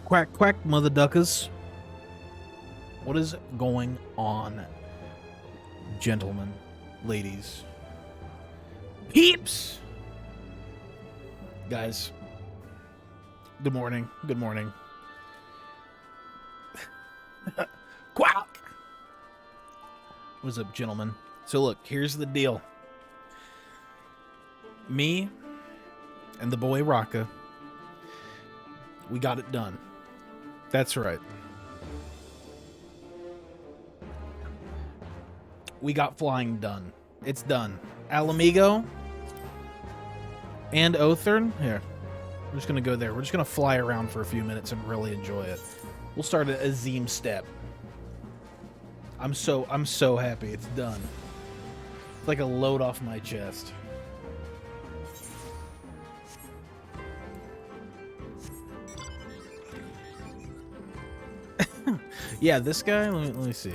Quack, quack, mother duckers. What is going on, gentlemen, ladies, peeps? Guys, good morning. Good morning. Quack! What's up, gentlemen? So look, here's the deal. Me and the boy Raka, we got it done. That's right. We got flying done. It's done. Alamigo and Othern. Here, we're just gonna go there. We're just gonna fly around for a few minutes and really enjoy it. We'll start at Azim Step. I'm so happy it's done. It's like a load off my chest. Yeah, this guy, let me see.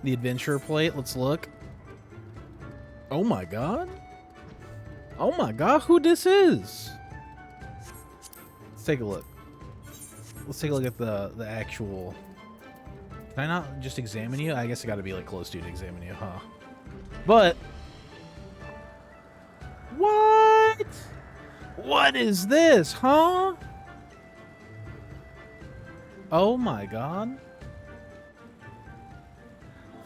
The adventure plate, let's look. Oh my god. Oh my god, who this is? Let's take a look. Let's take a look at the actual... Can I not just examine you? I guess I gotta be like close to you to examine you, huh? But... What? What is this, huh? Oh my god.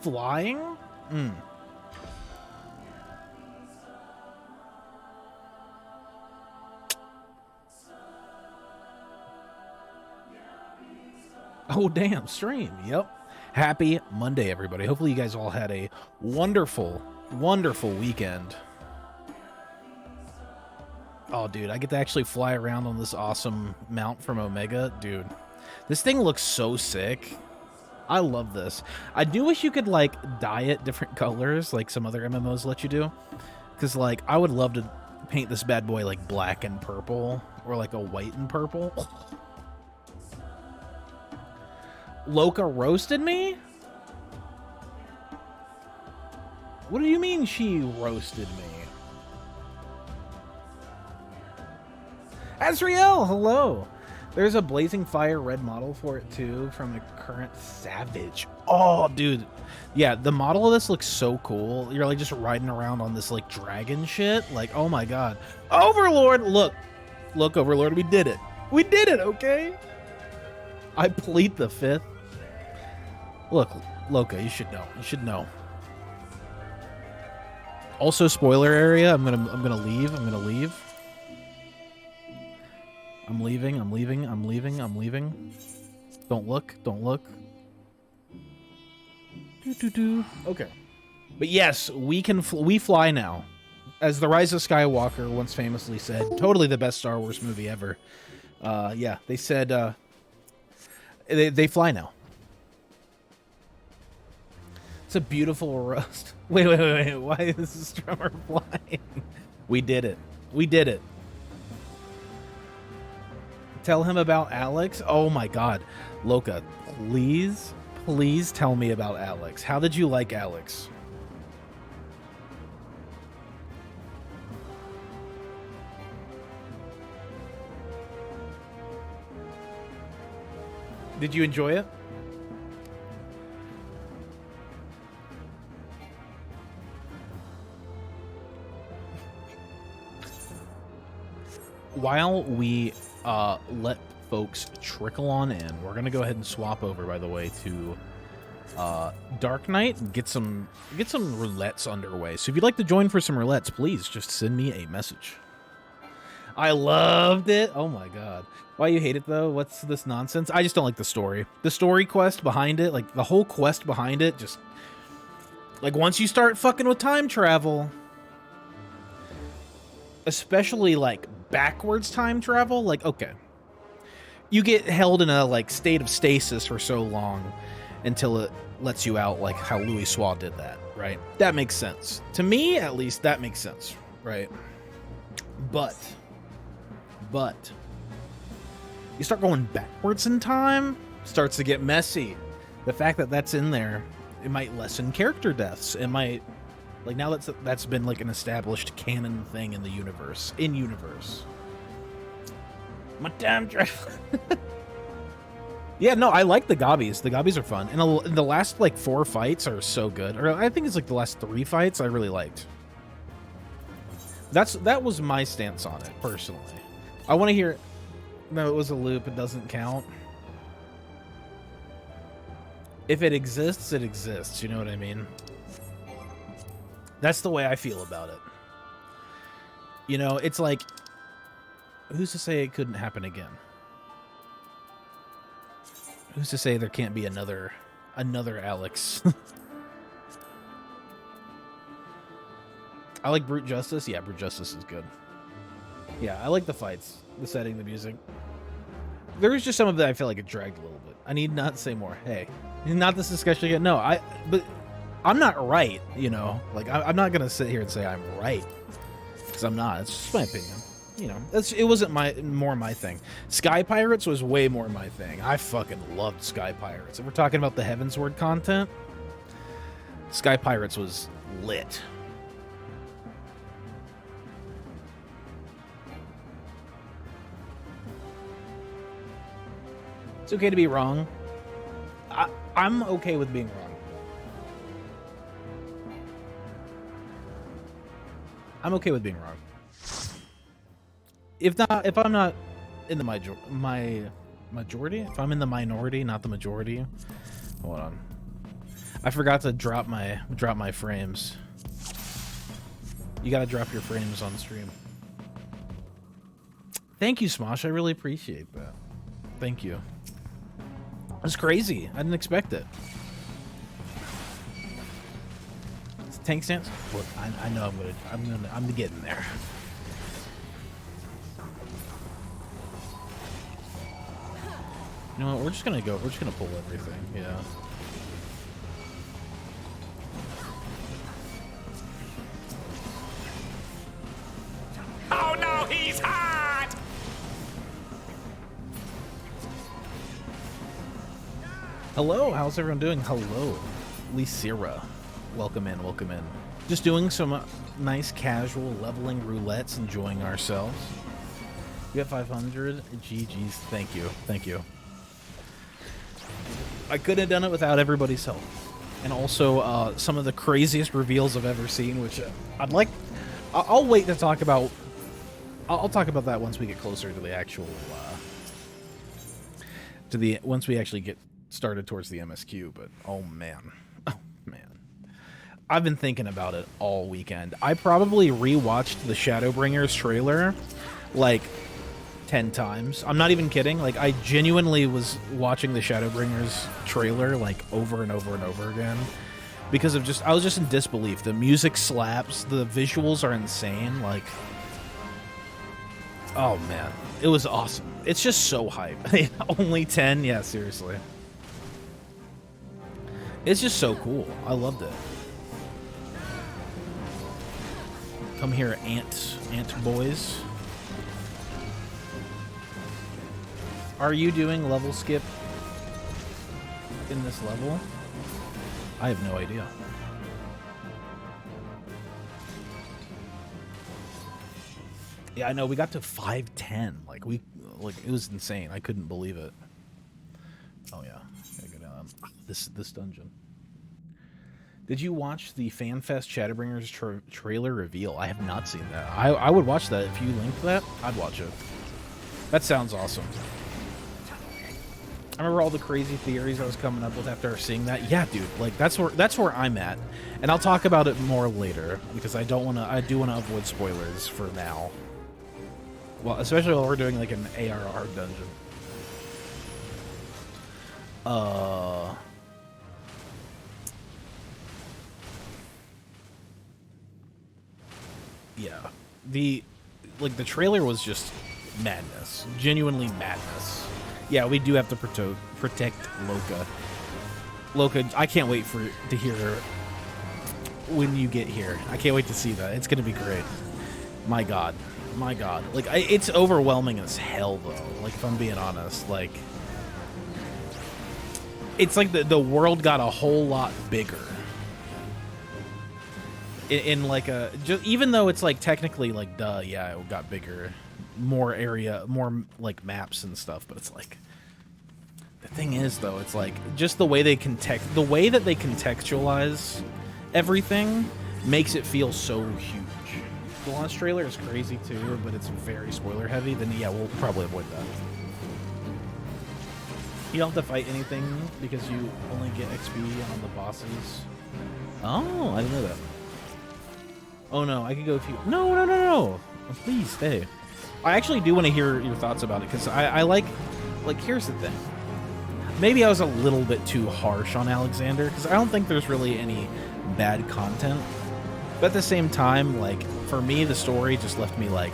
Flying? Oh, damn, stream. Yep. Happy Monday, everybody. Hopefully you guys all had a wonderful, wonderful weekend. Oh, dude, I get to actually fly around on this awesome mount from Omega. Dude, this thing looks so sick. I love this. I do wish you could, like, dye it different colors, like some other MMOs let you do. Because, like, I would love to paint this bad boy, like, black and purple. Or, like, a white and purple. Loka roasted me? What do you mean she roasted me? Azriel, hello. There's a Blazing Fire red model for it too from the current Savage. Oh, dude. Yeah, the model of this looks so cool. You're like just riding around on this like dragon shit. Like, oh my god. Overlord, look. Look, Overlord, we did it. We did it, okay? I plead the fifth. Look, Loka, you should know. You should know. Also, spoiler area. I'm gonna leave. I'm gonna leave. I'm leaving. I'm leaving. I'm leaving. I'm leaving. Don't look. Don't look. Okay. But yes, we can. We fly now. As The Rise of Skywalker once famously said, totally the best Star Wars movie ever. Yeah, they said they fly now. It's a beautiful roast. Wait. Why is this drummer flying? We did it. We did it. Tell him about Alex. Oh my god. Loka, please tell me about Alex. How did you like Alex? Did you enjoy it? While we let folks trickle on in, we're gonna go ahead and swap over, by the way, to Dark Knight and get some roulettes underway. So if you'd like to join for some roulettes, please just send me a message. I loved it. Oh my god. Why you hate it though? What's this nonsense? I just don't like the story. The story quest behind it, like the whole quest behind it, just like once you start fucking with time travel, especially like backwards time travel, like okay, you get held in a like state of stasis for so long until it lets you out, like how Louis Suave did that, right? That makes sense to me, at least. That makes sense, right? But you start going backwards in time, starts to get messy. The fact that that's in there, it might lessen character deaths. It might Like, now that's been, like, an established canon thing in the universe. In-universe. My damn drive. Yeah, no, I like the Gobbies. The Gobbies are fun. And the last, like, 4 fights are so good. Or I think it's, like, the last 3 fights I really liked. That was my stance on it, personally. I want to hear... No, it was a loop. It doesn't count. If it exists, it exists. You know what I mean? That's the way I feel about it. You know, it's like... Who's to say it couldn't happen again? Who's to say there can't be another Alex? I like Brute Justice. Yeah, Brute Justice is good. Yeah, I like the fights, the setting, the music. There was just some of that I feel like it dragged a little bit. I need not say more. Hey, not this discussion again. No, but I'm not right, you know? Like, I'm not going to sit here and say I'm right. Because I'm not. It's just my opinion. You know, it wasn't more my thing. Sky Pirates was way more my thing. I fucking loved Sky Pirates. If we're talking about the Heavensward content, Sky Pirates was lit. It's okay to be wrong. I'm okay with being wrong. I'm okay with being wrong. If I'm not in the majority, if I'm in the minority, not the majority. Hold on. I forgot to drop my frames. You gotta drop your frames on stream. Thank you, Smosh. I really appreciate that. Thank you. That's crazy. I didn't expect it. It's tank stance. Look, I know I'm getting there. You know what? We're just gonna pull everything. Yeah. Oh no, he's hot! Hello, how's everyone doing? Hello, Lysira. Welcome in, welcome in. Just doing some nice casual leveling roulettes, enjoying ourselves. You have 500. GG's. Thank you. Thank you. I couldn't have done it without everybody's help. And also some of the craziest reveals I've ever seen, which I'll wait to talk about. I'll talk about that once we get closer to the actual once we actually get started towards the MSQ. But oh man, I've been thinking about it all weekend. I probably rewatched the Shadowbringers trailer like 10 times. I'm not even kidding. Like, I genuinely was watching the Shadowbringers trailer like over and over and over again because of I was just in disbelief. The music slaps, the visuals are insane. Like, oh man, it was awesome. It's just so hype. Only 10? Yeah, seriously. It's just so cool. I loved it. Come here, ant boys. Are you doing level skip in this level? I have no idea. Yeah, I know. We got to 510. Like it was insane. I couldn't believe it. Oh yeah, gotta go down this dungeon. Did you watch the FanFest Shadowbringers trailer reveal? I have not seen that. I would watch that. If you linked that, I'd watch it. That sounds awesome. I remember all the crazy theories I was coming up with after seeing that. Yeah, dude, like that's where I'm at, and I'll talk about it more later because I do want to avoid spoilers for now. Well, especially while we're doing like an ARR dungeon. Yeah, the trailer was just madness, genuinely madness. Yeah, we do have to protect Loka. Loka, I can't wait to hear when you get here. I can't wait to see that. It's gonna be great. My God. Like, it's overwhelming as hell, though. Like, if I'm being honest, like, it's like the world got a whole lot bigger. in like a just even though it's like technically like yeah, it got bigger, more area, more like maps and stuff, but it's like the thing is though, it's like just the way they the way that they contextualize everything makes it feel so huge. The launch trailer is crazy too, but it's very spoiler heavy. Then yeah, we'll probably avoid that. You don't have to fight anything because you only get XP on the bosses. Oh, I didn't know that. Oh no, I could go if you. No, no, no, no. Oh, please stay. I actually do want to hear your thoughts about it because I like. Here's the thing. Maybe I was a little bit too harsh on Alexander because I don't think there's really any bad content. But at the same time, like for me, the story just left me like.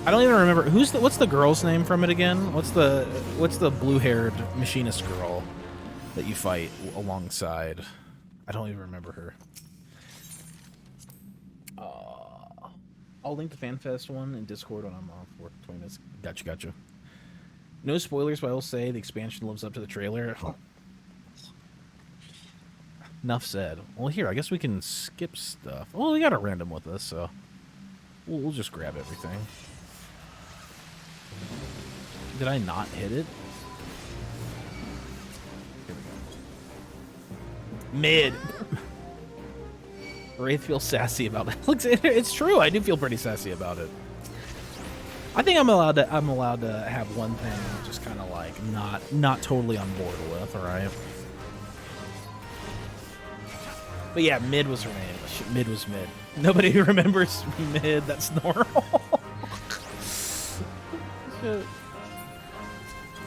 I don't even remember what's the girl's name from it again? What's the blue-haired machinist girl that you fight alongside? I don't even remember her. I'll link the FanFest one in Discord when I'm off for 20 minutes. Gotcha. No spoilers, but I will say the expansion lives up to the trailer. Enough said. Well, here, I guess we can skip stuff. Well, we got a random with us, so we'll just grab everything. Did I not hit it? Here we go. Mid. Wraith feels sassy about it. It's true. I do feel pretty sassy about it. I think I'm allowed to have one thing I'm just kind of like not totally on board with. All right. But yeah, mid was her name. Mid was mid. Nobody remembers mid. That's normal.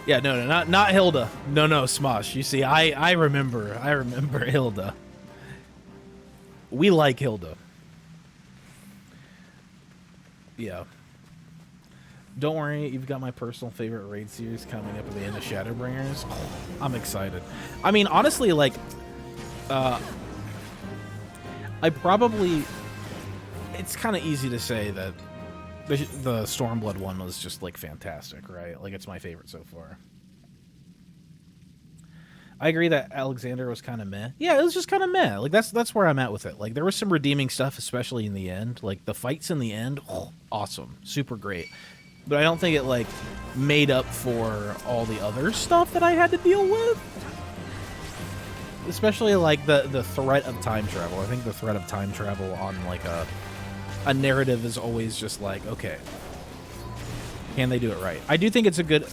Yeah, no, not Hilda. No, Smosh. You see, I remember Hilda. We like Hilda. Yeah. Don't worry, you've got my personal favorite raid series coming up at the end of Shadowbringers. Oh, I'm excited. I mean, honestly, like, I probably... It's kind of easy to say that the Stormblood one was just, like, fantastic, right? Like, it's my favorite so far. I agree that Alexander was kind of meh. Yeah, it was just kind of meh. Like, that's where I'm at with it. Like, there was some redeeming stuff, especially in the end. Like, the fights in the end, oh, awesome. Super great. But I don't think it, like, made up for all the other stuff that I had to deal with. Especially, like, the threat of time travel. I think the threat of time travel on, like, a narrative is always just like, okay, can they do it right? I do think it's a good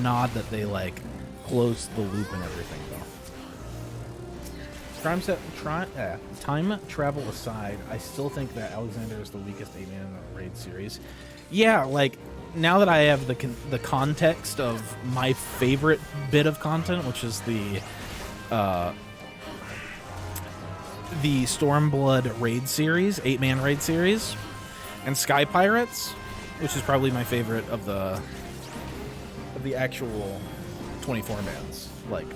nod that they, like, close the loop and everything, though. Time travel aside, I still think that Alexander is the weakest 8-man in the raid series. Yeah, like, now that I have the context of my favorite bit of content, which is the Stormblood raid series, 8-man raid series, and Sky Pirates, which is probably my favorite of the actual 24-mans. Like,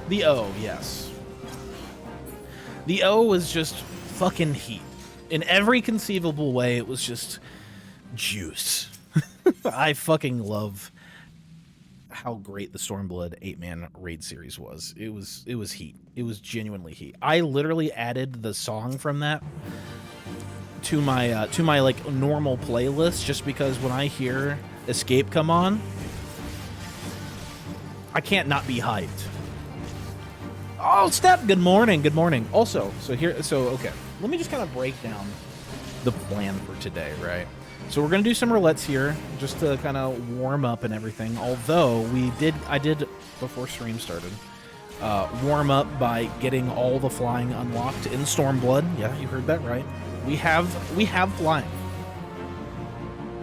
the O, yes. The O was just fucking heat. In every conceivable way, it was just juice. I fucking love how great the Stormblood 8-man raid series was. It was heat. It was genuinely heat. I literally added the song from that to my like normal playlist just because when I hear Escape come on, I can't not be hyped. Oh, Step! Good morning, good morning. Also, okay, let me just kind of break down the plan for today, right? So we're gonna do some roulettes here, just to kind of warm up and everything. Although I did before stream started, warm up by getting all the flying unlocked in Stormblood. Yeah, you heard that right. We have flying.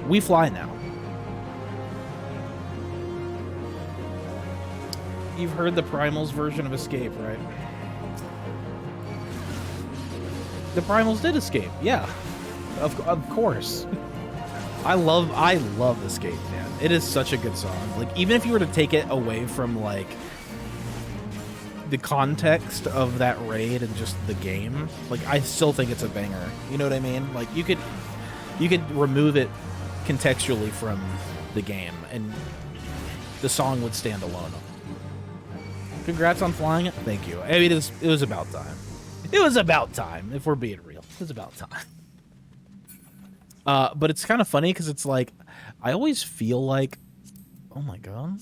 We fly now. You've heard the Primals version of Escape, right? The Primals did escape, yeah. Of course. I love Escape, man. It is such a good song. Like, even if you were to take it away from, like, the context of that raid and just the game, like, I still think it's a banger. You know what I mean? Like, you could remove it contextually from the game, and the song would stand alone. Congrats on flying it. Thank you. I mean, it was about time. It was about time, if we're being real. It was about time. But it's kind of funny because it's like, I always feel like, oh my god.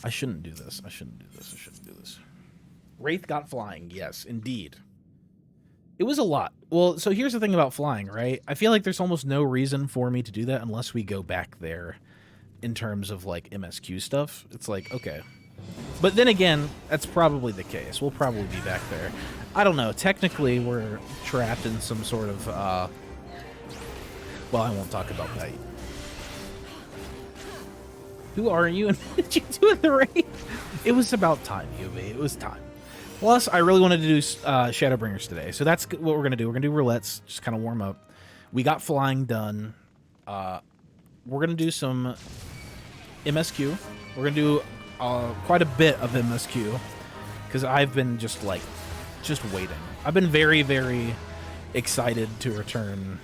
I shouldn't do this. I shouldn't do this. I shouldn't do this. Wraith got flying. Yes, indeed. It was a lot. Well, so here's the thing about flying, right? I feel like there's almost no reason for me to do that unless we go back there in terms of, like, MSQ stuff. It's like, okay. But then again, that's probably the case. We'll probably be back there. I don't know. Technically, we're trapped in some sort of, well, I won't talk about that. Who are you and what did you do in the raid? It was about time, UV. It was time. Plus, I really wanted to do Shadowbringers today. So that's what we're going to do. We're going to do roulettes, just kind of warm up. We got flying done. We're going to do some MSQ. We're going to do quite a bit of MSQ because I've been just waiting. I've been very, very excited to return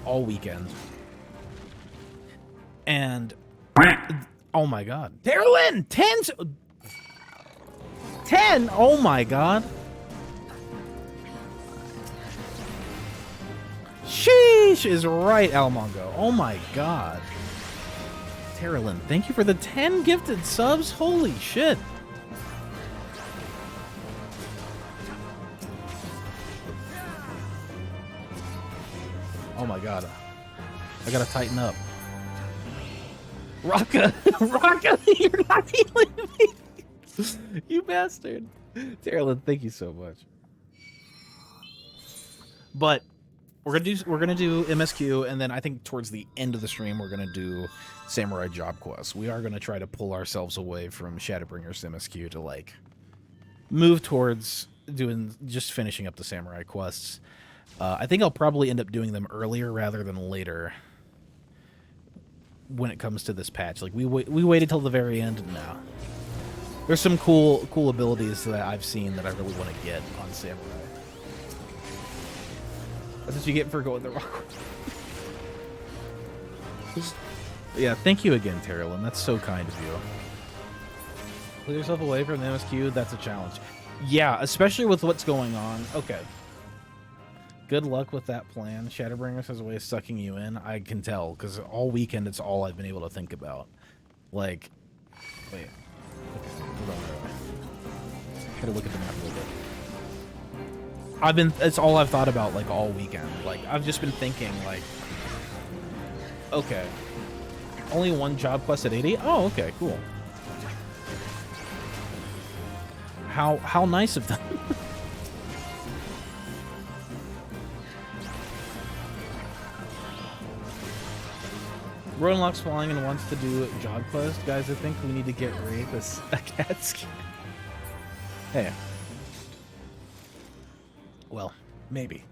all weekend. And oh my god. Darylyn! 10! Oh my god. Sheesh is right, Almongo. Oh my god. Darylyn, thank you for the 10 gifted subs. Holy shit. Oh my god. I gotta tighten up. Rocka! Rocka! You're not healing me! You bastard. Darylyn, thank you so much. But we're gonna do MSQ, and then I think towards the end of the stream we're gonna do Samurai Job Quest. We are gonna try to pull ourselves away from Shadowbringers MSQ to like move towards just finishing up the Samurai quests. I think I'll probably end up doing them earlier rather than later when it comes to this patch. Like we waited till the very end. No, there's some cool abilities that I've seen that I really want to get on Samurai. That's what you get for going the wrong way. Yeah, thank you again, Terrelyn. That's so kind of you. Pull yourself away from the MSQ. That's a challenge. Yeah, especially with what's going on. Okay. Good luck with that plan. Shadowbringers has a way of sucking you in. I can tell, because all weekend it's all I've been able to think about. Like, wait. Okay, hold on. Gotta look at the map a little bit. It's all I've thought about, like, all weekend. Like, I've just been thinking, like, okay. Only one job quest at 80? Oh, okay, cool. How nice of them. Rodenlock's flying and wants to do job quest. Guys, I think we need to get Wraith a cat skin. Hey. Well, maybe.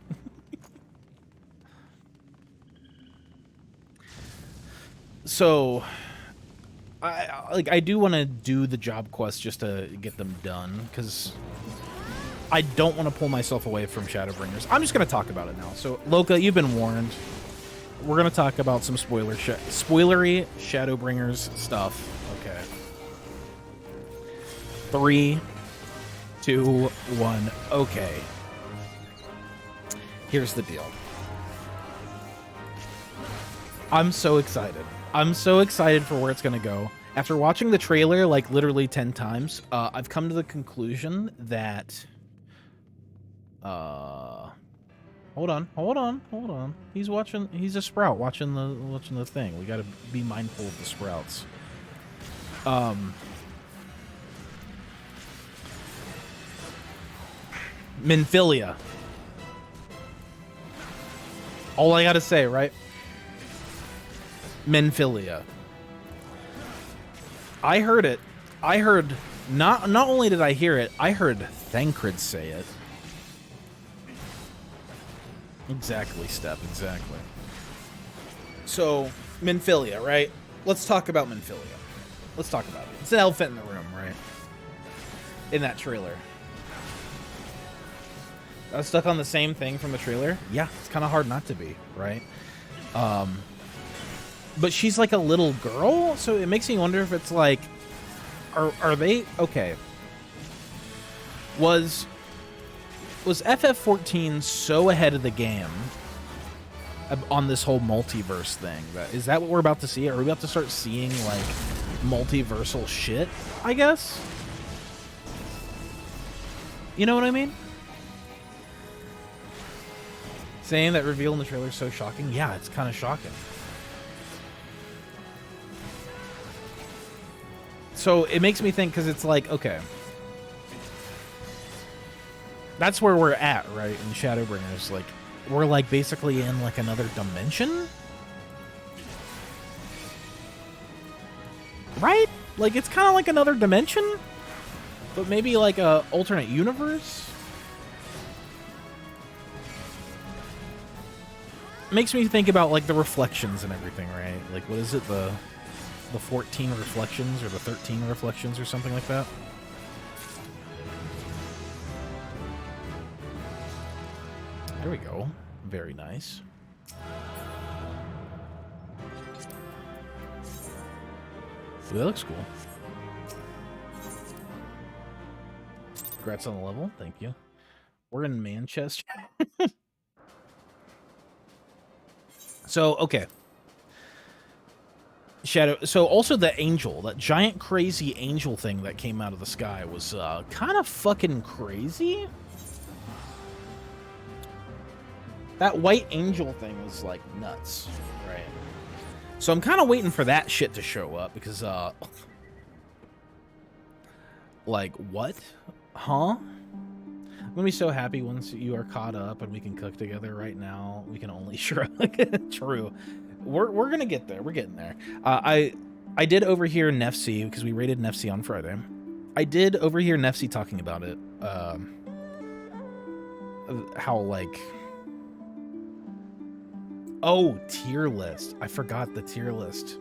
So, I do want to do the job quest just to get them done, because I don't want to pull myself away from Shadowbringers. I'm just going to talk about it now. So, Loka, you've been warned. We're going to talk about some spoilery Shadowbringers stuff. Okay. 3, 2, 1. Okay. Here's the deal. I'm so excited. I'm so excited for where it's going to go. After watching the trailer, like, literally 10 times, I've come to the conclusion that... Hold on. He's a sprout watching the thing. We got to be mindful of the sprouts. Minfilia. All I got to say, right? Minfilia. I heard it. I heard, not only did I hear it, I heard Thancred say it. Exactly, Step, exactly. So, Minfilia, right? Let's talk about Minfilia. Let's talk about it. It's an elephant in the room, right? In that trailer. I was stuck on the same thing from the trailer. Yeah, it's kind of hard not to be, right? But she's like a little girl, so it makes me wonder if it's like... Are they... Okay. Was FF14 so ahead of the game on this whole multiverse thing? Is that what we're about to see? Are we about to start seeing, like, multiversal shit, I guess? You know what I mean? Saying that reveal in the trailer is so shocking? Yeah, it's kind of shocking. So it makes me think, because it's like, okay. That's where we're at, right, in Shadowbringers. Like, we're, like, basically in, like, another dimension? Right? Like, it's kind of like another dimension? But maybe, like, a alternate universe? Makes me think about, like, the reflections and everything, right? Like, what is it, the 14 reflections, or the 13 reflections, or something like that? There we go. Very nice. Ooh, that looks cool. Congrats on the level. Thank you. We're in Manchester. So, okay. Shadow. So, also the angel, that giant crazy angel thing that came out of the sky was kind of fucking crazy. That white angel thing was, like, nuts, right? So I'm kind of waiting for that shit to show up, because, like, what? Huh? I'm gonna be so happy once you are caught up and we can cook together. Right now, we can only True. We're gonna get there. We're getting there. I did overhear Nefsi, because we rated Nefsi on Friday. I did overhear Nefsi talking about it. How, like... Oh, tier list. I forgot the tier list.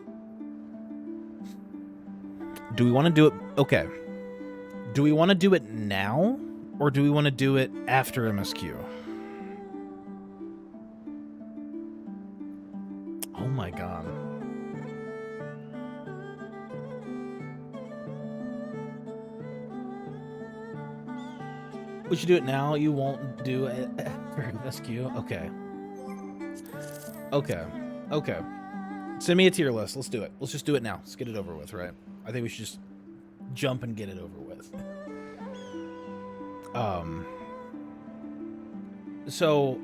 Do we want to do it? Okay. Do we want to do it now, or do we want to do it after MSQ? Oh my god. We should do it now. You won't do it after MSQ? Okay. Okay. Okay. Send me a tier list. Let's do it. Let's just do it now. Let's get it over with, right? I think we should just jump and get it over with. So,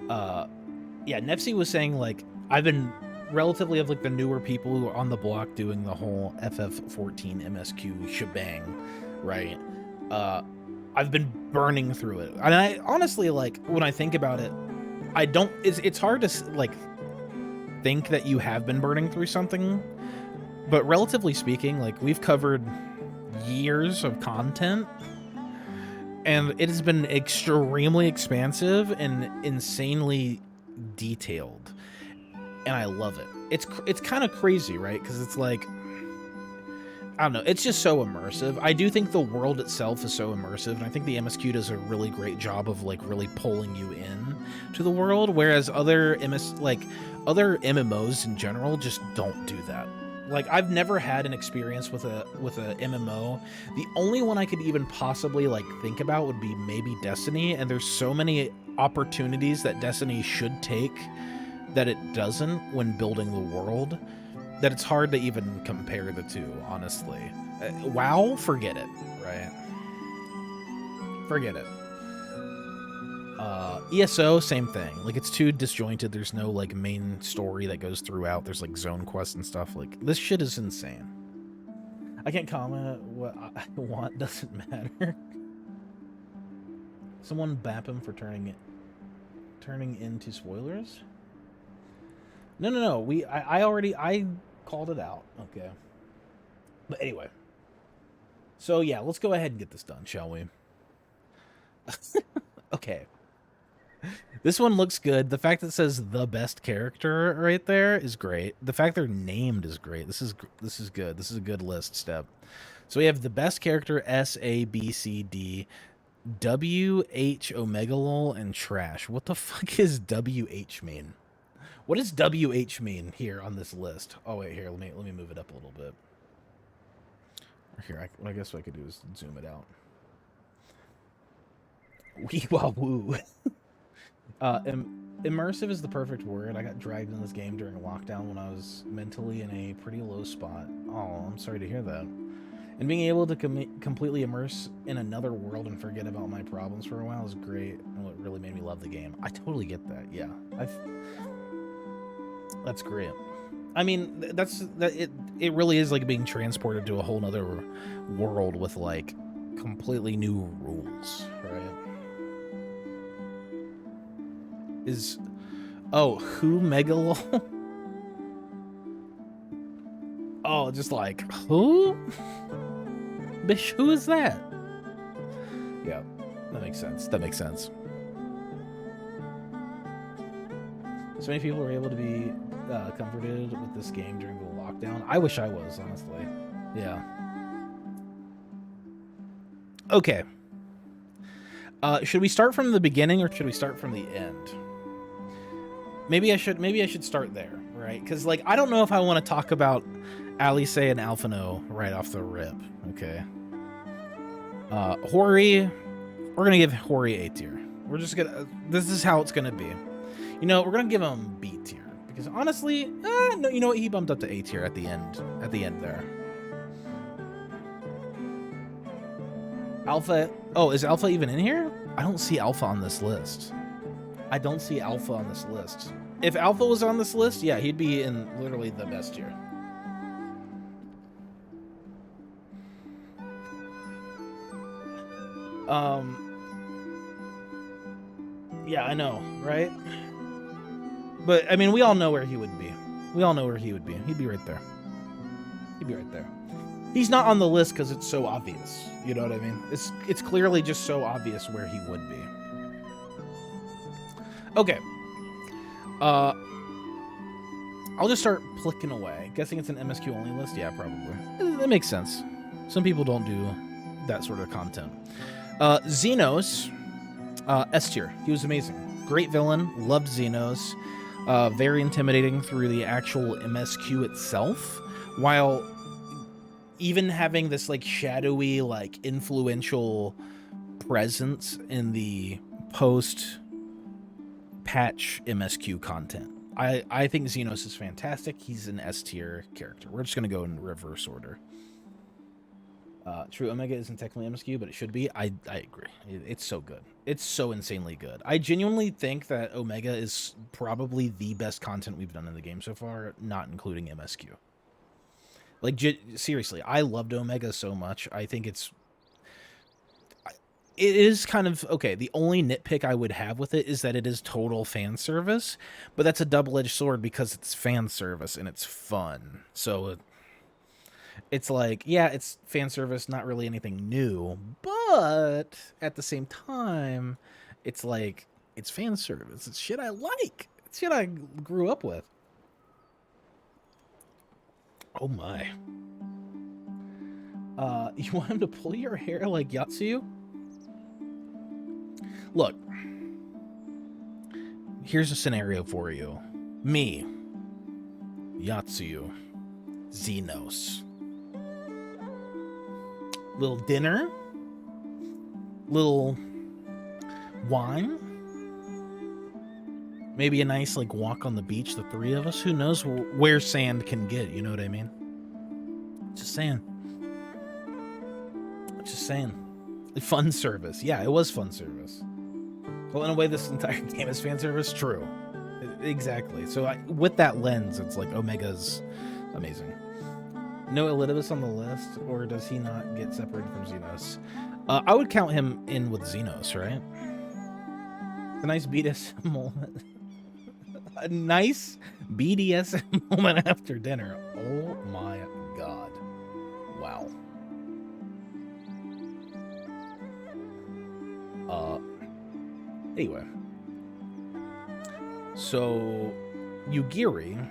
yeah, Nefsi was saying, like, I've been relatively of, like, the newer people who are on the block doing the whole FF14 MSQ shebang, right? I've been burning through it. And I honestly, like, when I think about it, I don't, it's hard to, like, think that you have been burning through something, but relatively speaking, like, we've covered years of content, and it has been extremely expansive and insanely detailed, and I love it. It's kind of crazy, right? Because it's like, I don't know, it's just so immersive. I do think the world itself is so immersive, and I think the MSQ does a really great job of, like, really pulling you in to the world, whereas other MMOs in general just don't do that. Like, I've never had an experience with a MMO. The only one I could even possibly, like, think about would be maybe Destiny, and there's so many opportunities that Destiny should take that it doesn't when building the world, that it's hard to even compare the two, honestly. WoW, forget it, right? Forget it. ESO, same thing. Like, it's too disjointed. There's no, like, main story that goes throughout. There's, like, zone quests and stuff. Like, this shit is insane. I can't comment. What I want doesn't matter. Someone bap him for turning into spoilers? No. I called it out. Okay. But anyway. So, yeah, let's go ahead and get this done, shall we? Okay. This one looks good. The fact that it says the best character right there is great. The fact they're named is great. This is good. This is a good list step. So we have the best character, S, A, B, C, D, W, H, Omega Lol, and Trash. What the fuck is WH mean? What does WH mean here on this list? Oh wait, here, let me move it up a little bit. Here, what I guess what I could do is zoom it out. Wee-wah-woo. Immersive is the perfect word. I got dragged in this game during lockdown when I was mentally in a pretty low spot. Oh, I'm sorry to hear that. And being able to completely immerse in another world and forget about my problems for a while is great, and what really made me love the game. I totally get that. Yeah, that's great. I mean, it really is like being transported to a whole nother world with like completely new rules, right? Who Megalol? Oh, just like, who? Bish, who is that? Yeah, that makes sense. That makes sense. So many people were able to be comforted with this game during the lockdown. I wish I was, honestly. Yeah. Okay. Should we start from the beginning or should we start from the end? Maybe I should start there, right? Because like I don't know if I want to talk about Alice and Alphino right off the rip. Okay. Hori, we're gonna give Hori A tier. We're just gonna. This is how it's gonna be. You know, we're gonna give him B tier because honestly, no, you know what? He bumped up to A tier at the end. At the end there. Alpha. Oh, is Alpha even in here? I don't see Alpha on this list. I don't see Alpha on this list. If Alpha was on this list, yeah, he'd be in literally the best tier. Yeah, I know, right? But I mean, we all know where he would be. We all know where he would be. He'd be right there. He'd be right there. He's not on the list because it's so obvious. You know what I mean? It's clearly just so obvious where he would be. Okay. I'll just start plicking away. Guessing it's an MSQ only list? Yeah, probably. That makes sense. Some people don't do that sort of content. Xenos, S tier. He was amazing. Great villain. Loved Xenos. Very intimidating through the actual MSQ itself, while even having this like shadowy, like influential presence in the post patch MSQ content. I think Xenos is fantastic. He's an S tier character. We're just gonna go in reverse order. True, Omega isn't technically MSQ, but it should be. I agree. It's so good. It's so insanely good. I genuinely think that Omega is probably the best content we've done in the game so far, not including MSQ. Like, seriously, I loved Omega so much. I think it is kind of, okay, the only nitpick I would have with it is that it is total fan service, but that's a double-edged sword because it's fan service and it's fun. So it's like, yeah, it's fan service, not really anything new, but at the same time, it's like, it's fan service. It's shit I like. It's shit I grew up with. Oh my. You want him to pull your hair like Yatsuyu? Look, here's a scenario for you. Me, Yatsuyu, Xenos. Little dinner, little wine, maybe a nice like walk on the beach, the three of us. Who knows where sand can get, you know what I mean? Just saying. Just saying. Fun service. Yeah, it was fun service. Well, in a way, this entire game is fan service. True. Exactly. So with that lens, it's like Omega's amazing. No Elidibus on the list, or does he not get separated from Xenos? I would count him in with Xenos, right? A nice BDSM moment. A nice BDSM moment after dinner. Oh my god. Wow. Anyway. So, Yugiri.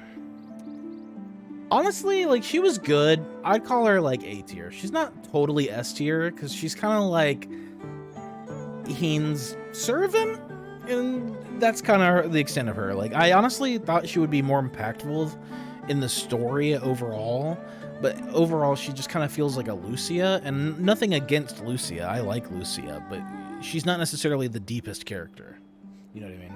Honestly, like, she was good. I'd call her, like, A tier. She's not totally S tier, because she's kind of like Heen's servant, and that's kind of the extent of her. Like, I honestly thought she would be more impactful in the story overall, But overall, she just kind of feels like a Lucia, and nothing against Lucia. I like Lucia, but she's not necessarily the deepest character. You know what I mean?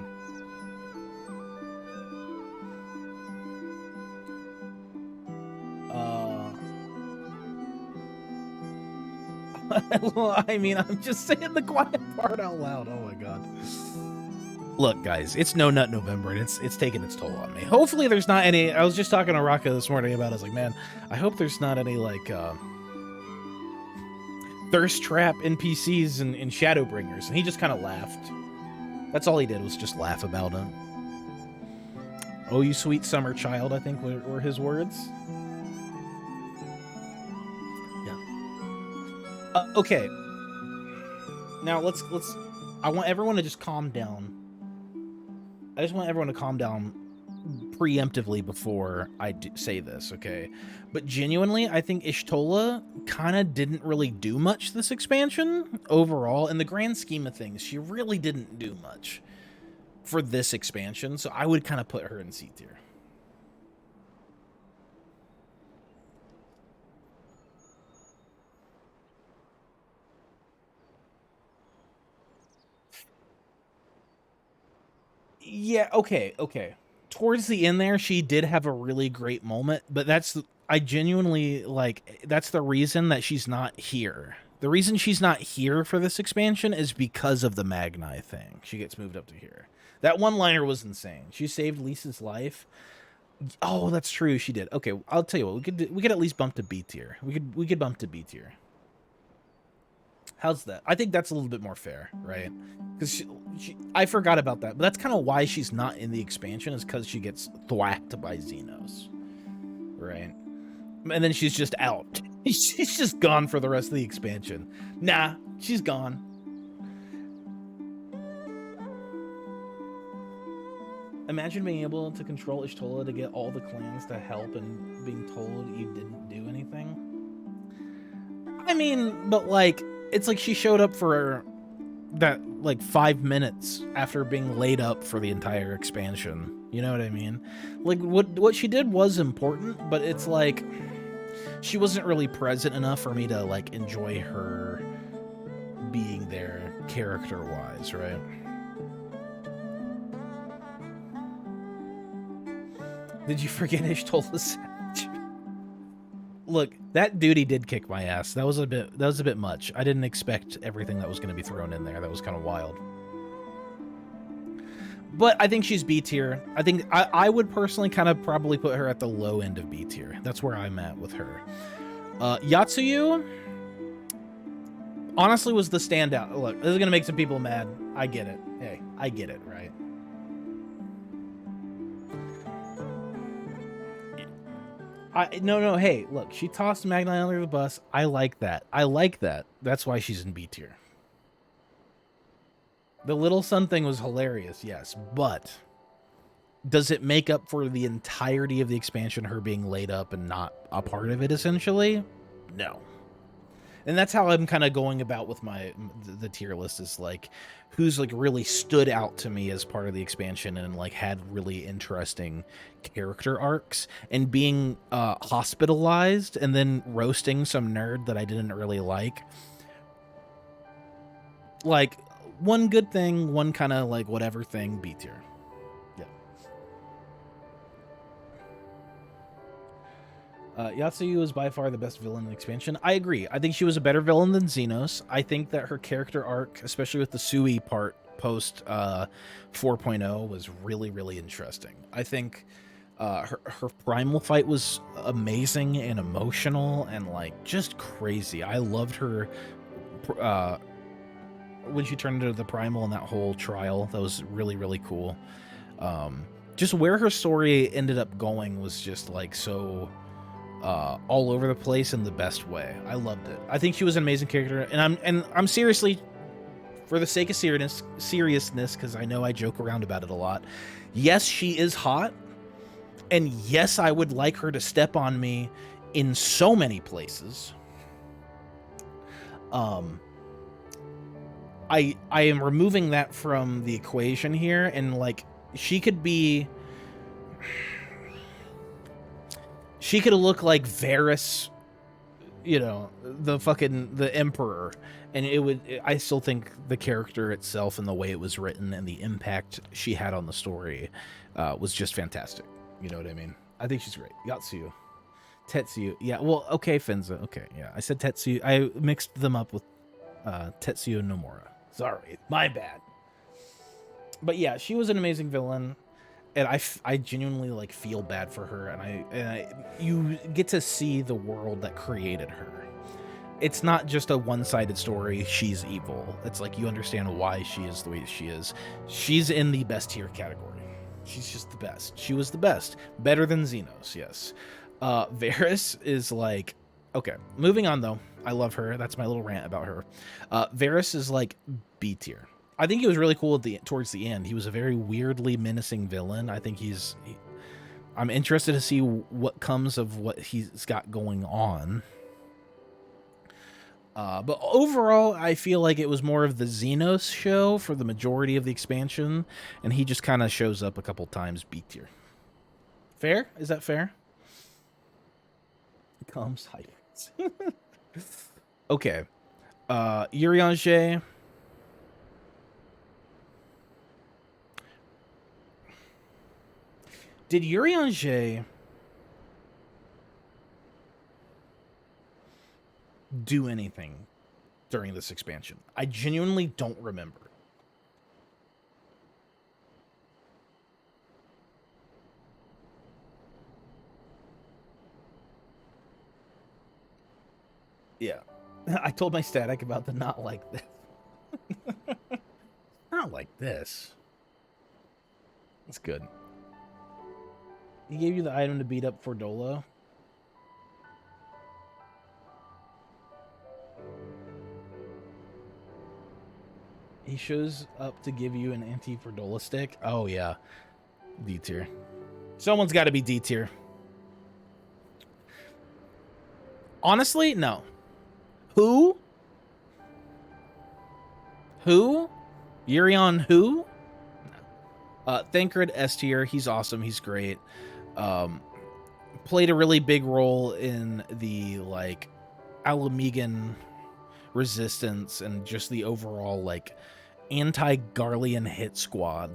I mean, I'm just saying the quiet part out loud. Oh my god. Look, guys, it's No Nut November, and it's taking its toll on me. Hopefully there's not any... I was just talking to Raka this morning about it. I was like, man, I hope there's not any, like, thirst trap NPCs in Shadowbringers. And he just kind of laughed. That's all he did, was just laugh about it. Oh, you sweet summer child, I think were his words. Yeah. Okay. Now, let's... I want everyone to just calm down. I just want everyone to calm down preemptively before I say this, okay? But genuinely, I think Y'shtola kind of didn't really do much this expansion overall. In the grand scheme of things, she really didn't do much for this expansion, so I would kind of put her in C tier. Yeah, okay. Towards the end there, she did have a really great moment, but I genuinely, like, that's the reason that she's not here. The reason she's not here for this expansion is because of the Magni thing. She gets moved up to here. That one-liner was insane. She saved Lisa's life. Oh, that's true, she did. Okay, I'll tell you what, we could at least bump to B tier. We could bump to B tier. How's that? I think that's a little bit more fair, right? Because I forgot about that, but that's kind of why she's not in the expansion, is because she gets thwacked by Xenos, right? And then she's just out. She's just gone for the rest of the expansion. Nah, she's gone. Imagine being able to control Y'shtola to get all the clans to help and being told you didn't do anything. I mean, but like... It's like she showed up for that, like, 5 minutes after being laid up for the entire expansion. You know what I mean? Like, what she did was important, but it's like she wasn't really present enough for me to, like, enjoy her being there character-wise, right? Did you forget Y'shtola's savage? Look, that duty did kick my ass. That was a bit much. I didn't expect everything that was going to be thrown in there. That was kind of wild. But I think she's B tier. I think I would personally kind of probably put her at the low end of B tier. That's where I'm at with her. Yatsuyu honestly was the standout. Look, this is going to make some people mad. I get it. Hey, I get it, right? No, hey, look, she tossed Magni under the bus. I like that. That's why she's in B tier. The little sun thing was hilarious, yes, but does it make up for the entirety of the expansion, her being laid up and not a part of it, essentially? No. And that's how I'm kind of going about with the tier list, is like who's like really stood out to me as part of the expansion and like had really interesting character arcs, and being hospitalized and then roasting some nerd that I didn't really like. Like, one good thing, one kind of like whatever thing, B tier. Yatsuyu is by far the best villain in the expansion. I agree. I think she was a better villain than Xenos. I think that her character arc, especially with the Sui part post 4.0, was really, really interesting. I think her primal fight was amazing and emotional and like just crazy. I loved her when she turned into the primal in that whole trial. That was really, really cool. Just where her story ended up going was just like so all over the place in the best way. I loved it. I think she was an amazing character, and I'm seriously, for the sake of seriousness, because I know I joke around about it a lot. Yes, she is hot, and yes, I would like her to step on me in so many places. I am removing that from the equation here, and like she could be She could have looked like Varys, you know, the emperor, and I still think the character itself and the way it was written and the impact she had on the story was just fantastic. You know what I mean? I think she's great. Yatsuyu. Tetsuyu. Yeah, well, okay, Finza. Okay, yeah. I said Tetsuyu. I mixed them up with Tetsuya Nomura. Sorry, my bad. But yeah, she was an amazing villain, and I genuinely like feel bad for her, and you get to see the world that created her. It's not just a one-sided story. She's evil. It's like you understand why she is the way she is. She's in the best tier category. She's just the best. She was the best. Better than Xenos, yes. Varys is like, okay, moving on though. I love her. That's my little rant about her. Varys is like B tier. I think he was really cool towards the end. He was a very weirdly menacing villain. I think I'm interested to see what comes of what he's got going on. But overall, I feel like it was more of the Xenos show for the majority of the expansion, and he just kind of shows up a couple times B tier. Fair? Is that fair? Comes hybrids. Okay. Urianger. Did Urianger do anything during this expansion? I genuinely don't remember. Yeah. I told my static about the not like this. Not like this. That's good. He gave you the item to beat up Fordolo. He shows up to give you an anti-Fordola stick. Oh, yeah. D tier. Someone's got to be D tier. Honestly, no. Who? Who? Urion who? Thancred S tier. He's awesome. He's great. Played a really big role in the, like, Alamegan resistance and just the overall, like, anti-Garlean hit squad.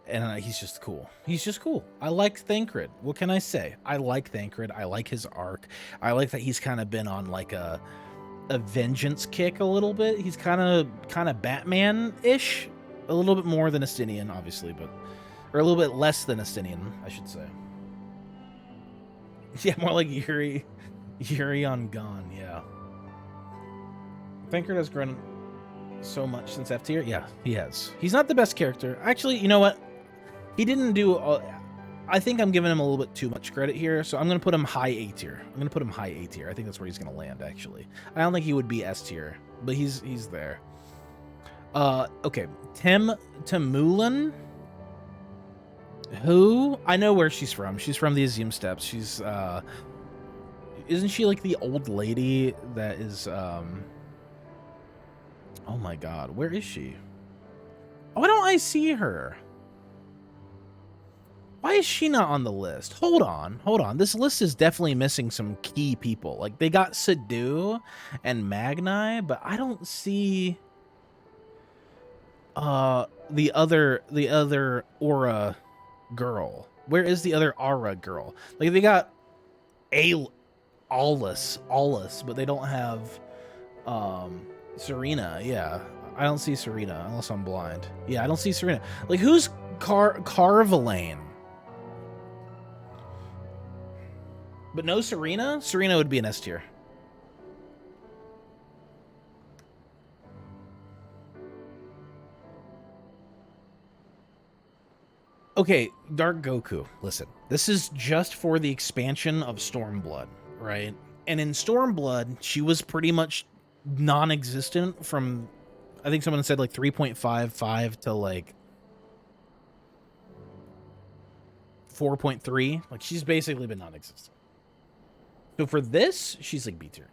And he's just cool. He's just cool. I like Thancred. What can I say? I like Thancred. I like his arc. I like that he's kind of been on, like, a vengeance kick a little bit. He's kind of Batman-ish. A little bit more than Estinian, obviously, but... Or a little bit less than Estinian, I should say. Yeah, more like Yuri on Gone, yeah. Thancred has grown so much since F tier. Yeah, he has. He's not the best character. Actually, you know what? He didn't do... I think I'm giving him a little bit too much credit here, so I'm going to put him high A tier. I'm going to put him high A tier. I think that's where he's going to land, actually. I don't think he would be S tier, but he's there. Okay. Temulan. Who? I know where she's from. She's from the Azim Steppes. She's, isn't she like the old lady that is, oh my god, where is she? Why don't I see her? Why is she not on the list? Hold on. This list is definitely missing some key people. Like, they got Sadu and Magnai, but I don't see the other Aura girl. Where is the other Aura girl? Like, they got Aulus, but they don't have Serena. Yeah, I don't see Serena unless I'm blind. Yeah, I don't see Serena. Like, who's Carvalane? But no Serena? Serena would be an S tier. Okay, Dark Goku, listen. This is just for the expansion of Stormblood, right? And in Stormblood, she was pretty much non-existent from, I think someone said like 3.55 to like 4.3. Like, she's basically been non-existent. So for this, she's like B tier.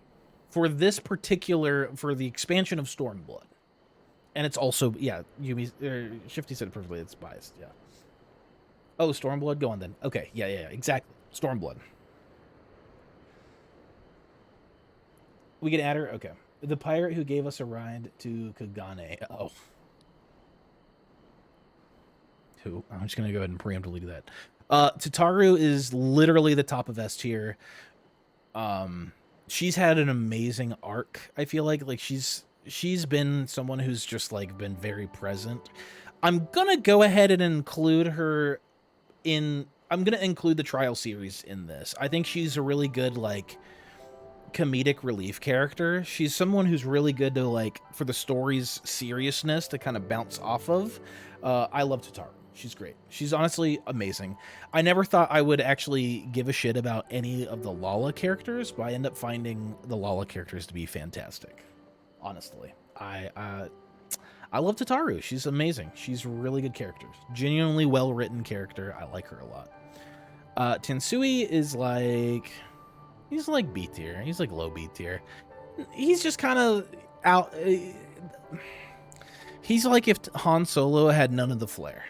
For this particular, for the expansion of Stormblood. And it's also, yeah, Shifty said it perfectly, it's biased, yeah. Oh, Stormblood? Go on then. Okay, yeah, exactly. Stormblood. We can add her? Okay. The pirate who gave us a ride to Kagane. Oh. Who? I'm just going to go ahead and preemptively do that. Tataru is literally the top of S tier. She's had an amazing arc. I feel like she's been someone who's just like been very present. I'm gonna go ahead and include her in. I'm gonna include the trial series in this. I think she's a really good like comedic relief character. She's someone who's really good to like for the story's seriousness to kind of bounce off of. I love Tataru. She's great. She's honestly amazing. I never thought I would actually give a shit about any of the Lala characters, but I end up finding the Lala characters to be fantastic. Honestly, I love Tataru. She's amazing. She's a really good character. Genuinely well-written character. I like her a lot. Tensui is like... He's like B tier. He's like low B tier. He's just kind of out... He's like if Han Solo had none of the flair.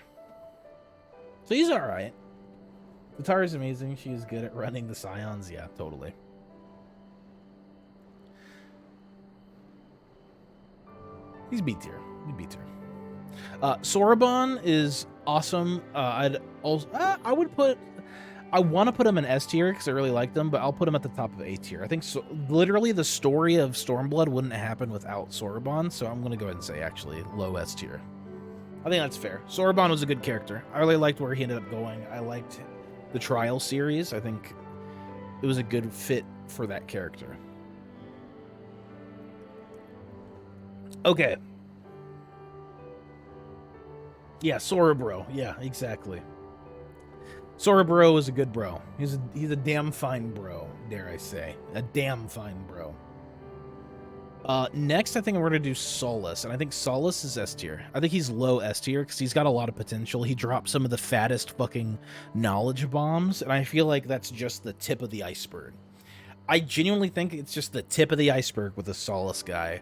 So he's alright. Tataru's amazing. She is good at running the Scions. Yeah, totally. He's B tier. He's B tier. Soraban is awesome. I want to put him in S tier because I really like him, but I'll put him at the top of A tier. I think literally the story of Stormblood wouldn't happen without Soraban, so I'm going to go ahead and say actually low S tier. I think that's fair. Soraban was a good character. I really liked where he ended up going. I liked the Trial series. I think it was a good fit for that character. Okay. Yeah, Sora bro. Yeah, exactly. Sora bro is a good bro. He's a damn fine bro, dare I say. A damn fine bro. Next, I think we're going to do Solus, and I think Solus is S tier. I think he's low S tier because he's got a lot of potential. He dropped some of the fattest fucking knowledge bombs, and I feel like that's just the tip of the iceberg. I genuinely think it's just the tip of the iceberg with the Solus guy,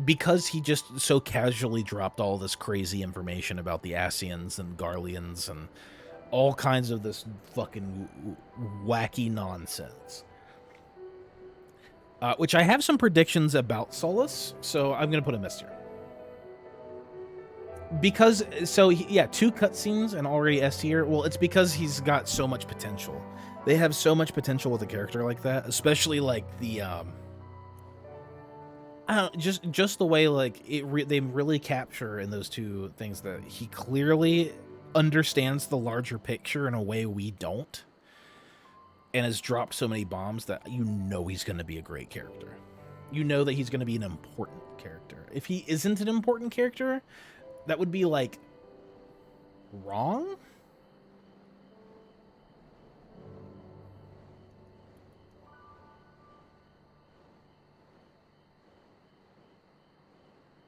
because he just so casually dropped all this crazy information about the Asians and Garleans and all kinds of this fucking wacky nonsense. Which I have some predictions about Solus, so I'm going to put him S tier. Because, so, yeah, 2 cutscenes and already S tier. Well, it's because he's got so much potential. They have so much potential with a character like that, especially, like, the, I don't know, just the way, like, they really capture in those 2 things that he clearly understands the larger picture in a way we don't. And has dropped so many bombs that you know he's going to be a great character. You know that he's going to be an important character. If he isn't an important character, that would be, like, wrong?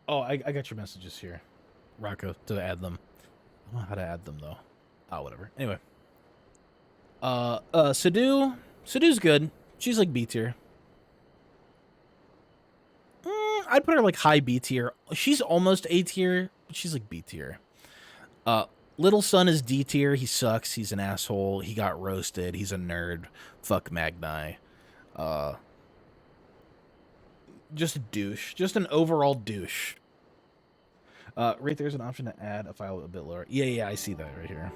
Oh, I got your messages here, Rocco, to add them. I don't know how to add them, though. Oh, whatever. Anyway. Sadu's good. She's like B tier. I'd put her like high B tier. She's almost A tier, but she's like B tier. Little Son is D tier. He sucks. He's an asshole. He got roasted. He's a nerd. Fuck Magni. Just a douche. Just an overall douche. Right there's an option to add a file a bit lower. Yeah, I see that right here.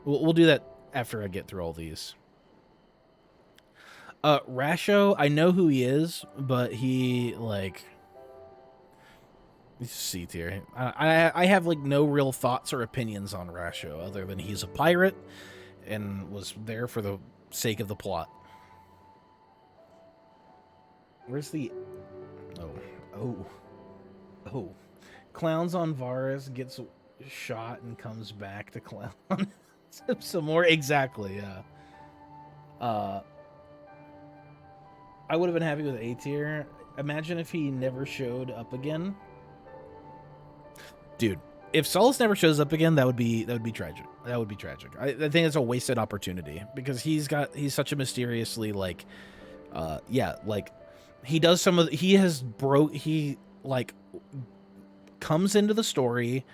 We'll do that after I get through all these. Rasho, I know who he is, but he, like... He's C tier. I have, like, no real thoughts or opinions on Rasho, other than he's a pirate and was there for the sake of the plot. Where's the... Oh. Clowns on Varus gets shot and comes back to clown. Some more, exactly, yeah. I would have been happy with A tier. Imagine if he never showed up again. Dude, if Solus never shows up again, that would be tragic. That would be tragic. I think it's a wasted opportunity because he's such a mysteriously like, like he does some of he like comes into the story,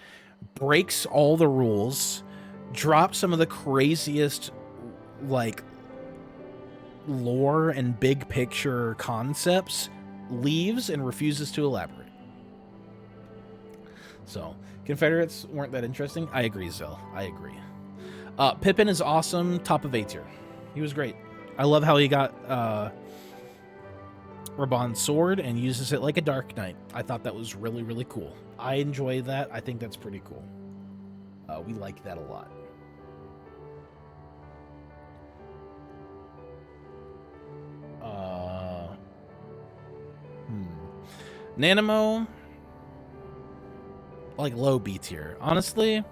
breaks all the rules, drops some of the craziest like lore and big picture concepts leaves and refuses to elaborate. So, Confederates weren't that interesting. I agree, Zell. I agree. Pippin is awesome. Top of A tier. He was great. I love how he got Raban's sword and uses it like a Dark Knight. I thought that was really, really cool. I enjoy that. I think that's pretty cool. We like that a lot. Nanamo, like low B tier. Honestly,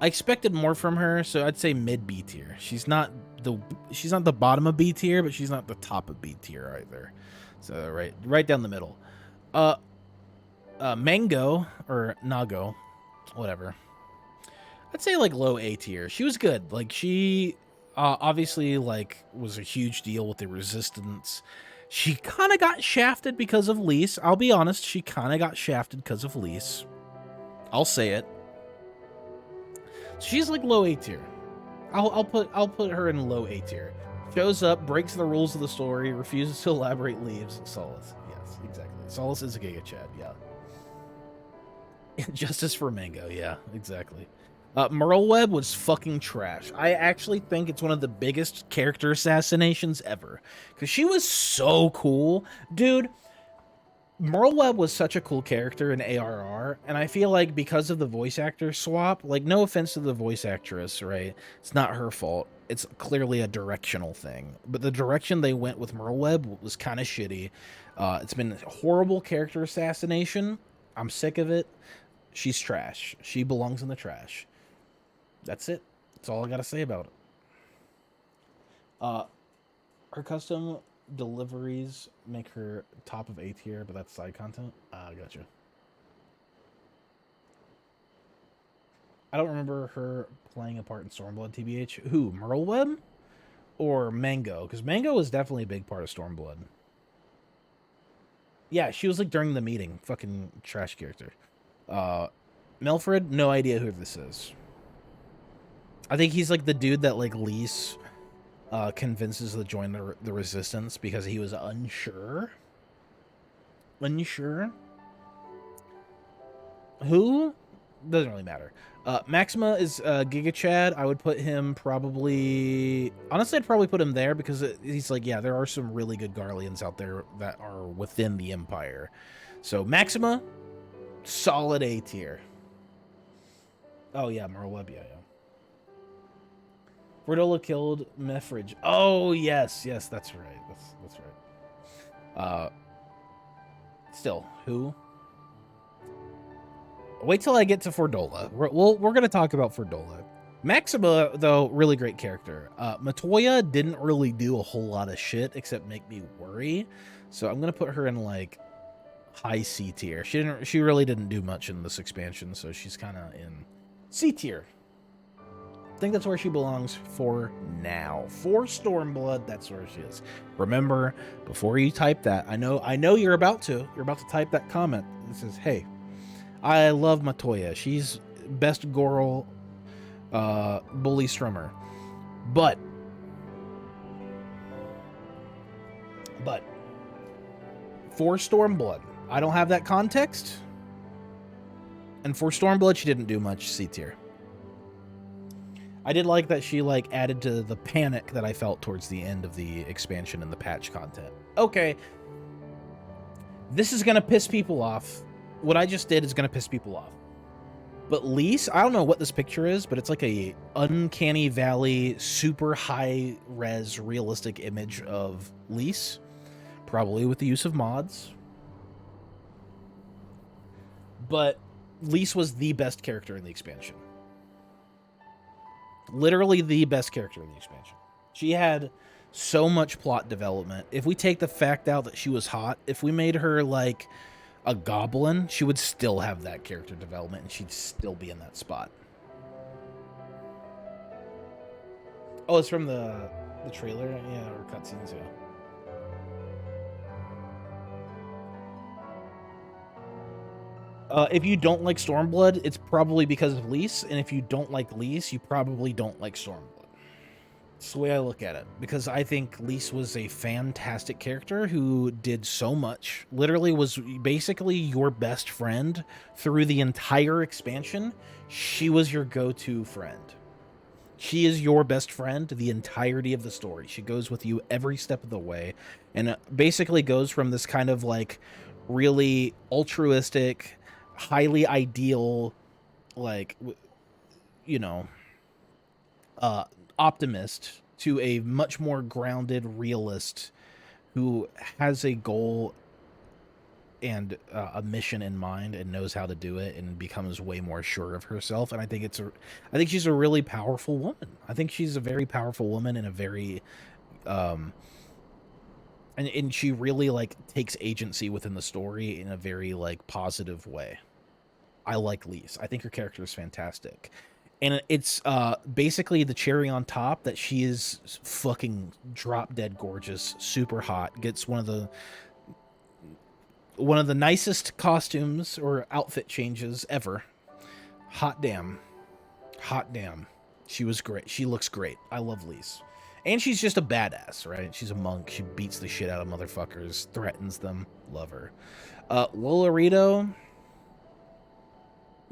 I expected more from her, so I'd say mid B tier. She's not the bottom of B tier, but she's not the top of B tier either. So right down the middle. Mango or Nago, whatever. I'd say like low A tier. She was good. Like she obviously like was a huge deal with the resistance. She kind of got shafted because of Lise. I'll be honest, she kind of got shafted because of Lise. I'll say it. She's like low A tier. I'll put her in low A tier. Shows up, breaks the rules of the story, refuses to elaborate, leaves. Solace. Yes, exactly. Solace is a Giga Chad, yeah. Justice for Mango, yeah, exactly. Merleweb was fucking trash. I actually think it's one of the biggest character assassinations ever. Because she was so cool. Dude, Merleweb was such a cool character in ARR, and I feel like because of the voice actor swap, like, no offense to the voice actress, right? It's not her fault. It's clearly a directional thing. But the direction they went with Merleweb was kind of shitty. It's been a horrible character assassination. I'm sick of it. She's trash. She belongs in the trash. That's it. That's all I gotta say about it. Her custom deliveries make her top of A tier, but that's side content. Gotcha. I don't remember her playing a part in Stormblood, TBH. Who, Merleweb or Mango? Because Mango was definitely a big part of Stormblood. Yeah, she was like during the meeting. Fucking trash character. Melfred, no idea who this is. I think he's like the dude that like Lise convinces to join the resistance because he was unsure. Who? Doesn't really matter. Maxima is Giga Chad. I would put him probably... Honestly, I'd probably put him there because he's like, yeah, there are some really good Garleans out there that are within the Empire. So Maxima, solid A tier. Oh, yeah, Merleweb, yeah. Fordola killed Mefridge. Oh, yes, that's right. That's right. Still, who? Wait till I get to Fordola. We're gonna talk about Fordola. Maxima, though, really great character. Matoya didn't really do a whole lot of shit except make me worry. So I'm gonna put her in like high C tier. She really didn't do much in this expansion, so she's kind of in C tier. I think that's where she belongs for now. For Stormblood, that's where she is. Remember, before you type that, I know you're about to type that comment that says, hey, I love Matoya. She's best Goral bully strummer. But for Stormblood, I don't have that context. And for Stormblood, she didn't do much C tier. I did like that she like added to the panic that I felt towards the end of the expansion and the patch content. Okay. This is going to piss people off. What I just did is going to piss people off. But Lise, I don't know what this picture is, but it's like a uncanny valley, super high res realistic image of Lise, probably with the use of mods. But Lise was the best character in the expansion. Literally the best character in the expansion. She had so much plot development. If we take the fact out that she was hot, if we made her like a goblin, she would still have that character development and she'd still be in that spot. Oh, it's from the trailer? Yeah, or cutscenes, yeah. If you don't like Stormblood, it's probably because of Lise, and if you don't like Lise, you probably don't like Stormblood. It's the way I look at it, because I think Lise was a fantastic character who did so much. Literally was basically your best friend through the entire expansion. She was your go-to friend. She is your best friend the entirety of the story. She goes with you every step of the way, and basically goes from this kind of like really altruistic, highly ideal, like, you know, optimist to a much more grounded realist who has a goal and a mission in mind and knows how to do it and becomes way more sure of herself. And I think I think she's a really powerful woman. I think she's a very powerful woman and a very and she really like takes agency within the story in a very like positive way. I like Lise. I think her character is fantastic. And it's basically the cherry on top that she is fucking drop dead gorgeous, super hot, gets one of the nicest costumes or outfit changes ever. Hot damn. Hot damn. She was great. She looks great. I love Lise. And she's just a badass, right? She's a monk. She beats the shit out of motherfuckers, threatens them. Love her. Lolorito.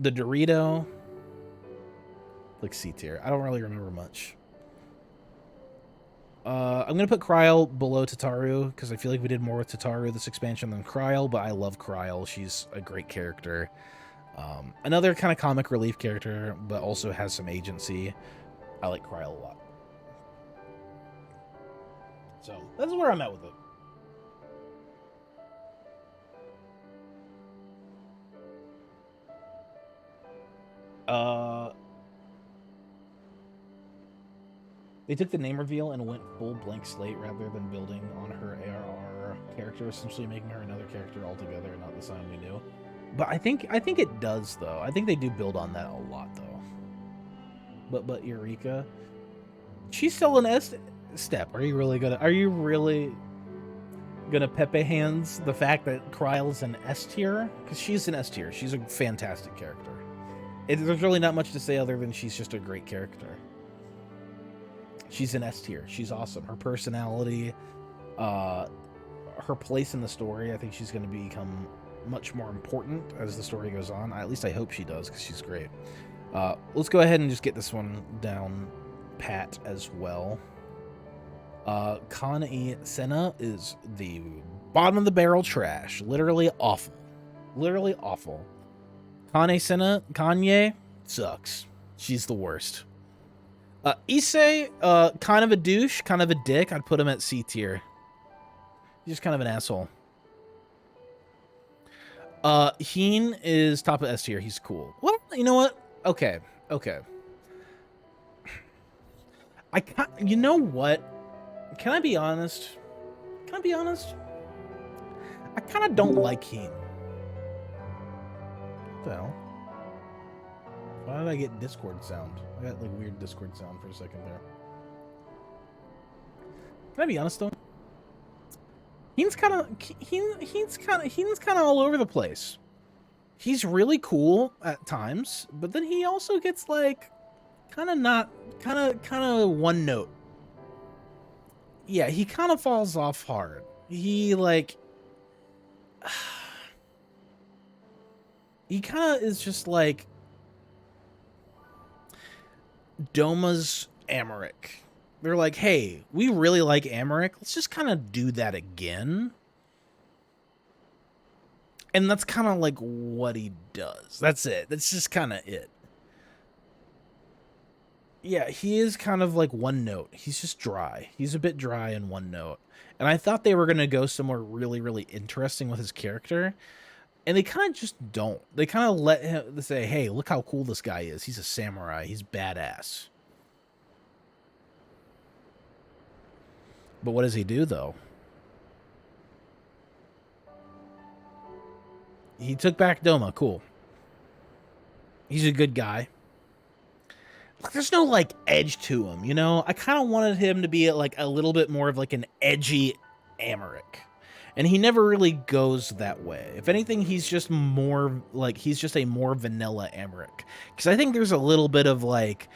The Dorito. Like C tier. I don't really remember much. I'm gonna put Kryl below Tataru because I feel like we did more with Tataru this expansion than Kryl, but I love Kryl. She's a great character. Another kind of comic relief character, but also has some agency. I like Kryl a lot. So that's where I'm at with it. They took the name reveal and went full blank slate rather than building on her ARR character, essentially making her another character altogether, not the sign we knew. But I think it does though. I think they do build on that a lot though. But Eureka, she's still an S step. Are you really gonna Pepe hands the fact that Kryl's an S tier? Because she's an S tier. She's a fantastic character. There's really not much to say other than she's just a great character. She's an S tier. She's awesome. Her personality, her place in the story, I think she's going to become much more important as the story goes on. At least I hope she does, because she's great. Let's go ahead and just get this one down pat as well. Kane Senna is the bottom of the barrel trash. Literally awful. Literally awful. Kane Senna, Kanye, sucks. She's the worst. Issei, kind of a douche, kind of a dick. I'd put him at C tier. He's just kind of an asshole. Heen is top of S tier. He's cool. Well, you know what? Okay. You know what? Can I be honest? I kind of don't like Heen. What the hell? Why did I get Discord sound? I got like weird Discord sound for a second there. Can I be honest though? Heen's kind of all over the place. He's really cool at times, but then he also gets like kind of one note. Yeah, he kind of falls off hard. He like he kind of is just like Doma's Amaric. They're like, hey, we really like Amaric. Let's just kind of do that again. And that's kind of like what he does. That's it. That's just kind of it. Yeah, he is kind of like one note. He's just dry. He's a bit dry in one note. And I thought they were going to go somewhere really, really interesting with his character. And they kind of just don't. They kind of let him say, hey, look how cool this guy is. He's a samurai. He's badass. But what does he do, though? He took back Doma. Cool. He's a good guy. Like, there's no, like, edge to him, you know? I kind of wanted him to be, like, a little bit more of, like, an edgy Amaric. And he never really goes that way. If anything, he's just more, like, he's just a more vanilla Amaric. Because I think there's a little bit of, like,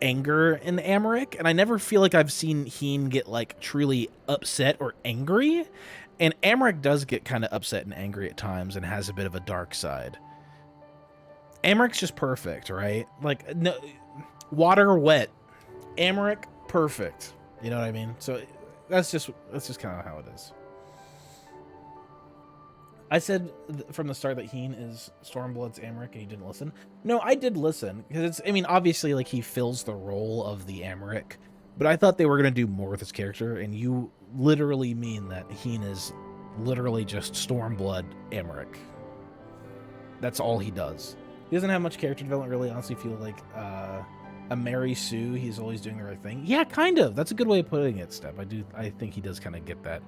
anger in Amaric, and I never feel like I've seen Heen get like truly upset or angry. And Amaric does get kind of upset and angry at times and has a bit of a dark side. Amaric's just perfect, right? Like, no, water wet. Amaric, perfect. You know what I mean? So that's just kind of how it is. I said from the start that Heen is Stormblood's Amaric, and he didn't listen. No, I did listen, because it's, I mean, obviously, like, he fills the role of the Amaric, but I thought they were going to do more with his character, and you literally mean that Heen is literally just Stormblood Amaric. That's all he does. He doesn't have much character development, really. Honestly, feel like a Mary Sue. He's always doing the right thing. Yeah, kind of. That's a good way of putting it, Step. I think he does kind of get that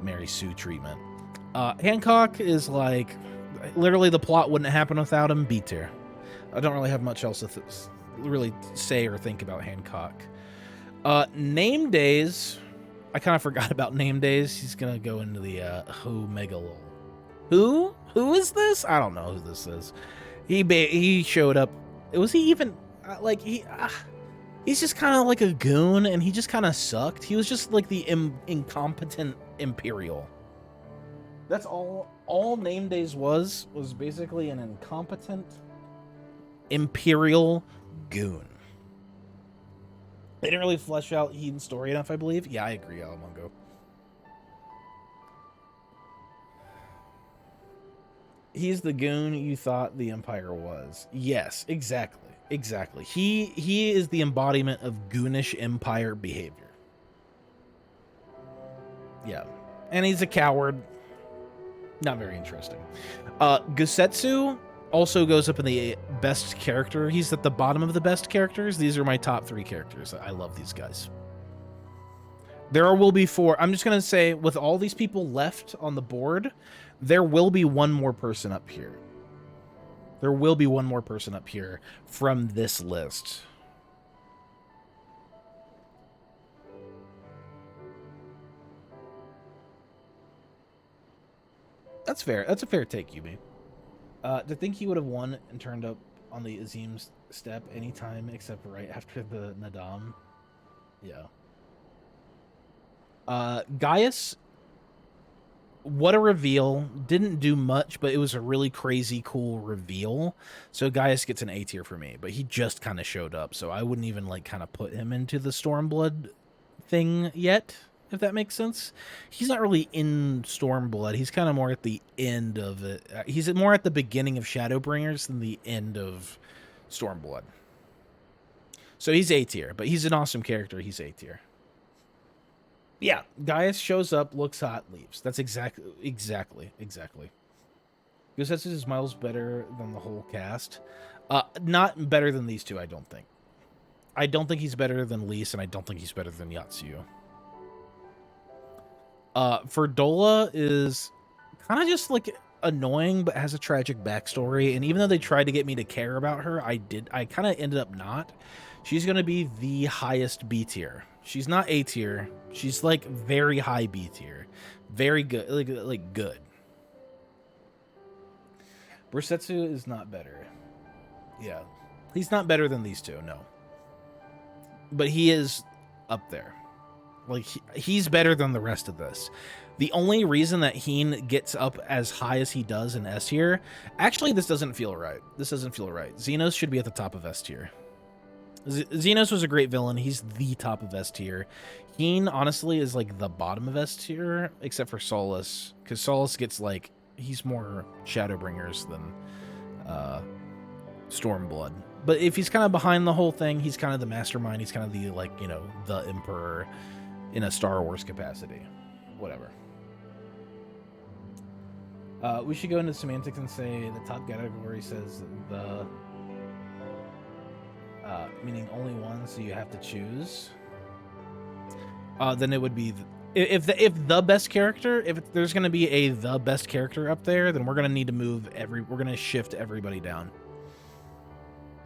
Mary Sue treatment. Hancock is like, literally the plot wouldn't happen without him. B tier. I don't really have much else to really say or think about Hancock. Name days. I kind of forgot about name days. He's gonna go into the Megalol. Who is this? I don't know who this is. He showed up. Was he even like he's just kind of like a goon, and he just kind of sucked. He was just like the incompetent Imperial. That's all name days was basically an incompetent Imperial goon. They didn't really flesh out Heaton's story enough, I believe. Yeah, I agree, Alamongo. He's the goon you thought the Empire was. Yes, exactly. Exactly. He is the embodiment of goonish Empire behavior. Yeah. And he's a coward. Not very interesting. Gusetsu also goes up in the best character. He's at the bottom of the best characters. These are my top 3 characters. I love these guys. There will be 4. I'm just going to say, with all these people left on the board, there will be one more person up here. There will be one more person up here from this list. That's fair. That's a fair take, Yumi. To think he would have won and turned up on the Azim's step anytime except right after the Nadam. Yeah. Gaius, what a reveal. Didn't do much, but it was a really crazy, cool reveal. So Gaius gets an A tier for me, but he just kind of showed up, so I wouldn't even like kind of put him into the Stormblood thing yet, if that makes sense. He's not really in Stormblood. He's kind of more at the end of it. He's more at the beginning of Shadowbringers than the end of Stormblood. So he's A tier, but he's an awesome character. He's A tier. Yeah, Gaius shows up, looks hot, leaves. That's exactly. Gusetsu is miles better than the whole cast. Not better than these two, I don't think. I don't think he's better than Lise, and I don't think he's better than Yatsuyu. Verdola is kind of just like annoying, but has a tragic backstory. And even though they tried to get me to care about her, I kind of ended up not. She's going to be the highest B tier. She's not A tier. She's like very high B tier. Very good. Like good. Brisetsu is not better. Yeah. He's not better than these two, no. But he is up there. Like, he's better than the rest of this. The only reason that Heen gets up as high as he does in S tier, actually, this doesn't feel right. This doesn't feel right. Xenos should be at the top of S tier. Xenos was a great villain. He's the top of S tier. Heen, honestly, is like the bottom of S tier, except for Solus, because Solus gets like, he's more Shadowbringers than Stormblood. But if he's kind of behind the whole thing, he's kind of the mastermind. He's kind of the, like, you know, the Emperor in a Star Wars capacity. Whatever. We should go into semantics and say the top category says the meaning only one, so you have to choose. Then it would be if the best character, if there's going to be the best character up there, then we're going to need to move we're going to shift everybody down.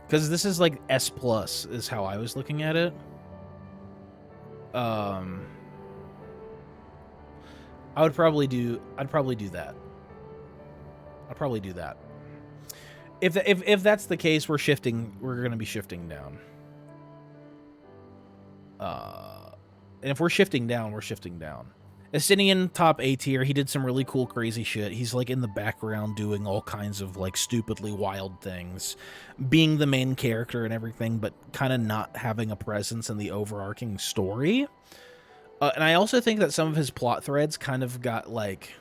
Because this is like S plus is how I was looking at it. I'd probably do that. I'll probably do that. If that's the case, we're going to be shifting down. And if we're shifting down, we're shifting down. Estinian top A tier. He did some really cool, crazy shit. He's like in the background doing all kinds of like stupidly wild things, being the main character and everything, but kind of not having a presence in the overarching story. And I also think that some of his plot threads kind of got like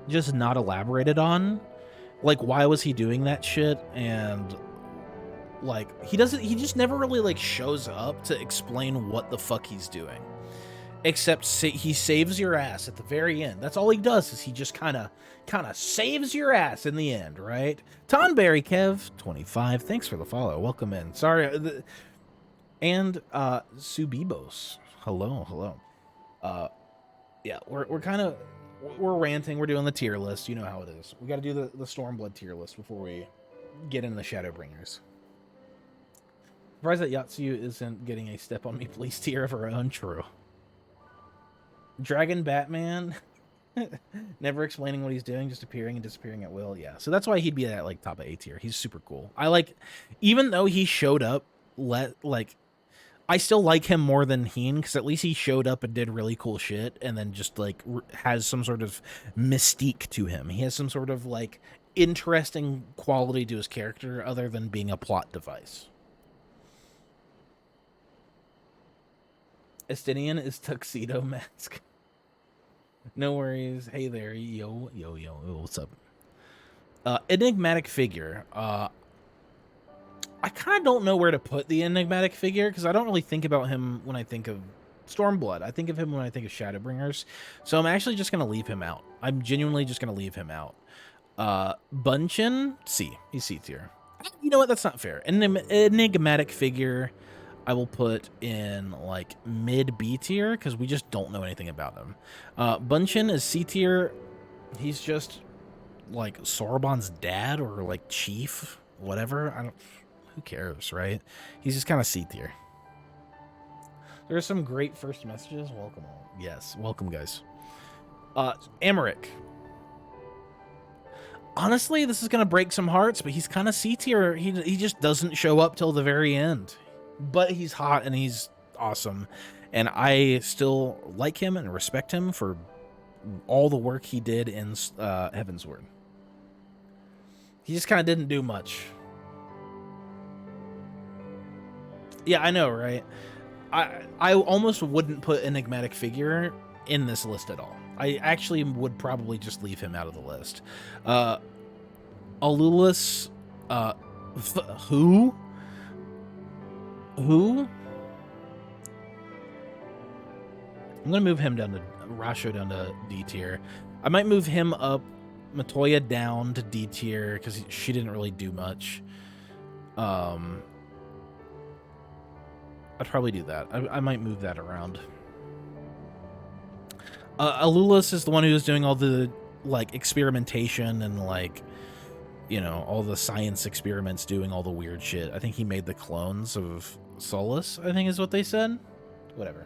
just not elaborated on. Like, why was he doing that shit? And like, he just never really like shows up to explain what the fuck he's doing. Except he saves your ass at the very end. That's all he does, is he just kind of saves your ass in the end, right? Tonberry Kev 25, thanks for the follow. Welcome in. Sorry, and Subibos, hello. Yeah, we're ranting. We're doing the tier list. You know how it is. We got to do the Stormblood tier list before we get into the Shadowbringers. Surprised that Yatsu isn't getting a step on me please tier of her own. True. Dragon Batman, never explaining what he's doing, just appearing and disappearing at will. Yeah, so that's why he'd be at like top of A tier. He's super cool. I like, even though he showed up, I still like him more than Heen, because at least he showed up and did really cool shit, and then just like has some sort of mystique to him. He has some sort of like interesting quality to his character, other than being a plot device. Estinian is Tuxedo Mask. No worries. Hey there. Yo. What's up? Enigmatic figure. I kind of don't know where to put the enigmatic figure, because I don't really think about him when I think of Stormblood. I think of him when I think of Shadowbringers. So I'm actually just going to leave him out. I'm genuinely just going to leave him out. Bunchin, C. He's C tier. You know what? That's not fair. Enigmatic figure, I will put in like mid B tier, because we just don't know anything about him. Bunchin is C tier. He's just like Sauron's dad or like chief, whatever. Who cares, right? He's just kind of C tier. There's some great first messages. Welcome all. Yes, welcome guys. Amaric. Honestly, this is gonna break some hearts, but he's kind of C tier. He just doesn't show up till the very end. But he's hot and he's awesome, and I still like him and respect him for all the work he did in Heavensward. He just kind of didn't do much. Yeah, I know, right? I almost wouldn't put Enigmatic Figure in this list at all. I actually would probably just leave him out of the list. Alulis, who? I'm gonna move him down to Rasho down to D tier. I might move him up, Matoya down to D tier, because she didn't really do much. I'd probably do that. I might move that around. Alulis is the one who was doing all the like experimentation and like, you know, all the science experiments, doing all the weird shit. I think he made the clones of Solus, I think is what they said. Whatever.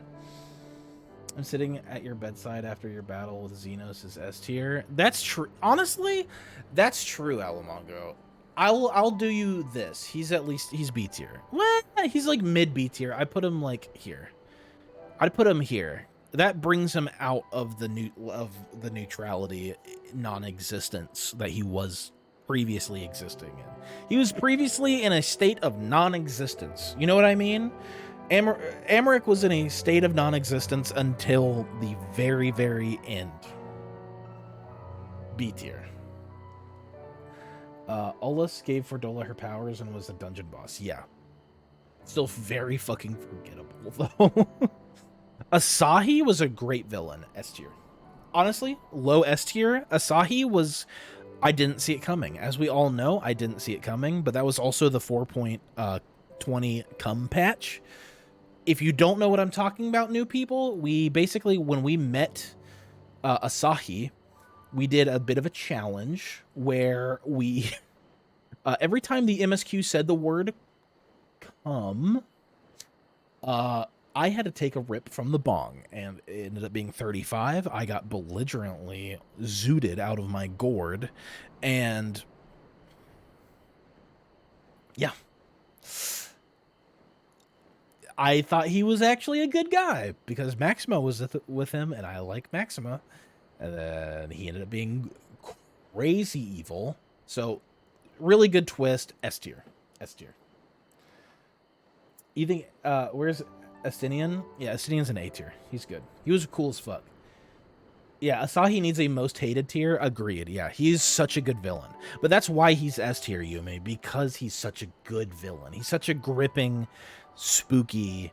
I'm sitting at your bedside after your battle with Xenos is S tier. That's true. Honestly, that's true, Alamongo. I'll do you this. He's B tier. What? He's like mid B tier. I put him like here. I'd put him here. That brings him out of the neutrality non-existence that he was previously existing in. He was previously in a state of non-existence. You know what I mean? Amaric was in a state of non-existence until the very, very end. B tier. Olus gave Fordola her powers and was a dungeon boss. Yeah. Still very fucking forgettable, though. Asahi was a great villain, S tier. Honestly, low S tier. Asahi was... I didn't see it coming. As we all know, I didn't see it coming, but that was also the 4.20 cum patch. If you don't know what I'm talking about, new people, we basically, when we met Asahi, we did a bit of a challenge where we, every time the MSQ said the word cum, I had to take a rip from the bong, and it ended up being 35. I got belligerently zooted out of my gourd, and yeah. I thought he was actually a good guy because Maxima was with him, and I like Maxima. And then he ended up being crazy evil. So, really good twist. S tier. S tier. You think, where's Estinian? Yeah, Estinian's an A tier. He's good. He was cool as fuck. Yeah, Asahi needs a most hated tier. Agreed. Yeah, he's such a good villain. But that's why he's S tier, Yume, because he's such a good villain. He's such a gripping, spooky,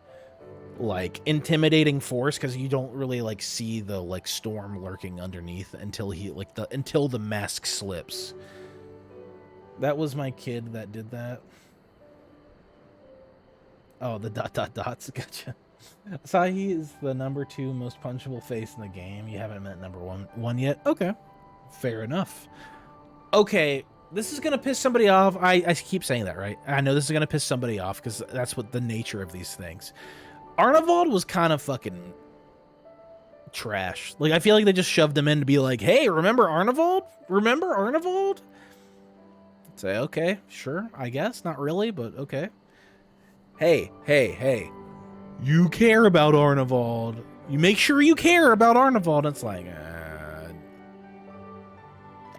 like, intimidating force, because you don't really, like, see the, like, storm lurking underneath until he, like, until the mask slips. That was my kid that did that. Oh, the ... dots. Gotcha. Asahi is the #2 most punchable face in the game. You haven't met #1 yet? Okay. Fair enough. Okay, this is going to piss somebody off. I keep saying that, right? I know this is going to piss somebody off because that's what the nature of these things. Arnavald was kind of fucking trash. Like, I feel like they just shoved him in to be like, hey, remember Arnavald? Remember Arnavald? Say, okay, sure, I guess. Not really, but okay. Hey. You care about Arnavald. You make sure you care about Arnavald. It's like,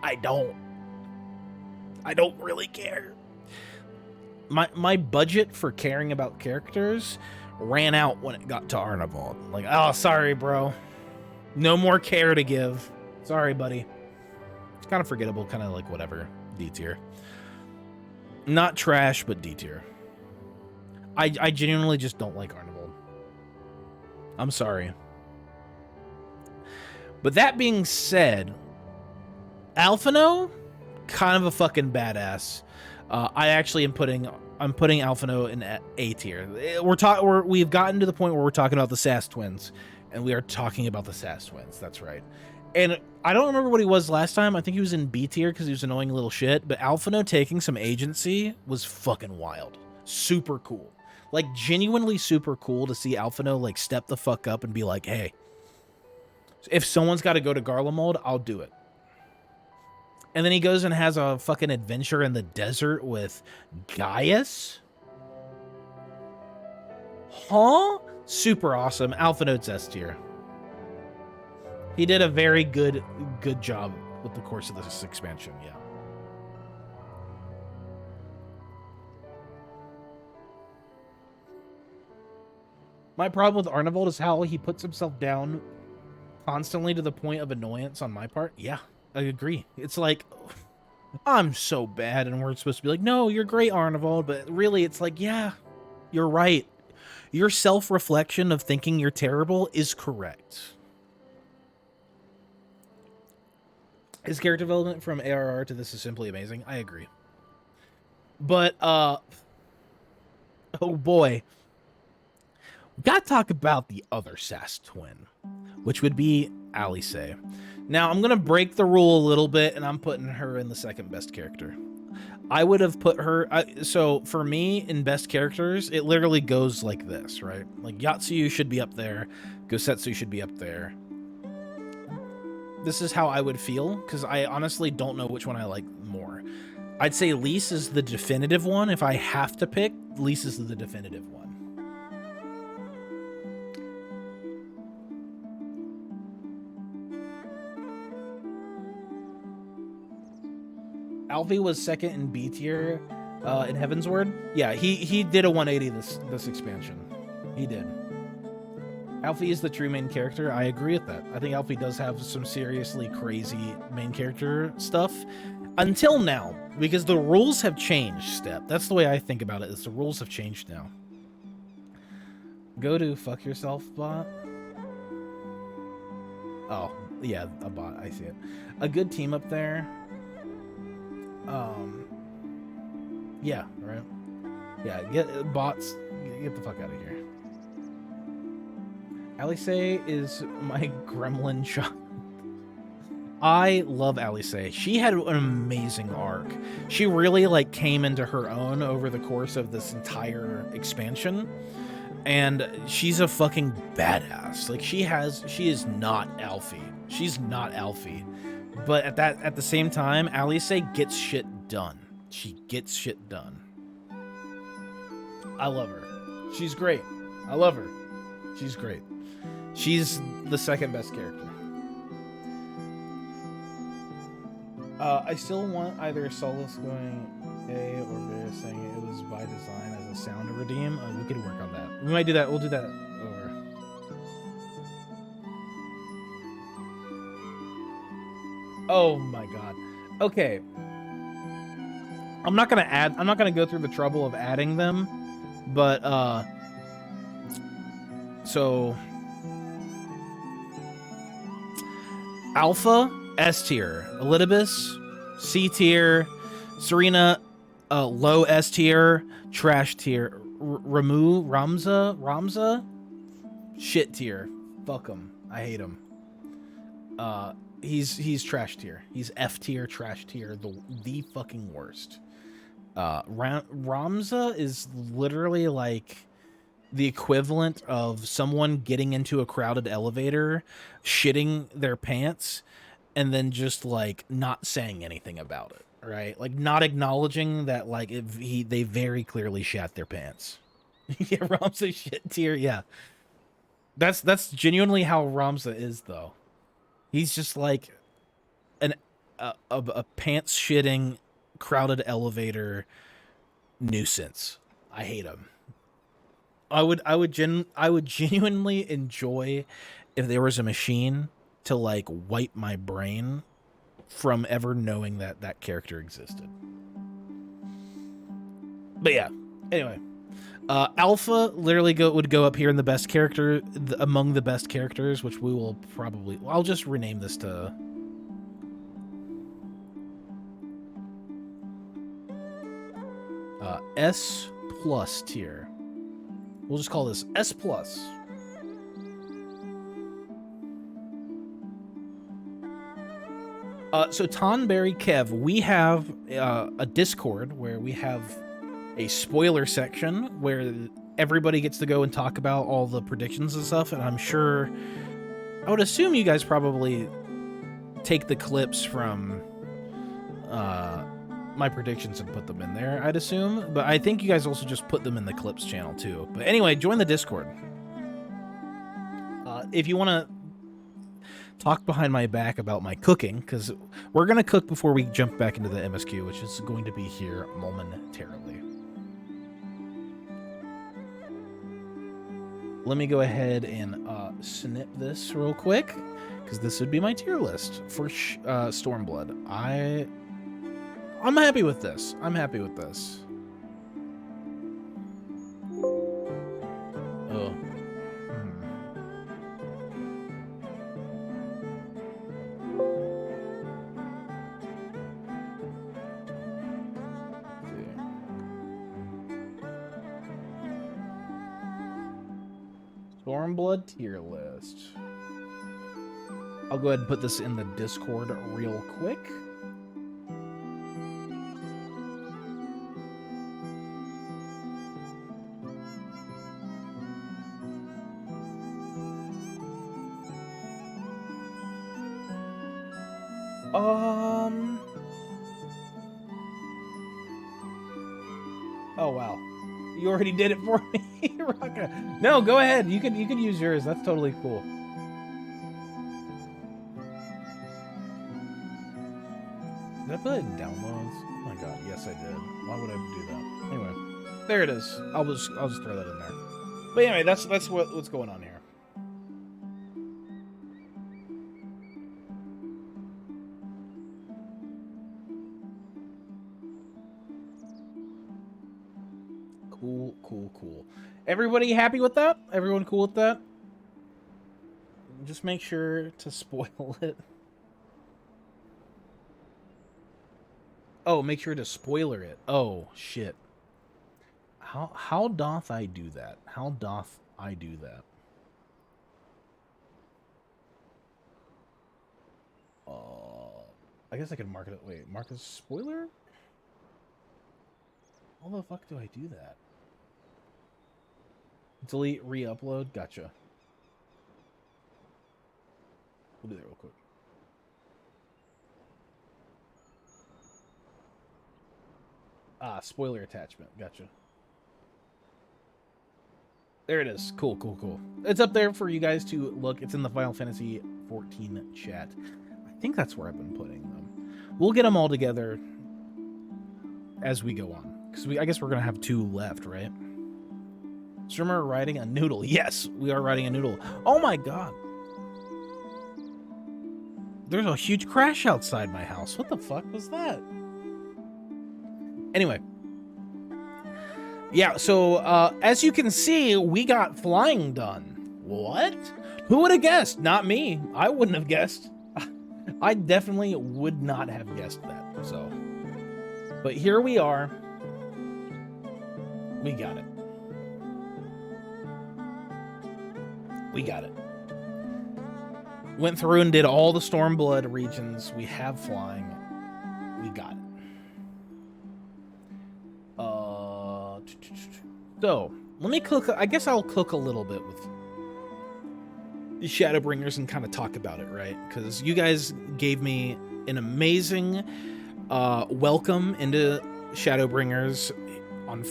I don't really care. My budget for caring about characters ran out when it got to Arnavald. Like, oh, sorry, bro. No more care to give. Sorry, buddy. It's kind of forgettable, kind of like whatever. D tier. Not trash, but D tier. I genuinely just don't like Arnavald. I'm sorry. But that being said, Alphino, kind of a fucking badass. I actually am putting Alphino in A tier. We've gotten to the point where we're talking about the Sass twins, and we are talking about the Sass twins. That's right. And I don't remember what he was last time. I think he was in B tier because he was annoying little shit. But Alphino taking some agency was fucking wild. Super cool. Like, genuinely super cool to see Alphino, like, step the fuck up and be like, hey, if someone's got to go to Garlemald, I'll do it. And then he goes and has a fucking adventure in the desert with Gaius? Huh? Super awesome. Alphino's S tier. He did a very good job with the course of this expansion, yeah. My problem with Arnavald is how he puts himself down constantly to the point of annoyance on my part. Yeah, I agree. It's like, I'm so bad, and we're supposed to be like, no, you're great, Arnavald, but really it's like, yeah, you're right. Your self-reflection of thinking you're terrible is correct. His character development from ARR to this is simply amazing. I agree. But, oh boy. We gotta talk about the other Sass twin, which would be Alice. Now, I'm gonna break the rule a little bit, and I'm putting her in the second best character. I would have put her... so, for me, in best characters, it literally goes like this, right? Like, Yatsuyu should be up there. Gosetsu should be up there. This is how I would feel, because I honestly don't know which one I like more. I'd say Lise is the definitive one. If I have to pick, Lise is the definitive one. Alfie was second in B tier in Heavensward. Yeah, he did a 180 this expansion. He did. Alfie is the true main character. I agree with that. I think Alfie does have some seriously crazy main character stuff. Until now, because the rules have changed, Step. That's the way I think about it, is the rules have changed now. Go to fuck yourself bot. Oh, yeah, a bot. I see it. A good team up there. Yeah, right. Yeah, get bots. Get the fuck out of here. Alice is my gremlin shot. I love Alice. She had an amazing arc. She really like came into her own over the course of this entire expansion. And she's a fucking badass. Like she is not Alfie. She's not Alfie. But at the same time, Alice gets shit done. She gets shit done. I love her. She's great. I love her. She's great. She's the second best character. I still want either Solus going A or Varys saying it was by design as a sound to redeem. We could work on that. We might do that. We'll do that over. Oh my god. Okay. I'm not gonna go through the trouble of adding them, but so Alpha S tier, Elidibus C tier, Serena low S tier, trash tier, Ramza shit tier. Fuck him. I hate him. He's trash tier. He's F tier, trash tier, the fucking worst. Ramza is literally like the equivalent of someone getting into a crowded elevator, shitting their pants, and then just like not saying anything about it, right? Like not acknowledging that like they very clearly shat their pants. Yeah, Ramza shit tier. Yeah, that's genuinely how Ramza is though. He's just like a pants shitting crowded elevator nuisance. I hate him. I would genuinely enjoy if there was a machine to like wipe my brain from ever knowing that character existed. But yeah, anyway, Alpha literally would go up here in the best character among the best characters, which we will probably. I'll just rename this to. S plus tier. We'll just call this S plus. So Tonberry Kev, we have a Discord where we have a spoiler section where everybody gets to go and talk about all the predictions and stuff. And I'm sure, I would assume you guys probably take the clips from my predictions and put them in there, I'd assume. But I think you guys also just put them in the clips channel too. But anyway, join the Discord. If you want to talk behind my back about my cooking, because we're going to cook before we jump back into the MSQ, which is going to be here momentarily. Let me go ahead and snip this real quick, because this would be my tier list for Stormblood. I'm happy with this. I'm happy with this. Oh. Stormblood tier list. I'll go ahead and put this in the Discord real quick. Oh wow, you already did it for me, Raka. No, go ahead. You can use yours. That's totally cool. Did I put it in downloads? Oh my god, yes I did. Why would I do that? Anyway, there it is. I'll just throw that in there. But anyway, that's what's going on here. Cool. Everybody happy with that? Everyone cool with that? Just make sure to spoil it. Oh, make sure to spoiler it. Oh, shit. How doth I do that? How doth I do that? I guess I can mark it. Wait, mark as spoiler? How the fuck do I do that? Delete, re-upload. Gotcha. We'll do that real quick. Ah, spoiler attachment. Gotcha. There it is. Cool, cool, cool. It's up there for you guys to look. It's in the Final Fantasy 14 chat. I think that's where I've been putting them. We'll get them all together as we go on. Because I guess we're going to have 2 left, right? Streamer riding a noodle. Yes, we are riding a noodle. Oh my god. There's a huge crash outside my house. What the fuck was that? Anyway. Yeah, so as you can see, we got flying done. What? Who would have guessed? Not me. I wouldn't have guessed. I definitely would not have guessed that. So, but here we are. We got it. We got it. Went through and did all the Stormblood regions. We have flying. We got it. So, let me cook. I guess I'll cook a little bit with the Shadowbringers and kind of talk about it, right? Because you guys gave me an amazing welcome into Shadowbringers on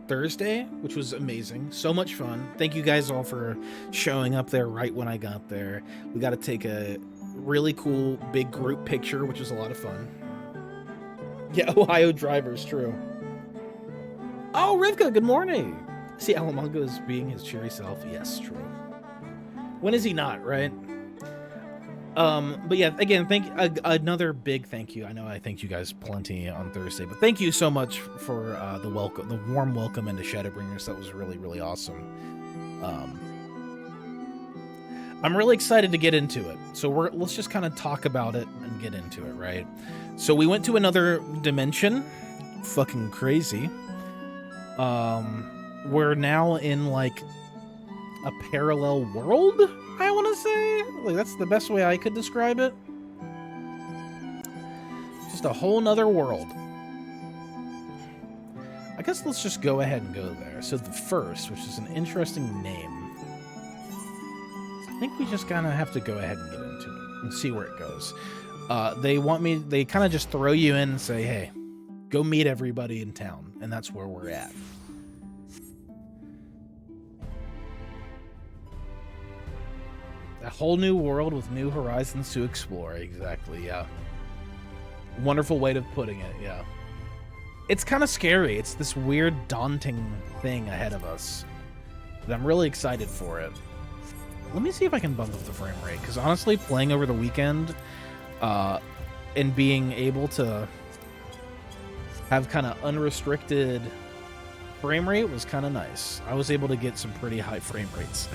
Thursday, which was amazing. So much fun. Thank you guys all for showing up there right when I got there. We got to take a really cool big group picture, which was a lot of fun. Yeah, Ohio drivers, true. Oh, Rivka, good morning. See, Alamongo is being his cheery self. Yes, true. When is he not, right? But yeah, again, another big thank you. I know I thanked you guys plenty on Thursday, but thank you so much for the warm welcome into Shadowbringers. That was really, really awesome. I'm really excited to get into it. So let's just kind of talk about it and get into it, right? So we went to another dimension. Fucking crazy. We're now in like a parallel world, I want to say. Like, that's the best way I could describe it. Just a whole nother world. I guess let's just go ahead and go there. So the first, which is an interesting name. I think we just kind of have to go ahead and get into it and see where it goes. They kind of just throw you in and say, hey, go meet everybody in town. And that's where we're at. A whole new world with new horizons to explore. Exactly, yeah. Wonderful way of putting it, yeah. It's kind of scary. It's this weird, daunting thing ahead of us. But I'm really excited for it. Let me see if I can bump up the frame rate, because honestly, playing over the weekend and being able to have kind of unrestricted frame rate was kind of nice. I was able to get some pretty high frame rates.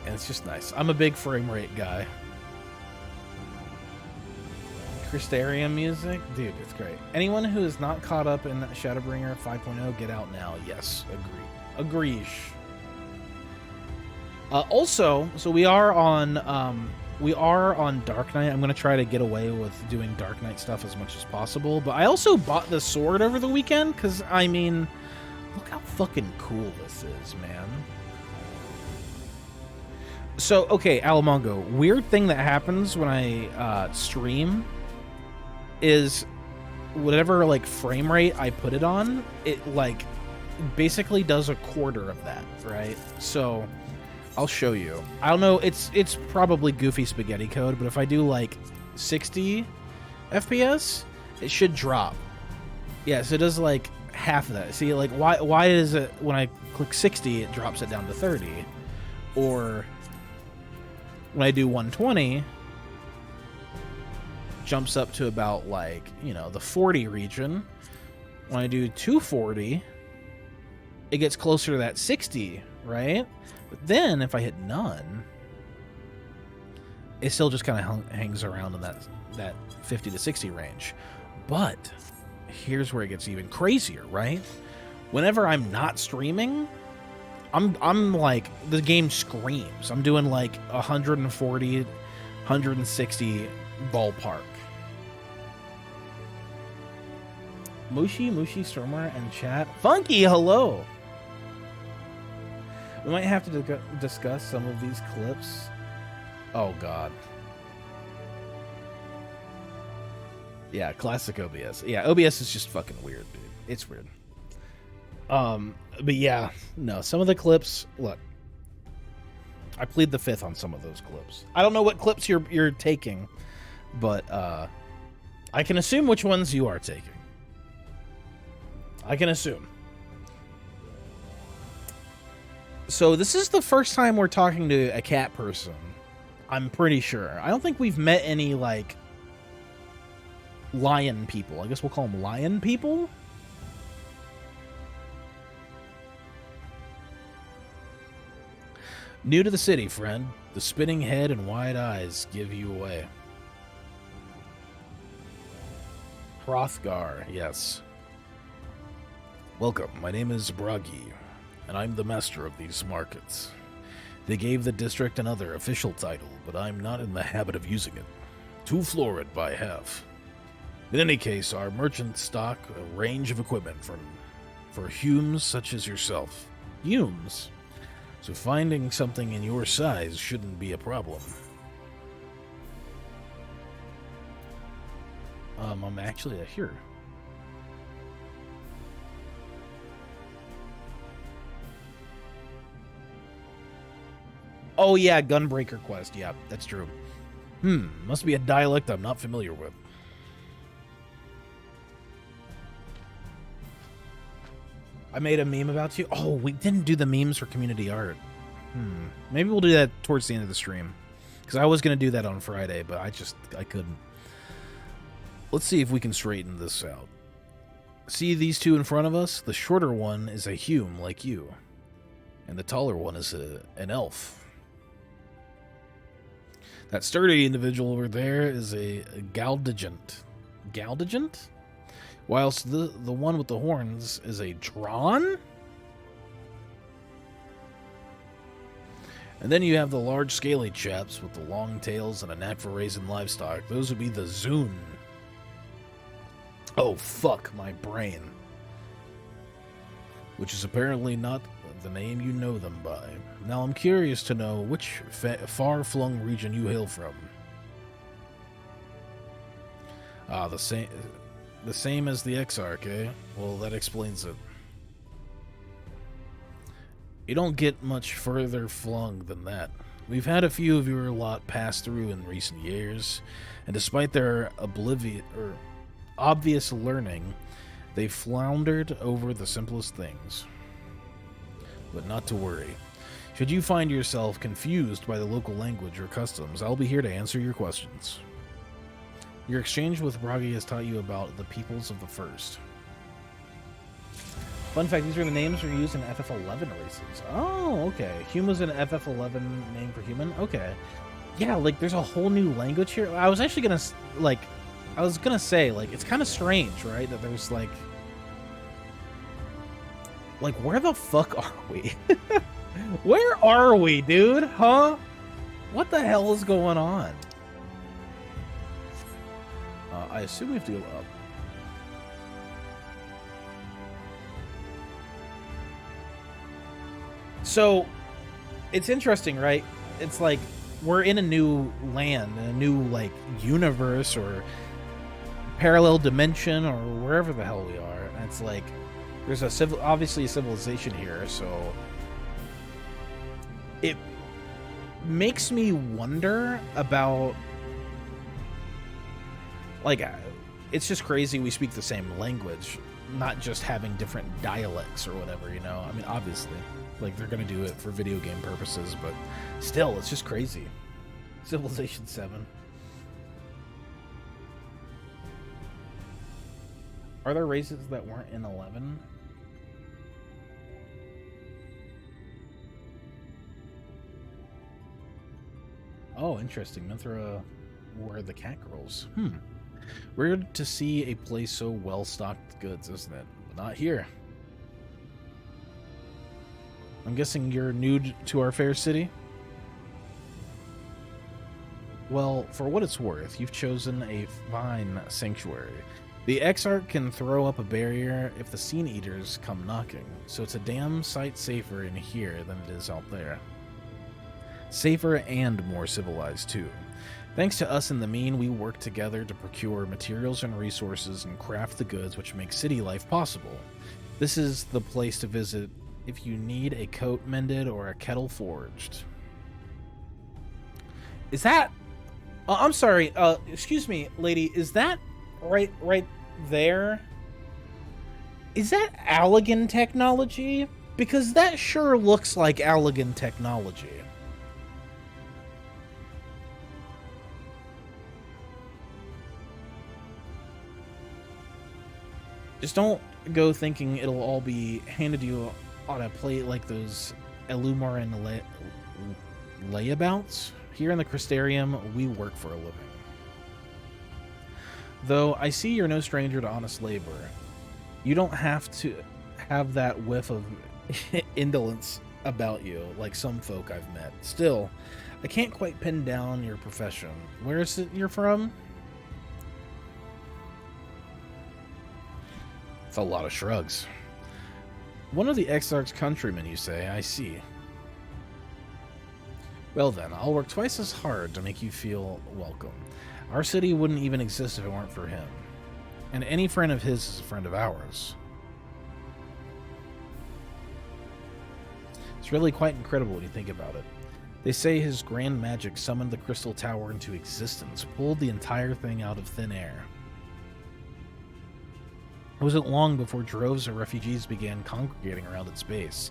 And it's just nice. I'm a big frame rate guy. Crystarium music? Dude, it's great. Anyone who is not caught up in Shadowbringer 5.0, get out now. Yes, agree. Agreesh. Also, so we are on Dark Knight. I'm going to try to get away with doing Dark Knight stuff as much as possible. But I also bought the sword over the weekend because, I mean, look how fucking cool this is, man. So, okay, Alamongo, weird thing that happens when I stream is whatever, like, frame rate I put it on, it, like, basically does a quarter of that, right? So, I'll show you. I don't know, it's probably goofy spaghetti code, but if I do, like, 60 FPS, it should drop. Yeah, so it does, like, half of that. See, like, why is it, when I click 60, it drops it down to 30? Or when I do 120, jumps up to about, like, you know, the 40 region. When I do 240, it gets closer to that 60, right? But then if I hit none, it still just kind of hangs around in that 50 to 60 range. But here's where it gets even crazier, right? Whenever I'm not streaming, I'm like, the game screams. I'm doing like 140, 160 ballpark. Mushi, Stormer, and chat. Funky, hello! We might have to discuss some of these clips. Oh, God. Yeah, classic OBS. Yeah, OBS is just fucking weird, dude. It's weird. But yeah, no, some of the clips, look, I plead the fifth on some of those clips. I don't know what clips you're taking, but I can assume which ones you are taking. I can assume. So this is the first time we're talking to a cat person. I'm pretty sure. I don't think we've met any, like, lion people. I guess we'll call them lion people? New to the city, friend. The spinning head and wide eyes give you away. Hrothgar, yes. Welcome, my name is Bragi, and I'm the master of these markets. They gave the district another official title, but I'm not in the habit of using it. Too florid by half. In any case, our merchants stock a range of equipment for humans such as yourself. Humans? So finding something in your size shouldn't be a problem. I'm actually here. Oh yeah, Gunbreaker quest. Yeah, that's true. Must be a dialect I'm not familiar with. I made a meme about you. Oh, we didn't do the memes for community art. Maybe we'll do that towards the end of the stream. Because I was going to do that on Friday, but I couldn't. Let's see if we can straighten this out. See these two in front of us? The shorter one is a hume like you. And the taller one is an elf. That sturdy individual over there is a Galdigant. Galdigant? Whilst the one with the horns is a Drawn? And then you have the large scaly chaps with the long tails and a knack for raising livestock. Those would be the Zune. Oh, fuck my brain. Which is apparently not the name you know them by. Now I'm curious to know which far-flung region you hail from. Ah, the same as the Exarch, eh? Well, that explains it. You don't get much further flung than that. We've had a few of your lot pass through in recent years, and despite their obvious learning, they floundered over the simplest things. But not to worry. Should you find yourself confused by the local language or customs, I'll be here to answer your questions. Your exchange with Bragi has taught you about the peoples of the First. Fun fact, these are the names we use in FF11 races. Oh, okay. Hume was an FF11 name for human? Okay. Yeah, like, there's a whole new language here. I was actually gonna, like, it's kind of strange, right? That there's, like, where the fuck are we? Where are we, dude? Huh? What the hell is going on? I assume we have to go up. So, it's interesting, right? It's like, we're in a new land, a new, like, universe or parallel dimension or wherever the hell we are. And it's like, there's obviously a civilization here, so it makes me wonder about, like, it's just crazy we speak the same language, not just having different dialects or whatever, you know? I mean, obviously, like, they're gonna do it for video game purposes, but still, it's just crazy. Civilization 7. Are there races that weren't in 11? Oh, interesting. Minthra were the cat girls. Weird to see a place so well stocked with goods, isn't it? But not here. I'm guessing you're new to our fair city? Well, for what it's worth, you've chosen a fine sanctuary. The Exarch can throw up a barrier if the Scene Eaters come knocking, so it's a damn sight safer in here than it is out there. Safer and more civilized, too. Thanks to us in the mean, we work together to procure materials and resources and craft the goods which make city life possible. This is the place to visit if you need a coat mended or a kettle forged. Is that... I'm sorry, excuse me, lady, is that right there? Is that Allegan technology? Because that sure looks like Allegan technology. Just don't go thinking it'll all be handed to you on a plate like those Elumaran layabouts. Here in the Crystarium, we work for a living. Though I see you're no stranger to honest labor, you don't have to have that whiff of indolence about you like some folk I've met. Still, I can't quite pin down your profession. Where is it you're from? It's a lot of shrugs. One of the Exarch's countrymen, you say? I see. Well then, I'll work twice as hard to make you feel welcome. Our city wouldn't even exist if it weren't for him. And any friend of his is a friend of ours. It's really quite incredible when you think about it. They say his grand magic summoned the Crystal Tower into existence, pulled the entire thing out of thin air. It wasn't long before droves of refugees began congregating around its base,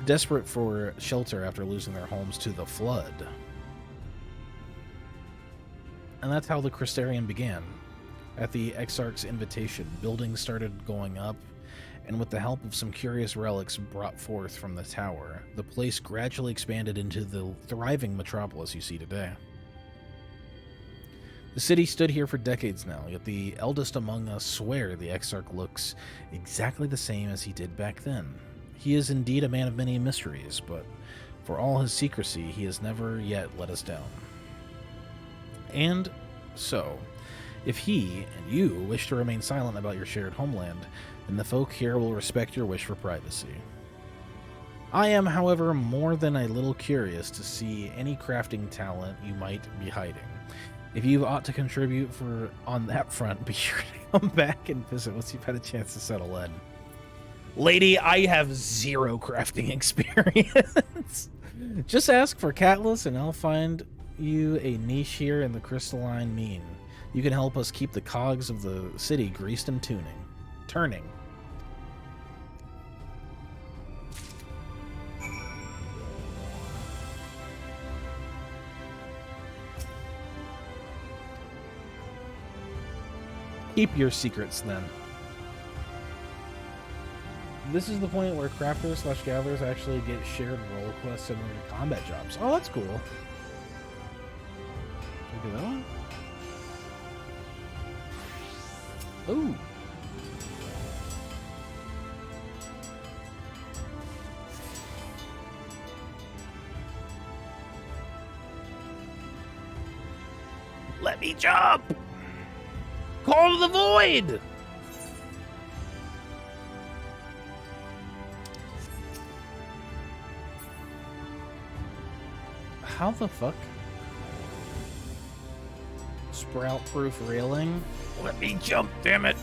desperate for shelter after losing their homes to the flood. And that's how the Crystarium began. At the Exarch's invitation, buildings started going up, and with the help of some curious relics brought forth from the tower, the place gradually expanded into the thriving metropolis you see today. The city stood here for decades now, yet the eldest among us swear the Exarch looks exactly the same as he did back then. He is indeed a man of many mysteries, but for all his secrecy, he has never yet let us down. And so, if he and you wish to remain silent about your shared homeland, then the folk here will respect your wish for privacy. I am, however, more than a little curious to see any crafting talent you might be hiding. If you ought to contribute on that front, be sure to come back and visit once you've had a chance to settle in. Lady, I have zero crafting experience. Just ask for Catless and I'll find you a niche here in the crystalline mean. You can help us keep the cogs of the city greased and turning. Keep your secrets, then. This is the point where crafters/gatherers actually get shared role quests similar to combat jobs. Oh, that's cool. Look at that one. Ooh. Let me jump! Call to the void! How the fuck? Sprout-proof railing? Let me jump, damn it!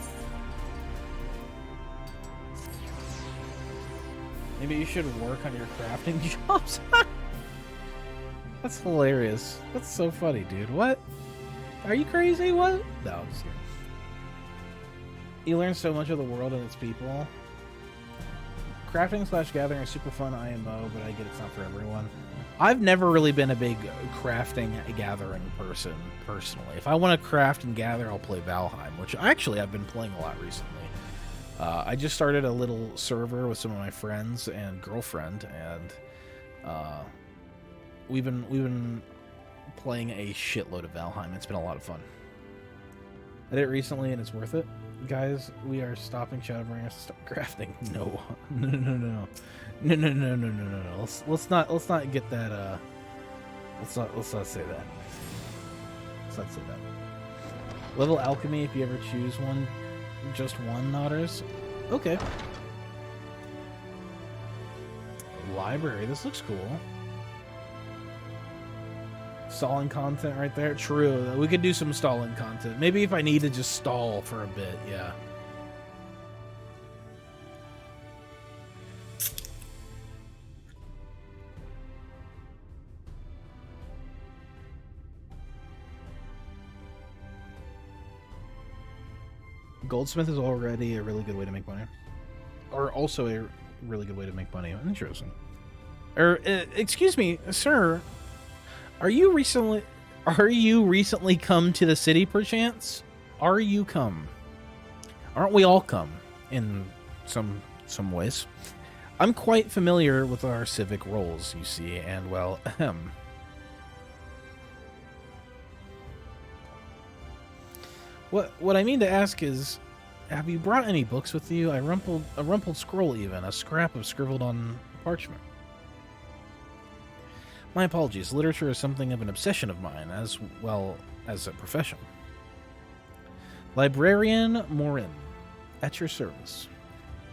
Maybe you should work on your crafting jobs? That's hilarious. That's so funny, dude. What? Are you crazy? What? No, I'm just kidding. You learn so much of the world and its people. Crafting/gathering is super fun IMO, but I get it's not for everyone. I've never really been a big crafting gathering person, personally. If I want to craft and gather, I'll play Valheim, which actually I've been playing a lot recently. I just started a little server with some of my friends and girlfriend, and we've been playing a shitload of Valheim. It's been a lot of fun. I did it recently, and it's worth it. Guys, we are stopping Shadowbringers to start crafting. No. No. Let's not get that. Let's not say that. Let's not say that. Level alchemy if you ever choose one, just one, Nodders. Okay. Library. This looks cool. Stalling content right there. True. We could do some stalling content. Maybe if I need to just stall for a bit, yeah. Goldsmith is already a really good way to make money. Or also a really good way to make money. Interesting. Excuse me, sir. Are you recently come to the city, perchance? Are you come? Aren't we all come in some ways? I'm quite familiar with our civic roles, you see, and well, ahem. What I mean to ask is, have you brought any books with you? A rumpled scroll even, a scrap of scribbled on parchment. My apologies, literature is something of an obsession of mine, as well as a profession. Librarian Morin, at your service.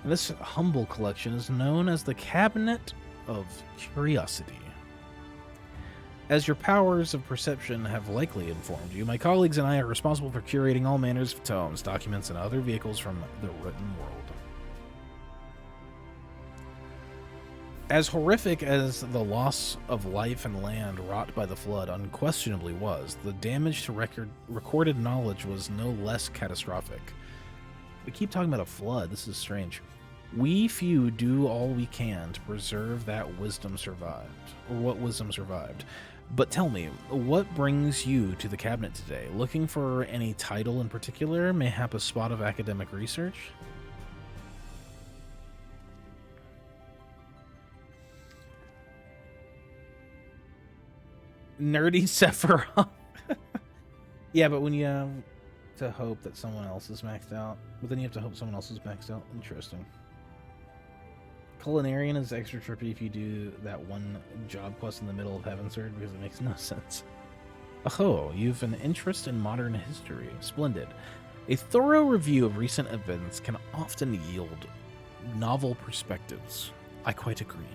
And this humble collection is known as the Cabinet of Curiosity. As your powers of perception have likely informed you, my colleagues and I are responsible for curating all manners of tomes, documents, and other vehicles from the written world. As horrific as the loss of life and land wrought by the flood unquestionably was, the damage to recorded knowledge was no less catastrophic. We keep talking about a flood. This is strange. We few do all we can to preserve that wisdom survived, or what wisdom survived. But tell me, what brings you to the cabinet today? Looking for any title in particular? Mayhap a spot of academic research? Nerdy Sephiroth. Yeah, but when you have to hope that someone else is maxed out, but then you have to hope someone else is maxed out. Interesting. Culinarian is extra trippy if you do that one job quest in the middle of Heaven Sword because it makes no sense. Oh, you've an interest in modern history. Splendid. A thorough review of recent events can often yield novel perspectives. I quite agree.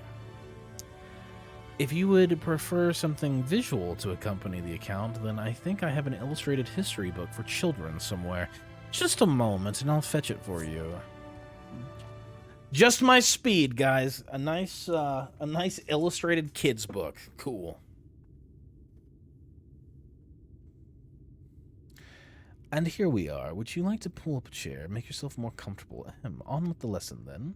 If you would prefer something visual to accompany the account, then I think I have an illustrated history book for children somewhere. Just a moment and I'll fetch it for you. Just my speed, guys. A nice illustrated kids book. Cool. And here we are. Would you like to pull up a chair? Make yourself more comfortable. On with the lesson, then.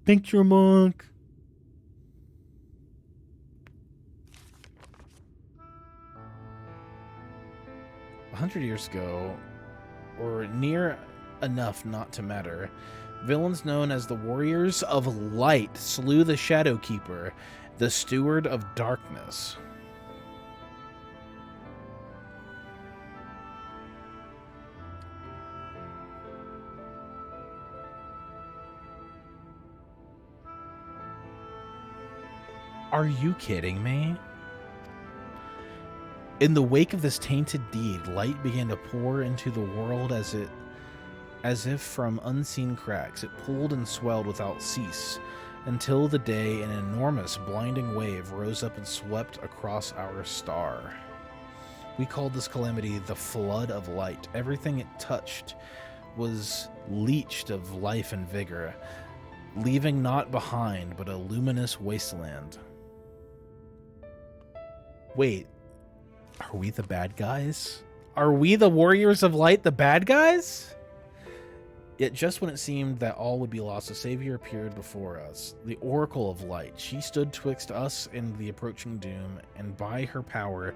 Picture mark. A 100 years ago, or near enough not to matter, villains known as the Warriors of Light slew the Shadowkeeper, the Steward of Darkness. Are you kidding me? In the wake of this tainted deed, light began to pour into the world as if from unseen cracks. It pulled and swelled without cease, until the day an enormous, blinding wave rose up and swept across our star. We called this calamity the Flood of Light. Everything it touched was leached of life and vigor, leaving naught behind but a luminous wasteland. Wait, are we the bad guys? Are we the Warriors of Light the bad guys? Yet just when it seemed that all would be lost, a savior appeared before us, the Oracle of Light. She stood twixt us and the approaching doom, and by her power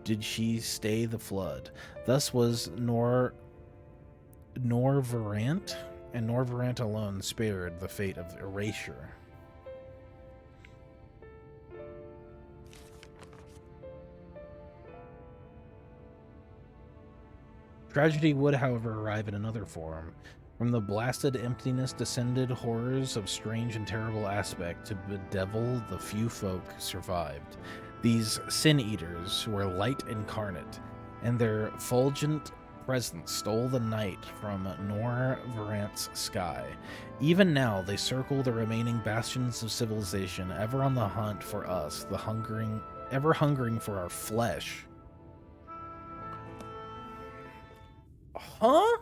did she stay the flood. Thus was Norvirant, and Norvirant alone spared the fate of erasure. Tragedy would, however, arrive in another form. From the blasted emptiness descended horrors of strange and terrible aspect to bedevil the few folk who survived. These sin-eaters were light incarnate, and their fulgent presence stole the night from Nor-Varant's sky. Even now, they circle the remaining bastions of civilization, ever on the hunt for us, ever hungering for our flesh. Huh?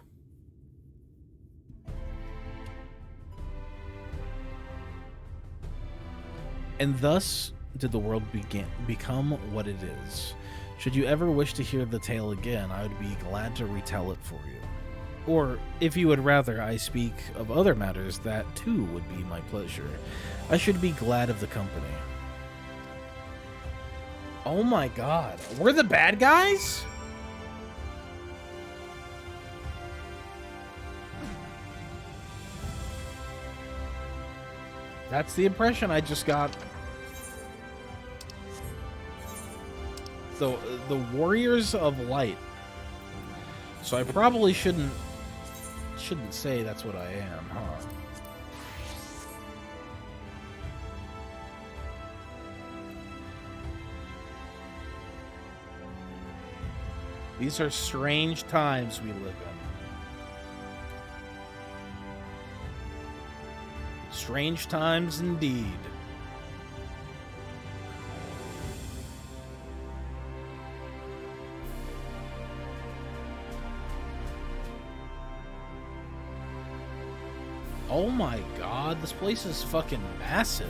And thus did the world become what it is. Should you ever wish to hear the tale again, I would be glad to retell it for you. Or, if you would rather I speak of other matters, that too would be my pleasure. I should be glad of the company. Oh my god. We're the bad guys? That's the impression I just got. The Warriors of Light. So I probably shouldn't say that's what I am, huh? These are strange times we live in. Strange times indeed. Oh my god, this place is fucking massive.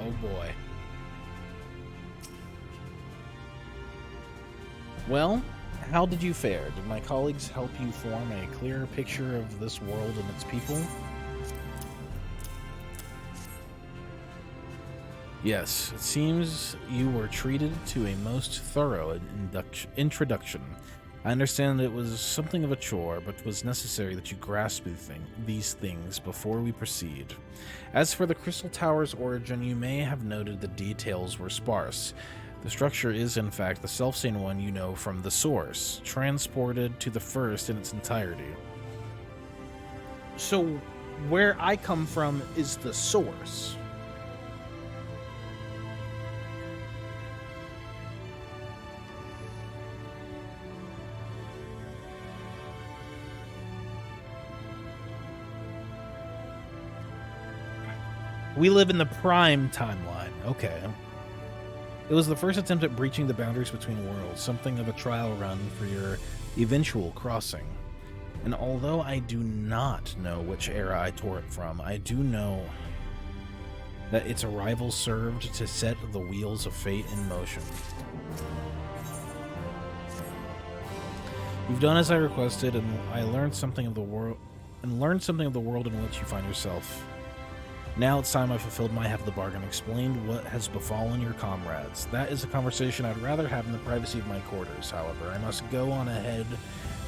Oh boy. Well, how did you fare? Did my colleagues help you form a clearer picture of this world and its people? Yes, it seems you were treated to a most thorough introduction. I understand that it was something of a chore, but it was necessary that you grasp these things before we proceed. As for the Crystal Tower's origin, you may have noted the details were sparse. The structure is, in fact, the selfsame one you know from the source, transported to the first in its entirety. So, where I come from is the source. We live in the prime timeline. Okay. It was the first attempt at breaching the boundaries between worlds, something of a trial run for your eventual crossing. And although I do not know which era I tore it from, I do know that its arrival served to set the wheels of fate in motion. You've done as I requested, and I learned something of the world in which you find yourself. Now it's time I fulfilled my half of the bargain, explained what has befallen your comrades. That is a conversation I'd rather have in the privacy of my quarters, however. I must go on ahead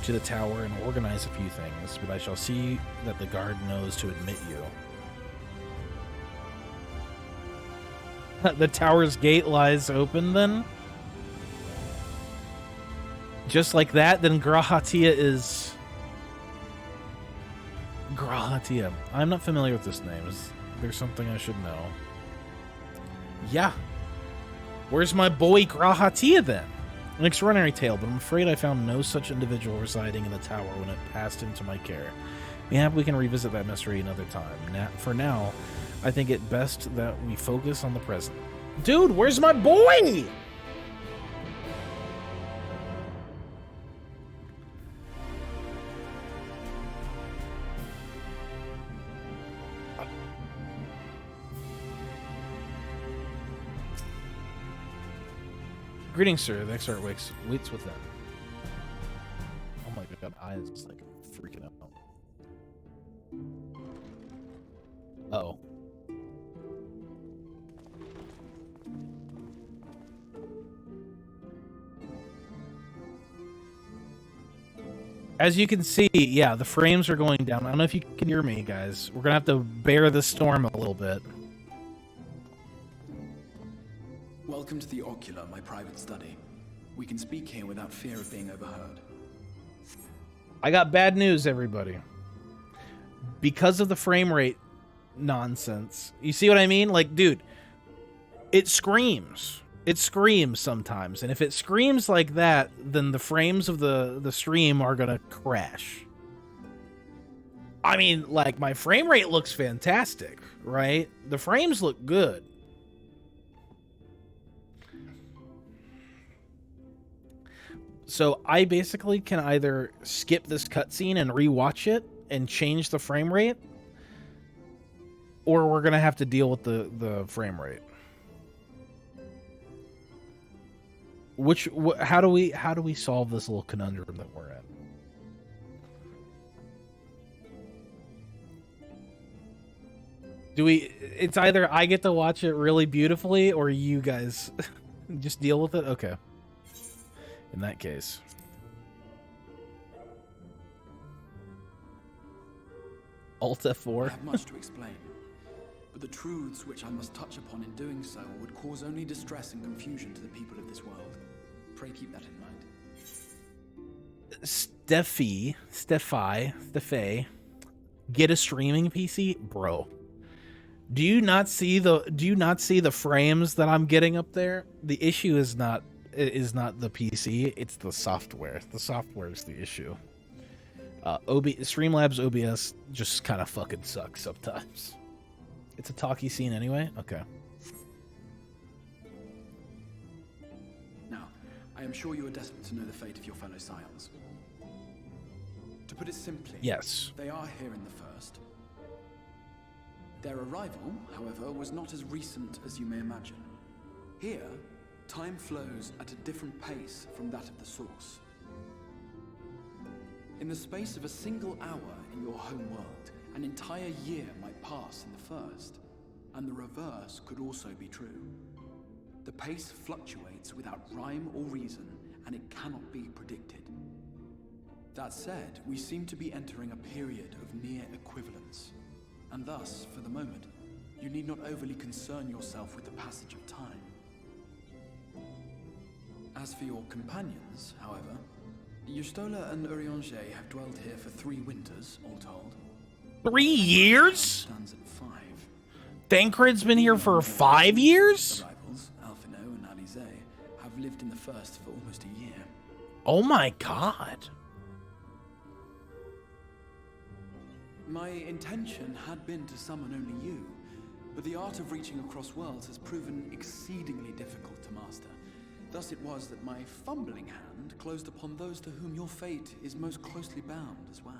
to the tower and organize a few things, but I shall see that the guard knows to admit you. The tower's gate lies open, then? Just like that, then Grahatia is... Grahatia. I'm not familiar with this name. There's something I should know. Yeah. Where's my boy Grahatia then? An extraordinary tale, but I'm afraid I found no such individual residing in the tower when it passed into my care. Mayhap we can revisit that mystery another time. For now, I think it best that we focus on the present. Dude, where's my boy? Greetings, sir. The XR waits with them. Oh my god, eyes is like freaking out. Uh-oh. As you can see, yeah, the frames are going down. I don't know if you can hear me, guys. We're gonna have to bear the storm a little bit. Welcome to the Ocular, my private study. We can speak here without fear of being overheard. I got bad news, everybody. Because of the frame rate nonsense. You see what I mean? Like, dude, it screams. It screams sometimes, and if it screams like that, then the frames of the stream are gonna crash. I mean, like, my frame rate looks fantastic, right? The frames look good. So I basically can either skip this cutscene and rewatch it and change the frame rate, or we're gonna have to deal with the frame rate. How do we solve this little conundrum that we're in? It's either I get to watch it really beautifully or you guys just deal with it? Okay. In that case. Alt F4. I have much to explain, but the truths which I must touch upon in doing so would cause only distress and confusion to the people of this world. Pray keep that in mind. Steffi, get a streaming PC, bro. Do you not see the frames that I'm getting up there? The issue is not the PC, it's the software. The software is the issue. Streamlabs OBS just kind of fucking sucks sometimes. It's a talky scene anyway? Okay. Now, I am sure you are desperate to know the fate of your fellow scions. To put it simply, yes, they are here in the first. Their arrival, however, was not as recent as you may imagine. Here, time flows at a different pace from that of the source. In the space of a single hour in your home world, an entire year might pass in the first, and the reverse could also be true. The pace fluctuates without rhyme or reason, and it cannot be predicted. That said, we seem to be entering a period of near equivalence, and thus, for the moment, you need not overly concern yourself with the passage of time. As for your companions, however, Yustola and Urianger have dwelled here for 3 winters, all told. 3 years? Stands at 5. Thancred's been here for 5 years? The rivals, Alphino and Alize, have lived in the first for almost a year. Oh my god. My intention had been to summon only you, but the art of reaching across worlds has proven exceedingly difficult to master. Thus it was that my fumbling hand closed upon those to whom your fate is most closely bound as well.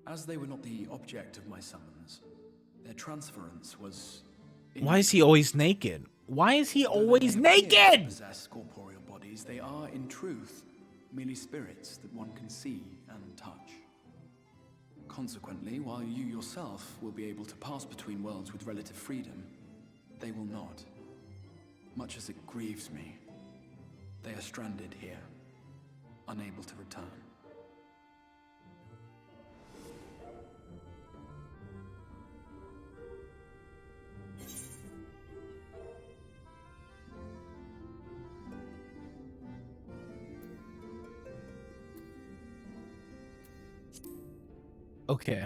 As they were not the object of my summons, their transference was... Why is he always naked? Why is he always naked? Possess corporeal bodies, they are in truth merely spirits that one can see and touch. Consequently, while you yourself will be able to pass between worlds with relative freedom, they will not. Much as it grieves me, they are stranded here, unable to return. Okay.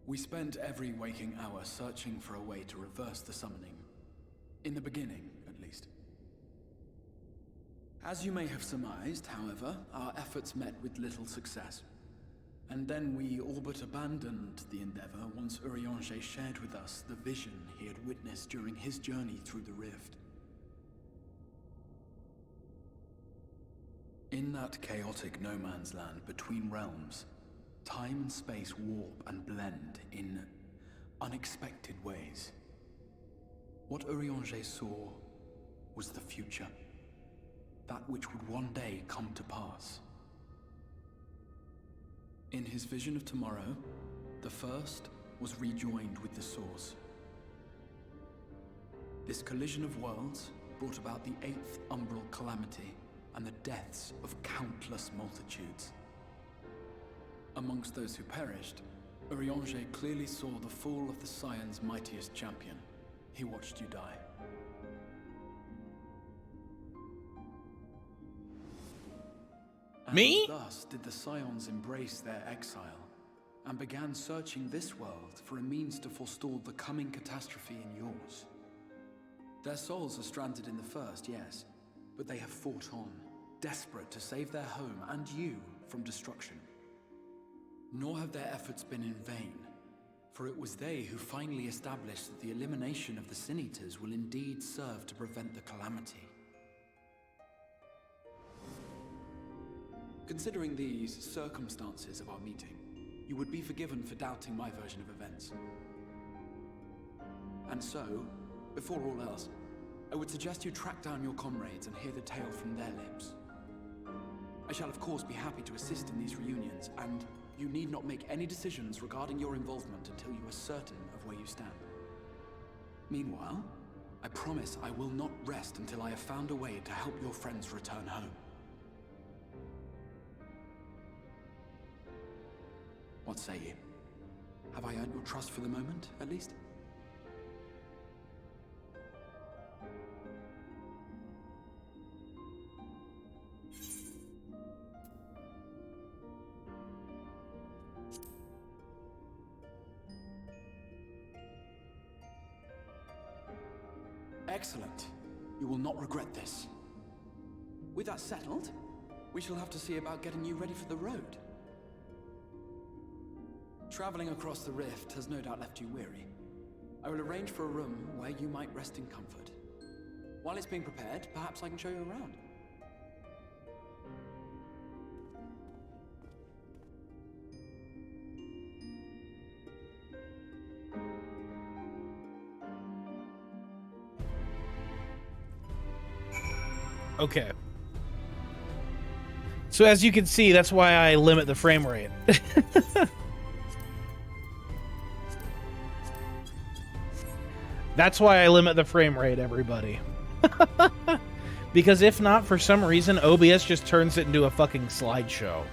We spent every waking hour searching for a way to reverse the summoning. In the beginning, at least. As you may have surmised, however, our efforts met with little success. And then we all but abandoned the endeavor once Urianger shared with us the vision he had witnessed during his journey through the rift. In that chaotic no-man's land between realms, time and space warp and blend in unexpected ways. What Urianger saw was the future, that which would one day come to pass. In his vision of tomorrow, the first was rejoined with the source. This collision of worlds brought about the 8th umbral calamity and the deaths of countless multitudes. Amongst those who perished, Urianger clearly saw the fall of the Scion's mightiest champion. He watched you die. And Me? thus did the Scions embrace their exile, and began searching this world for a means to forestall the coming catastrophe in yours. Their souls are stranded in the first, yes, but they have fought on, desperate to save their home and you from destruction. Nor have their efforts been in vain, for it was they who finally established that the elimination of the Sin Eaters will indeed serve to prevent the calamity. Considering these circumstances of our meeting, you would be forgiven for doubting my version of events. And so, before all else, I would suggest you track down your comrades and hear the tale from their lips. I shall of course be happy to assist in these reunions, and you need not make any decisions regarding your involvement until you are certain of where you stand. Meanwhile, I promise I will not rest until I have found a way to help your friends return home. What say you? Have I earned your trust for the moment, at least? Excellent. You will not regret this. With that settled, we shall have to see about getting you ready for the road. Traveling across the rift has no doubt left you weary. I will arrange for a room where you might rest in comfort. While it's being prepared, perhaps I can show you around. Okay. So as you can see, that's why I limit the frame rate. That's why I limit the frame rate, everybody. Because if not, for some reason, OBS just turns it into a fucking slideshow.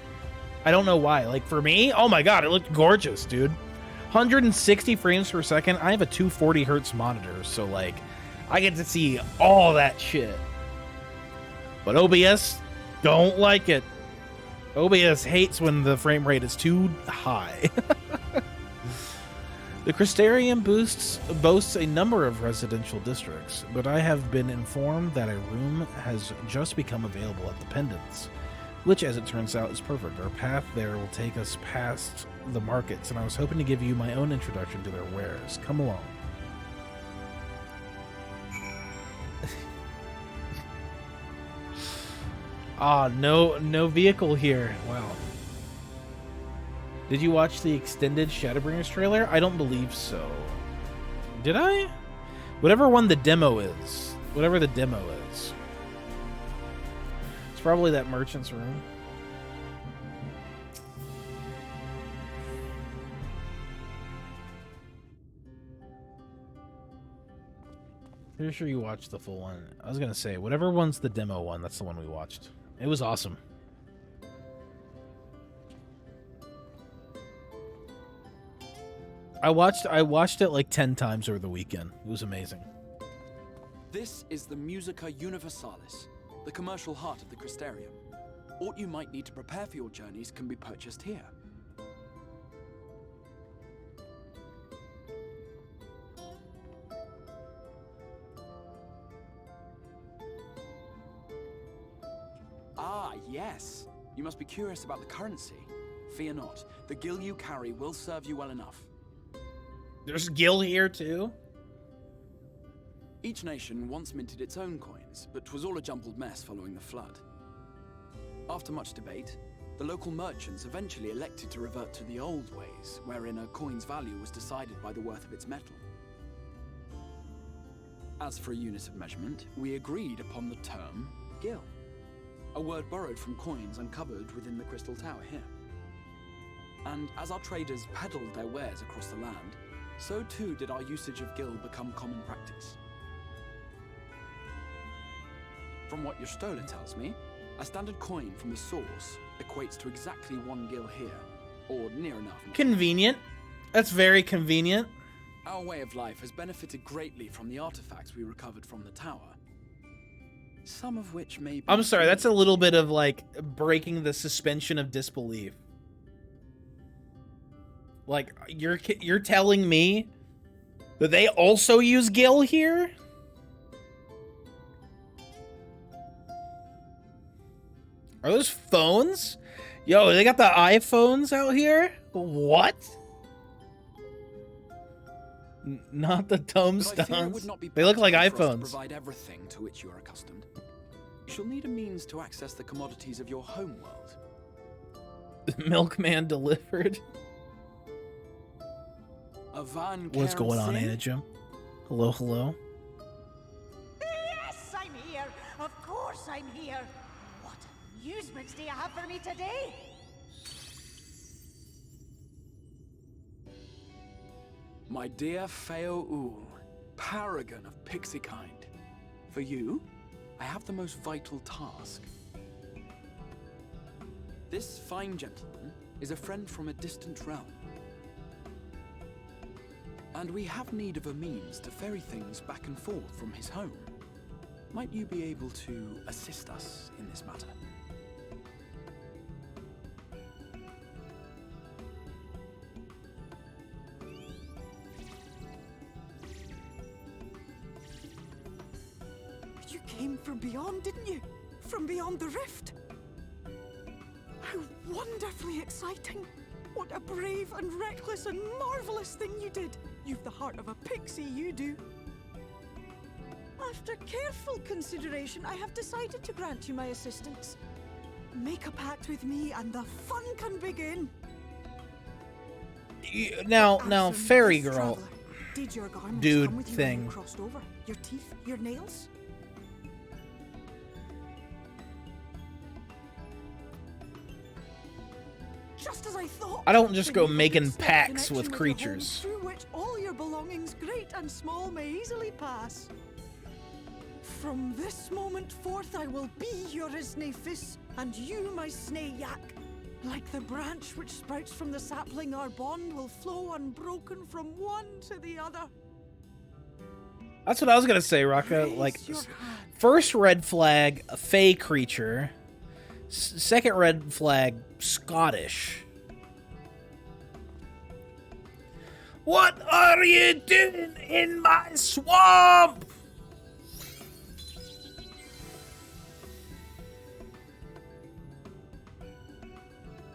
I don't know why. Like, for me, oh my god, it looked gorgeous, dude. 160 frames per second. I have a 240 hertz monitor, so, like, I get to see all that shit. But OBS don't like it. OBS hates when the frame rate is too high. The Crystarium boasts a number of residential districts, but I have been informed that a room has just become available at the Pendants, which, as it turns out, is perfect. Our path there will take us past the markets, and I was hoping to give you my own introduction to their wares. Come along. No vehicle here. Wow. Did you watch the extended Shadowbringers trailer? I don't believe so. Did I? Whatever one the demo is. Whatever the demo is. It's probably that merchant's room. Pretty sure you watched the full one. I was gonna say, whatever one's the demo one, that's the one we watched. It was awesome. I watched it like 10 times over the weekend. It was amazing. This is the Musica Universalis, the commercial heart of the Crystarium. What you might need to prepare for your journeys can be purchased here. Ah, yes. You must be curious about the currency. Fear not. The gil you carry will serve you well enough. There's gil here too? Each nation once minted its own coins, but 'twas all a jumbled mess following the flood. After much debate, the local merchants eventually elected to revert to the old ways, wherein a coin's value was decided by the worth of its metal. As for a unit of measurement, we agreed upon the term gil, a word borrowed from coins uncovered within the Crystal Tower here. And as our traders peddled their wares across the land, so too did our usage of gil become common practice. From what your stola tells me, a standard coin from the source equates to exactly 1 gil here, or near enough. Convenient. That's very convenient. Our way of life has benefited greatly from the artifacts we recovered from the tower. Some of which may be... I'm sorry, that's a little bit of, like, breaking the suspension of disbelief. Like, you're telling me that they also use Gil here? Are those phones? Yo, they got the iPhones out here? What? Not the tombstones. They look like iPhones. Provide everything to which you are accustomed. You shall need a means to access the commodities of your home world. Milkman delivered. What's going on, Anna Jim? Hello, hello. Yes, I'm here. Of course I'm here. What amusements do you have for me today? My dear Feo Ul, paragon of pixie kind. For you, I have the most vital task. This fine gentleman is a friend from a distant realm. And we have need of a means to ferry things back and forth from his home. Might you be able to assist us in this matter? You came from beyond, didn't you? From beyond the rift? How wonderfully exciting! What a brave and reckless and marvelous thing you did! You've the heart of a pixie, you do. After careful consideration, I have decided to grant you my assistance. Make a pact with me and the fun can begin. Now, fairy girl, Traveler, did your garments dude come with you thing. when you crossed over? Your teeth, your nails? Just as I thought. I don't just The go new making step pacts connection with your home, creatures. through which all your belongings, great and small, may easily pass. From this moment forth, I will be your Isnefis, and you my Snayak. Like the branch which sprouts from the sapling, our bond will flow unbroken from one to the other. That's what I was gonna say, Raka. Raise Like, your hand. first red flag, a fey creature. Second red flag, Scottish. What are you doing in my swamp?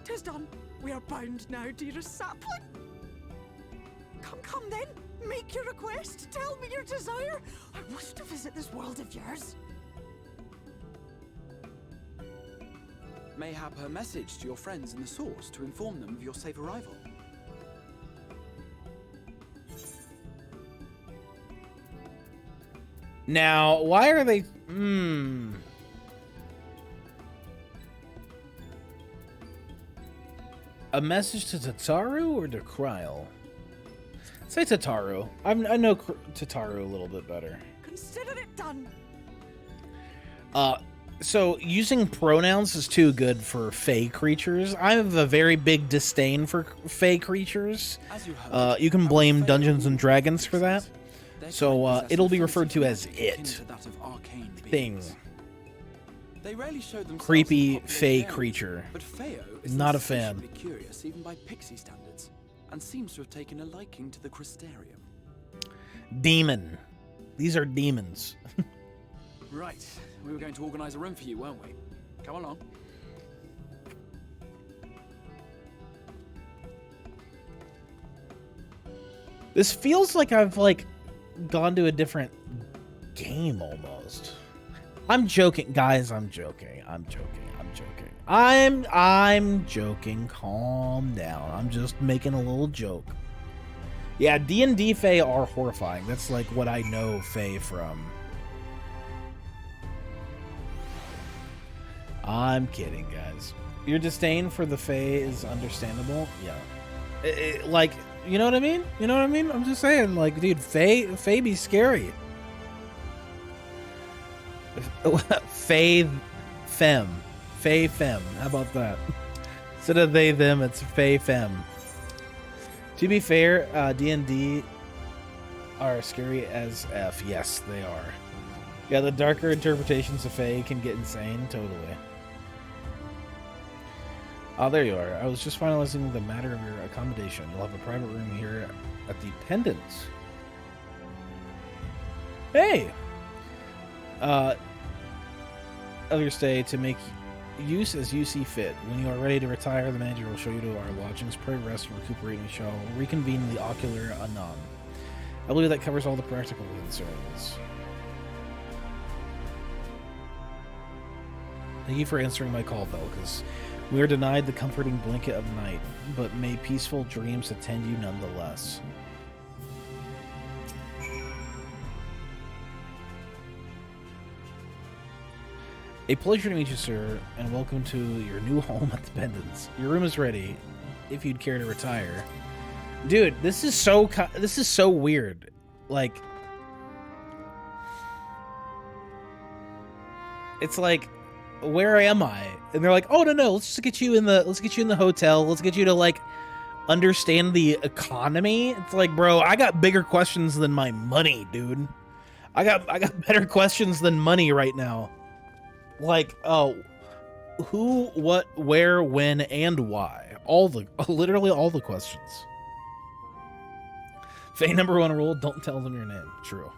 Tis done. We are bound now, dearest sapling. Come then. Make your request. Tell me your desire. I wish to visit this world of yours. Mayhap her message to your friends in the source to inform them of your safe arrival. Now, why are they... A message to Tataru or to Kryl? Say Tataru. I know Tataru a little bit better. Consider it done. So using pronouns is too good for fey creatures. I have a very big disdain for fey creatures. As you heard, You can our blame Feo Dungeons and Ul Dragons for that. Their So, kind possess it'll an be referred to as offensive magic it. akin to that of arcane Thing. beings. They rarely show themselves Creepy in popular fey areas, creature. But Feo is Not a fan. insatiably curious even by pixie standards, and seems to have taken a liking to the Crystarium. Demon. These are demons. Right, we were going to organize a room for you, weren't we? Come along. This feels like I've, like, gone to a different game almost. I'm joking. Guys, I'm joking. I'm joking. I'm joking. Calm down. I'm just making a little joke. Yeah, D&D Fae are horrifying. That's like what I know Fae from. I'm kidding, guys. Your disdain for the Fae is understandable. Yeah. Like, you know what I mean? You know what I mean? I'm just saying, like, dude, Fae be scary. Fae Femme. Fae Femme. How about that? Instead of they, them, it's Fae Femme. To be fair, D&D are scary as F. Yes, they are. Yeah, the darker interpretations of Fae can get insane, totally. Oh, there you are. I was just finalizing the matter of your accommodation. You'll have a private room here at the Pendants. Hey! Of your stay to make use as you see fit. When you are ready to retire, the manager will show you to our lodgings. Pray, rest, and recuperate, and we shall reconvene in the ocular anon. I believe that covers all the practical concerns. Thank you for answering my call, Belkis. We are denied the comforting blanket of night, but may peaceful dreams attend you nonetheless. A pleasure to meet you, sir, and welcome to your new home at the Pendants. Your room is ready, if you'd care to retire. Dude, this is so weird. Like, it's like, where am I? And they're like, oh no, let's get you in the hotel. Let's get you to like understand the economy. It's like, bro, I got bigger questions than my money, dude. I got better questions than money right now. Like, oh, who, what, where, when, and why? Literally all the questions. Faye #1 rule, don't tell them your name. True.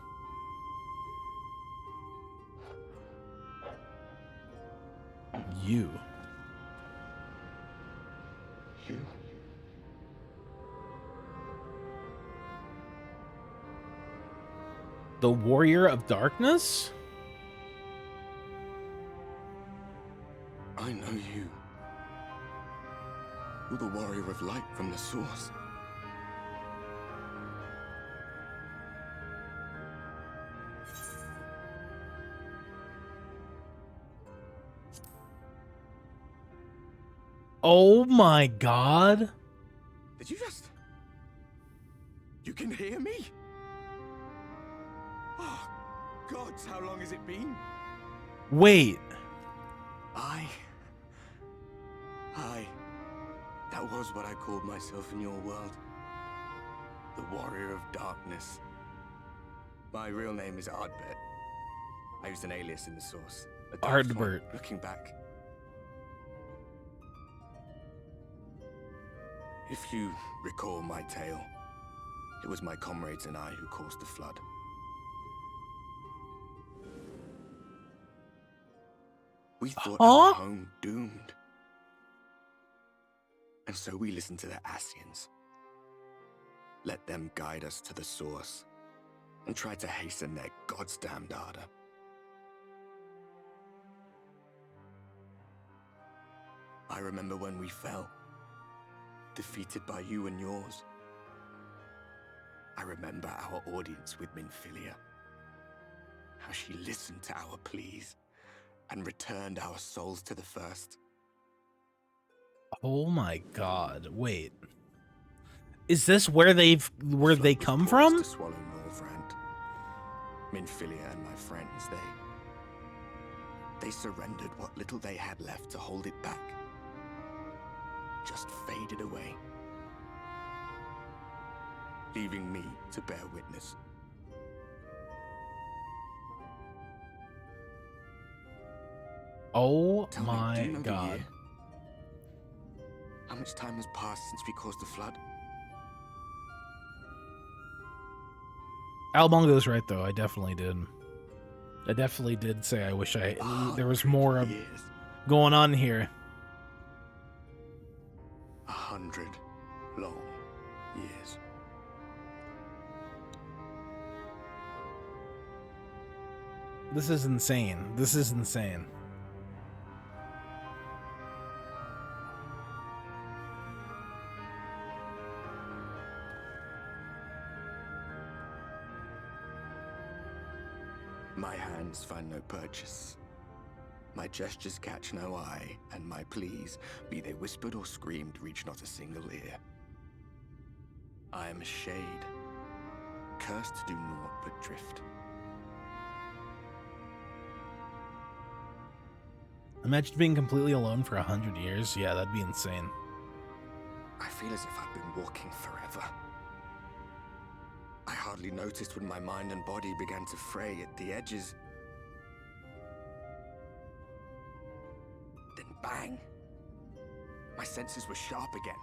You. The Warrior of Darkness? I know you. You're the Warrior of Light from the Source. Oh my god. Did you just... You can hear me? Oh, gods, how long has it been? Wait. That was what I called myself in your world. The Warrior of Darkness. My real name is Ardbert. I used an alias in the Source. Ardbert. Looking back. If you recall my tale, it was my comrades and I who caused the flood. We thought our home doomed. And so we listened to the Ascians. Let them guide us to the Source and try to hasten their God's damned ardor. I remember when we fell, defeated by you and yours. I remember our audience with Minfilia, how she listened to our pleas and returned our souls to the First. Oh my god, wait. Is this where they come from? To swallow Northrend. Minfilia and my friends, they surrendered what little they had left to hold it back. Just faded away, leaving me to bear witness. Oh Tell me, my do you know the god. year? How much time has passed since we caused the flood? Albongo's right though, I definitely did. I definitely did say I wish there was more years. going on here. 100 long years. This is insane. This is insane. My hands find no purchase. My gestures catch no eye, and my pleas, be they whispered or screamed, reach not a single ear. I am a shade, cursed to do naught but drift. Imagine being completely alone for 100 years. Yeah, that'd be insane. I feel as if I've been walking forever. I hardly noticed when my mind and body began to fray at the edges. Then bang! My senses were sharp again.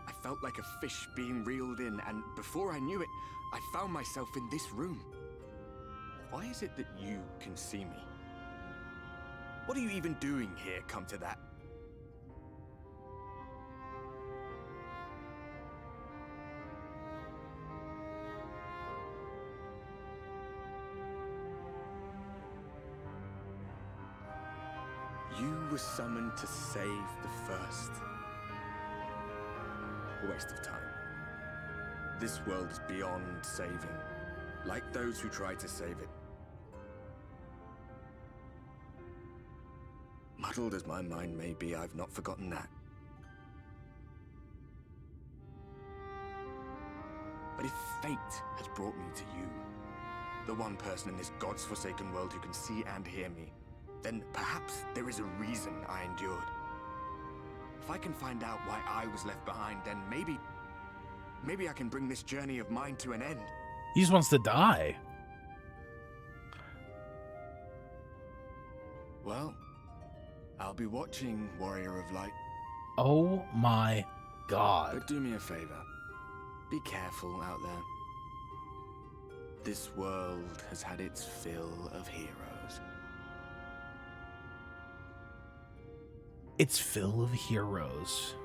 I felt like a fish being reeled in, and before I knew it, I found myself in this room. Why is it that you can see me? What are you even doing here, come to that? You were summoned to save the first. A waste of time. This world is beyond saving, like those who try to save it. Muddled as my mind may be, I've not forgotten that. But if fate has brought me to you, the one person in this God's forsaken world who can see and hear me, then perhaps there is a reason I endured. If I can find out why I was left behind, then maybe I can bring this journey of mine to an end. He just wants to die. Well, I'll be watching, Warrior of Light. Oh my god. But do me a favor. Be careful out there. This world has had its fill of heroes. It's full of heroes.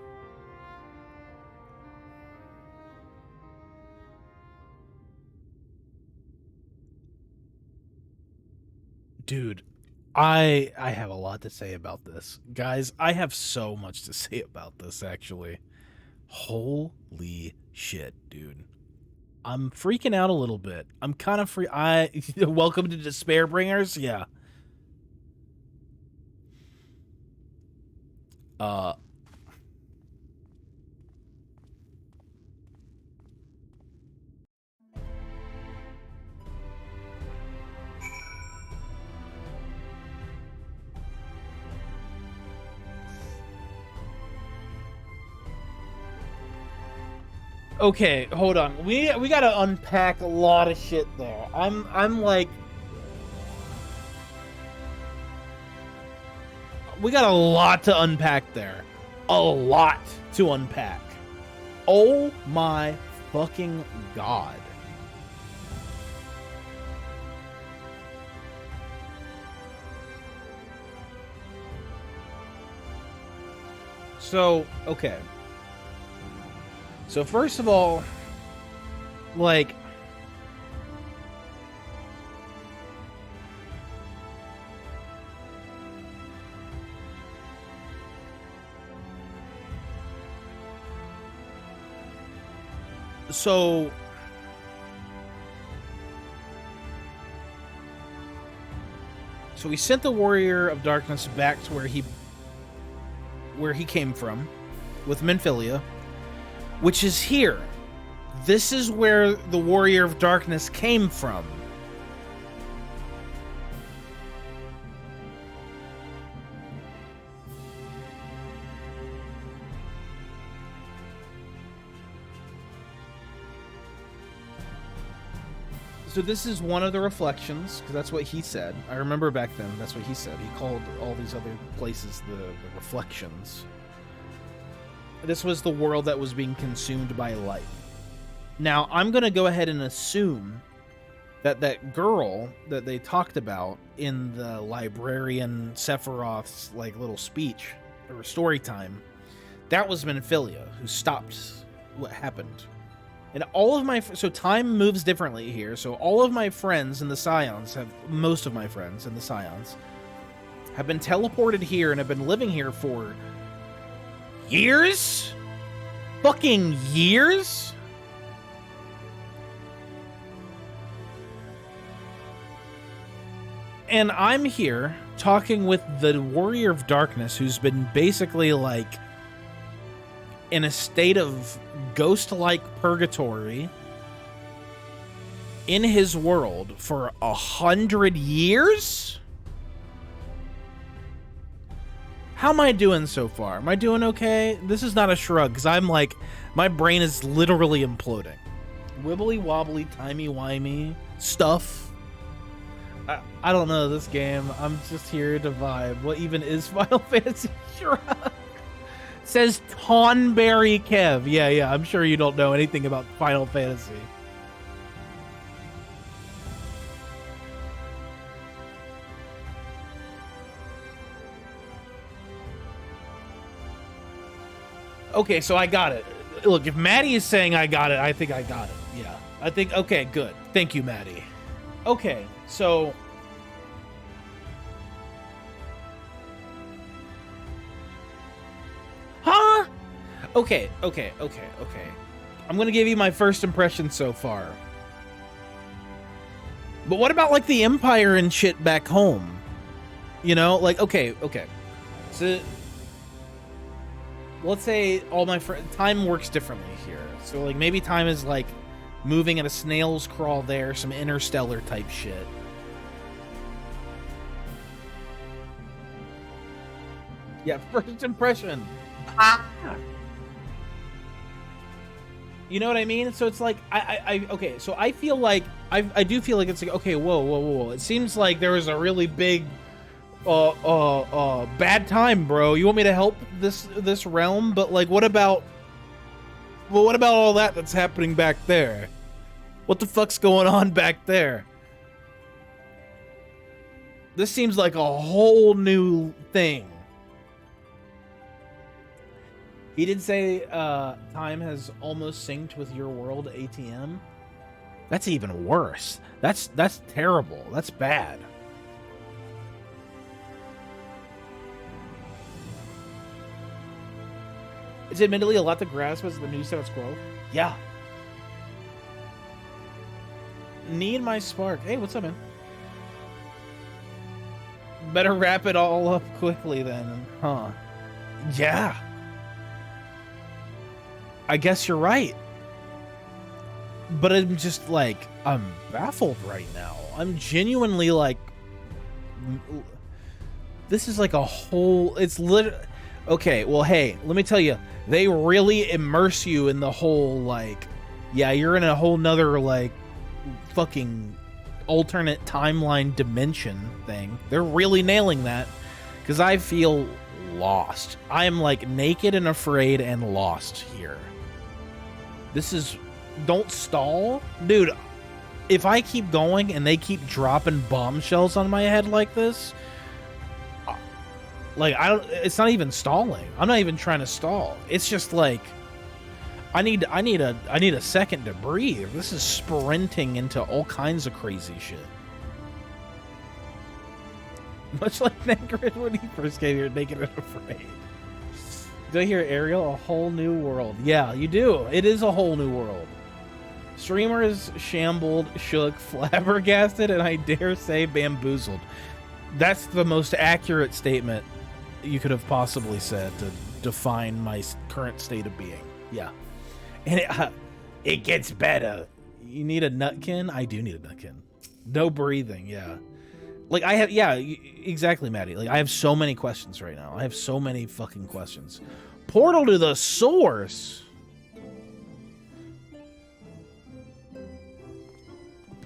Dude, I have a lot to say about this. Guys, I have so much to say about this, actually. Holy shit, dude. I'm freaking out a little bit. I'm kind of welcome to Shadowbringers? Yeah. Okay, hold on. We gotta unpack a lot of shit there. I'm like, we got a lot to unpack there. A lot to unpack. Oh my fucking god. So, okay. So first of all, like, so we sent the Warrior of Darkness back to where he came from with Minfilia, which is here. This is where the Warrior of Darkness came from. So this is one of the reflections, because that's what he said. I remember back then, that's what he said. He called all these other places the reflections. This was the world that was being consumed by light. Now, I'm going to go ahead and assume that that girl that they talked about in the librarian Sephiroth's like little speech or story time, that was Minfilia, who stopped what happened. And all of my... So time moves differently here. So all of my friends in the Scions most of my friends in the Scions have been teleported here and have been living here for years? Fucking years? And I'm here talking with the Warrior of Darkness, who's been basically like in a state of ghost-like purgatory in his world for 100 years? How am I doing so far? Am I doing okay? This is not a shrug, because I'm like, my brain is literally imploding. Wibbly wobbly, timey wimey stuff. I don't know this game. I'm just here to vibe. What even is Final Fantasy Shrug? Says Tonberry Kev. Yeah, I'm sure you don't know anything about Final Fantasy. Okay, so I got it. Look, if Maddie is saying I got it, I think I got it. Yeah. I think, okay, good. Thank you, Maddie. Okay, so... Huh? Okay. I'm gonna give you my first impression so far. But what about, like, the Empire and shit back home? You know? Like, okay. So... let's say all my time works differently here. So, like, maybe time is, like, moving at a snail's crawl there, some interstellar type shit. Yeah, first impression. You know what I mean? So it's like, okay, so I feel like, I do feel like it's like, okay, whoa. It seems like there was a really big bad time, bro. You want me to help this realm, but like what about all that's happening back there? What the fuck's going on back there? This seems like a whole new thing. He did say time has almost synced with your world ATM. That's even worse. That's terrible. That's bad. It's admittedly a lot to grasp as the news starts growth. Yeah. Need my spark. Hey, what's up, man? Better wrap it all up quickly then, huh? Yeah. I guess you're right. But I'm just like, I'm baffled right now. I'm genuinely like, this is like a whole, it's literally, okay, well, hey, let me tell you, they really immerse you in the whole, like, yeah, you're in a whole nother, like, fucking alternate timeline dimension thing. They're really nailing that, because I feel lost. I am, like, naked and afraid and lost here. This is, don't stall. Dude, if I keep going and they keep dropping bombshells on my head like this, like, it's not even stalling. I'm not even trying to stall. It's just like, I need a second to breathe. This is sprinting into all kinds of crazy shit. Much like Negrid when he first came here, naked and afraid. Do I hear Ariel? A whole new world. Yeah, you do. It is a whole new world. Streamers shambled, shook, flabbergasted, and I dare say bamboozled. That's the most accurate statement you could have possibly said to define my current state of being. Yeah. And it gets better. You need a nutkin? I do need a nutkin. No breathing, yeah. Like, I have, yeah, exactly, Maddie. Like, I have so many questions right now. I have so many fucking questions. Portal to the source.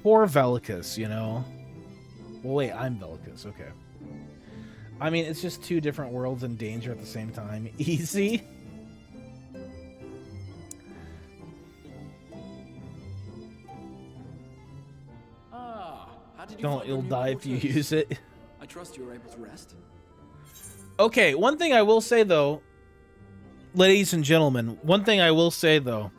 Poor Velicus, you know? Well, wait, I'm Velicus, okay. I mean, it's just two different worlds in danger at the same time. Easy. How did you Don't, find you'll the new die if you quarters? use it. I trust you were able to rest. Okay, one thing I will say, though, ladies and gentlemen, one thing I will say, though,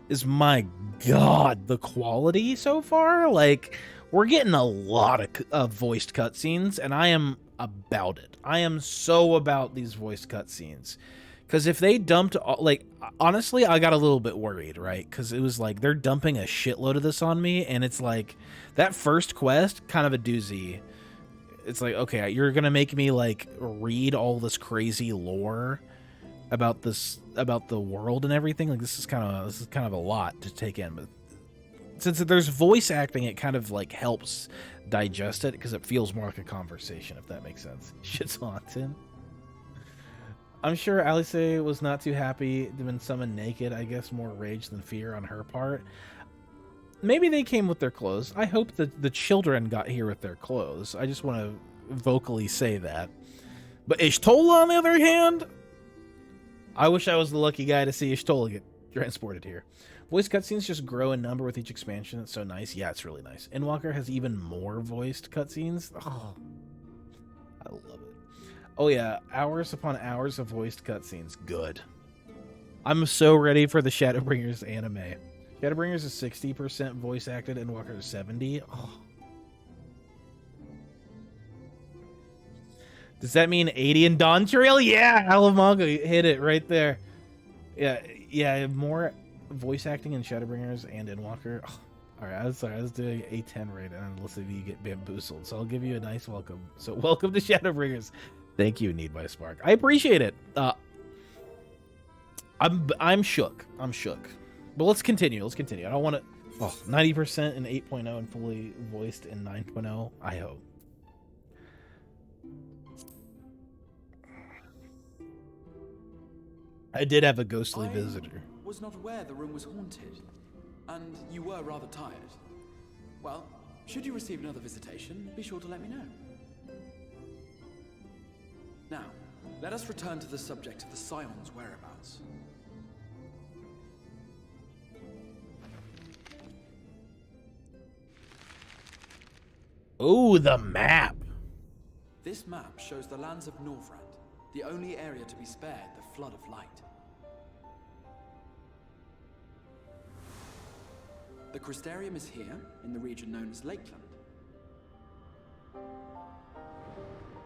is my God, the quality so far, like, we're getting a lot of voiced cutscenes, and I am about it. I am so about these voiced cutscenes. Because if they dumped, like, honestly, I got a little bit worried, right? Because it was like, they're dumping a shitload of this on me, and it's like, that first quest, kind of a doozy. It's like, okay, you're going to make me, like, read all this crazy lore about this, about the world and everything. Like, this is kind of a lot to take in, but since there's voice acting, it kind of, like, helps digest it, because it feels more like a conversation, if that makes sense. Shit's haunted. I'm sure Alice was not too happy to have been summoned naked. I guess more rage than fear on her part. Maybe they came with their clothes. I hope that the children got here with their clothes. I just want to vocally say that. But Ishtola, on the other hand, I wish I was the lucky guy to see Y'shtola get transported here. Voice cutscenes just grow in number with each expansion. It's so nice. Yeah, it's really nice. Endwalker has even more voiced cutscenes. Oh, I love it. Oh yeah, hours upon hours of voiced cutscenes. Good. I'm so ready for the Shadowbringers anime. Shadowbringers is 60% voice acted, Endwalker is 70%. Oh. Does that mean 80 in Dawn Trail? Yeah, Alamonga hit it right there. Yeah, more voice acting in Shadowbringers and Endwalker. Oh, all right, I was doing a 10 right and listening to you get bamboozled. So I'll give you a nice welcome. So welcome to Shadowbringers. Thank you, Need by Spark. I appreciate it. I'm shook. I'm shook. But let's continue. Let's continue. I don't want to. Oh, 90% in 8.0 and fully voiced in 9.0. I hope. I did have a ghostly visitor. I was not aware the room was haunted, and you were rather tired. Well, should you receive another visitation, be sure to let me know. Now, let us return to the subject of the Scion's whereabouts. Oh, the map. This map shows the lands of Northrend, the only area to be spared the flood of light. The Crystarium is here, in the region known as Lakeland.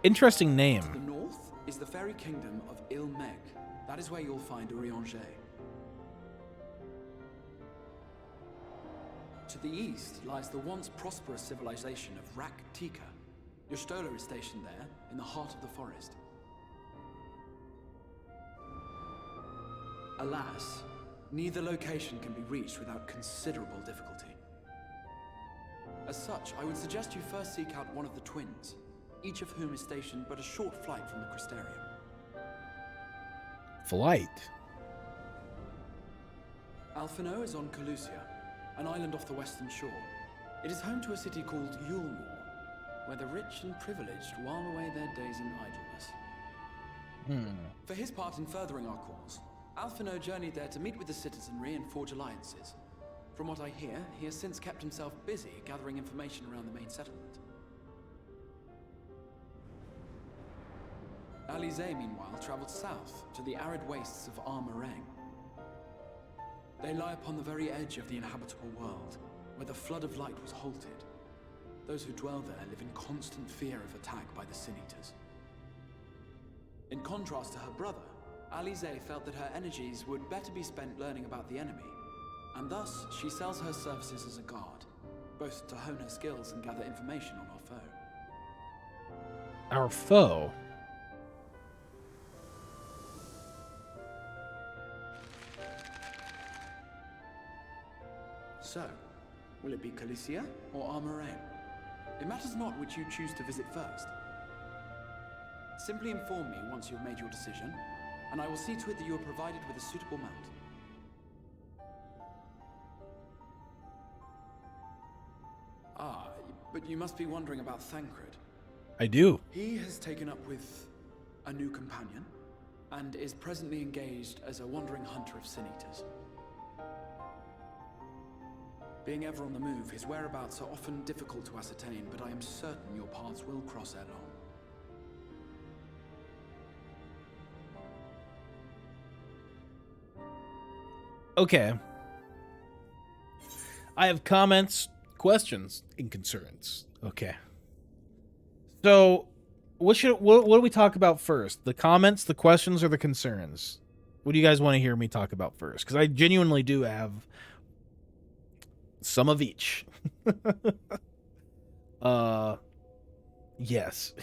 Interesting name. To the north is the fairy kingdom of Il-Meg. That is where you'll find Urianger. To the east lies the once prosperous civilization of Rak-Tika. Y'shtola is stationed there, in the heart of the forest. Alas, neither location can be reached without considerable difficulty. As such, I would suggest you first seek out one of the twins, each of whom is stationed but a short flight from the Crystarium. Flight? Alphino is on Calusia, an island off the western shore. It is home to a city called Yulmore, where the rich and privileged while away their days in idleness. For his part in furthering our cause, Alphino journeyed there to meet with the citizenry and forge alliances. From what I hear, he has since kept himself busy gathering information around the main settlement. Alize, meanwhile, traveled south to the arid wastes of Armarang. They lie upon the very edge of the inhabitable world, where the flood of light was halted. Those who dwell there live in constant fear of attack by the Sin Eaters. In contrast to her brother, Alize felt that her energies would better be spent learning about the enemy, and thus she sells her services as a guard, both to hone her skills and gather information on our foe. Our foe? So, will it be Calusia or Armarang? It matters not which you choose to visit first. Simply inform me once you have made your decision, and I will see to it that you are provided with a suitable mount. Ah, but you must be wondering about Thancred. I do. He has taken up with a new companion, and is presently engaged as a wandering hunter of Sin Eaters. Being ever on the move, his whereabouts are often difficult to ascertain, but I am certain your paths will cross ere long. Okay. I have comments, questions, and concerns. Okay. So, what do we talk about first? The comments, the questions, or the concerns? What do you guys want to hear me talk about first? Because I genuinely do have some of each. Yes.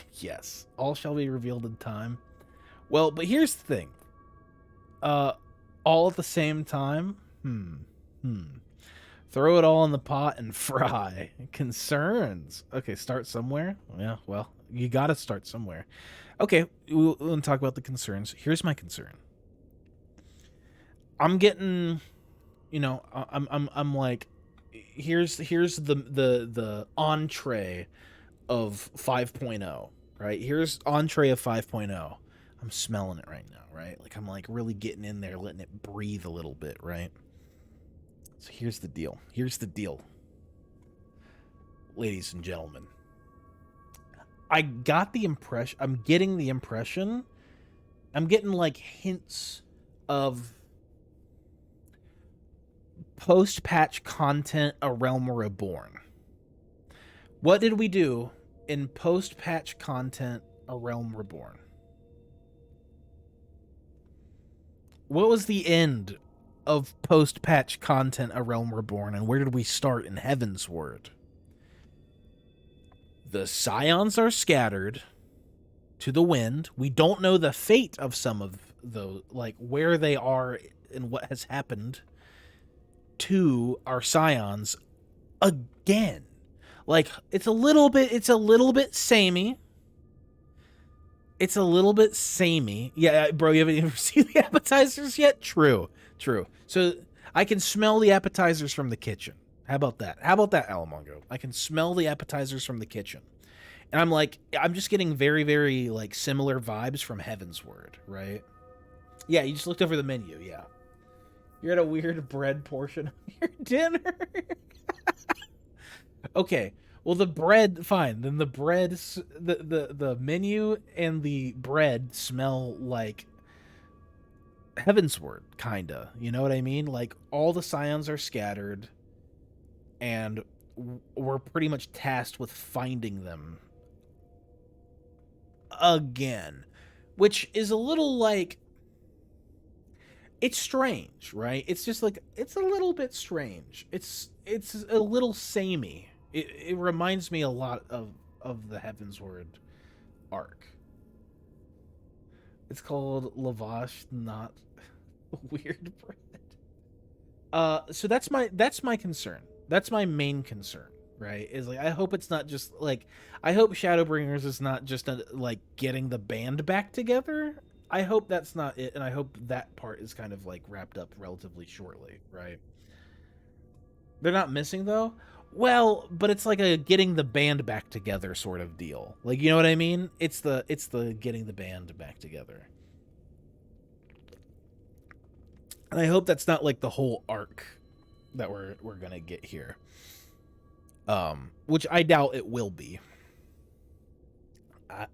All shall be revealed in time. Well, but here's the thing. All at the same time? Throw it all in the pot and fry. Concerns. Okay, start somewhere. Yeah, well, you gotta start somewhere. Okay, we'll talk about the concerns. Here's my concern. I'm getting, I'm like, here's the entree of 5.0, right? Here's entree of 5.0. I'm smelling it right now, right? Like I'm like really getting in there, letting it breathe a little bit, right? So here's the deal. Here's the deal. Ladies and gentlemen. I got the impression, I'm getting the impression, I'm getting like hints of post-patch content A Realm Reborn. What did we do in post-patch content A Realm Reborn? What was the end of post-patch content A Realm Reborn, and where did we start in Heaven's Word? The Scions are scattered to the wind. We don't know the fate of some of those, like where they are and what has happened to our Scions again. Like it's a little bit samey. It's a little bit samey. Yeah, bro, you haven't even seen the appetizers yet? True. So I can smell the appetizers from the kitchen. How about that? How about that, Alamongo? I can smell the appetizers from the kitchen. And I'm like, I'm just getting very, very, like, similar vibes from Heaven's Word, right? Yeah, you just looked over the menu, yeah. You're at a weird bread portion of your dinner. Okay, well, the bread, fine. Then the bread, the menu and the bread smell like Heaven's Word, kinda. You know what I mean? Like, all the Scions are scattered, and we're pretty much tasked with finding them again, which is a little like, it's strange, right? It's just like, it's a little bit strange. It's a little samey. It reminds me a lot of the Heaven's Word arc. It's called Lavash, not weird bread. So that's my concern. That's my main concern, right? Is like, I hope it's not just like, I hope Shadowbringers is not just like getting the band back together. I hope that's not it, and I hope that part is kind of like wrapped up relatively shortly, right? They're not missing though. Well, but it's like a getting the band back together sort of deal. Like, you know what I mean? It's the getting the band back together. And I hope that's not like the whole arc that we're gonna get here. Which I doubt it will be.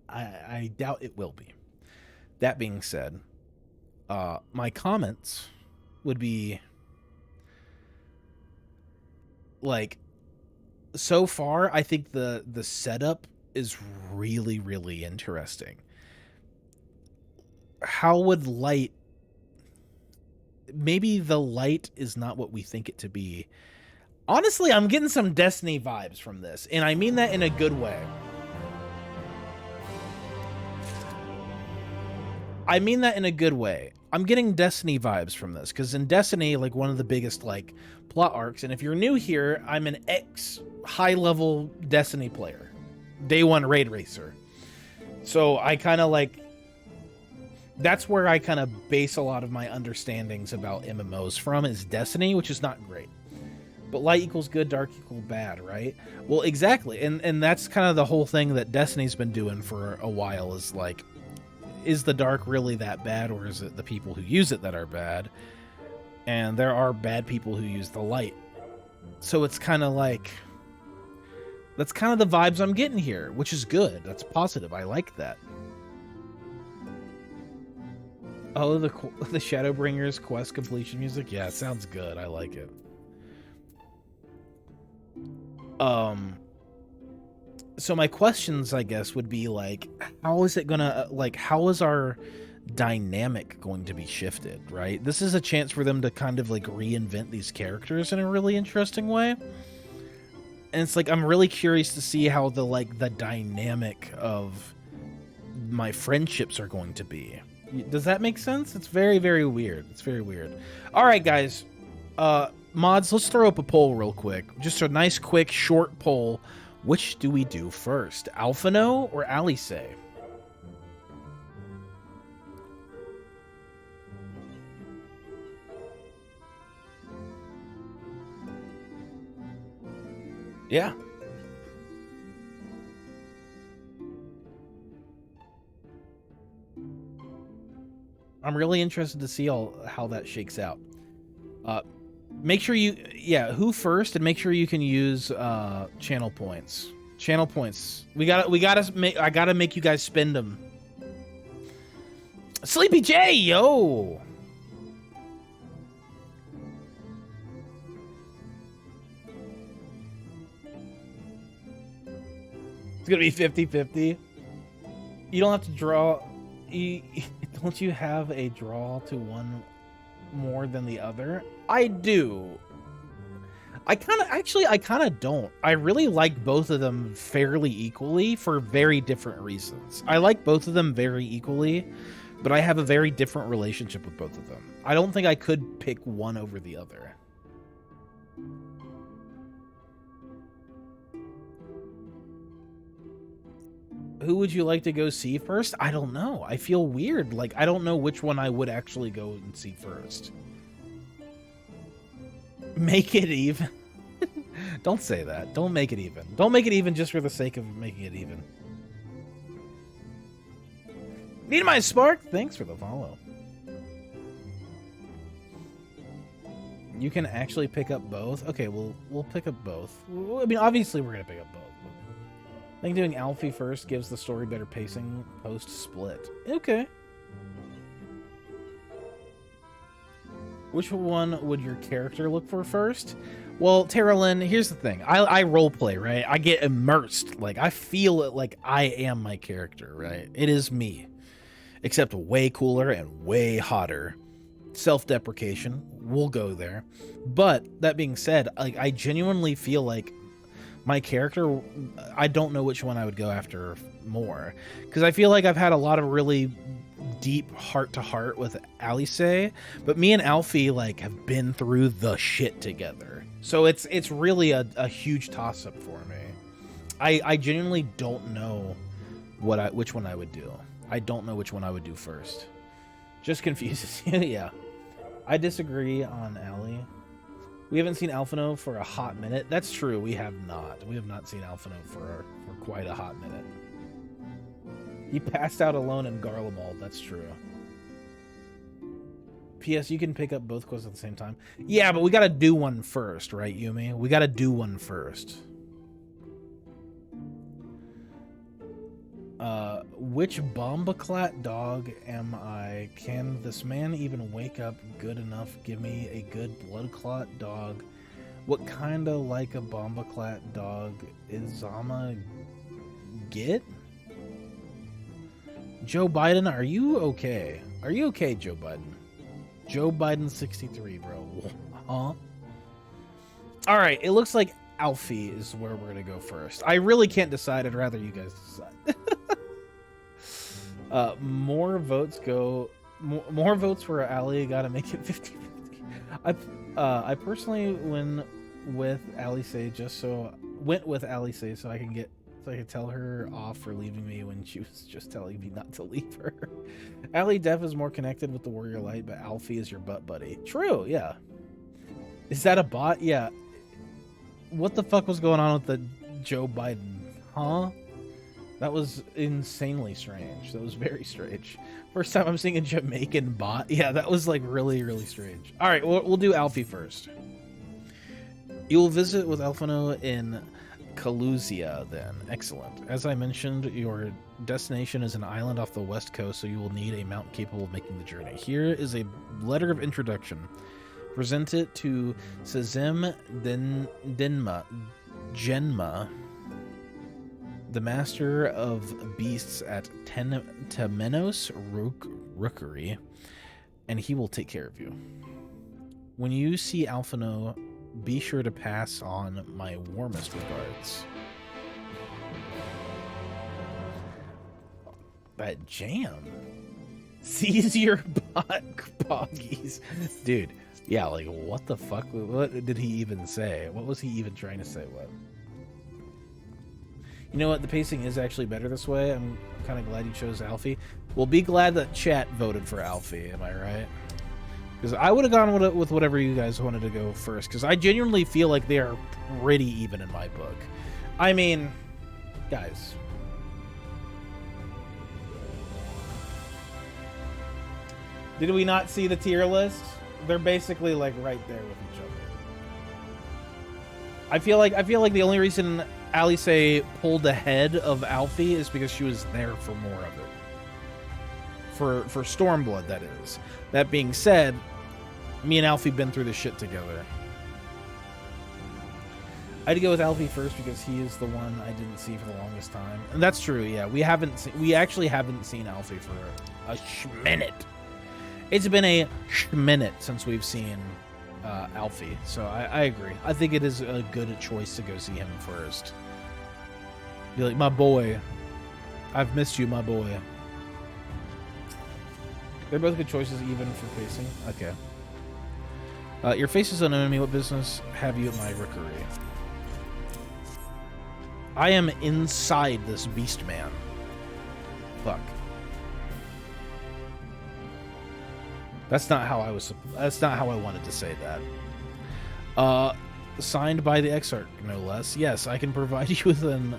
I doubt it will be. That being said, my comments would be like, so far I think the setup is really, really interesting. How would light, maybe the light is not what we think it to be. Honestly, I'm getting some Destiny vibes from this, and I mean that in a good way. I mean that in a good way. I'm getting Destiny vibes from this, because in Destiny, like, one of the biggest, like, plot arcs, and if you're new here, I'm an high-level Destiny player. Day 1 raid racer. So I kind of, like, that's where I kind of base a lot of my understandings about MMOs from, is Destiny, which is not great. But light equals good, dark equals bad, right? Well, exactly. And that's kind of the whole thing that Destiny's been doing for a while, is like, is the dark really that bad, or is it the people who use it that are bad? And there are bad people who use the light. So it's kind of like, that's kind of the vibes I'm getting here, which is good. That's positive. I like that. Oh, the Shadowbringers quest completion music? Yeah, it sounds good. I like it. So my questions, I guess, would be like, how is it gonna, like, how is our dynamic going to be shifted, right? This is a chance for them to kind of like reinvent these characters in a really interesting way. And it's like, I'm really curious to see how the dynamic of my friendships are going to be. Does that make sense? It's very, very weird. It's very weird. All right, guys. Mods, let's throw up a poll real quick. Just a nice, quick, short poll. Which do we do first? Alphino or Alice? Yeah. I'm really interested to see how that shakes out. Make sure you, who first, and make sure you can use channel points. Channel points. I gotta make you guys spend them. Sleepy J, yo. It's gonna be 50-50. You don't have to draw. Don't you have a draw to one more than the other? I do. I kind of don't. I really like both of them fairly equally for very different reasons. I like both of them very equally, but I have a very different relationship with both of them. I don't think I could pick one over the other. Who would you like to go see first? I don't know. I feel weird. Like, I don't know which one I would actually go and see first. Make it even. Don't say that. Don't make it even. Don't make it even just for the sake of making it even. Need my spark? Thanks for the follow. You can actually pick up both? Okay, we'll pick up both. I mean, obviously we're going to pick up both. I think doing Alfie first gives the story better pacing post-split. Okay. Which one would your character look for first? Well, Tara Lynn, here's the thing. I roleplay, right? I get immersed. Like, I feel it like I am my character, right? It is me. Except way cooler and way hotter. Self-deprecation. We'll go there. But, that being said, like, I genuinely feel like my character, I don't know which one I would go after more. Because I feel like I've had a lot of really deep heart-to-heart with Alice, but me and Alfie, like, have been through the shit together. So it's really a huge toss-up for me. I genuinely don't know which one I would do. I don't know which one I would do first. Just confuses you. Yeah. I disagree on Allie. We haven't seen Alphino for a hot minute. That's true. We have not. We have not seen Alphino for quite a hot minute. He passed out alone in Garlemald. That's true. P.S. You can pick up both quests at the same time. Yeah, but we gotta do one first, right, Yumi? We gotta do one first. Which Bombaclat dog am I? Can this man even wake up good enough? Give me a good blood clot dog. What kinda like a Bombaclat dog is Zama get? Joe Biden, are you okay? Are you okay, Joe Biden? Joe Biden 63, bro. Huh? Alright, it looks like Alfie is where we're gonna go first. I really can't decide. I'd rather you guys decide. More votes go... More votes for Ali. Gotta make it 50-50. I personally went with Alice so I can tell her off for leaving me when she was just telling me not to leave her. Ali Def is more connected with the Warrior Light, but Alfie is your butt buddy. True, yeah. Is that a bot? Yeah. What the fuck was going on with the Joe Biden? Huh? That was insanely strange. That was very strange. First time I'm seeing a Jamaican bot. Yeah, that was like really, really strange. All right, we'll do Alfie first. You'll visit with Alphino in Kalusia then. Excellent. As I mentioned, your destination is an island off the west coast, so you will need a mount capable of making the journey. Here is a letter of introduction. Present it to Sazim Genma, the master of beasts at Temenos Rookery, and he will take care of you. When you see Alphino, be sure to pass on my warmest regards. That jam. Seize your boggies. Dude, yeah, like, what the fuck? What did he even say? What was he even trying to say? What? You know what? The pacing is actually better this way. I'm kind of glad you chose Alfie. Well, be glad that chat voted for Alfie. Am I right? Because I would have gone with whatever you guys wanted to go first. Because I genuinely feel like they are pretty even in my book. I mean, guys. Did we not see the tier list? They're basically like right there with each other. I feel like the only reason Alice pulled ahead of Alfie is because she was there for more of it. For Stormblood, that is. That being said, me and Alfie been through this shit together. I'd go with Alfie first because he is the one I didn't see for the longest time, and that's true. Yeah, we actually haven't seen Alfie for a minute. It's been a minute since we've seen Alfie, so I agree. I think it is a good choice to go see him first. Be like, my boy, I've missed you, my boy. They're both good choices, even for facing. Okay. Your face is unknown to me. What business have you at my rookery? I am inside this beast man. Fuck. That's not how I wanted to say that. Signed by the Exarch, no less. Yes, I can provide you with an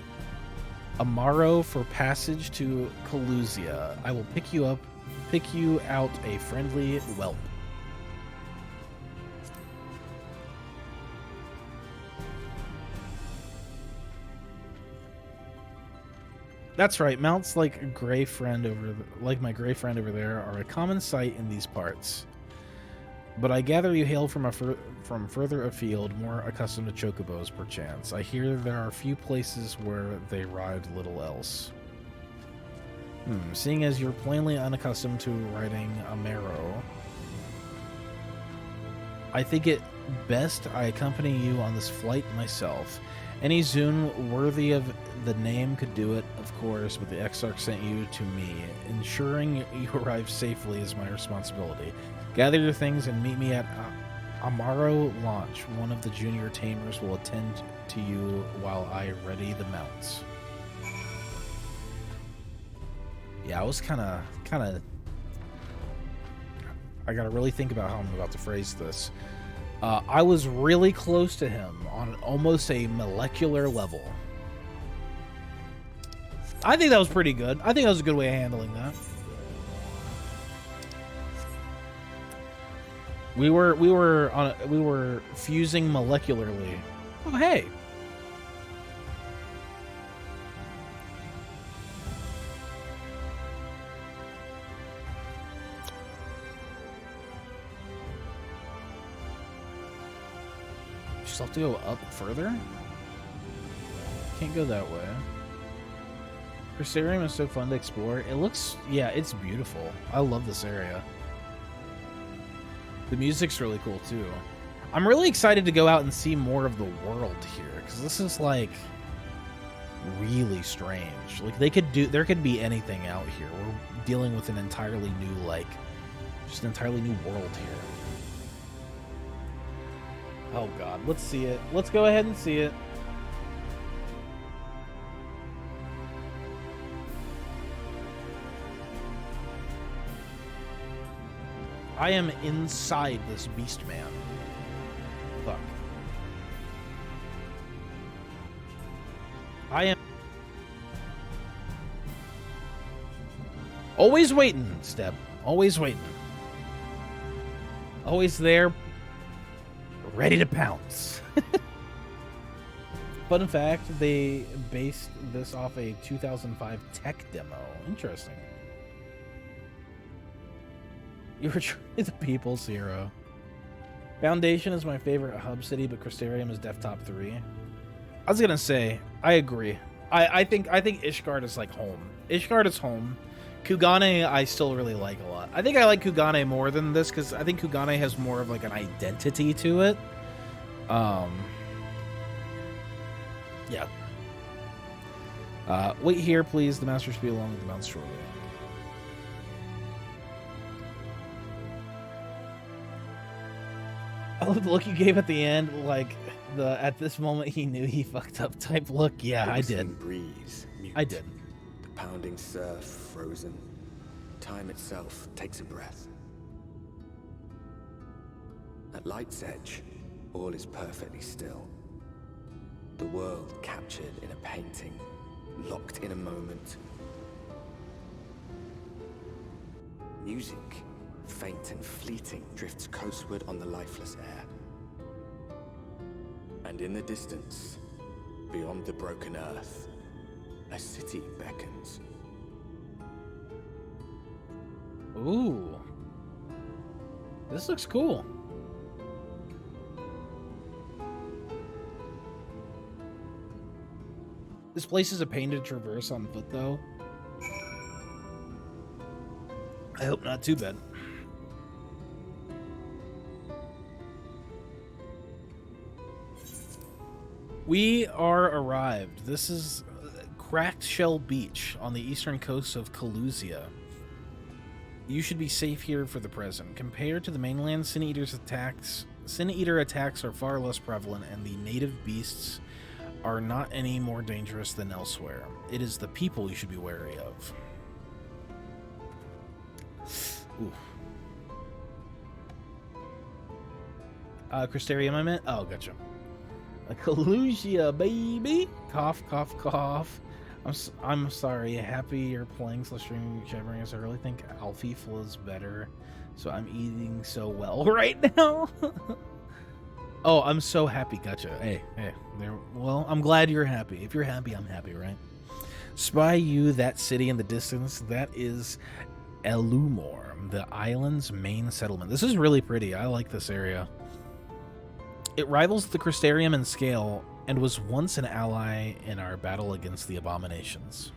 Amaro for passage to Coluzia. I will pick you out a friendly whelp. That's right. Mounts like my gray friend over there are a common sight in these parts. But I gather you hail from further afield, more accustomed to chocobos, perchance. I hear there are few places where they ride little else. Seeing as you're plainly unaccustomed to riding a Maro, I think it best I accompany you on this flight myself. Any Zune worthy of the name could do it, of course, but the Exarch sent you to me. Ensuring you arrive safely is my responsibility. Gather your things and meet me at Amaro launch. One of the junior tamers will attend to you while I ready the mounts. Yeah, I was kind of... I gotta really think about how I'm about to phrase this. I was really close to him on almost a molecular level. I think that was pretty good. I think that was a good way of handling that. We were fusing molecularly. Oh, hey. Just have to go up further? Can't go that way. Crystarium is so fun to explore. It looks, yeah, it's beautiful. I love this area. The music's really cool too. I'm really excited to go out and see more of the world here, because this is like really strange. Like there could be anything out here. We're dealing with an entirely new, like, just an entirely new world here. Oh god, let's see it. Let's go ahead and see it. I am inside this beast man. Fuck. I am always waiting, Step. Always waiting. Always there, ready to pounce. Fun fact, they based this off a 2005 tech demo. Interesting. You were truly the people's hero. Foundation is my favorite hub city, but Crystarium is def top 3. I was gonna say, I agree. I think Ishgard is like home. Ishgard is home. Kugane I still really like a lot. I think I like Kugane more than this because I think Kugane has more of like an identity to it. Yeah. Wait here, please. The masters be along with the mounts shortly. I love the look you gave at the end, like the at this moment he knew he fucked up type look. Yeah, I did. Breeze, mute. I did. The pounding surf frozen. Time itself takes a breath. At light's edge, all is perfectly still. The world captured in a painting, locked in a moment. Music faint and fleeting, drifts coastward on the lifeless air. And in the distance, beyond the broken earth, a city beckons. Ooh. This looks cool. This place is a pain to traverse on foot, though. I hope not too bad. We are arrived. This is Cracked Shell Beach on the eastern coast of Kalusia. You should be safe here for the present. Compared to the mainland, Sin Eater attacks are far less prevalent, and the native beasts are not any more dangerous than elsewhere. It is the people you should be wary of. Ooh. Crystarium, I meant? Oh, gotcha. Kalusia, baby! Cough, cough, cough. I'm sorry. Happy you're playing Shadowbringers. I really think Alfie flows better, so I'm eating so well right now. Oh, I'm so happy. Gotcha. Hey. There. Well, I'm glad you're happy. If you're happy, I'm happy, right? Spy you that city in the distance. That is Elumor, the island's main settlement. This is really pretty. I like this area. It rivals the Crystarium in scale and was once an ally in our battle against the abominations.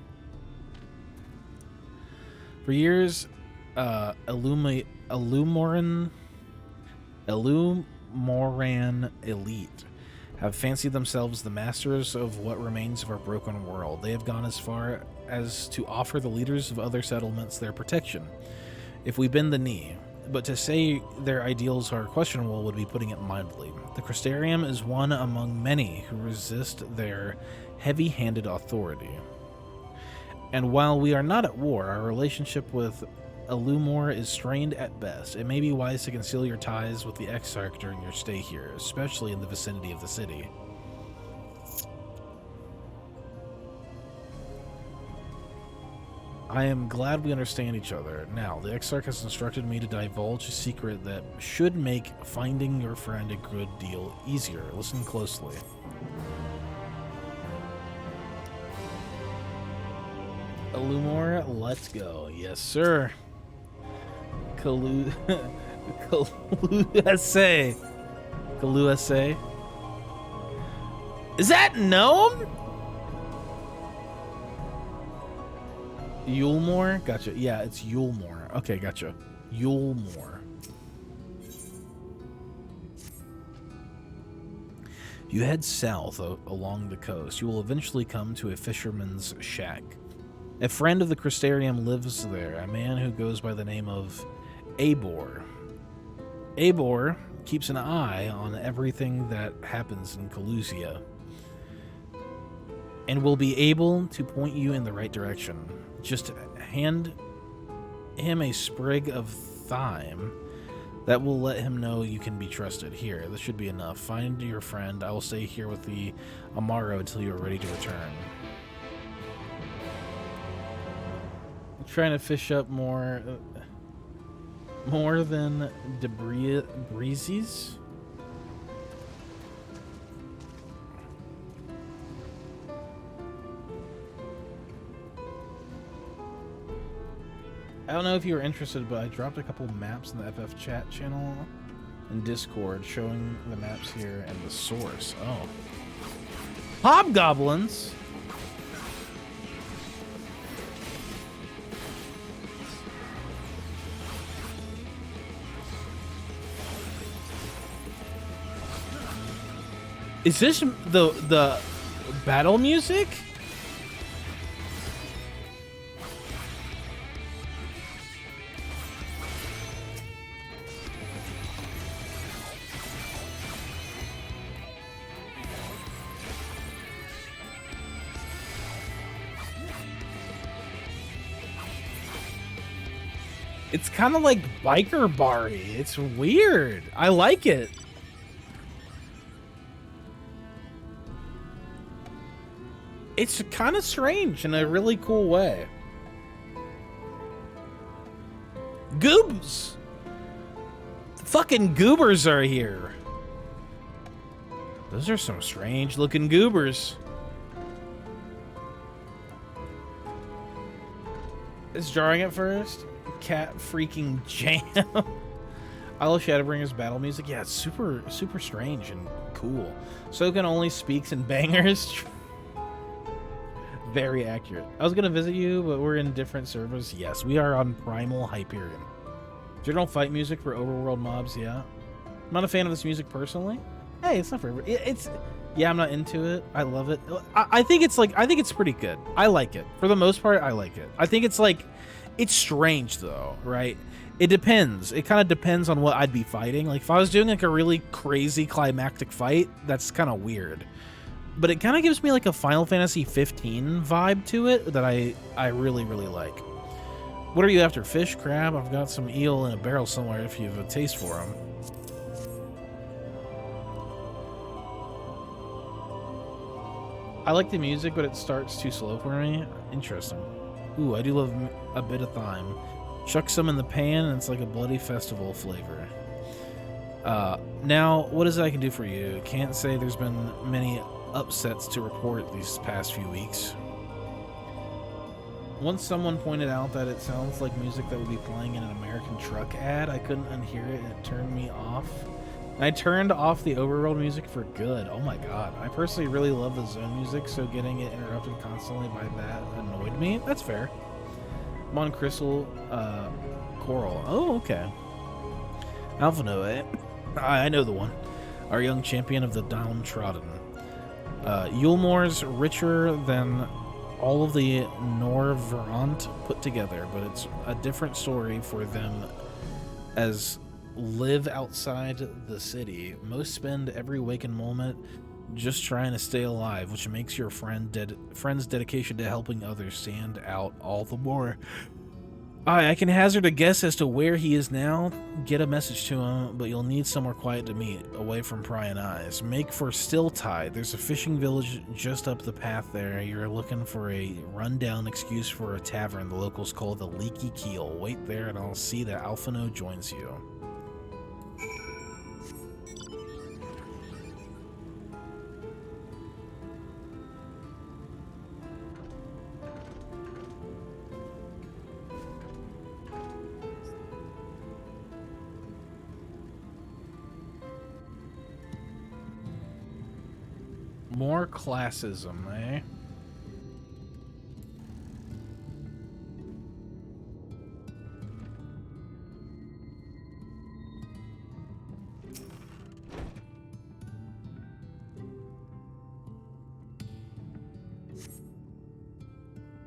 For years, Elumoran elite have fancied themselves the masters of what remains of our broken world. They have gone as far as to offer the leaders of other settlements their protection, if we bend the knee. But to say their ideals are questionable would be putting it mildly. The Crystarium is one among many who resist their heavy-handed authority. And while we are not at war, our relationship with Elumor is strained at best. It may be wise to conceal your ties with the Exarch during your stay here, especially in the vicinity of the city. I am glad we understand each other. Now, the Exarch has instructed me to divulge a secret that should make finding your friend a good deal easier. Listen closely. Elumor, let's go. Yes, sir. Kalusa. Is that gnome? Yulmore? Gotcha. Yeah, it's Yulmore. Okay, gotcha. Yulmore. You head south along the coast. You will eventually come to a fisherman's shack. A friend of the Crystarium lives there, a man who goes by the name of Abor. Abor keeps an eye on everything that happens in Kalusia and will be able to point you in the right direction. Just hand him a sprig of thyme that will let him know you can be trusted. Here, this should be enough. Find your friend. I will stay here with the Amaro until you are ready to return. I'm trying to fish up more than breezes. I don't know if you were interested, but I dropped a couple maps in the FF chat channel and Discord showing the maps here and the source. Oh. Hobgoblins? Is this the battle music? It's kind of like biker bar-y. It's weird. I like it. It's kind of strange in a really cool way. Goobs! Fucking goobers are here. Those are some strange looking goobers. It's jarring at first. Cat freaking jam. I love Shadowbringers battle music. Yeah, it's super strange and cool. Soken only speaks in bangers. Very accurate. I was gonna visit you, but we're in different servers. Yes, we are on Primal Hyperion. General fight music for overworld mobs. Yeah, I'm not a fan of this music personally. Hey, it's not for everybody. Yeah, I'm not into it. I love it. I think it's pretty good. I like it. For the most part, I like it. I think it's strange though, right? It depends. It kind of depends on what I'd be fighting. Like if I was doing like a really crazy climactic fight, that's kind of weird. But it kind of gives me like a Final Fantasy 15 vibe to it that I really like. What are you after? Fish, crab? I've got some eel in a barrel somewhere if you have a taste for them. I like the music, but it starts too slow for me. Interesting. Ooh, I do love a bit of thyme. Chuck some in the pan, and it's like a bloody festival flavor. Now, what is it I can do for you? Can't say there's been many upsets to report these past few weeks. Once someone pointed out that it sounds like music that would be playing in an American truck ad, I couldn't unhear it, and it turned me off. And I turned off the overworld music for good. Oh my god. I personally really love the zone music, so getting it interrupted constantly by that annoyed me. That's fair. I'm on Crystal Coral. Oh, okay. Alpha Noah. I know the one. Our young champion of the downtrodden. Yulmore's richer than all of the Norvrant put together, but it's a different story for them as live outside the city. Most spend every waking moment just trying to stay alive, which makes your friend's dedication to helping others stand out all the more. I can hazard a guess as to where he is now. Get a message to him, but you'll need somewhere quiet to meet, away from prying eyes. Make for Stilltide. There's a fishing village just up the path there. You're looking for a rundown excuse for a tavern the locals call the Leaky Keel. Wait there and I'll see that Alphino joins you. More classism, eh?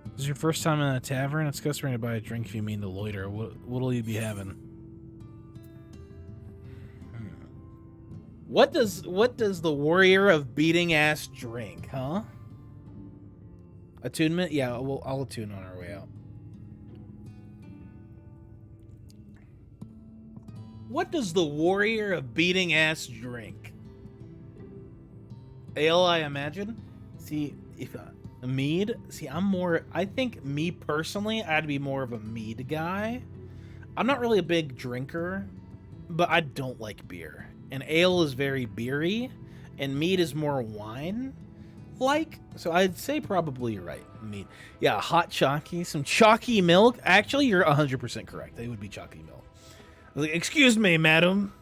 This is your first time in a tavern? It's customary to buy a drink if you mean to loiter. What'll you be having? What does the warrior of beating ass drink, huh? Attunement? Yeah, I'll attune on our way out. What does the warrior of beating ass drink? Ale, I imagine. See, if a mead. See, I think me personally, I'd be more of a mead guy. I'm not really a big drinker, but I don't like beer. And ale is very beery, and mead is more wine-like. So I'd say probably you're right, mead. Yeah, hot chalky, some chalky milk. Actually, you're 100% correct. They would be chalky milk. I was like, excuse me, madam.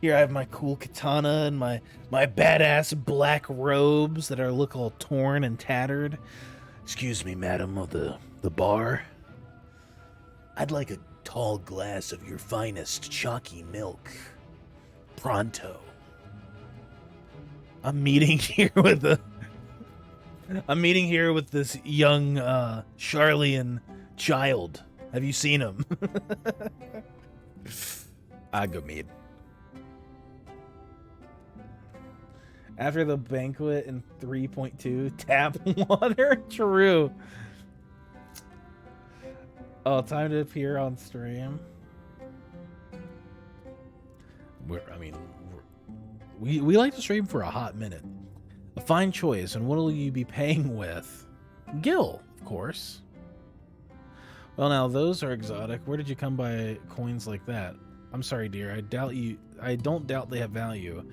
Here I have my cool katana and my badass black robes that look all torn and tattered. Excuse me, madam of the bar. I'd like a tall glass of your finest chalky milk. Pronto. I'm meeting here with this young Charlian child. Have you seen him? I go mead. After the banquet in 3.2, tap water. True. Oh, time to appear on stream. We like to stream for a hot minute. A fine choice, and what'll you be paying with? Gil, of course. Well, now those are exotic. Where did you come by coins like that? I'm sorry, dear. I don't doubt they have value,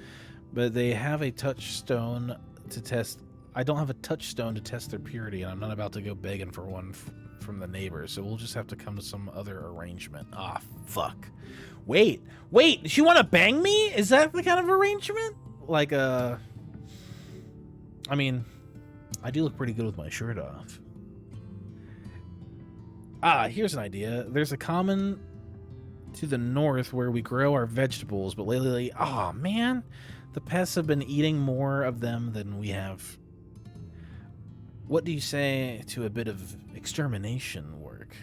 but they have a touchstone to test. I don't have a touchstone to test their purity, and I'm not about to go begging for one from the neighbors. So we'll just have to come to some other arrangement. Ah, fuck. Wait. Does she want to bang me? Is that the kind of arrangement? Like, I mean, I do look pretty good with my shirt off. Ah, here's an idea. There's a common to the north where we grow our vegetables, but lately, oh man, the pests have been eating more of them than we have. What do you say to a bit of extermination work?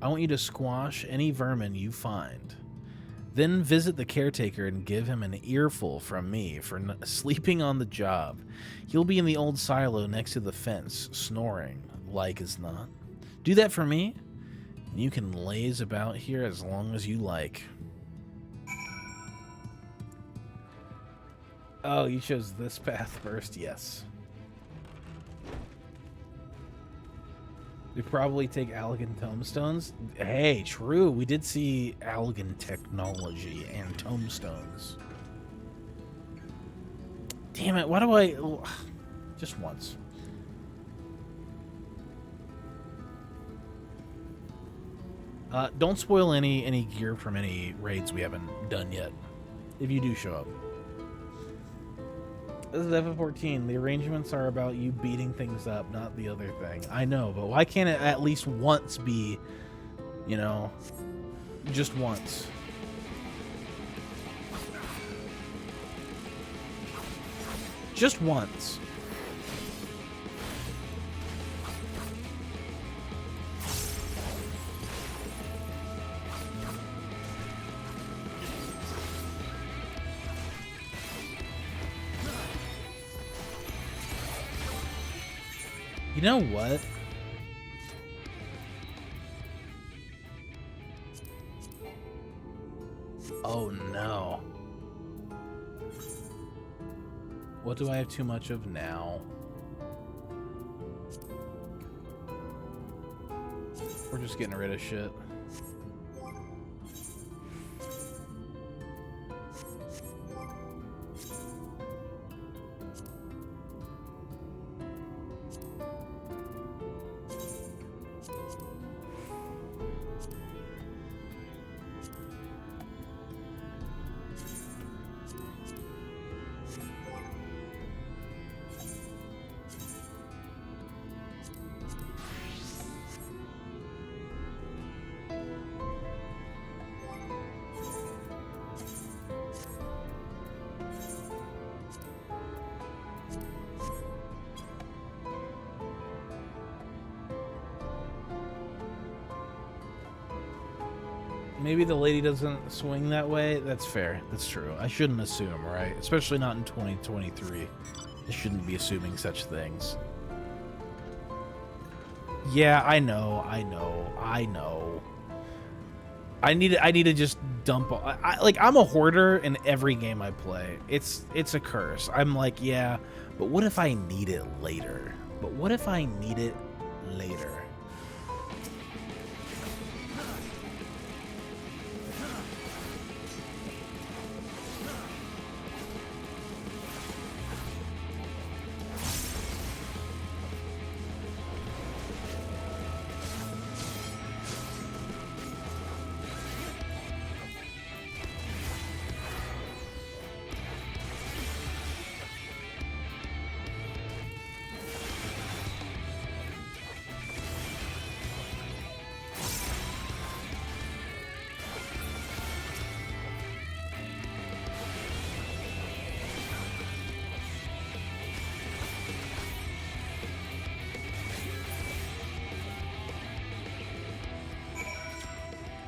I want you to squash any vermin you find. Then visit the caretaker and give him an earful from me for sleeping on the job. He'll be in the old silo next to the fence, snoring, like as not. Do that for me, and you can laze about here as long as you like. Oh, you chose this path first? Yes. We probably take Allegan tombstones. Hey, true. We did see Allegan technology and tombstones. Damn it, why do I... Just once. Don't spoil any gear from any raids we haven't done yet, if you do show up. This is F14. The arrangements are about you beating things up, not the other thing. I know, but why can't it at least once be, you know, just once? Just once. You know what? Oh no. What do I have too much of now? We're just getting rid of shit. Maybe the lady doesn't swing that way. That's fair. That's true. I shouldn't assume, right? Especially not in 2023. I shouldn't be assuming such things. Yeah, I know. I need to just dump. I'm a hoarder in every game I play. It's a curse. I'm like, yeah, but what if I need it later?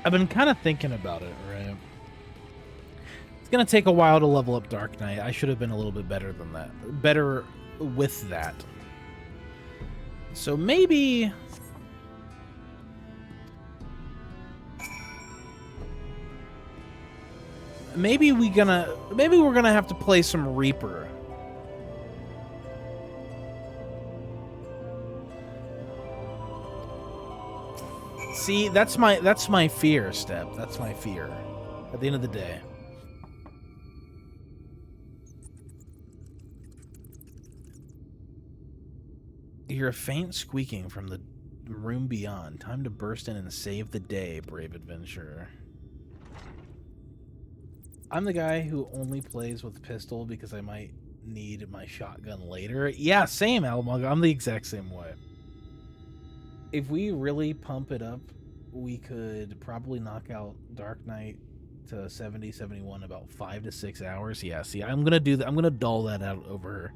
I've been kind of thinking about it, right? It's gonna take a while to level up Dark Knight. I should have been a little bit better than that. Better with that. So maybe... Maybe we're gonna have to play some Reaper. See, that's my fear, Step. That's my fear. At the end of the day. You hear a faint squeaking from the room beyond. Time to burst in and save the day, brave adventurer. I'm the guy who only plays with pistol because I might need my shotgun later. Yeah, same, Almog. I'm the exact same way. If we really pump it up, we could probably knock out Dark Knight to 70, 71 about 5 to 6 hours. Yeah, see, I'm gonna do that. I'm gonna dull that out over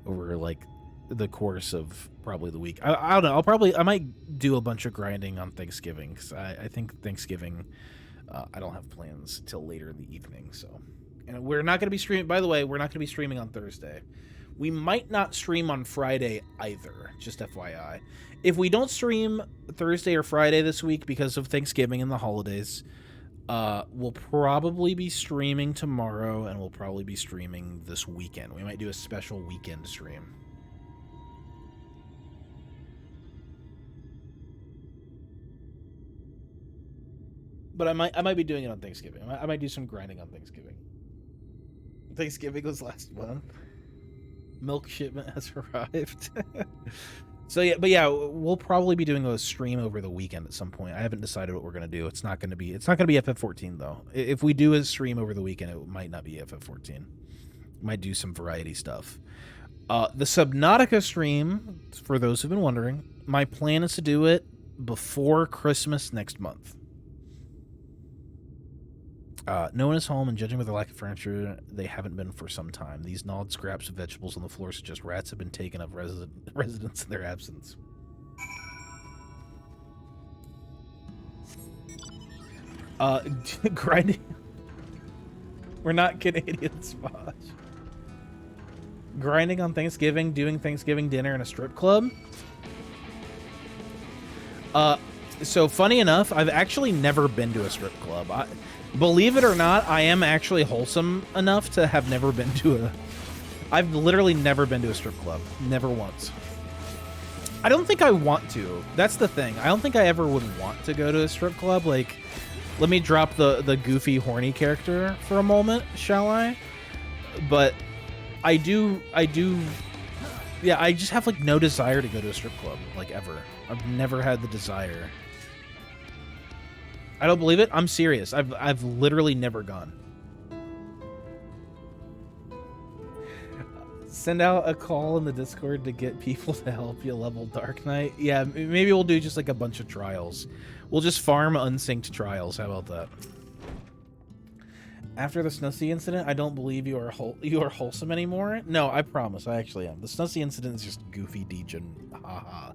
like the course of probably the week. I don't know. I might do a bunch of grinding on Thanksgiving because I think Thanksgiving. I don't have plans till later in the evening, so. And we're not going to be streaming. By the way, we're not going to be streaming on Thursday. We might not stream on Friday either, just FYI. If we don't stream Thursday or Friday this week because of Thanksgiving and the holidays, we'll probably be streaming tomorrow, and we'll probably be streaming this weekend. We might do a special weekend stream. But I might be doing it on Thanksgiving. I might do some grinding on Thanksgiving. Thanksgiving was last month. Milk shipment has arrived. So yeah, but yeah, we'll probably be doing a stream over the weekend at some point. I haven't decided what we're gonna do. It's not gonna be FF14 though. If we do a stream over the weekend, it might not be FF14. Might do some variety stuff. The Subnautica stream, for those who've been wondering, my plan is to do it before Christmas next month. No one is home, and judging by the lack of furniture, they haven't been for some time. These gnawed scraps of vegetables on the floor suggest rats have been taken of residence in their absence. Grinding. We're not Canadian, Spot. Grinding on Thanksgiving, doing Thanksgiving dinner in a strip club. So funny enough, I've actually never been to a strip club. Believe it or not, I am actually wholesome enough to have never been to a... I've literally never been to a strip club. Never once. I don't think I want to. That's the thing. I don't think I ever would want to go to a strip club. Like, let me drop the goofy, horny character for a moment, shall I? But I do... Yeah, I just have, like, no desire to go to a strip club, like, ever. I've never had the desire. I don't believe it. I'm serious. I've literally never gone. Send out a call in the Discord to get people to help you level Dark Knight. Yeah, maybe we'll do just like a bunch of trials. We'll just farm unsynced trials. How about that? After the Snussy incident, I don't believe you are wholesome anymore. No, I promise. I actually am. The Snussy incident is just goofy degen. Haha.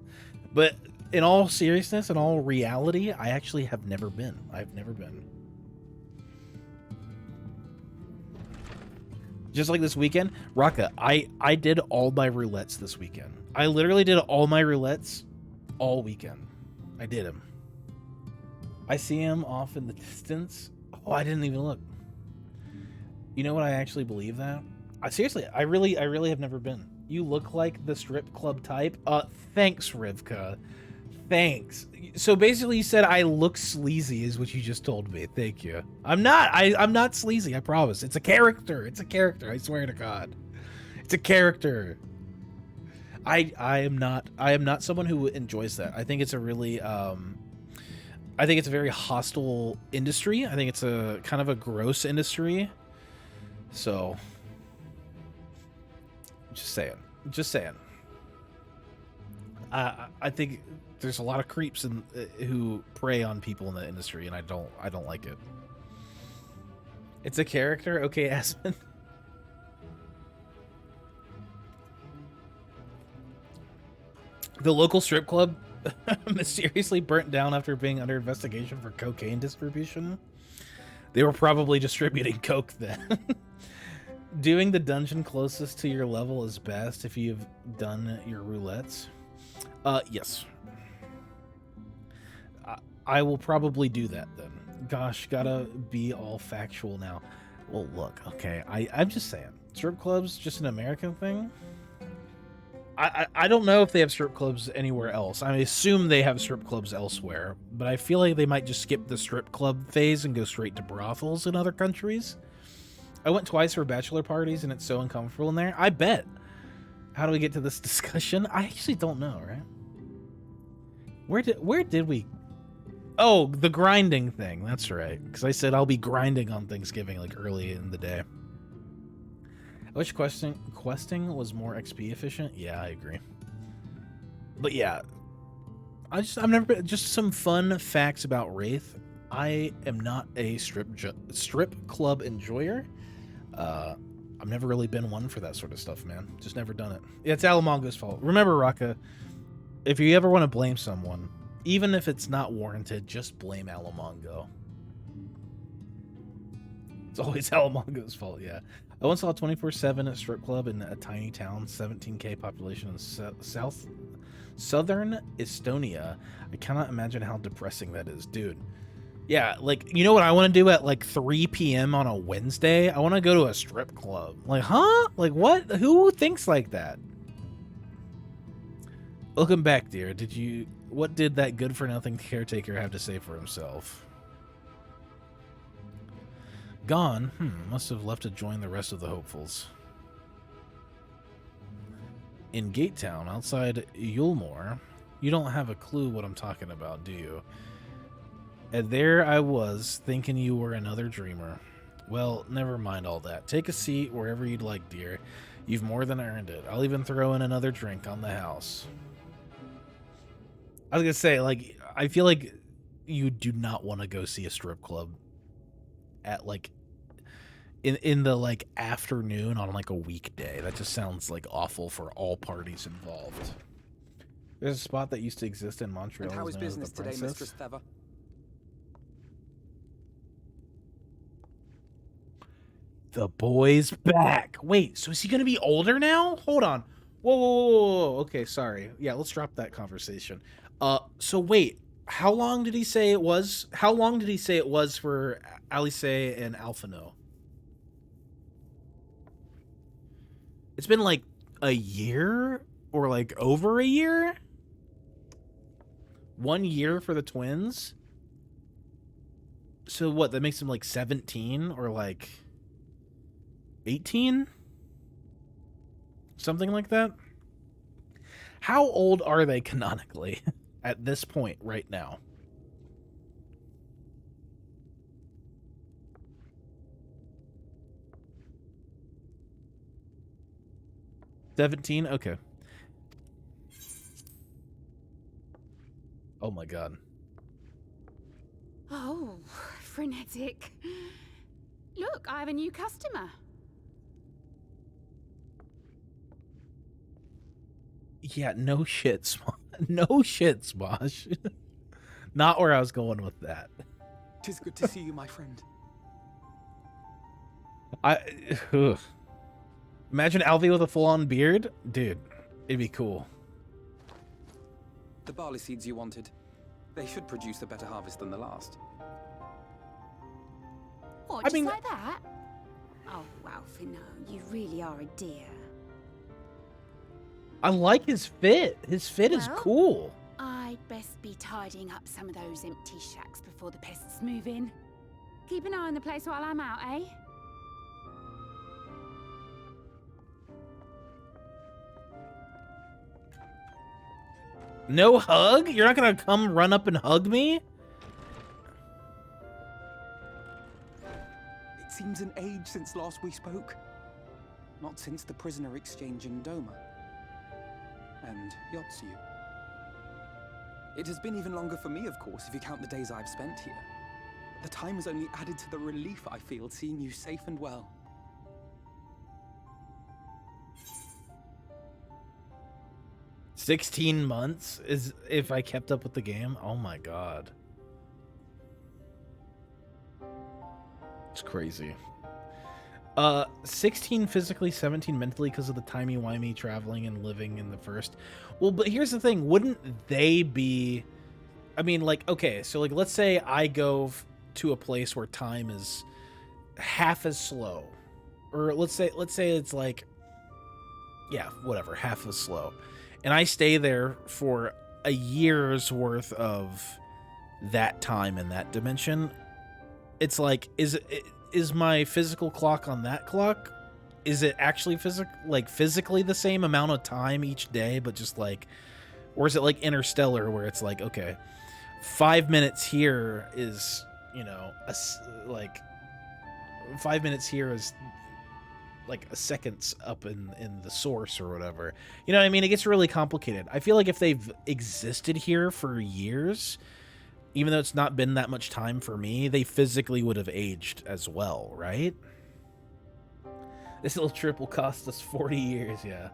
But in all seriousness, in all reality, I actually have never been. I've never been. Just like this weekend, Raka, I did all my roulettes this weekend. I literally did all my roulettes all weekend. I did them. I see him off in the distance. Oh, I didn't even look. You know what? I actually believe that. Seriously, I really have never been. You look like the strip club type. Thanks, Rivka. Thanks. So basically you said I look sleazy is what you just told me. Thank you. I'm not. I'm not sleazy, I promise. It's a character. It's a character. I swear to God. It's a character. I am not someone who enjoys that. I think it's a really I think it's a very hostile industry. I think it's a kind of a gross industry. So just saying. I think there's a lot of creeps who prey on people in the industry, and I don't like it. It's a character, okay, Aspen. The local strip club mysteriously burnt down after being under investigation for cocaine distribution. They were probably distributing coke then. Doing the dungeon closest to your level is best if you've done your roulettes. Yes. I will probably do that then. Gosh, gotta be all factual now. Well, look, okay, I'm just saying. Strip clubs, just an American thing? I don't know if they have strip clubs anywhere else. I assume they have strip clubs elsewhere, but I feel like they might just skip the strip club phase and go straight to brothels in other countries. I went twice for bachelor parties, and it's so uncomfortable in there. I bet. How do we get to this discussion? I actually don't know, right? Where did we... Oh, the grinding thing. That's right. Because I said I'll be grinding on Thanksgiving, like, early in the day. I wish questing was more XP efficient. Yeah, I agree. But yeah, I've never been, just some fun facts about Wraith. I am not a strip club enjoyer. I've never really been one for that sort of stuff, man. Just never done it. Yeah, it's Alamongo's fault. Remember, Raka, if you ever want to blame someone, even if it's not warranted, just blame Alamongo. It's always Alamongo's fault, yeah. I once saw a 24/7 at strip club in a tiny town, 17k population in southern Estonia. I cannot imagine how depressing that is, dude. Yeah, like, you know what I want to do at like 3 p.m. on a Wednesday? I want to go to a strip club. Like, huh? Like, what? Who thinks like that? Welcome back, dear. What did that good-for-nothing caretaker have to say for himself? Gone? Must have left to join the rest of the hopefuls. In Gate Town, outside Yulmore, you don't have a clue what I'm talking about, do you? And there I was, thinking you were another dreamer. Well, never mind all that. Take a seat wherever you'd like, dear. You've more than earned it. I'll even throw in another drink on the house. I was gonna say, like, I feel like you do not want to go see a strip club at, like, in the, like, afternoon on, like, a weekday. That just sounds, like, awful for all parties involved. There's a spot that used to exist in Montreal. And how is business today, Mistress Theva? The boy's back. Wait, so is he gonna be older now? Hold on. Whoa. Okay, sorry. Yeah, let's drop that conversation. So wait, how long did he say it was? How long did he say it was for Alice and Alphino? It's been like a year or like over a year? 1 year for the twins? So what, that makes him like 17 or like 18? Something like that? How old are they canonically at this point right now? $17? Okay. Oh my god. Oh, frenetic. Look, I have a new customer. Yeah, no shit, no shit, Smosh. Not where I was going with that. 'Tis good to see you, my friend. Ugh. Imagine Alfie with a full-on beard. Dude, it'd be cool. The barley seeds you wanted. They should produce a better harvest than the last. What, just like that? Oh, wow, Fino, you really are a dear. I like his fit. His fit is cool. I'd best be tidying up some of those empty shacks before the pests move in. Keep an eye on the place while I'm out, eh? No hug? You're not gonna come run up and hug me? It seems an age since last we spoke. Not since the prisoner exchange in Doma. And Yotsu. It has been even longer for me, of course, if you count the days I've spent here. The time has only added to the relief I feel seeing you safe and well. $16 months is if I kept up with the game. Oh my god. It's crazy. 16 physically, 17 mentally because of the timey-wimey traveling and living in the first. Well, but here's the thing. Wouldn't they be... I mean, like, okay, so, like, let's say I go to a place where time is half as slow. Or let's say it's, like, yeah, whatever, half as slow. And I stay there for a year's worth of that time in that dimension. It's like, is my physical clock on that clock? Is it actually physically the same amount of time each day, but just like, or is it like Interstellar where it's like, okay, 5 minutes here is, you know, like 5 minutes here is like a seconds up in the source or whatever. You know what I mean? It gets really complicated. I feel like if they've existed here for years, even though it's not been that much time for me, they physically would have aged as well, right? This little trip will cost us 40 years, yeah.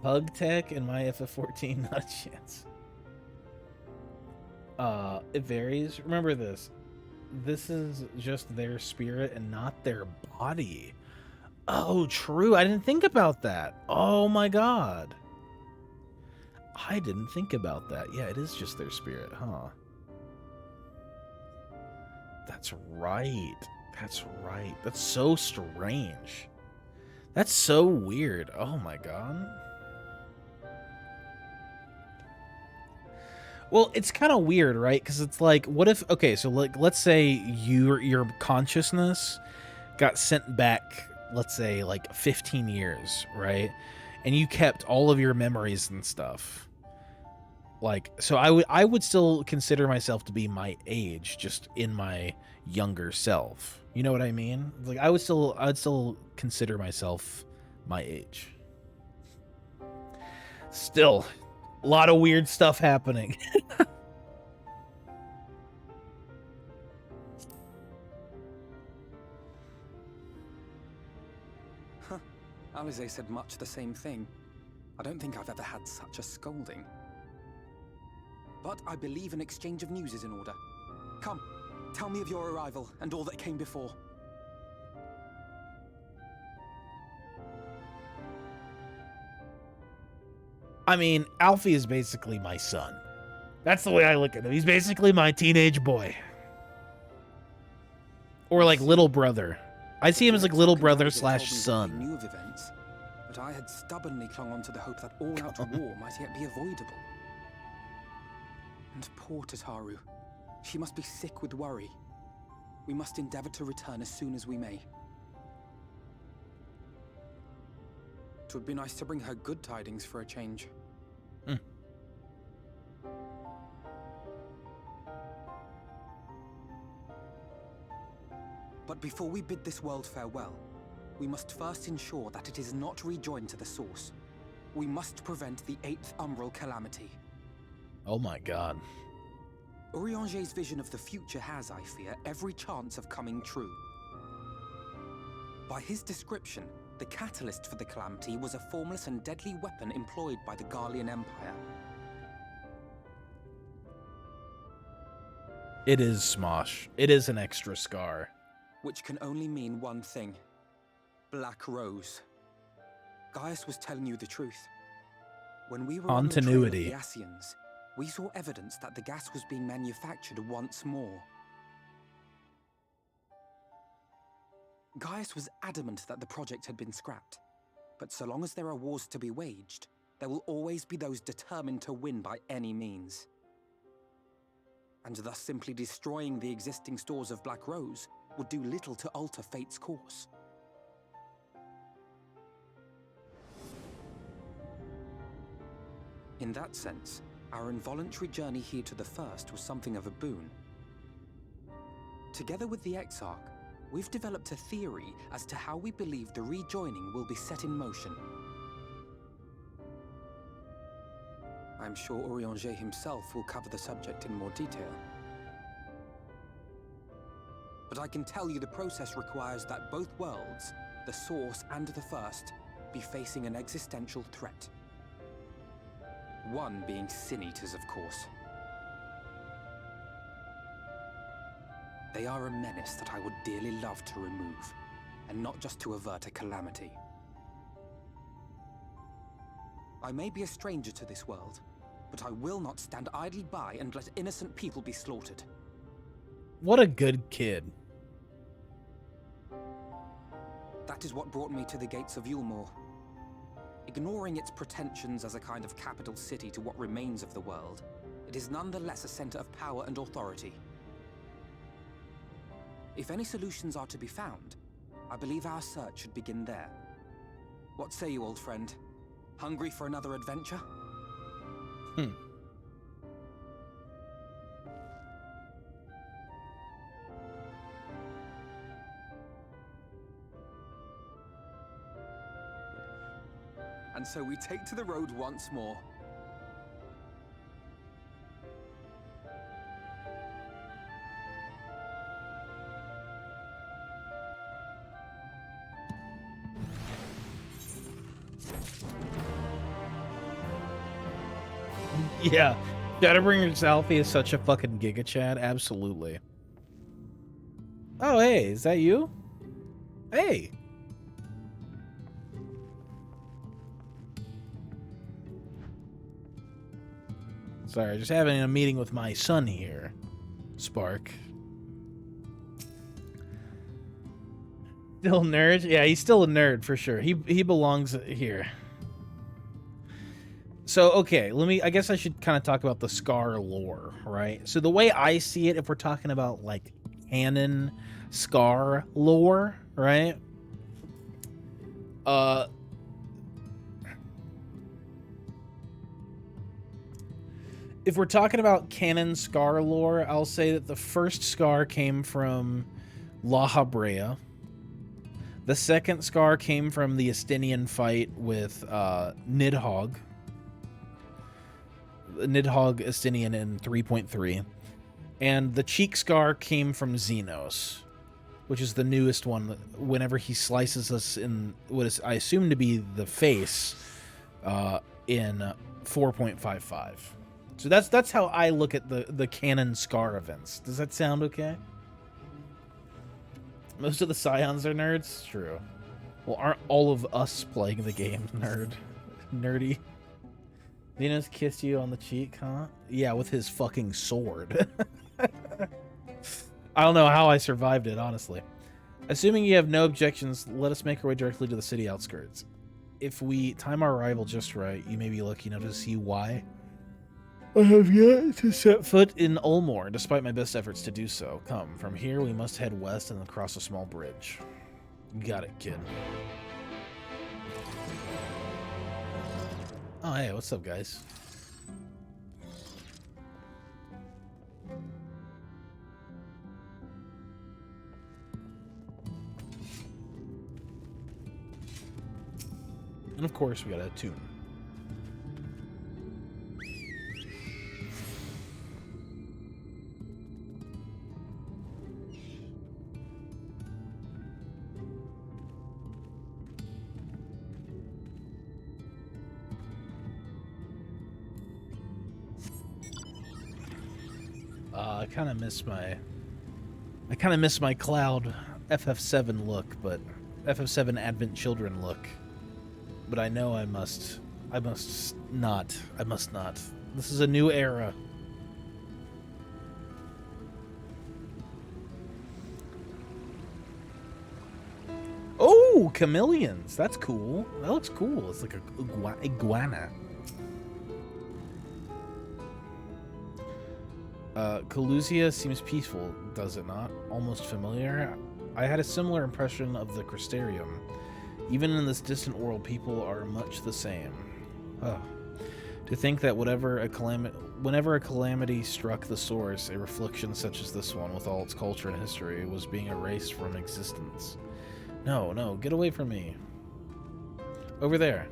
Bug tech and my FF14, not a chance. It varies. Remember this. This is just their spirit and not their body. Oh, true. I didn't think about that. Oh my god. I didn't think about that. Yeah, it is just their spirit, huh? That's right. That's right. That's so strange. That's so weird. Oh my god. Well, it's kind of weird, right? Because it's like, what if, okay, so like, let's say your consciousness got sent back, let's say like 15 years, right? And you kept all of your memories and stuff. Like, so I would still consider myself to be my age, just in my younger self. You know what I mean? Like, I'd still consider myself my age. Still, a lot of weird stuff happening. Huh. Alize said much the same thing. I don't think I've ever had such a scolding. But I believe an exchange of news is in order. Come, tell me of your arrival and all that came before. I mean, Alfie is basically my son. That's the way I look at him. He's basically my teenage boy. Or like little brother. I see him as like little brother slash son. Knew of events, but I had stubbornly clung on to the hope that all-out war might yet be avoidable. And poor Tataru. She must be sick with worry. We must endeavor to return as soon as we may. It would be nice to bring her good tidings for a change. But before we bid this world farewell, we must first ensure that it is not rejoined to the source. We must prevent the 8th Umbral calamity. Oh my god. Urianger's vision of the future has, I fear, every chance of coming true. By his description, the catalyst for the calamity was a formless and deadly weapon employed by the Garlean Empire. It is Smosh. It is an extra scar. Which can only mean one thing. Black Rose. Gaius was telling you the truth. When we were on the trail of the Ascians, we saw evidence that the gas was being manufactured once more. Gaius was adamant that the project had been scrapped. But so long as there are wars to be waged, there will always be those determined to win by any means. And thus simply destroying the existing stores of Black Rose would do little to alter fate's course. In that sense, our involuntary journey here to the First was something of a boon. Together with the Exarch, we've developed a theory as to how we believe the rejoining will be set in motion. I'm sure Urianger himself will cover the subject in more detail. But I can tell you the process requires that both worlds, the Source and the First, be facing an existential threat. One being Sin Eaters, of course. They are a menace that I would dearly love to remove, and not just to avert a calamity. I may be a stranger to this world, but I will not stand idly by and let innocent people be slaughtered. What a good kid. That is what brought me to the gates of Yulmore. Ignoring its pretensions as a kind of capital city to what remains of the world, it is nonetheless a center of power and authority. If any solutions are to be found, I believe our search should begin there. What say you, old friend? Hungry for another adventure? And so we take to the road once more. Yeah. Shadowbringers Alfie is such a fucking Giga Chad. Absolutely. Oh, hey, is that you? Hey. Sorry, just having a meeting with my son here, Spark. Still nerd? Yeah, he's still a nerd for sure. He belongs here. So, okay, I guess I should kind of talk about the Scar lore, right? So the way I see it, if we're talking about like canon Scar lore, right? If we're talking about canon Scar lore, I'll say that the first Scar came from La Habrea. The second Scar came from the Estinian fight with Nidhogg. Nidhogg Estinian in 3.3. And the cheek scar came from Xenos, which is the newest one. Whenever he slices us in what is, I assume, to be the face in 4.55. So that's how I look at the canon Scar events. Does that sound okay? Most of the Scions are nerds? True. Well, aren't all of us playing the game nerdy? Venus kissed you on the cheek, huh? Yeah, with his fucking sword. I don't know how I survived it, honestly. Assuming you have no objections, let us make our way directly to the city outskirts. If we time our arrival just right, you may be lucky enough to see why I have yet to set foot in Ulmore, despite my best efforts to do so. Come, from here we must head west and then cross a small bridge. You got it, kid. Oh, hey, what's up, guys? And of course, we got a tune. I kind of miss my Cloud FF7 look, but FF7 Advent Children look. But I know I must not. This is a new era. Oh, chameleons. That's cool. That looks cool. It's like a iguana. Calusia seems peaceful, does it not? Almost familiar. I had a similar impression of the Crystarium. Even in this distant world, people are much the same. To think that whenever a calamity struck the source, a reflection such as this one, with all its culture and history, was being erased from existence. No, get away from me. Over there.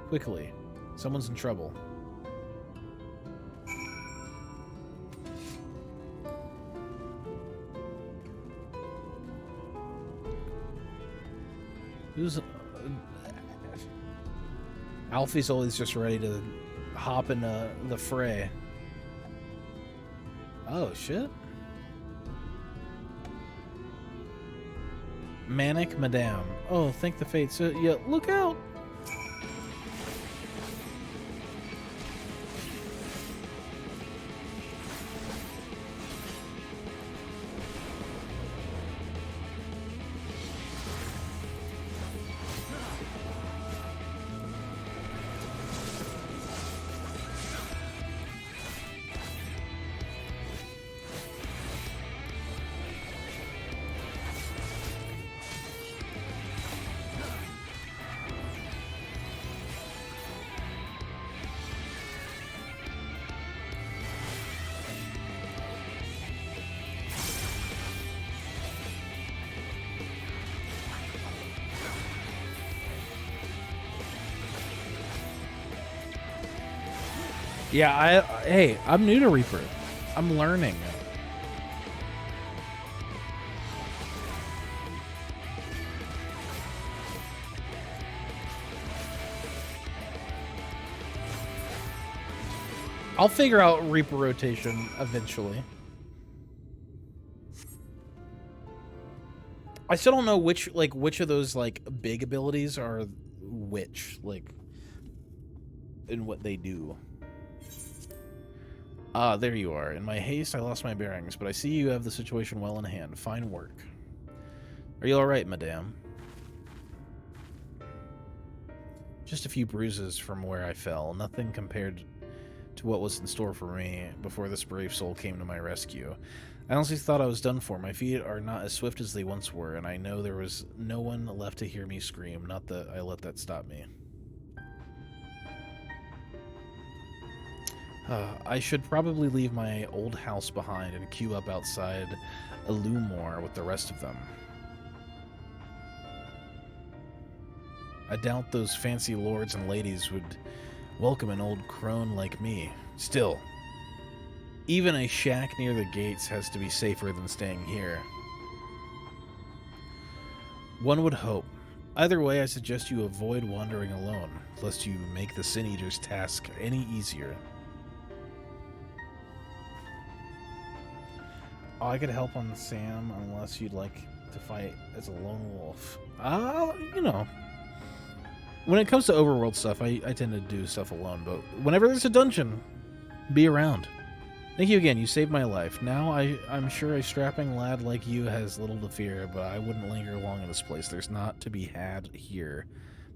Quickly. Someone's in trouble. Who's... Alfie's always just ready to hop in the fray. Oh, shit. Manic Madame. Oh, thank the fates. Yeah, look out! Yeah, hey, I'm new to Reaper. I'm learning. I'll figure out Reaper rotation eventually. I still don't know which of those like big abilities are which, like, in what they do. Ah, there you are. In my haste, I lost my bearings, but I see you have the situation well in hand. Fine work. Are you all right, madame? Just a few bruises from where I fell. Nothing compared to what was in store for me before this brave soul came to my rescue. I honestly thought I was done for. My feet are not as swift as they once were, and I know there was no one left to hear me scream. Not that I let that stop me. I should probably leave my old house behind and queue up outside Illumore with the rest of them. I doubt those fancy lords and ladies would welcome an old crone like me. Still, even a shack near the gates has to be safer than staying here. One would hope. Either way, I suggest you avoid wandering alone, lest you make the Sin Eater's task any easier. Oh, I could help on Sam unless you'd like to fight as a lone wolf. You know. When it comes to overworld stuff, I tend to do stuff alone, but whenever there's a dungeon, be around. Thank you again, you saved my life. Now I'm sure a strapping lad like you has little to fear, but I wouldn't linger long in this place. There's not to be had here,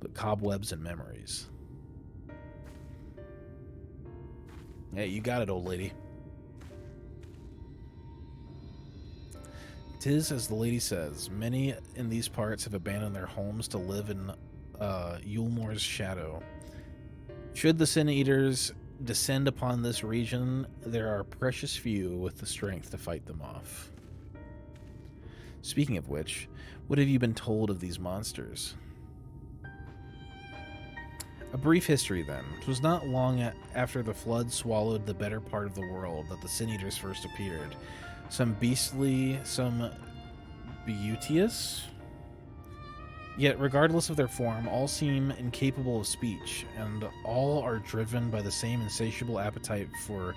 but cobwebs and memories. Hey, you got it, old lady. 'Tis as the lady says, many in these parts have abandoned their homes to live in Yulmore's shadow. Should the Sin Eaters descend upon this region, there are precious few with the strength to fight them off. Speaking of which, what have you been told of these monsters? A brief history, then. It was not long after the flood swallowed the better part of the world that the Sin Eaters first appeared. Some beastly, some beauteous. Yet, regardless of their form, all seem incapable of speech, and all are driven by the same insatiable appetite for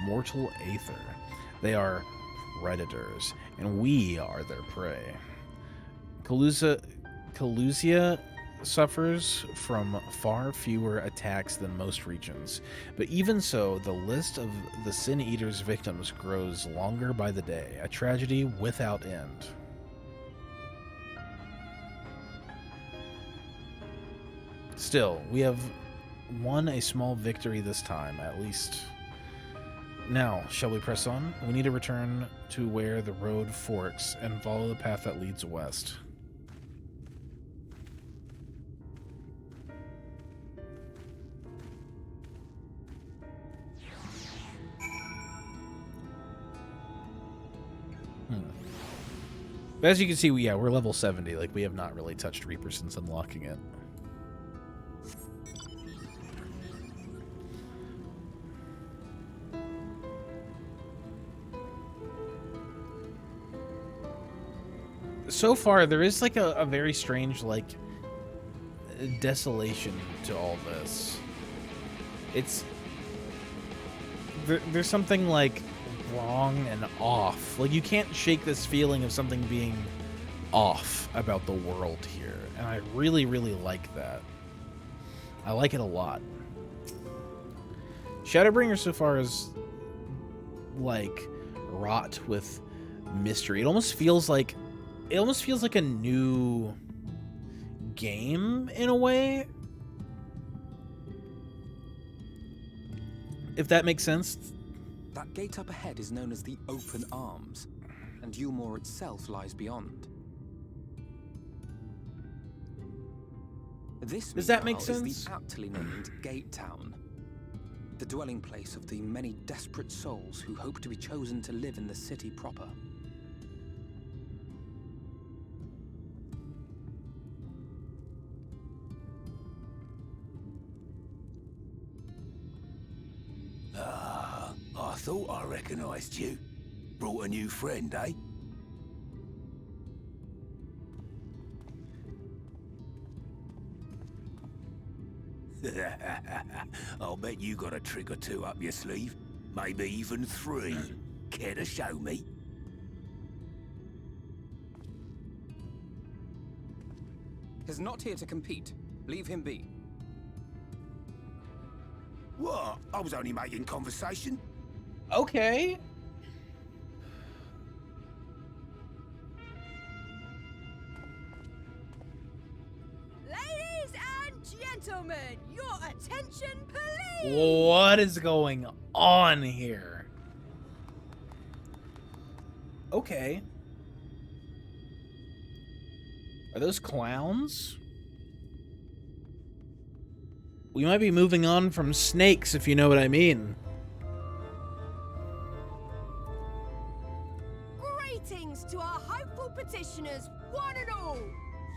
mortal aether. They are predators, and we are their prey. Calusia suffers from far fewer attacks than most regions, but even so, the list of the Sin Eater's victims grows longer by the day, a tragedy without end. Still, we have won a small victory this time, at least. Now, shall we press on? We need to return to where the road forks and follow the path that leads west. But as you can see, we're level 70. Like, we have not really touched Reaper since unlocking it. So far, there is like a very strange, like, desolation to all this. It's... There's something, like, wrong and off. Like, you can't shake this feeling of something being off about the world here. And I really, really like that. I like it a lot. Shadowbringers so far is, like, wrought with mystery. It almost feels like a new game in a way. If that makes sense. That gate up ahead is known as the Open Arms, and Yulmore itself lies beyond. This, does that make meanwhile, sense? Is the aptly named Gate Town, the dwelling place of the many desperate souls who hope to be chosen to live in the city proper. thought I recognized you. Brought a new friend, eh? I'll bet you got a trick or two up your sleeve. Maybe even 3. Care to show me? He's not here to compete. Leave him be. What? I was only making conversation. Okay. Ladies and gentlemen, your attention, please! What is going on here? Okay. Are those clowns? We might be moving on from snakes, if you know what I mean. Greetings to our hopeful petitioners, one and all.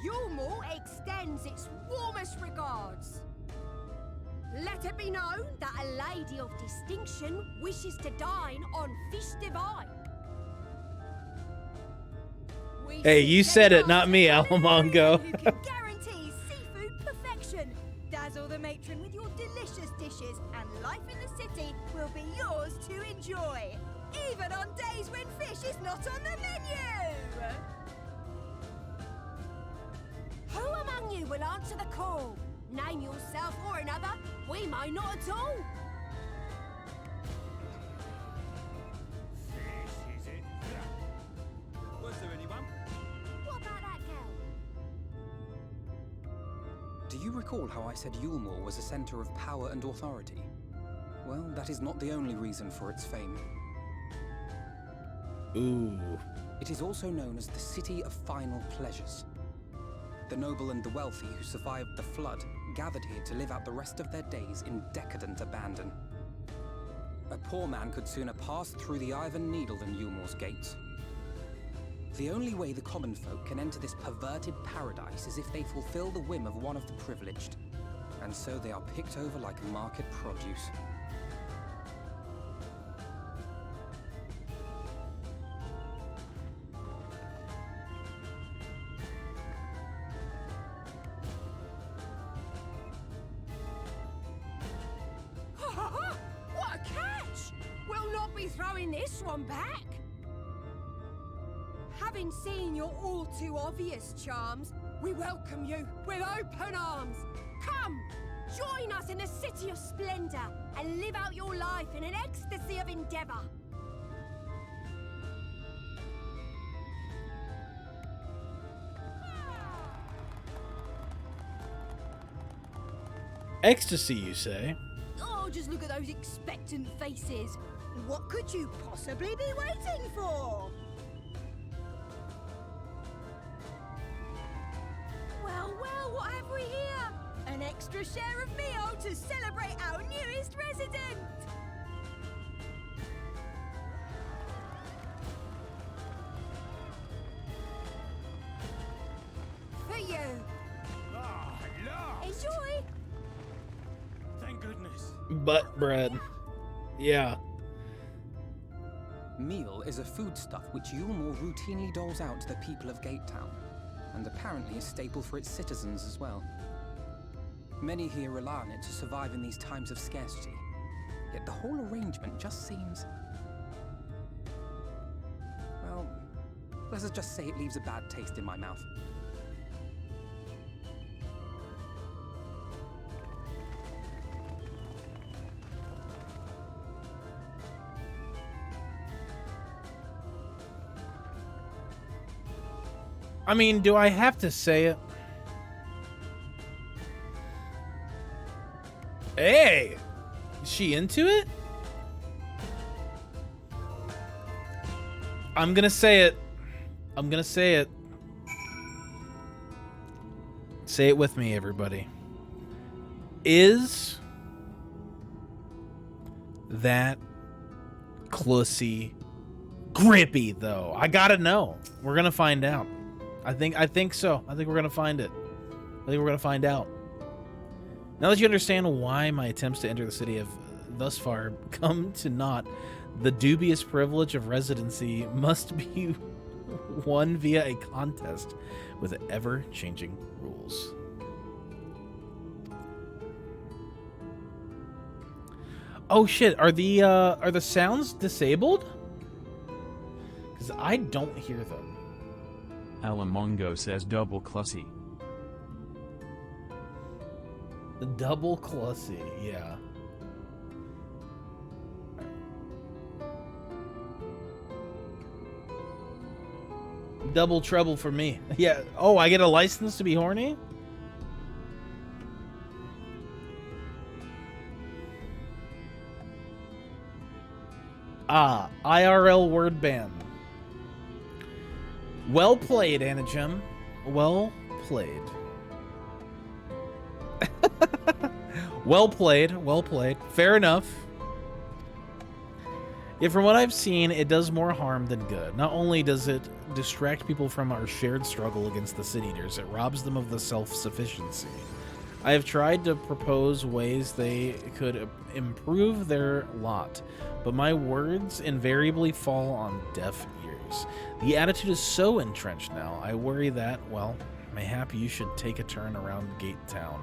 Yulmore extends its warmest regards. Let it be known that a lady of distinction wishes to dine on fish divine. We Hey, seek you said it, not me, anyone Alamongo. who can guarantee seafood perfection. Dazzle the matron with your delicious dishes, and life in the city will be yours to enjoy, even on days when fish is not on the menu. Who among you will answer the call? Name yourself or another. We may not at all. Fish, is it? Was there anyone? What about that girl? Do you recall how I said Yulmore was a center of power and authority? Well, that is not the only reason for its fame. Ooh. It is also known as the City of Final Pleasures. The noble and the wealthy who survived the flood gathered here to live out the rest of their days in decadent abandon. A poor man could sooner pass through the Iron Needle than Yulmore's gates. The only way the common folk can enter this perverted paradise is if they fulfill the whim of one of the privileged. And so they are picked over like market produce. What a catch! We'll not be throwing this one back. Having seen your all too obvious charms, we welcome you with open arms. Come, join us in the City of Splendor and live out your life in an ecstasy of endeavor. Ecstasy, you say? Oh, just look at those expectant faces. What could you possibly be waiting for? Well, well, what have we here? An extra share of meal to celebrate our newest resident. For you. Ah, Lord! Enjoy. Thank goodness. Butt bread. Yeah. Meal is a foodstuff which Yulmore routinely doles out to the people of Gatetown, and apparently a staple for its citizens as well. Many here rely on it to survive in these times of scarcity, yet the whole arrangement just seems... well, let's just say it leaves a bad taste in my mouth. I mean, do I have to say it? Hey! Is she into it? I'm gonna say it. I'm gonna say it. Say it with me, everybody. Is that Clussy grippy, though? I gotta know. We're gonna find out. I think so. I think we're gonna find it. I think we're gonna find out. Now that you understand why my attempts to enter the city have thus far come to naught, the dubious privilege of residency must be won via a contest with ever-changing rules. Oh shit, are the sounds disabled? Because I don't hear them. Alamongo says double clussy. Double clussy, yeah. Double trouble for me. Yeah. Oh, I get a license to be horny? Ah, IRL word ban. Well played, Anagem. Well played. Well played. Well played. Fair enough. Yeah, from what I've seen, it does more harm than good. Not only does it distract people from our shared struggle against the City Eaters, it robs them of the self-sufficiency. I have tried to propose ways they could improve their lot, but my words invariably fall on deaf ears. The attitude is so entrenched now, I worry that, well, mayhap you should take a turn around Gate Town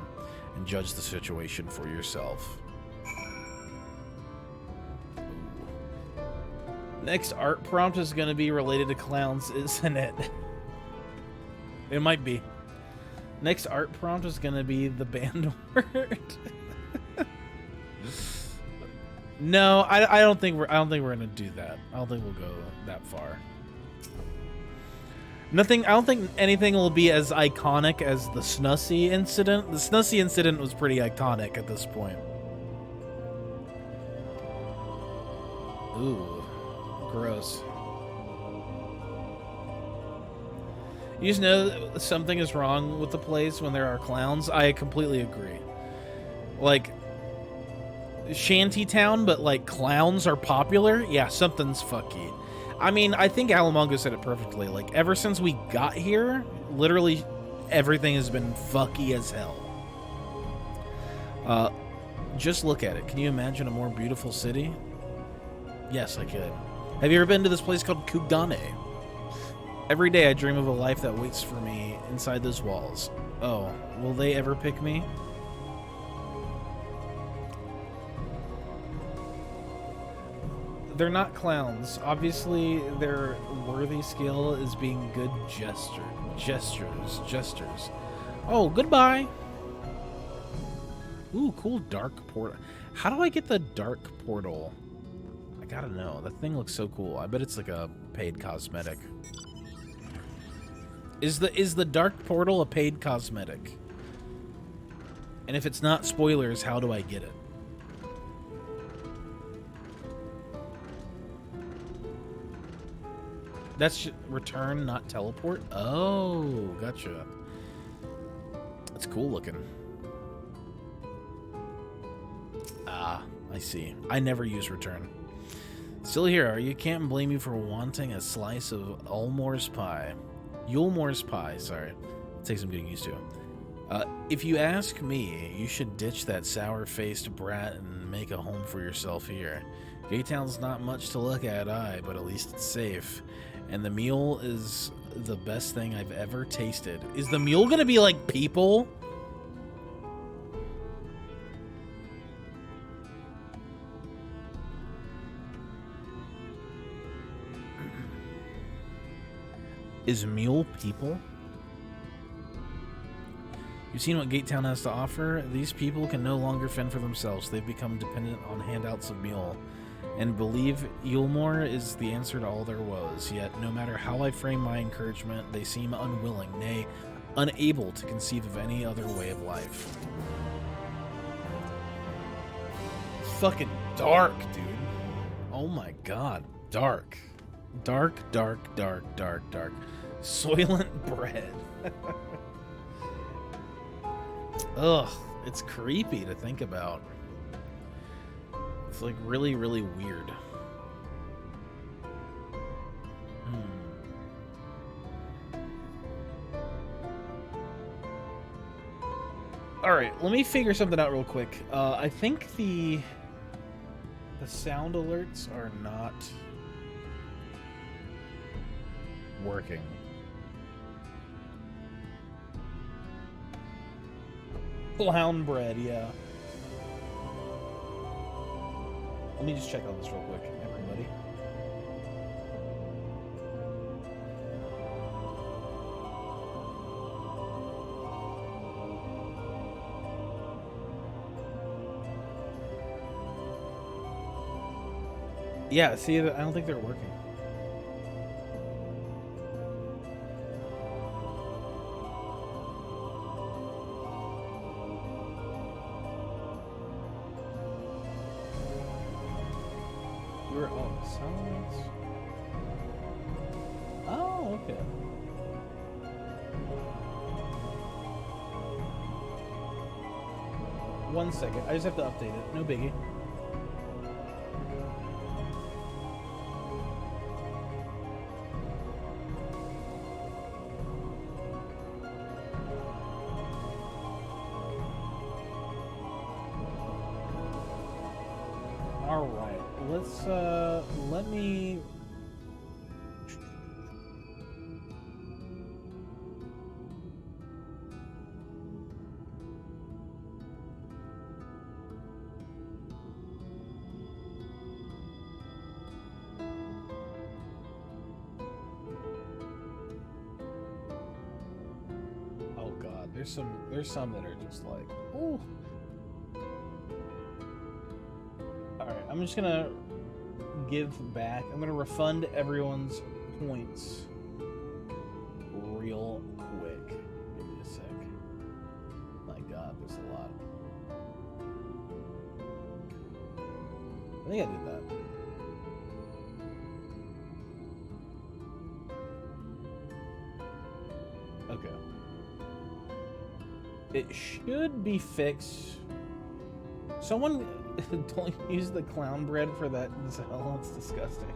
and judge the situation for yourself. Next art prompt is going to be related to clowns, isn't it? It might be. Next art prompt is going to be the banned word. No, I don't think we're going to do that. I don't think we'll go that far. Nothing. I don't think anything will be as iconic as the Snussy incident. The Snussy incident was pretty iconic at this point. Ooh. Gross. You just know that something is wrong with the place when there are clowns. I completely agree. Like, Shantytown, but like clowns are popular? Yeah, something's fucky. I mean, I think Alamongo said it perfectly. Like, ever since we got here, literally everything has been fucky as hell. Just look at it. Can you imagine a more beautiful city? Yes, I could. Have you ever been to this place called Kugane? Every day I dream of a life that waits for me inside those walls. Oh, will they ever pick me? They're not clowns. Obviously, their worthy skill is being good gestures. Oh, goodbye. Ooh, cool dark portal. How do I get the dark portal? I gotta know. That thing looks so cool. I bet it's like a paid cosmetic. Is the dark portal a paid cosmetic? And if it's not spoilers, how do I get it? That's return, not teleport? Oh, gotcha. That's cool looking. Ah, I see. I never use return. Still here, you can't blame you for wanting a slice of Ulmore's pie. Yulmore's pie, sorry. It takes some getting used to. If you ask me, you should ditch that sour-faced brat and make a home for yourself here. Gaytown's not much to look at, but at least it's safe. And the meal is the best thing I've ever tasted. Is the mule gonna be like people? Is mule people? You've seen what Gatetown has to offer? These people can no longer fend for themselves. They've become dependent on handouts of mule, and believe Yulmore is the answer to all their woes. Yet, no matter how I frame my encouragement, they seem unwilling, nay, unable to conceive of any other way of life. Fucking dark, dude. Oh my god. Dark. Dark, dark, dark, dark, dark. Soylent bread. Ugh, it's creepy to think about. It's like really, really weird. Alright, let me figure something out real quick. I think the The sound alerts are not working. Clown bread, yeah. Let me just check on this real quick, everybody. Yeah, see, I don't think they're working. We're on silence. Oh, okay. One second. I just have to update it. No biggie. All right. Let's let me Oh god, there's some that are just like, ooh. Alright, I'm just gonna give back. I'm gonna refund everyone's points real quick. Give me a sec. My god, there's a lot. I think I did that. Okay. It should be fixed. Someone don't use the clown bread for that Zell. It's disgusting.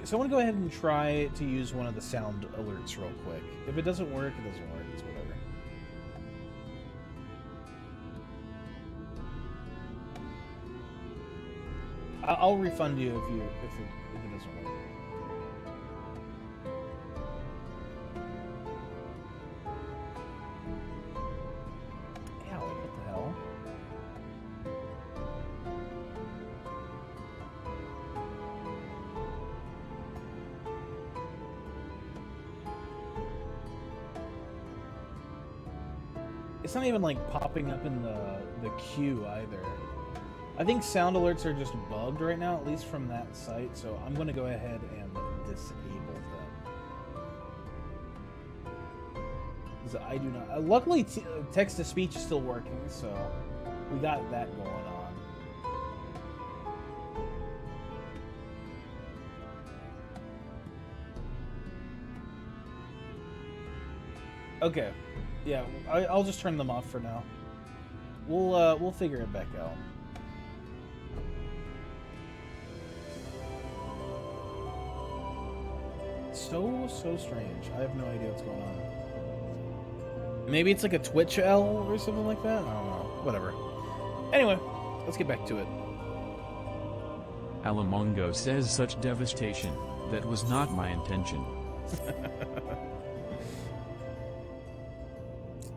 Someone go ahead and try to use one of the sound alerts real quick. If it doesn't work, it doesn't work. It's whatever. I'll refund you if it doesn't work. It's not even like popping up in the queue either. I think sound alerts are just bugged right now, at least from that site, so I'm going to go ahead and disable them. So I do not. Luckily, text-to-speech is still working, so we got that going on. Okay. Yeah, I'll just turn them off for now. We'll figure it back out. So strange. I have no idea what's going on. Maybe it's like a Twitch L or something like that? I don't know. Whatever. Anyway, let's get back to it. Alamongo says such devastation. That was not my intention.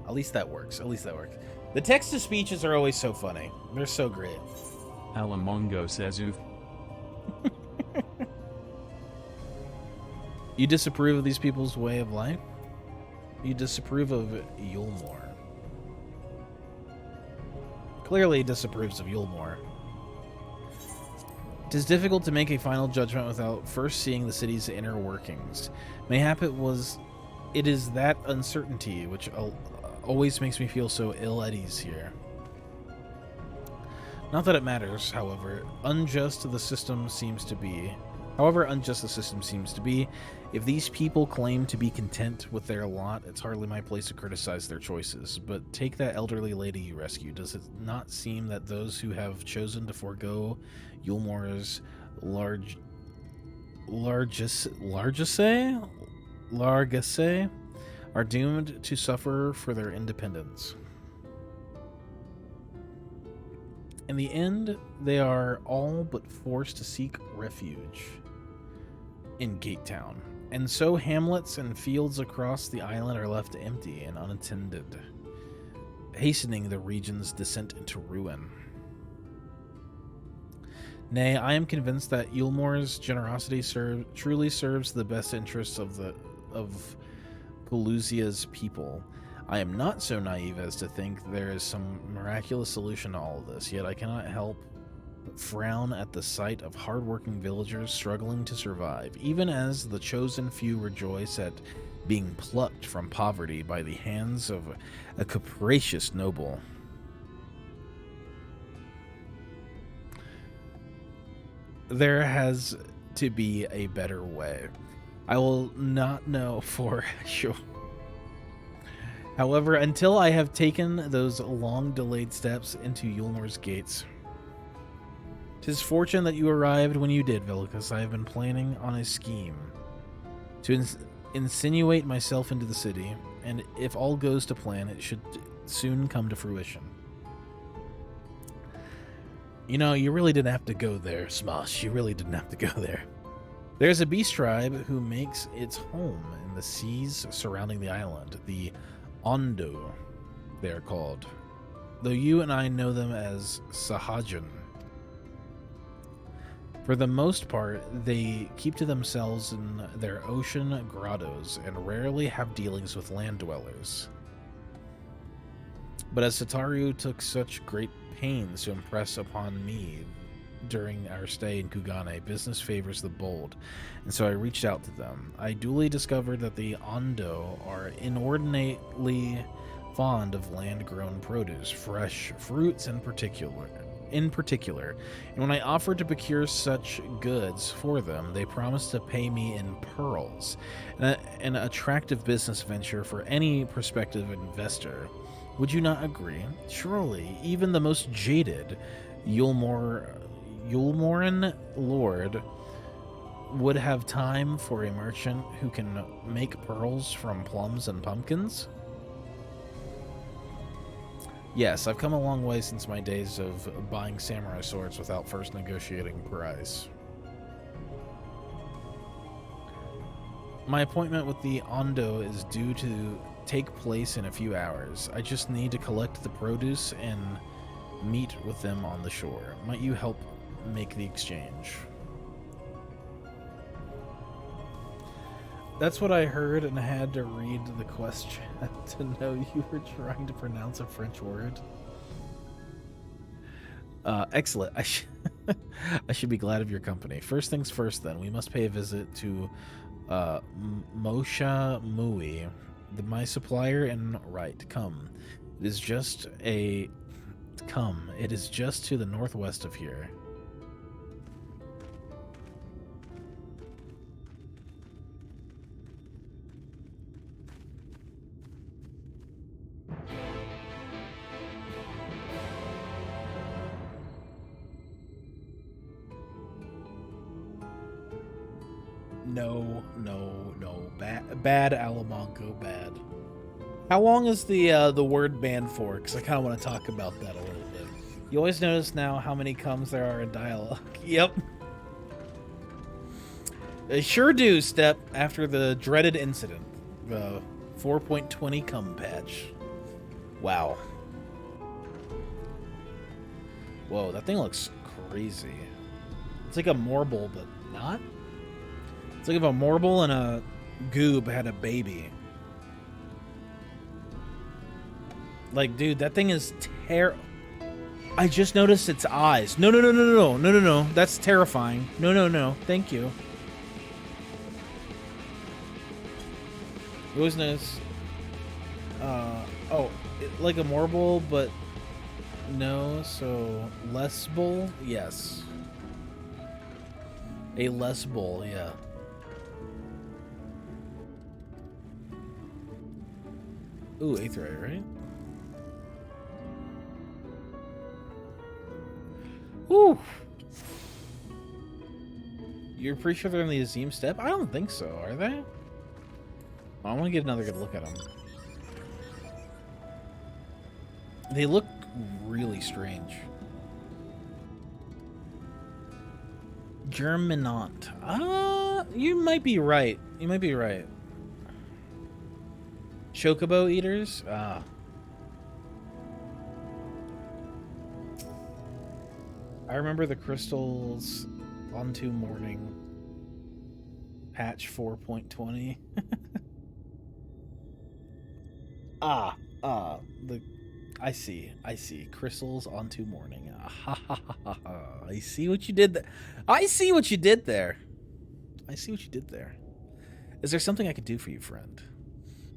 At least that works. At least that works. The text-to-speeches are always so funny. They're so great. Alamongo says oof. You disapprove of these people's way of life? You disapprove of Yulmore. Clearly he disapproves of Yulmore. It is difficult to make a final judgment without first seeing the city's inner workings. Mayhap it is that uncertainty which always makes me feel so ill at ease here. Not that it matters, however unjust the system seems to be, if these people claim to be content with their lot, it's hardly my place to criticize their choices. But take that elderly lady you rescued. Does it not seem that those who have chosen to forego Yulmore's largesse are doomed to suffer for their independence? In the end, they are all but forced to seek refuge in Gate Town, and so hamlets and fields across the island are left empty and unattended, hastening the region's descent into ruin. Nay, I am convinced that Eulmore's generosity truly serves the best interests of Pelusia's people. I am not so naive as to think there is some miraculous solution to all of this, yet I cannot help but frown at the sight of hardworking villagers struggling to survive, even as the chosen few rejoice at being plucked from poverty by the hands of a capricious noble. There has to be a better way. I will not know for sure. However, until I have taken those long-delayed steps into Eulmore's gates. 'Tis fortunate that you arrived when you did, Villicus. I have been planning on a scheme to insinuate myself into the city, and if all goes to plan, it should soon come to fruition. You know, you really didn't have to go there, Smosh. You really didn't have to go there. There's a beast tribe who makes its home in the seas surrounding the island. The Ondo, they are called. Though you and I know them as Sahajan. For the most part, they keep to themselves in their ocean grottos and rarely have dealings with land dwellers. But as Sataru took such great pains to impress upon me during our stay in Kugane, business favors the bold, and so I reached out to them. I duly discovered that the Ondo are inordinately fond of land-grown produce, fresh fruits in particular. And when I offered to procure such goods for them, they promised to pay me in pearls, an attractive business venture for any prospective investor. Would you not agree? Surely, even the most jaded Eulmoran lord would have time for a merchant who can make pearls from plums and pumpkins? Yes, I've come a long way since my days of buying samurai swords without first negotiating price. My appointment with the Ondo is due to take place in a few hours. I just need to collect the produce and meet with them on the shore. Might you help make the exchange? That's what I heard and had to read the question to know you were trying to pronounce a French word. Excellent. I should be glad of your company. First things first, then. We must pay a visit to Mosha Mui, my supplier and right. Come. It is just to the northwest of here. No. Bad Alamanco, bad. How long is the word banned for? Because I kind of want to talk about that a little bit. You always notice now how many comes there are in dialogue. Yep. I sure do, Step, after the dreaded incident. The 4.20 cum patch. Wow. Whoa, that thing looks crazy. It's like a Morble, but not? It's like if a Morble and a Goob had a baby. Like, dude, that thing is I just noticed its eyes. No. That's terrifying. No. Thank you. You always notice. Like a Morble, but no. So less bull, yes. A less bull, yeah. Ooh, 8th ray, right? Ooh. You're pretty sure they're in the Azim Steppe? I don't think so, are they? I want to get another good look at them. They look really strange. Germinant. You might be right. You might be right. Chocobo eaters? I remember the crystals onto morning. Patch 4.20. I see. Crystals onto morning. I see what you did there. I see what you did there. Is there something I could do for you, friend?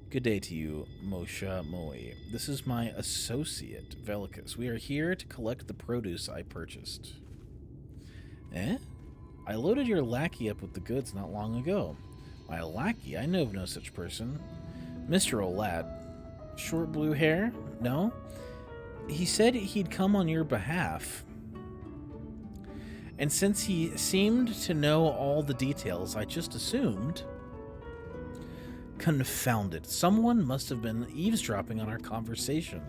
Good day to you, Mosha Moi. This is my associate, Velicus. We are here to collect the produce I purchased. Eh? I loaded your lackey up with the goods not long ago. My lackey? I know of no such person. Mr. Olad. Short blue hair? No? He said he'd come on your behalf. And since he seemed to know all the details, I just assumed... Confound it. Someone must have been eavesdropping on our conversation.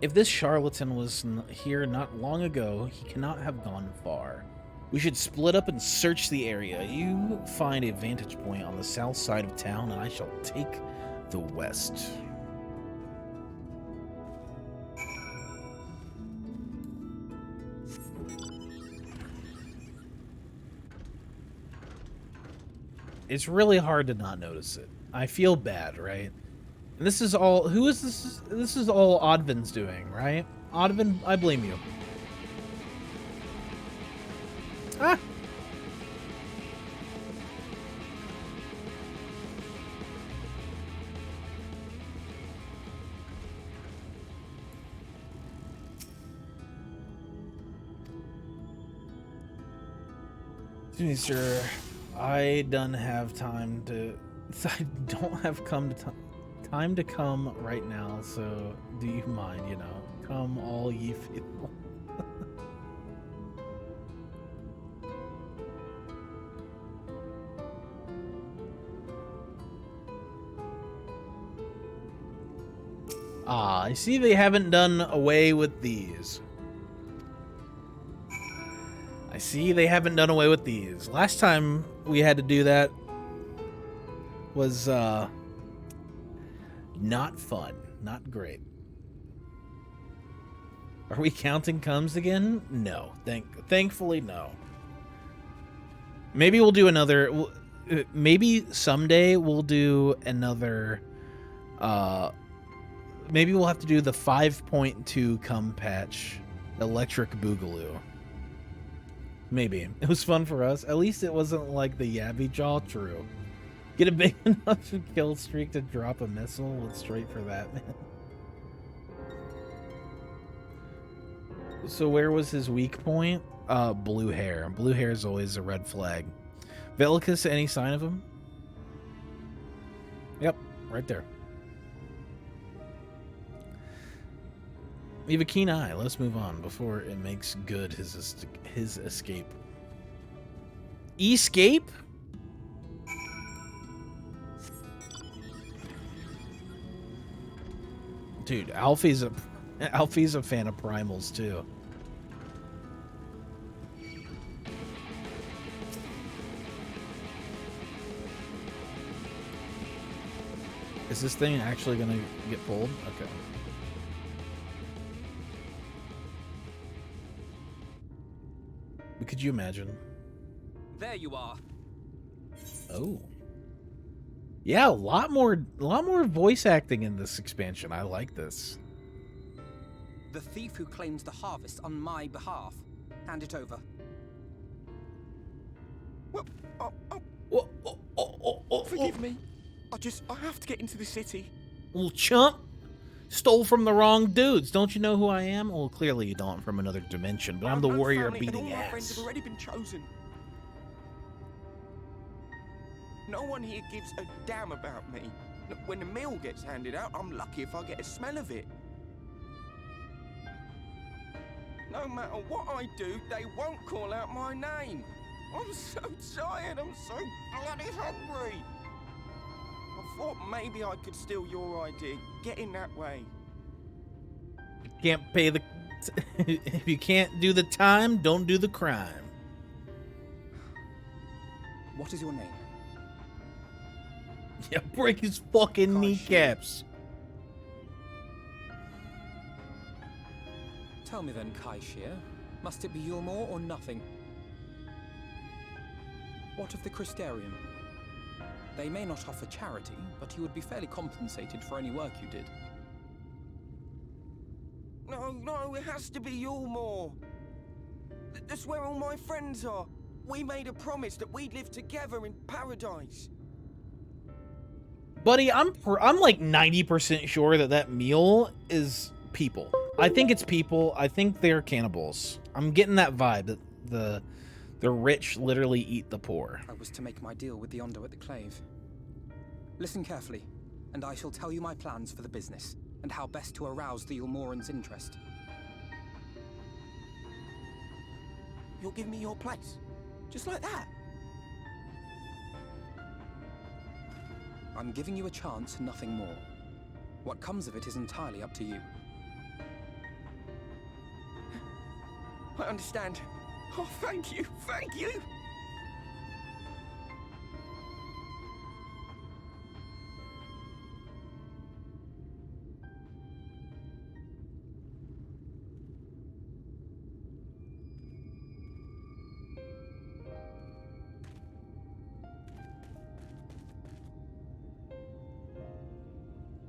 If this charlatan was here not long ago, he cannot have gone far. We should split up and search the area. You find a vantage point on the south side of town, and I shall take the west. It's really hard to not notice it. I feel bad, right? And this is all... Who is this? This is all Oddvin's doing, right? Oddvin, I blame you. Ah! Excuse me, sir. I don't have time to... I don't have time to come right now, so do you mind, you know? Come all ye feel. I see they haven't done away with these. Last time we had to do that was not fun, not great. Are we counting comes again? No, thankfully no. Maybe we'll do another. Maybe someday we'll do another. Maybe we'll have to do the 5.2 cum patch, Electric Boogaloo. Maybe. It was fun for us. At least it wasn't like the Yabby Jaw. True. Get a big enough kill streak to drop a missile? Let's straight for that, man. So where was his weak point? Blue hair. Blue hair is always a red flag. Velicus, any sign of him? Yep, right there. You have a keen eye. Let's move on before it makes good his escape. Escape? Dude, Alfie's a fan of primals too. Is this thing actually gonna get pulled? Okay. But could you imagine? There you are. Oh. Yeah, a lot more voice acting in this expansion. I like this. The thief who claims the harvest on my behalf. Hand it over. Forgive me. I have to get into the city. Little chump. Stole from the wrong dudes. Don't you know who I am? Well, clearly you don't, from another dimension, but I'm the warrior beating all my friends ass. have already been chosen. No one here gives a damn about me. When the meal gets handed out, I'm lucky if I get a smell of it. No matter what I do, they won't call out my name. I'm so tired, I'm so bloody hungry. I thought maybe I could steal your idea. Get in that way. Can't pay the If you can't do the time, don't do the crime. What is your name? Yeah, break his fucking Kai kneecaps. Tell me then, Kai Shir, must it be Yulmore or nothing? What of the Crystarium? They may not offer charity, but you would be fairly compensated for any work you did. No, it has to be Yulmore. That's where all my friends are. We made a promise that we'd live together in paradise. Buddy, I'm like 90% sure that meal is people. I think it's people. I think they're cannibals. I'm getting that vibe that the rich literally eat the poor. I was to make my deal with the Ondo at the Clave. Listen carefully, and I shall tell you my plans for the business, and how best to arouse the Yulmoran's interest. You'll give me your place? Just like that? I'm giving you a chance and nothing more. What comes of it is entirely up to you. I understand. Oh, thank you, thank you!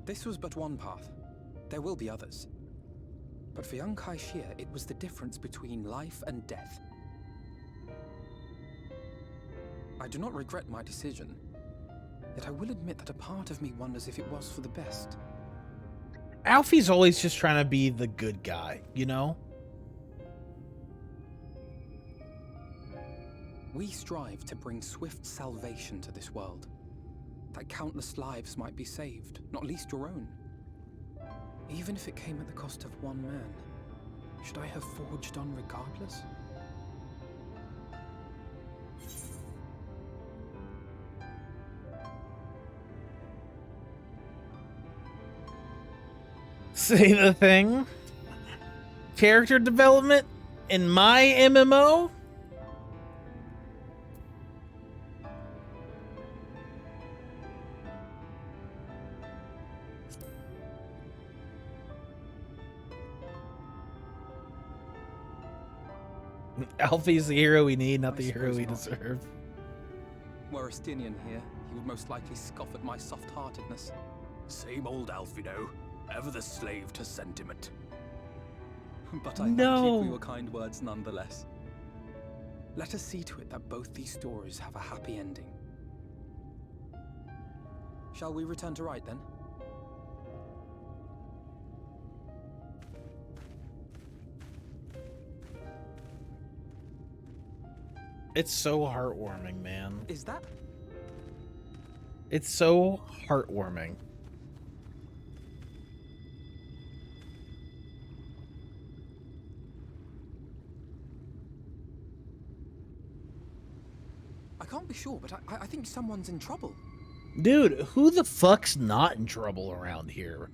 This was but one path. There will be others. But for young Kai Shir, it was the difference between life and death. I do not regret my decision, yet I will admit that a part of me wonders if it was for the best. Alfie's always just trying to be the good guy, you know? We strive to bring swift salvation to this world, that countless lives might be saved, not least your own. Even if it came at the cost of one man, should I have forged on regardless? Say the thing. Character development in my MMO? Alfie's the hero we need, not the hero we deserve. Were Estinian here, he would most likely scoff at my soft-heartedness. Same old Alfino, ever the slave to sentiment. But I thank you for your kind words nonetheless. Let us see to it that both these stories have a happy ending. Shall we return to Rite then? It's so heartwarming, man. Is that? It's so heartwarming. I can't be sure, but I think someone's in trouble. Dude, who the fuck's not in trouble around here?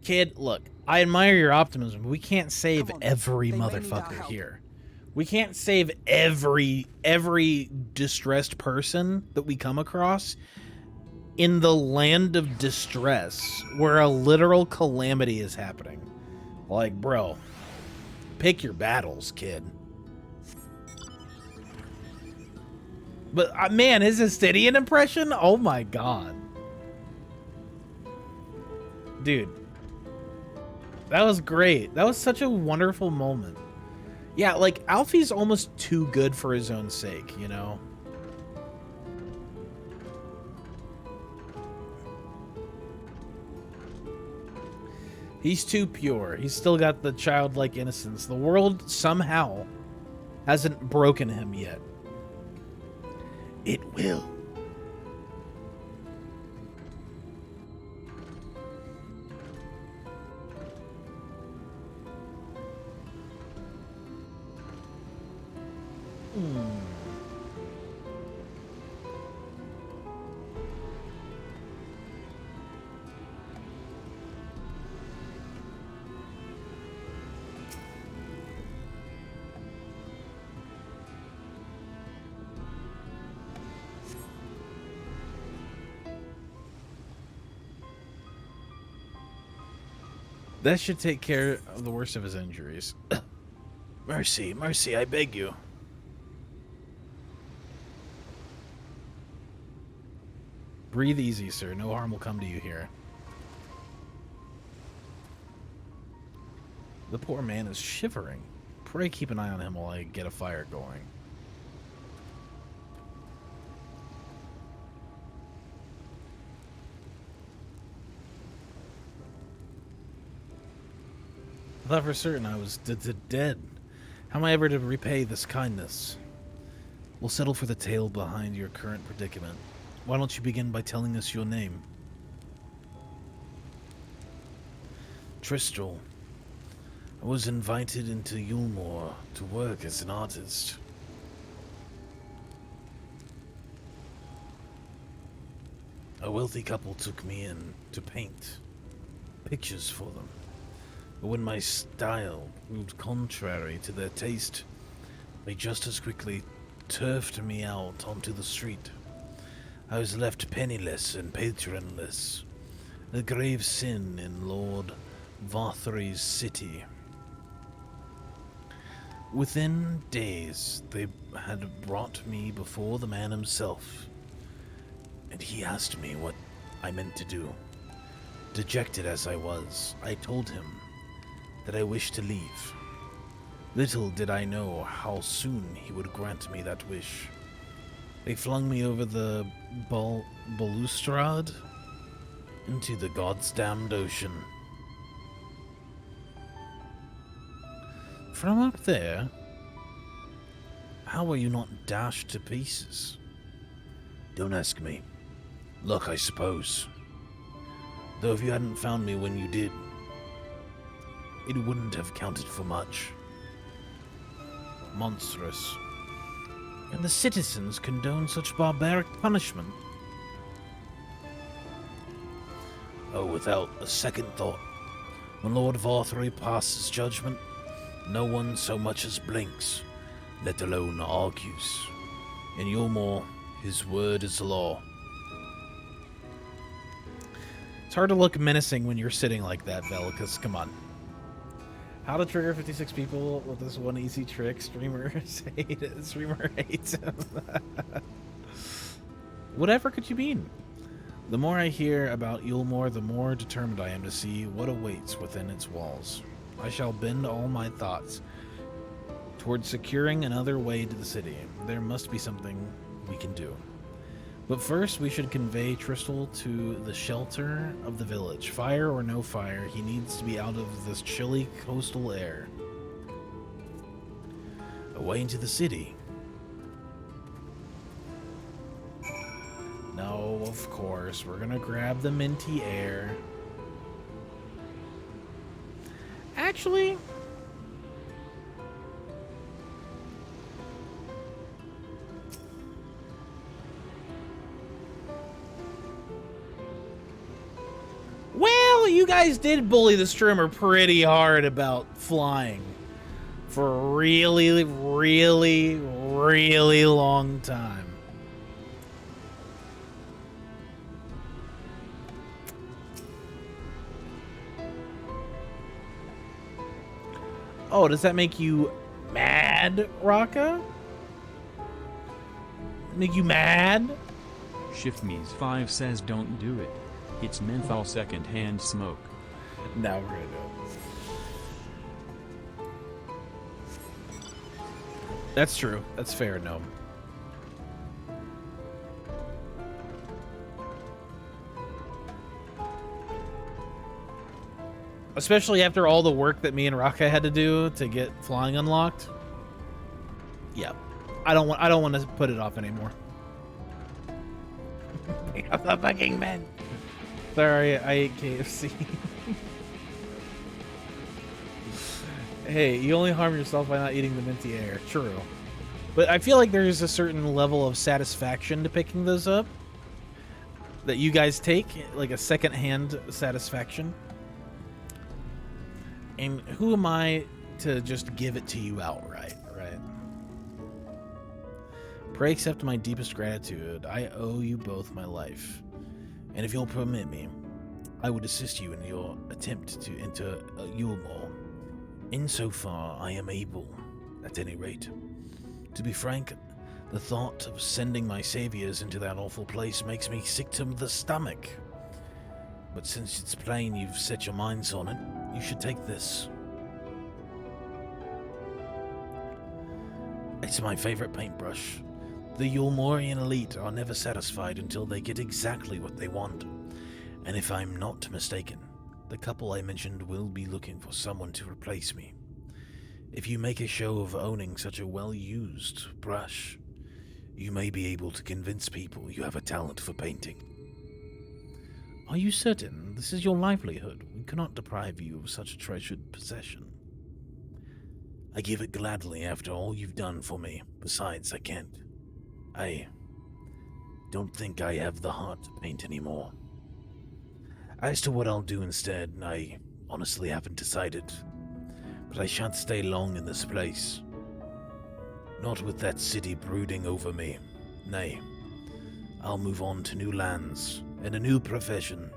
Kid, look, I admire your optimism, but we can't save every motherfucker here. We can't save every distressed person that we come across in the land of distress where a literal calamity is happening. Like, bro, pick your battles, kid. But, man, his Estinian impression? Oh my god. Dude. That was great. That was such a wonderful moment. Yeah, like, Alfie's almost too good for his own sake, you know? He's too pure. He's still got the childlike innocence. The world somehow hasn't broken him yet. It will. That should take care of the worst of his injuries. Mercy, mercy, I beg you. Breathe easy, sir. No harm will come to you here. The poor man is shivering. Pray keep an eye on him while I get a fire going. I thought for certain I was dead. How am I ever to repay this kindness? We'll settle for the tale behind your current predicament. Why don't you begin by telling us your name? Tristral. I was invited into Yulmore to work as an artist. A wealthy couple took me in to paint pictures for them. But when my style moved contrary to their taste, they just as quickly turfed me out onto the street. I was left penniless and patronless, a grave sin in Lord Varthry's city. Within days, they had brought me before the man himself, and he asked me what I meant to do. Dejected as I was, I told him that I wished to leave. Little did I know how soon he would grant me that wish. They flung me over the balustrade into the God's damned ocean. From up there, how were you not dashed to pieces? Don't ask me. Luck, I suppose. Though if you hadn't found me when you did, it wouldn't have counted for much. Monstrous. And the citizens condone such barbaric punishment? Oh, without a second thought. When Lord Varthry passes judgment, no one so much as blinks, let alone argues. In Yulmore, his word is law. It's hard to look menacing when you're sitting like that, Vel, because, come on. How to trigger 56 people with this one easy trick. Streamers hate it. Streamer hates him. Whatever could you mean? The more I hear about Yulmore, the more determined I am to see what awaits within its walls. I shall bend all my thoughts towards securing another way to the city. There must be something we can do. But first, we should convey Tristral to the shelter of the village. Fire or no fire, he needs to be out of this chilly coastal air. Away into the city. No, of course, we're gonna grab the minty air. Actually, well, you guys did bully the streamer pretty hard about flying for a really, really, really long time. Oh, does that make you mad, Raka? Make you mad? ShiftMe's5 says don't do it. It's menthol secondhand smoke. No, we're gonna do it. That's true. That's fair, no. Especially after all the work that me and Raka had to do to get flying unlocked. Yeah. I don't want to put it off anymore. I'm the fucking man. Sorry, I ate KFC. Hey, you only harm yourself by not eating the minty air. True. But I feel like there's a certain level of satisfaction to picking those up that you guys take, like a second-hand satisfaction. And who am I to just give it to you outright, right? Pray accept my deepest gratitude. I owe you both my life. And if you'll permit me, I would assist you in your attempt to enter Yulmore, insofar I am able, at any rate. To be frank, the thought of sending my saviors into that awful place makes me sick to the stomach. But since it's plain you've set your minds on it, you should take this. It's my favorite paintbrush. The Yulmorian elite are never satisfied until they get exactly what they want. And if I'm not mistaken, the couple I mentioned will be looking for someone to replace me. If you make a show of owning such a well-used brush, you may be able to convince people you have a talent for painting. Are you certain? This is your livelihood. We cannot deprive you of such a treasured possession. I give it gladly after all you've done for me. Besides, I can't. I don't think I have the heart to paint anymore. As to what I'll do instead, I honestly haven't decided. But I shan't stay long in this place. Not with that city brooding over me. Nay, I'll move on to new lands and a new profession.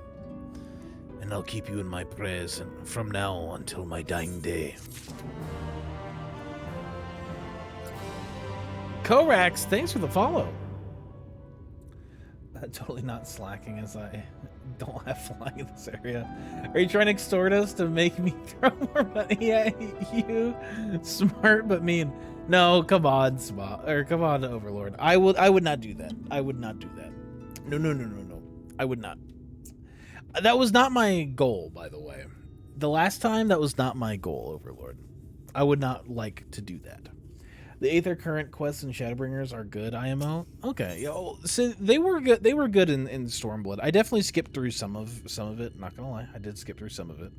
And I'll keep you in my prayers from now until my dying day. Korax, thanks for the follow. Totally not slacking as I don't have flying in this area. Are you trying to extort us to make me throw more money at you? Smart but mean. No, come on, come on, Overlord. I would not do that. I would not do that. No. I would not. That was not my goal, by the way. The last time, that was not my goal, Overlord. I would not like to do that. The Aether Current quests and Shadowbringers are good, IMO. Okay, so they were good. They were good in Stormblood. I definitely skipped through some of it. Not gonna lie, I did skip through some of it.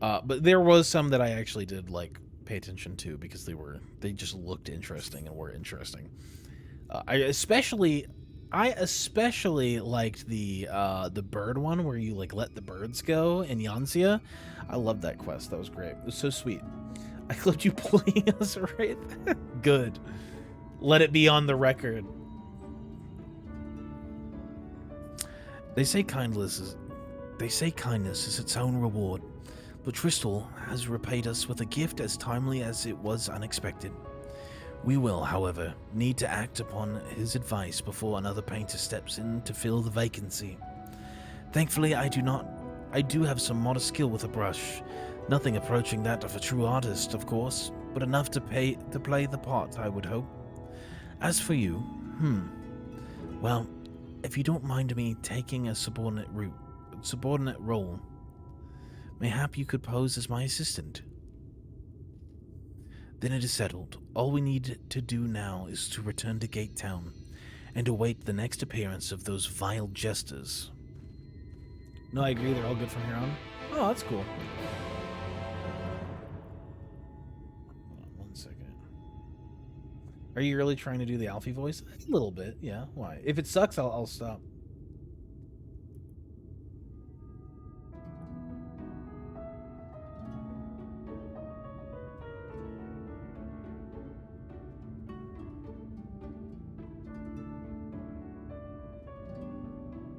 But there was some that I actually did like pay attention to because they just looked interesting and were interesting. I especially liked the bird one where you like let the birds go in Yanxia. I loved that quest. That was great. It was so sweet. I clipped you pulling us right. Good. Let it be on the record. They say kindness is its own reward, but Tristal has repaid us with a gift as timely as it was unexpected. We will, however, need to act upon his advice before another painter steps in to fill the vacancy. Thankfully, I do have some modest skill with a brush. Nothing approaching that of a true artist, of course, but enough to play the part, I would hope. As for you, well, if you don't mind me taking a subordinate role, mayhap you could pose as my assistant. Then it is settled. All we need to do now is to return to Gate Town and await the next appearance of those vile jesters. No, I agree. They're all good from here on. Oh, that's cool. Are you really trying to do the Alfie voice? A little bit, yeah. Why? If it sucks, I'll stop.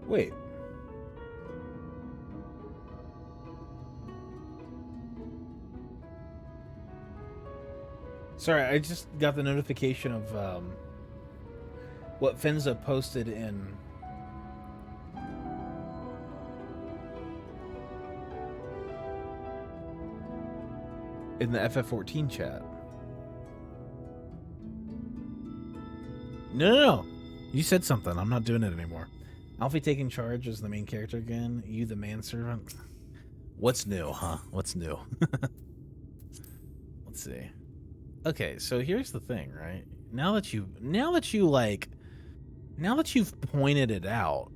Wait. Sorry, I just got the notification of what Finza posted in the FF14 chat. No. You said something. I'm not doing it anymore. Alfie taking charge as the main character again. You the manservant. What's new, huh? What's new? Let's see. Okay, so here's the thing, right? Now that you've pointed it out,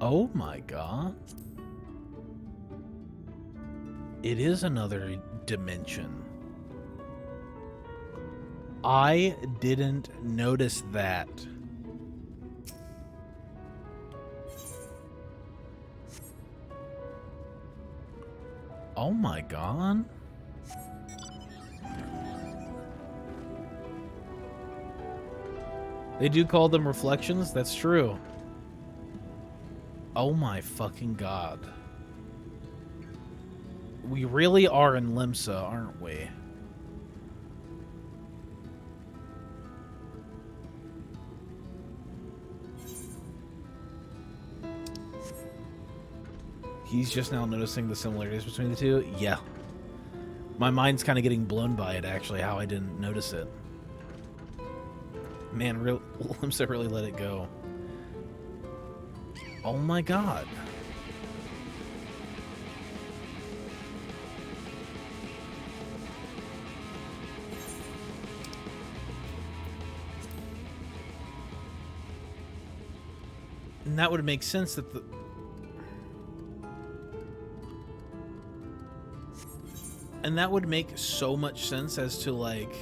oh my god. It is another dimension. I didn't notice that. Oh my god. They do call them reflections? That's true. Oh my fucking god. We really are in Limsa, aren't we? He's just now noticing the similarities between the two? Yeah. My mind's kind of getting blown by it, actually, how I didn't notice it. Man, Limsa really let it go. Oh my god. And that would make sense that the... And that would make so much sense as to, like...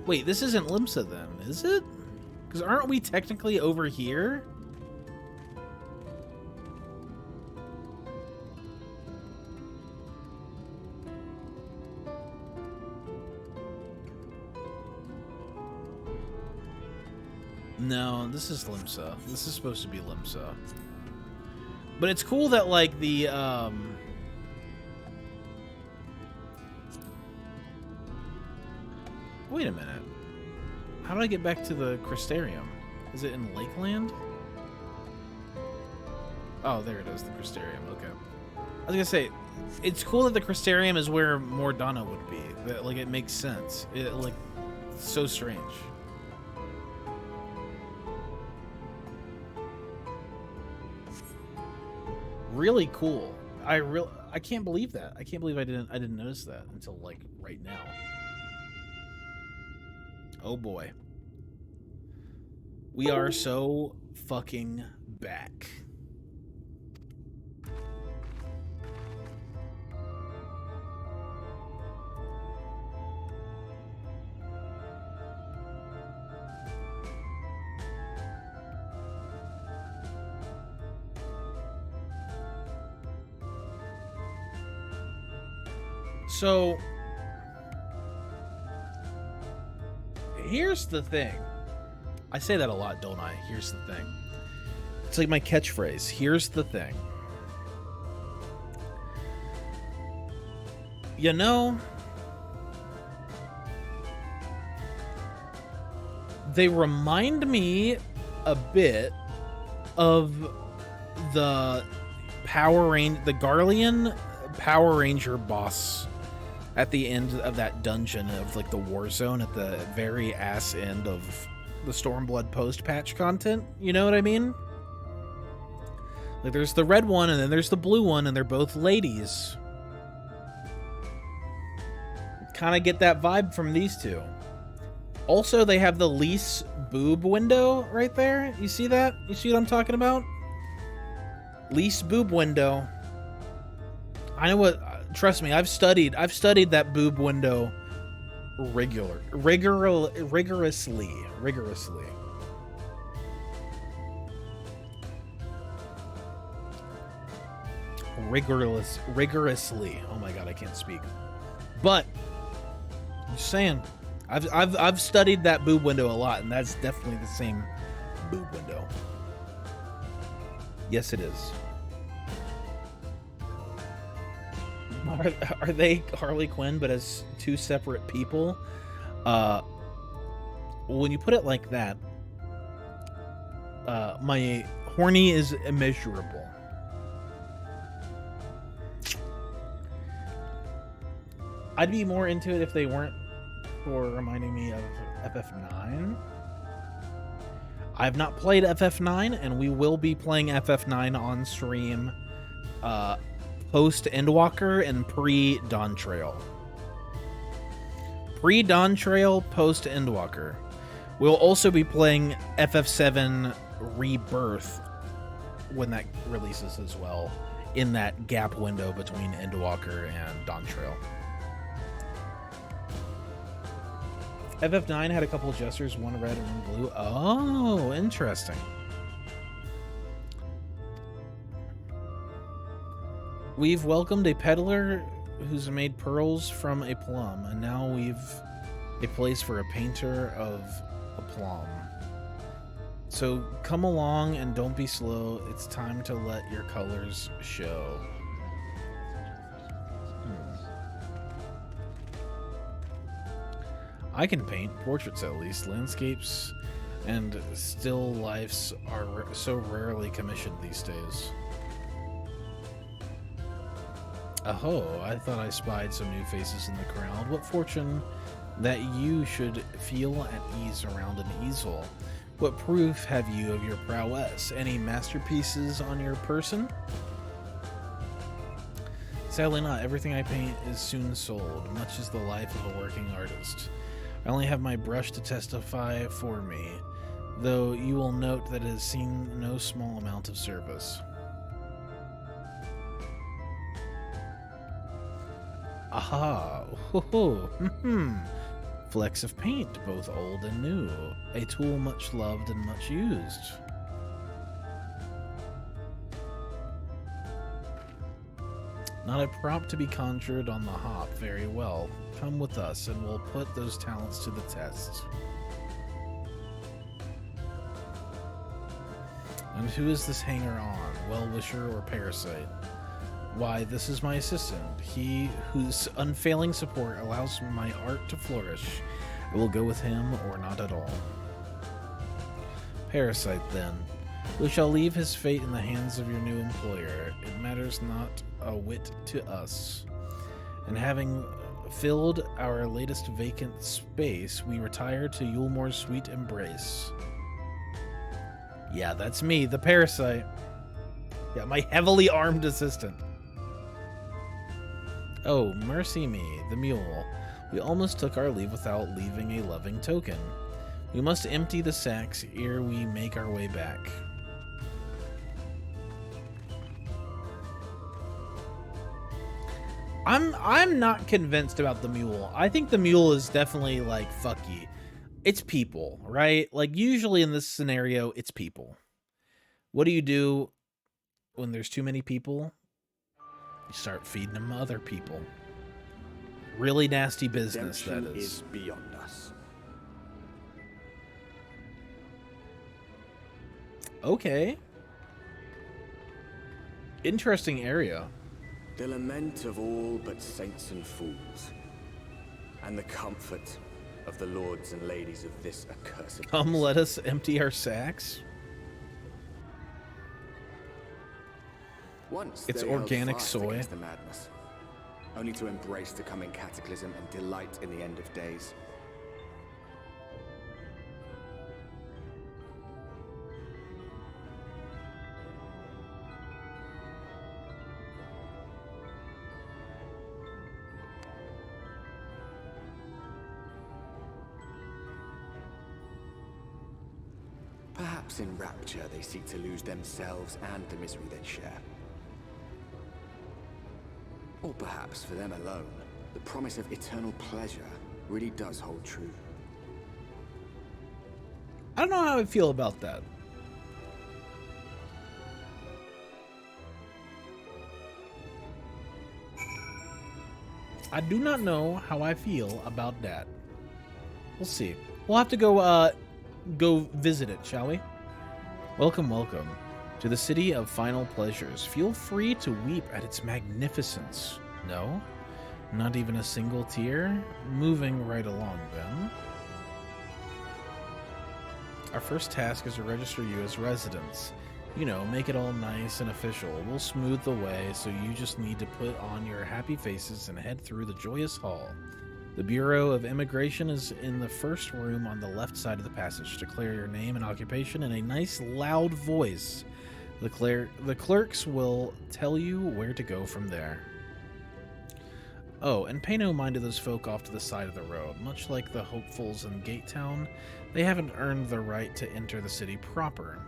Wait, this isn't Limsa then, is it? Because aren't we technically over here? No, this is Limsa. This is supposed to be Limsa. But it's cool that, like, the, Wait a minute. How do I get back to the Crystarium? Is it in Lakeland? Oh, there it is, the Crystarium. Okay. I was gonna say, it's cool that the Crystarium is where Mordana would be. That, like, it makes sense. It, like, it's so strange. Really cool. I can't believe that. I can't believe I didn't notice that until, like, right now. Oh boy. We are so fucking back. So here's the thing. I say that a lot, don't I? Here's the thing. It's like my catchphrase. Here's the thing. You know, they remind me a bit of the the Garlean Power Ranger boss at the end of that dungeon of, like, the war zone at the very ass end of the Stormblood post-patch content. You know what I mean? Like, there's the red one and then there's the blue one, and they're both ladies. Kind of get that vibe from these two. Also, they have the Lise boob window right there. You see that? You see what I'm talking about? Lise boob window. I know what... Trust me, I've studied that boob window rigorously. Rigorously. Oh my god, I can't speak. But I'm just saying, I've studied that boob window a lot, and that's definitely the same boob window. Yes, it is. Are they Harley Quinn, but as two separate people? When you put it like that, my horny is immeasurable. I'd be more into it if they weren't for reminding me of FF9. I've not played FF9, and we will be playing FF9 on stream post Endwalker and pre-Dawn Trail. Pre-Dawn Trail, post Endwalker. We'll also be playing FF7 Rebirth when that releases as well, in that gap window between Endwalker and Dawn Trail. FF9 had a couple of jesters, one red and one blue. Oh, interesting. We've welcomed a peddler who's made pearls from a plum, and now we've a place for a painter of a plum. So come along and don't be slow. It's time to let your colors show. I can paint portraits, at least. Landscapes and still lifes are so rarely commissioned these days. Aho, I thought I spied some new faces in the crowd. What fortune that you should feel at ease around an easel. What proof have you of your prowess? Any masterpieces on your person? Sadly not. Everything I paint is soon sold, much as the life of a working artist. I only have my brush to testify for me, though you will note that it has seen no small amount of service. Aha! Ho-ho! Flecks of paint, both old and new. A tool much loved and much used. Not a prop to be conjured on the hop. Very well. Come with us, and we'll put those talents to the test. And who is this hanger-on? Well-wisher or parasite? Why, this is my assistant, he whose unfailing support allows my art to flourish. I will go with him or not at all. Parasite, then. We shall leave his fate in the hands of your new employer. It matters not a whit to us. And having filled our latest vacant space, we retire to Yulemore's sweet embrace. Yeah, that's me, the parasite. Yeah, my heavily armed assistant. Oh, mercy me, the mule. We almost took our leave without leaving a loving token. We must empty the sacks ere we make our way back. I'm not convinced about the mule. I think the mule is definitely like, fuck you. It's people, right? Like, usually in this scenario, it's people. What do you do when there's too many people? You start feeding them other people. Really nasty business, Redemption that is beyond us. Okay. Interesting area. The lament of all but saints and fools, and the comfort of the lords and ladies of this accursed Come, place. let us empty our sacks. Once It's they held organic fast soy. against the madness, only to embrace the coming cataclysm and delight in the end of days. Perhaps in rapture they seek to lose themselves and the misery they share. Or perhaps for them alone, the promise of eternal pleasure really does hold true. I don't know how I feel about that. I do not know how I feel about that. We'll see. We'll have to go visit it, shall we? Welcome, welcome to the city of final pleasures. Feel free to weep at its magnificence. No? Not even a single tear? Moving right along, then. Our first task is to register you as residents. You know, make it all nice and official. We'll smooth the way, so you just need to put on your happy faces and head through the joyous hall. The Bureau of Immigration is in the first room on the left side of the passage. Declare your name and occupation in a nice, loud voice. The clerks will tell you where to go from there. Oh, and pay no mind to those folk off to the side of the road. Much like the hopefuls in Gatetown, they haven't earned the right to enter the city proper.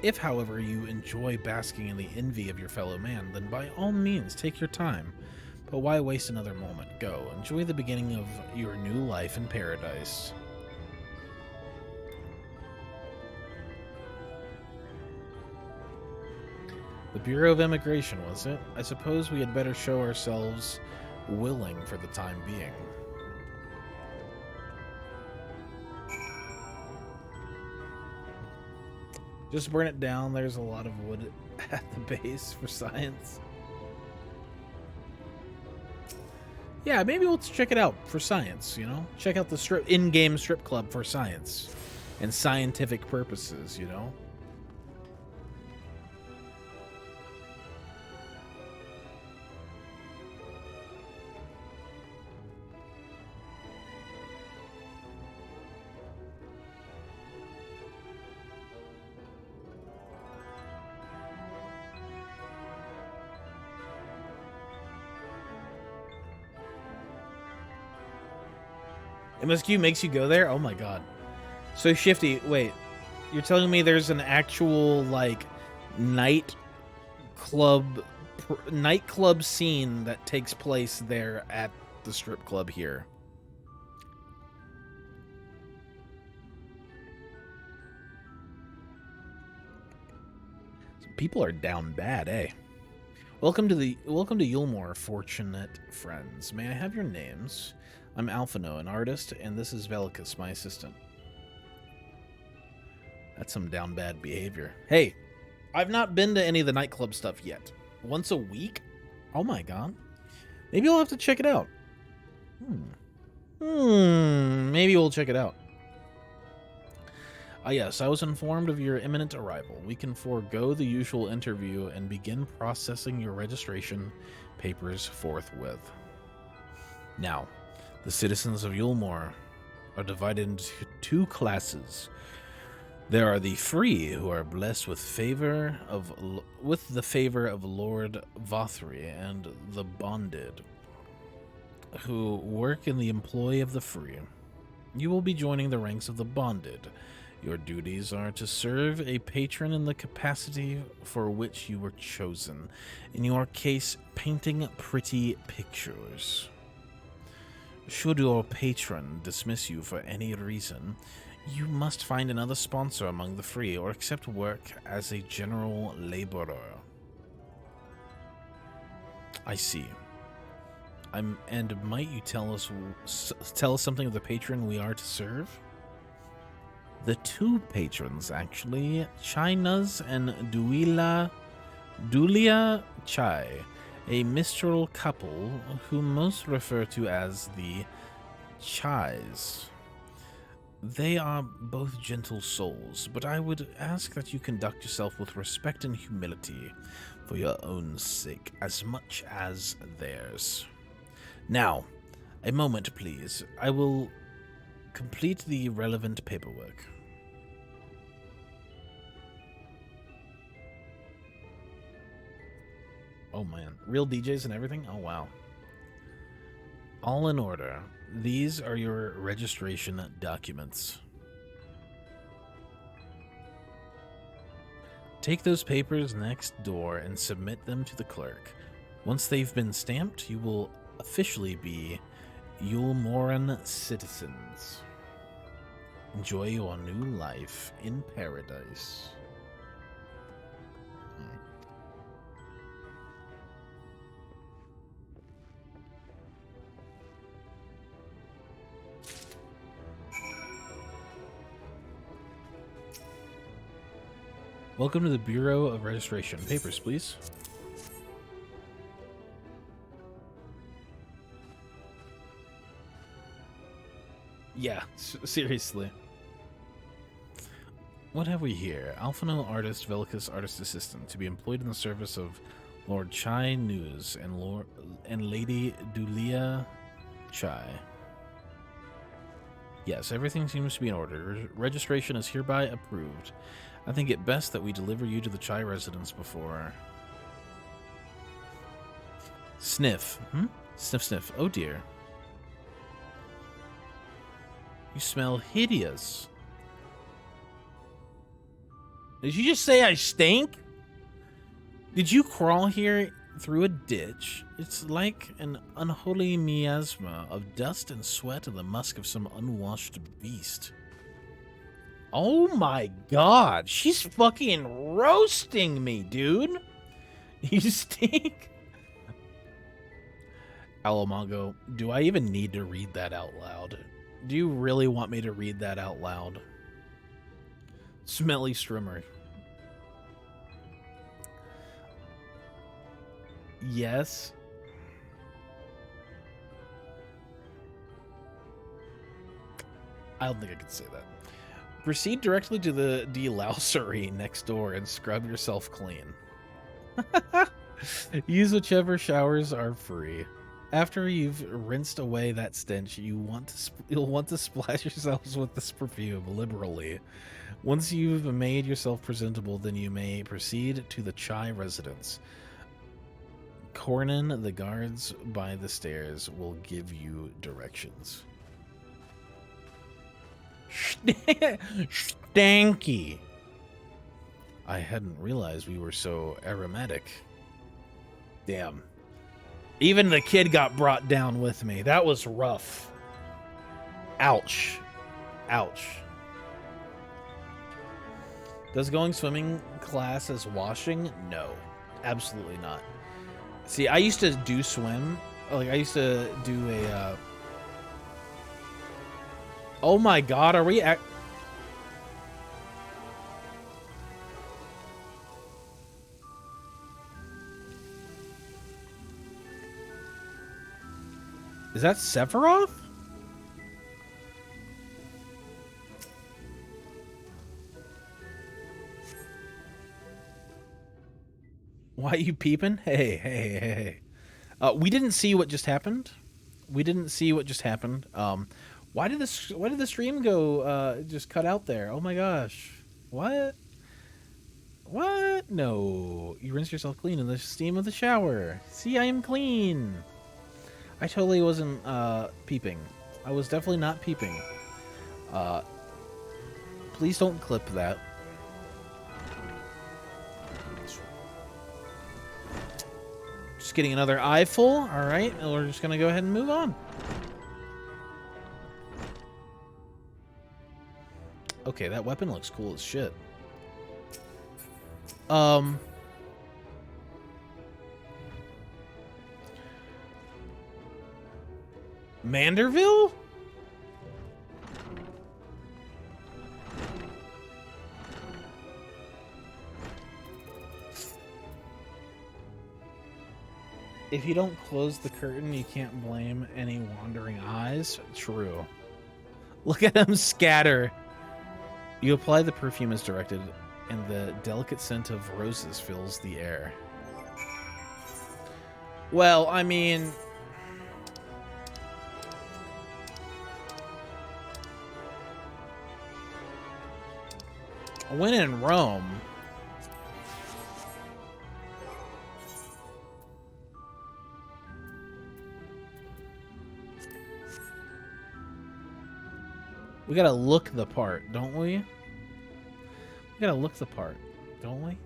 If, however, you enjoy basking in the envy of your fellow man, then by all means take your time. But why waste another moment? Go. Enjoy the beginning of your new life in paradise. The Bureau of Immigration, was it? I suppose we had better show ourselves willing for the time being. Just burn it down. There's a lot of wood at the base for science. Yeah, maybe we'll check it out for science, you know? Check out the in-game strip club for science and scientific purposes, you know? MSQ makes you go there? Oh my god. So Shifty, wait. You're telling me there's an actual, like, nightclub scene that takes place there at the strip club here? People are down bad, eh? Welcome to Yulmore, fortunate friends. May I have your names? I'm Alphino, an artist, and this is Velicus, my assistant. That's some down bad behavior. Hey, I've not been to any of the nightclub stuff yet. Once a week? Oh my god. Maybe I'll have to check it out. Maybe we'll check it out. Yes, I was informed of your imminent arrival. We can forego the usual interview and begin processing your registration papers forthwith. Now, the citizens of Yulmore are divided into two classes. There are the free, who are blessed with the favor of Lord Vothri, and the bonded, who work in the employ of the free. You will be joining the ranks of the bonded. Your duties are to serve a patron in the capacity for which you were chosen. In your case, painting pretty pictures. Should your patron dismiss you for any reason, you must find another sponsor among the free or accept work as a general laborer. I see. And might you tell us something of the patron we are to serve? The two patrons, actually, China's and Dulia Chai, a mistral couple whom most refer to as the Chais. They are both gentle souls, but I would ask that you conduct yourself with respect and humility for your own sake as much as theirs. Now, a moment, please. I will complete the relevant paperwork. Oh man, real DJs and everything? Oh wow. All in order. These are your registration documents. Take those papers next door and submit them to the clerk. Once they've been stamped, you will officially be Yulmoran citizens. Enjoy your new life in paradise. Welcome to the Bureau of Registration. Papers, please. Yeah, seriously. What have we here? Alphino artist, Velicus artist assistant, to be employed in the service of Lord Chai News and Lady Dulia Chai. Yes, everything seems to be in order. Registration is hereby approved. I think it best that we deliver you to the Chai residence before... Sniff. Sniff, sniff. Oh dear. You smell hideous. Did you just say I stink? Did you crawl here through a ditch. It's like an unholy miasma of dust and sweat and the musk of some unwashed beast. Oh my god, she's fucking roasting me, dude. You stink. Alamongo, do I even need to read that out loud? Do you really want me to read that out loud? Smelly Strimmer. Yes. I don't think I can say that. Proceed directly to the delousery next door and scrub yourself clean. Use whichever showers are free. After you've rinsed away that stench, you'll want to splash yourselves with this perfume liberally. Once you've made yourself presentable, then you may proceed to the Chai residence. Cornan, the guards by the stairs, will give you directions. Stanky. I hadn't realized we were so aromatic. Damn. Even the kid got brought down with me. That was rough. Ouch. Ouch. Does going swimming class as washing? No. Absolutely not. See, I used to do swim. Like, I used to do a... Oh my god, are we... Is that Sephiroth? Why are you peeping? Hey. We didn't see what just happened. Why did the stream go just cut out there? Oh my gosh. What? No. You rinse yourself clean in the steam of the shower. See, I am clean. I totally wasn't peeping. I was definitely not peeping. Please don't clip that. Just getting another eye full. All right, and we're just gonna go ahead and move on. Okay, that weapon looks cool as shit. Manderville? If you don't close the curtain, you can't blame any wandering eyes. True. Look at him scatter. You apply the perfume as directed, and the delicate scent of roses fills the air. Well, I mean... when in Rome... we gotta look the part, don't we? We gotta look the part, don't we?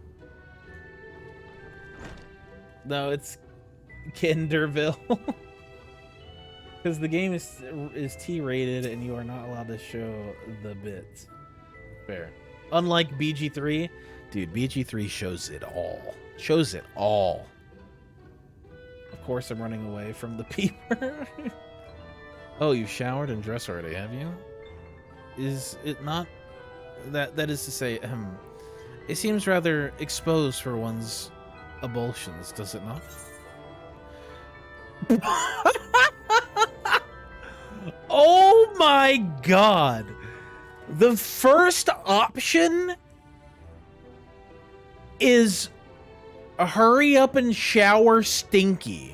No, it's Kinderville. Because the game is T-rated and you are not allowed to show the bits. Fair. Unlike BG3, dude, BG3 shows it all. Shows it all. Of course, I'm running away from the peeper. Oh, you showered and dressed already, have you? Is it not? That is to say, it seems rather exposed for one's ablutions, does it not? Oh my god! The first option is hurry up and shower Stinky.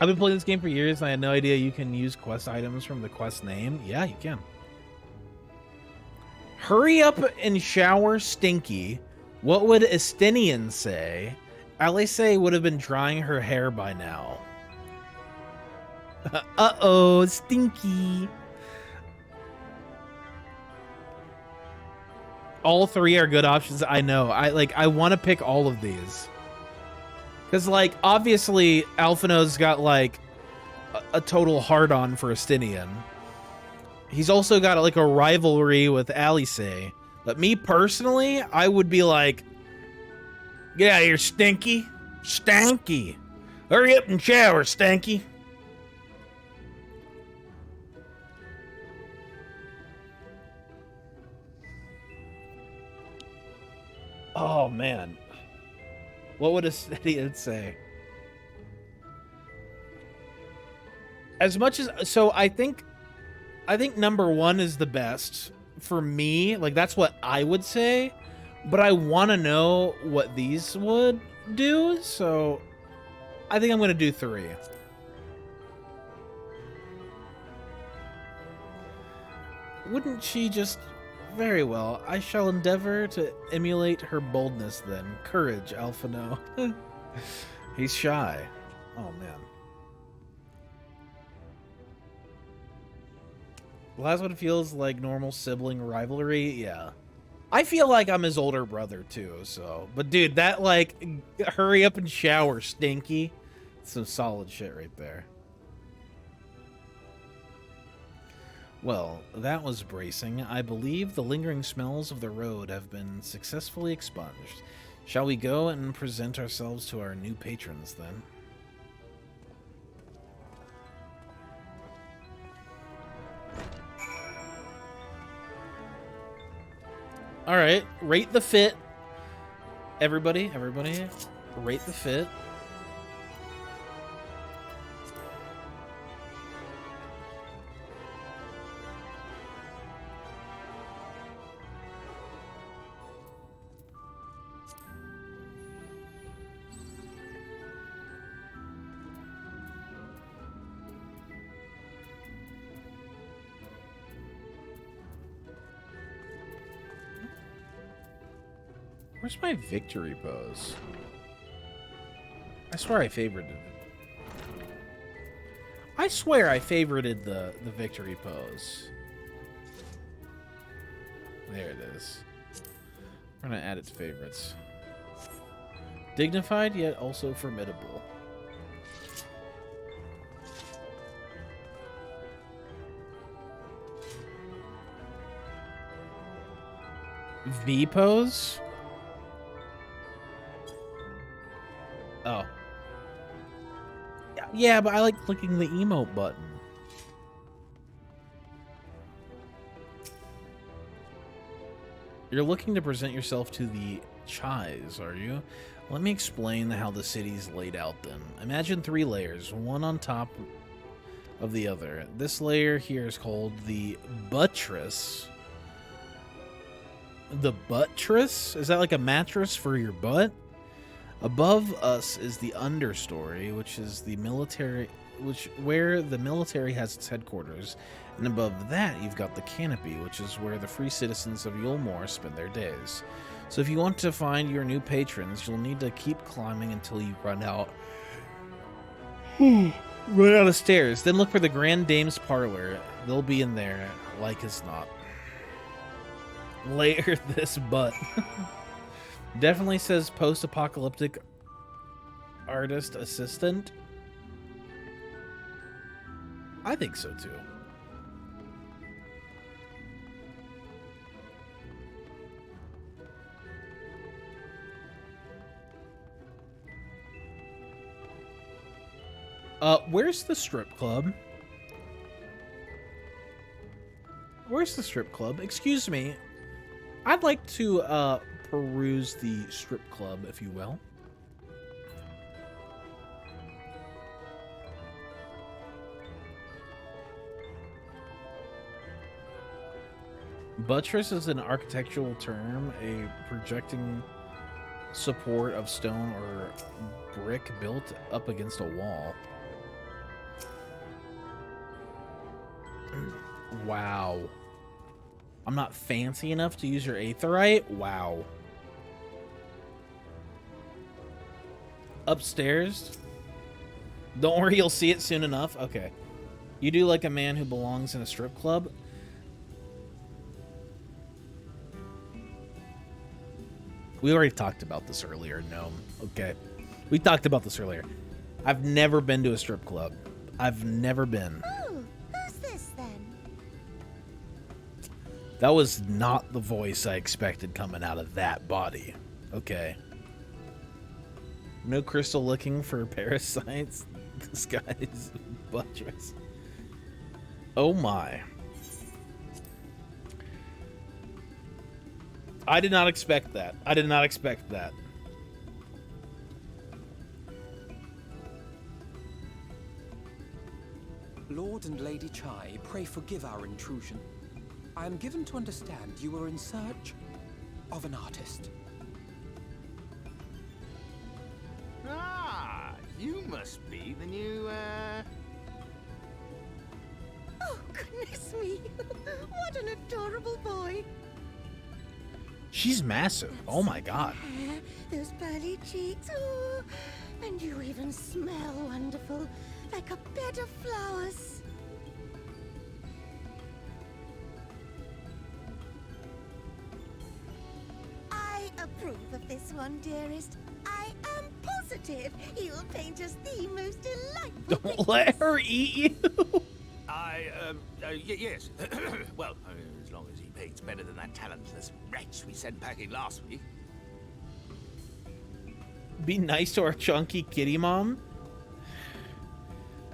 I've been playing this game for years and I had no idea you can use quest items from the quest name. Yeah, you can. Hurry up and shower Stinky. What would Estinian say? Alice would have been drying her hair by now. Uh-oh, Stinky. All three are good options. I know. I want to pick all of these. Because, like, obviously, Alphino's got, like, a total hard-on for Estinian. He's also got, like, a rivalry with Alice. But me, personally, I would be like, get out of here, Stinky. Stanky. Hurry up and shower, Stanky. Oh, man. What would Estinian say? As much as... So, I think number one is the best for me. Like, that's what I would say. But I want to know what these would do. So, I think I'm going to do 3. Wouldn't she just... Very well. I shall endeavor to emulate her boldness then. Courage, Alphino. He's shy. Oh, man. Well, that's what it feels like, normal sibling rivalry. Yeah. I feel like I'm his older brother, too, so... But, dude, that, like, hurry up and shower, Stinky. Some solid shit right there. Well, that was bracing. I believe the lingering smells of the road have been successfully expunged. Shall we go and present ourselves to our new patrons, then? Alright, rate the fit. Everybody, rate the fit. Where's my victory pose? I swear I favorited it. I swear I favorited the victory pose. There it is. We're gonna add it to favorites. Dignified yet also formidable. V pose? Oh. Yeah, but I like clicking the emote button. You're looking to present yourself to the Chais, are you? Let me explain how the city's laid out then. Imagine 3 layers, one on top of the other. This layer here is called the buttress. The buttress? Is that like a mattress for your butt? Above us is the understory, which is the military, where the military has its headquarters, and above that you've got the canopy, which is where the free citizens of Yulmore spend their days. So if you want to find your new patrons, you'll need to keep climbing until you run out of stairs. Then look for the Grand Dame's parlor. They'll be in there, like as not. Layer this butt. Definitely says post-apocalyptic artist assistant. I think so too. Where's the strip club? Where's the strip club? Excuse me. I'd like to, peruse the strip club, if you will. Buttress is an architectural term, a projecting support of stone or brick built up against a wall. Wow. I'm not fancy enough to use your aetheryte? Wow. Upstairs? Don't worry, you'll see it soon enough. Okay. You do like a man who belongs in a strip club? We already talked about this earlier, Gnome. Okay. We talked about this earlier. I've never been to a strip club. I've never been. Oh, who's this then? That was not the voice I expected coming out of that body. Okay. No Crystal looking for parasites. This guy's buttress. Oh my. I did not expect that. I did not expect that. Lord and Lady Chai, pray forgive our intrusion. I am given to understand you were in search of an artist. Ah, you must be the new, Oh, goodness me. What an adorable boy. She's massive. Oh my god. Hair, those pearly cheeks. Oh, and you even smell wonderful, like a bed of flowers. I approve of this one, dearest. I am positive he'll paint us the most delightful Don't let her eat you. yes. Well, as long as he paints better than that talentless wretch we sent packing last week. Be nice to our chunky kitty mom.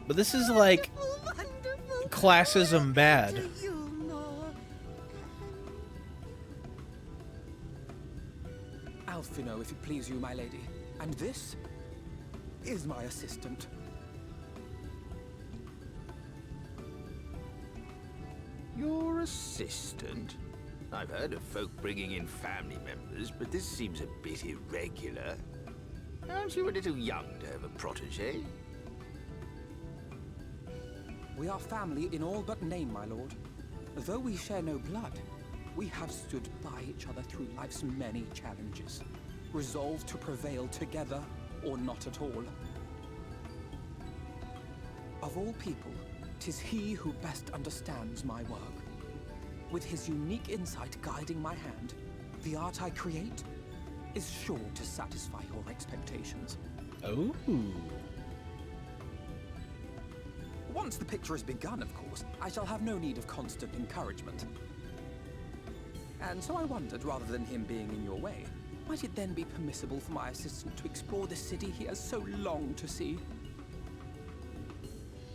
But this is like wonderful. classism bad. To you more. Alfino, if it please you, my lady. And this is my assistant. Your assistant? I've heard of folk bringing in family members, but this seems a bit irregular. Aren't you a little young to have a protege? We are family in all but name, my lord. Though we share no blood, we have stood by each other through life's many challenges, resolved to prevail together or not at all. Of all people, 'tis he who best understands my work. With his unique insight guiding my hand, the art I create is sure to satisfy your expectations. Oh. Once the picture is begun, of course, I shall have no need of constant encouragement. And so I wondered, rather than him being in your way, might it then be permissible for my assistant to explore the city he has so longed to see?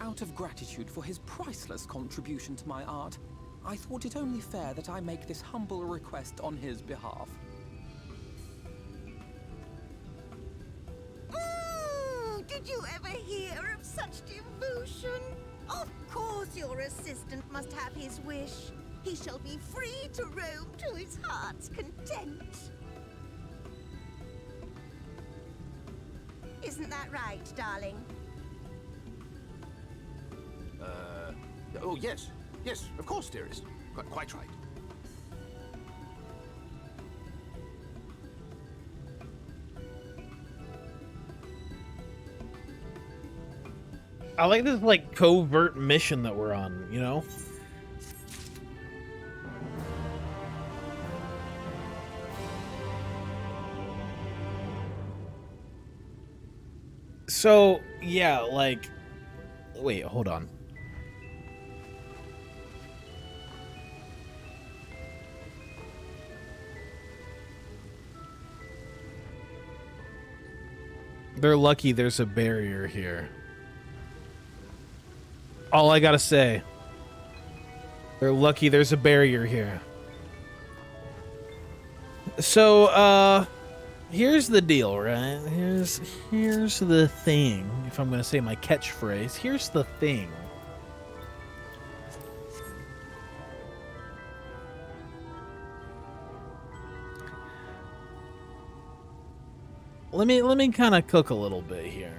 Out of gratitude for his priceless contribution to my art, I thought it only fair that I make this humble request on his behalf. Did you ever hear of such devotion? Of course your assistant must have his wish. He shall be free to roam to his heart's content. Isn't that right, darling? Oh, yes. Yes, of course, dearest. Quite right. I like this like covert mission that we're on, you know? So, yeah, like wait, hold on. They're lucky there's a barrier here. All I gotta say. They're lucky there's a barrier here. So, here's the deal, right? Here's the thing. If I'm gonna say my catchphrase, here's the thing. Let me kind of cook a little bit here.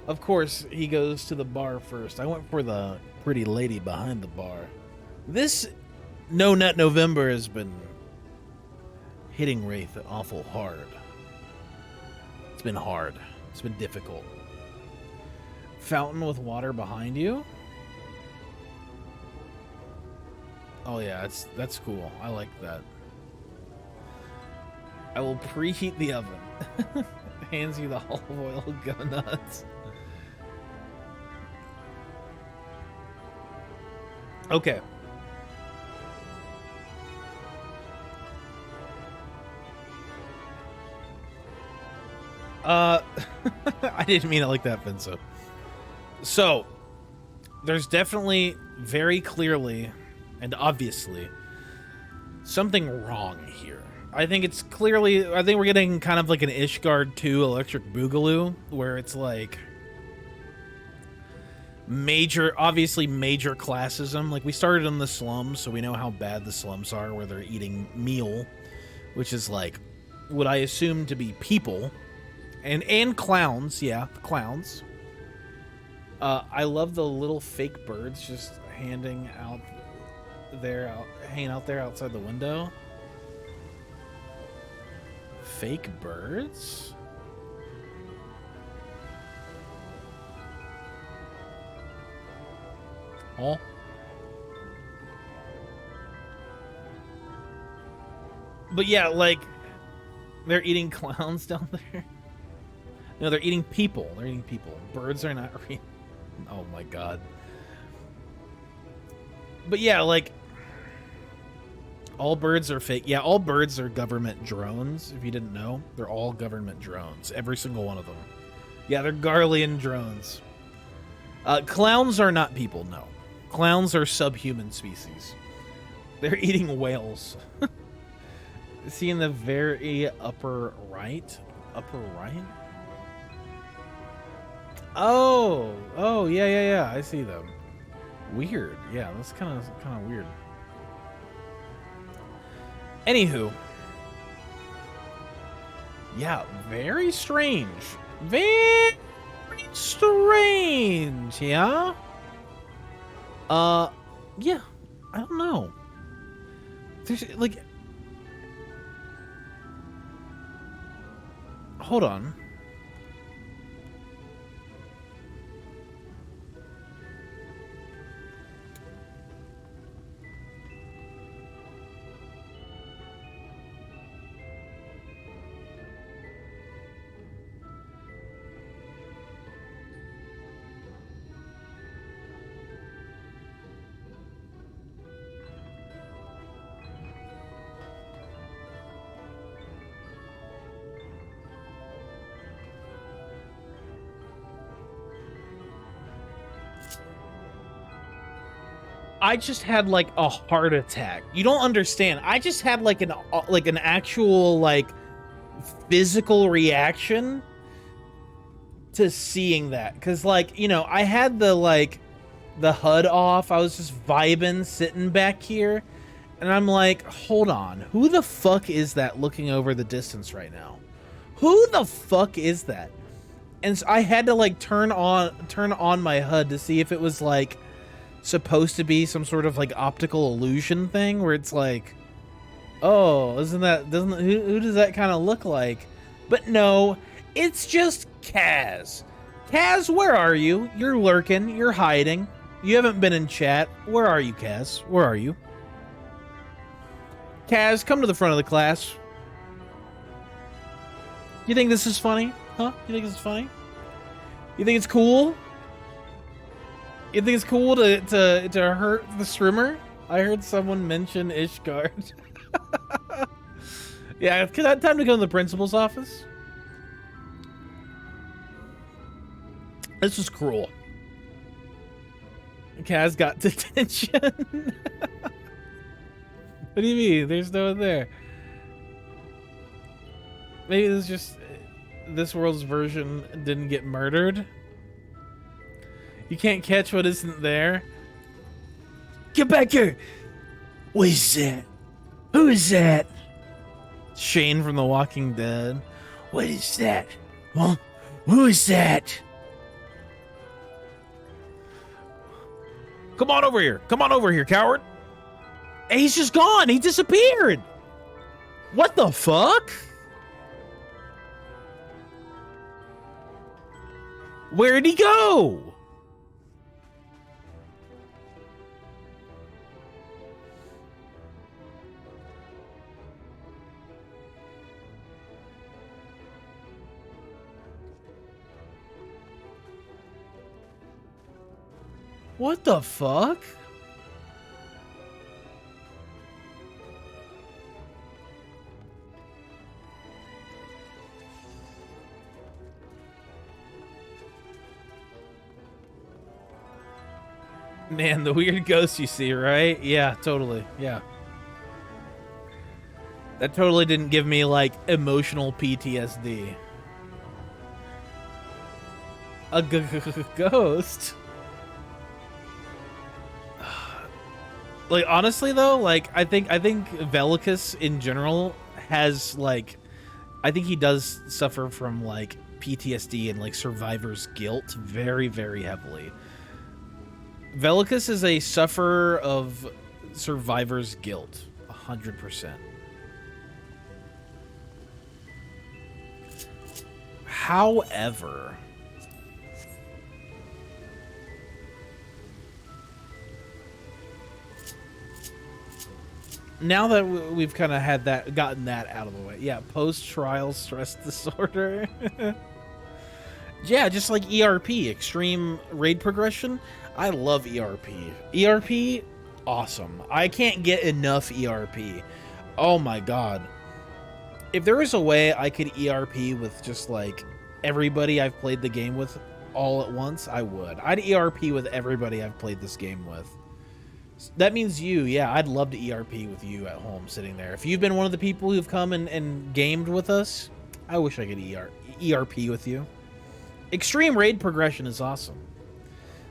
Of course, he goes to the bar first. I went for the pretty lady behind the bar. This No Nut November has been hitting Wraith awful hard. It's been hard. It's been difficult. Fountain with water behind you? Oh yeah, that's cool. I like that. I will preheat the oven. Hands you the olive oil, go nuts. Okay. I didn't mean it like that, Vince. So, there's definitely, very clearly, and obviously, something wrong here. I think it's clearly, I think we're getting kind of like an Ishgard 2 Electric Boogaloo, where it's like major, obviously major classism. Like, we started in the slums, so we know how bad the slums are, where they're eating meal, which is like what I assume to be people. And clowns, yeah, clowns. I love the little fake birds just hanging out there outside the window. Fake birds? Oh. But yeah, like, they're eating clowns down there. No, they're eating people. They're eating people. Birds are not real. Oh my god. But yeah, like, all birds are fake. Yeah, all birds are government drones. If you didn't know, they're all government drones. Every single one of them. Yeah, they're Garlean drones. Clowns are not people, no. Clowns are subhuman species. They're eating whales. See in the very upper right? Upper right? Oh, yeah. I see them. Weird. Yeah, that's kind of weird. Anywho. Yeah, very strange. Very strange, yeah? Yeah, I don't know. There's, like... Hold on. I just had like a heart attack. You don't understand. I just had like an actual like physical reaction to seeing that, cuz like, you know, I had the like the HUD off. I was just vibing sitting back here and I'm like, "Hold on. Who the fuck is that looking over the distance right now? Who the fuck is that?" And so I had to like turn on my HUD to see if it was like supposed to be some sort of like optical illusion thing where it's like, oh, who does that kind of look like? But no, it's just Kaz. Kaz, where are you? You're lurking, you're hiding. You haven't been in chat. Where are you, Kaz? Where are you? Kaz, come to the front of the class. You think this is funny? Huh? You think this is funny? You think it's cool? You think it's cool to hurt the streamer? I heard someone mention Ishgard. Yeah, it's time to go to the principal's office. This was cruel. Kaz got detention. What do you mean? There's no one there. Maybe this is just this world's version didn't get murdered. You can't catch what isn't there. Get back here! What is that? Who is that? Shane from The Walking Dead. What is that? Huh? Who is that? Come on over here. Come on over here, coward. Hey, he's just gone. He disappeared. What the fuck? Where'd he go? What the fuck? Man, the weird ghost you see, right? Yeah, totally. Yeah. That totally didn't give me, like, emotional PTSD. A ghost? Like, honestly, though, like, I think Velicus, in general, has, like... I think he does suffer from, like, PTSD and, like, survivor's guilt very, very heavily. Velicus is a sufferer of survivor's guilt, 100%. However, now that we've kind of had that, gotten that out of the way, yeah, post-trial stress disorder. Yeah, just like ERP, extreme raid progression. I love ERP. ERP, awesome. I can't get enough ERP. Oh my god. If there was a way I could ERP with just like everybody I've played the game with all at once, I would. I'd ERP with everybody I've played this game with. That means you, yeah, I'd love to ERP with you at home sitting there. If you've been one of the people who've come and gamed with us, I wish I could ERP with you. Extreme raid progression is awesome.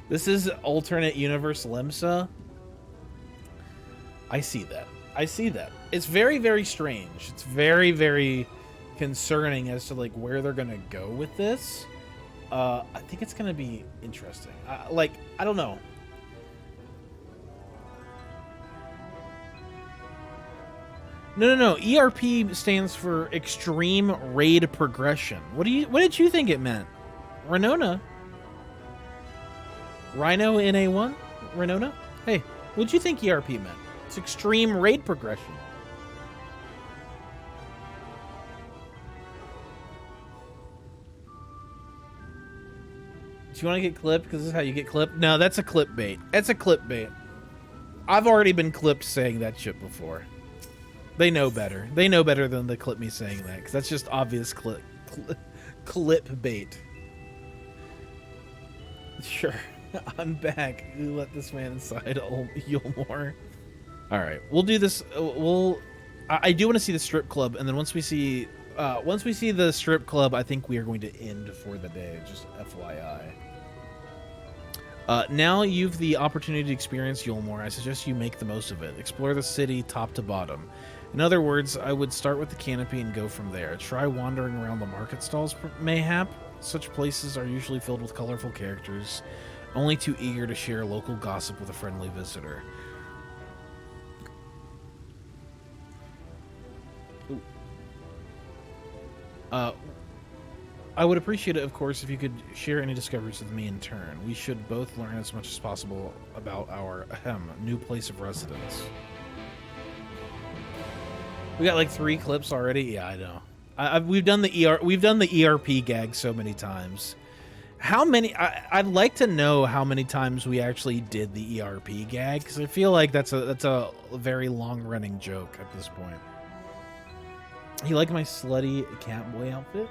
This is alternate universe Lemsa. I see that. I see that. It's very, very strange. It's very, very concerning as to like where they're gonna go with this. I think it's gonna be interesting. Like, I don't know. No. ERP stands for Extreme Raid Progression. What did you think it meant? Renona. Rhino NA1? Renona? Hey, what'd you think ERP meant? It's Extreme Raid Progression. Do you want to get clipped? Because this is how you get clipped? No, that's a clip bait. That's a clip bait. I've already been clipped saying that shit before. They know better. They know better than to clip me saying that, because that's just obvious clip bait. Sure. I'm back. You let this man inside, Yulmore. All right, we'll do this. I do want to see the strip club, and then once we see the strip club, I think we are going to end for the day. Just FYI. Now you've the opportunity to experience Yulmore. I suggest you make the most of it. Explore the city top to bottom. In other words, I would start with the canopy and go from there. Try wandering around the market stalls, mayhap. Such places are usually filled with colorful characters, only too eager to share local gossip with a friendly visitor. I would appreciate it, of course, if you could share any discoveries with me in turn. We should both learn as much as possible about our new place of residence. We got like 3 clips already. Yeah, I know. We've done the ERP gag so many times. How many? I'd like to know how many times we actually did the ERP gag, because I feel like that's a very long running joke at this point. You like my slutty catboy outfit?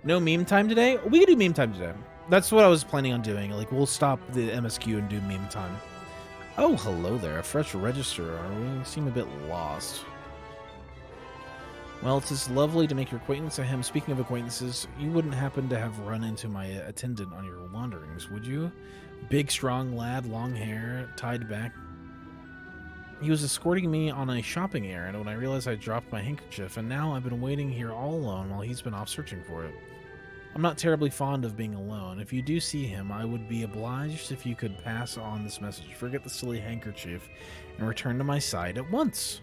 No meme time today? We can do meme time today. That's what I was planning on doing. Like, we'll stop the MSQ and do meme time. Oh, hello there. A fresh register. We seem a bit lost. Well, it is lovely to make your acquaintance. Ahem, speaking of acquaintances, you wouldn't happen to have run into my attendant on your wanderings, would you? Big, strong lad, long hair, tied back. He was escorting me on a shopping errand when I realized I dropped my handkerchief, and now I've been waiting here all alone while he's been off searching for it. I'm not terribly fond of being alone. If you do see him, I would be obliged if you could pass on this message. Forget the silly handkerchief and return to my side at once.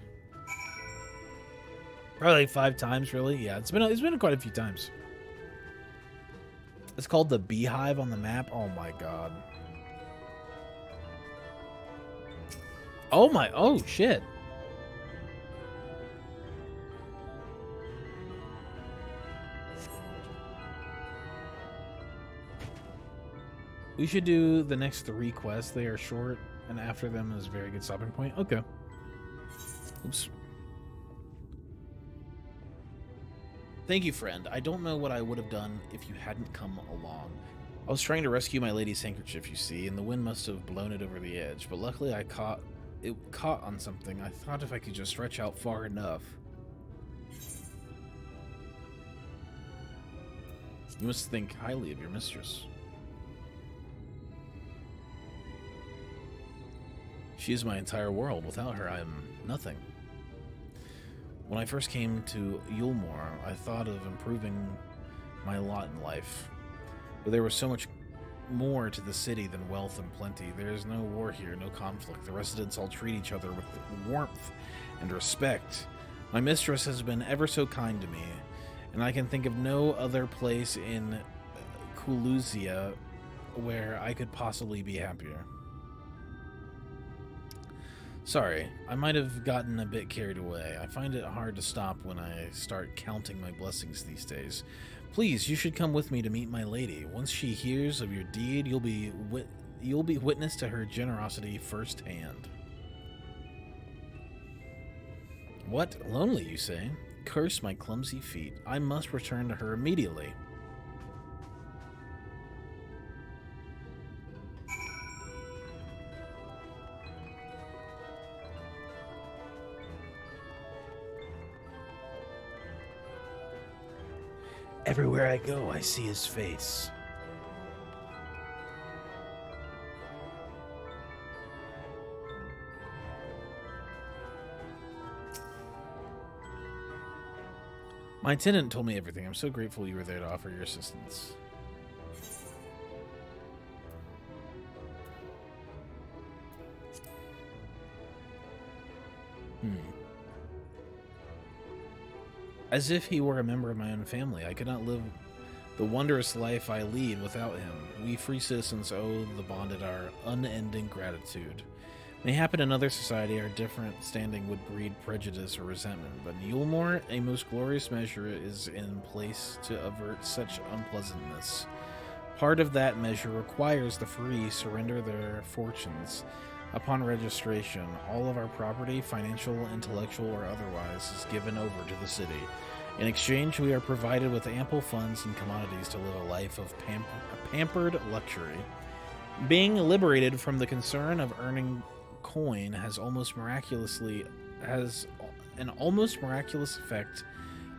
Probably like 5 times, really. Yeah, it's been quite a few times. It's called the Beehive on the map. Oh my god. Oh shit. We should do the next 3 quests. They are short, and after them is a very good stopping point. Okay. Oops. Thank you, friend. I don't know what I would have done if you hadn't come along. I was trying to rescue my lady's handkerchief, you see, and the wind must have blown it over the edge, but luckily it caught on something. I thought if I could just stretch out far enough. You must think highly of your mistress. She is my entire world. Without her, I am nothing. When I first came to Yulmore, I thought of improving my lot in life. But there was so much more to the city than wealth and plenty. There is no war here, no conflict. The residents all treat each other with warmth and respect. My mistress has been ever so kind to me, and I can think of no other place in Kuluzia where I could possibly be happier. Sorry, I might have gotten a bit carried away. I find it hard to stop when I start counting my blessings these days. Please, you should come with me to meet my lady. Once she hears of your deed, you'll be witness to her generosity firsthand. What? Lonely, you say? Curse my clumsy feet. I must return to her immediately. Everywhere I go, I see his face. My attendant told me everything. I'm so grateful you were there to offer your assistance. As if he were a member of my own family. I could not live the wondrous life I lead without him. We free citizens owe the bonded our unending gratitude. Mayhap in another society, our different standing would breed prejudice or resentment, but in Yulmore, a most glorious measure is in place to avert such unpleasantness. Part of that measure requires the free surrender their fortunes. Upon registration, all of our property, financial, intellectual, or otherwise, is given over to the city. In exchange, we are provided with ample funds and commodities to live a life of pampered luxury. Being liberated from the concern of earning coin has an almost miraculous effect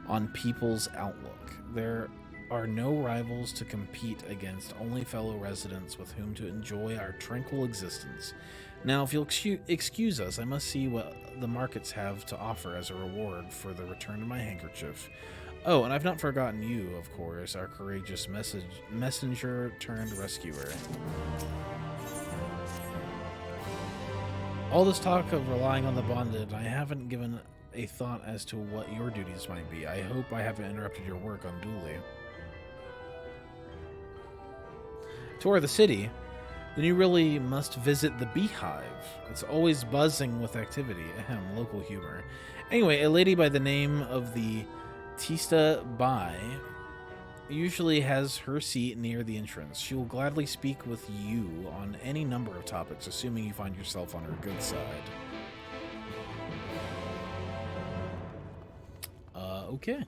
on people's outlook. There are no rivals to compete against, only fellow residents with whom to enjoy our tranquil existence. Now, if you'll excuse us, I must see what the markets have to offer as a reward for the return of my handkerchief. Oh, and I've not forgotten you, of course, our courageous messenger turned rescuer. All this talk of relying on the bonded, I haven't given a thought as to what your duties might be. I hope I haven't interrupted your work unduly. Tour of the city? Then you really must visit the Beehive. It's always buzzing with activity. Ahem, local humor. Anyway, a lady by the name of the Tista Bai usually has her seat near the entrance. She will gladly speak with you on any number of topics, assuming you find yourself on her good side. Okay.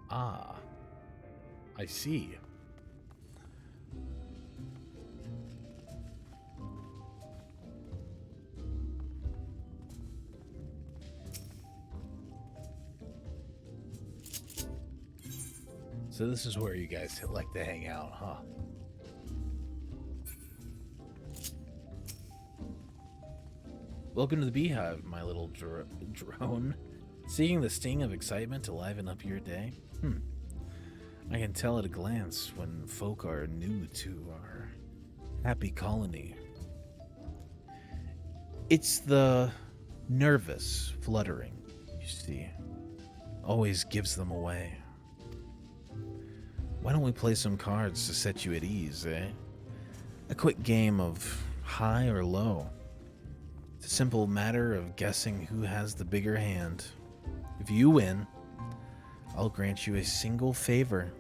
Ah, I see. So this is where you guys like to hang out, huh? Welcome to the Beehive, my little drone. Seeking the sting of excitement to liven up your day? I can tell at a glance when folk are new to our happy colony. It's the nervous fluttering, you see. Always gives them away. Why don't we play some cards to set you at ease, eh? A quick game of high or low. It's a simple matter of guessing who has the bigger hand. If you win, I'll grant you a single favor.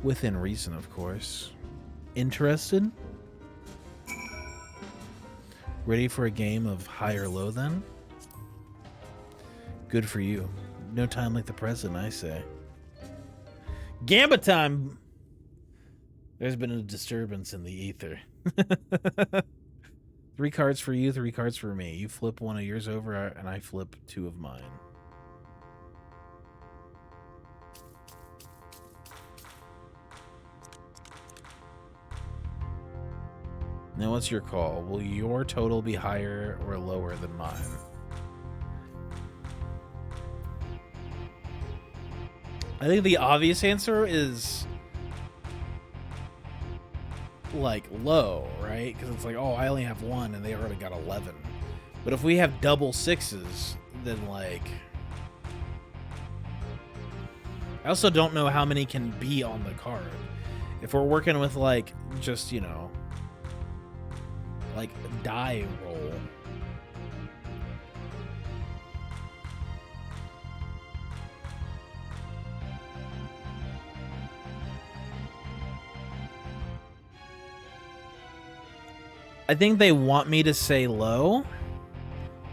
Within reason, of course. Interested? Ready for a game of high or low, then? Good for you. No time like the present, I say. Gambit time! There's been a disturbance in the ether. 3 cards for you, 3 cards for me. You flip one of yours over, and I flip 2 of mine. Now what's your call? Will your total be higher or lower than mine? I think the obvious answer is like low, right? Because it's like, oh, I only have 1 and they already got 11. But if we have double 6s, then like... I also don't know how many can be on the card. If we're working with like, just, you know, like die roll. I think they want me to say low,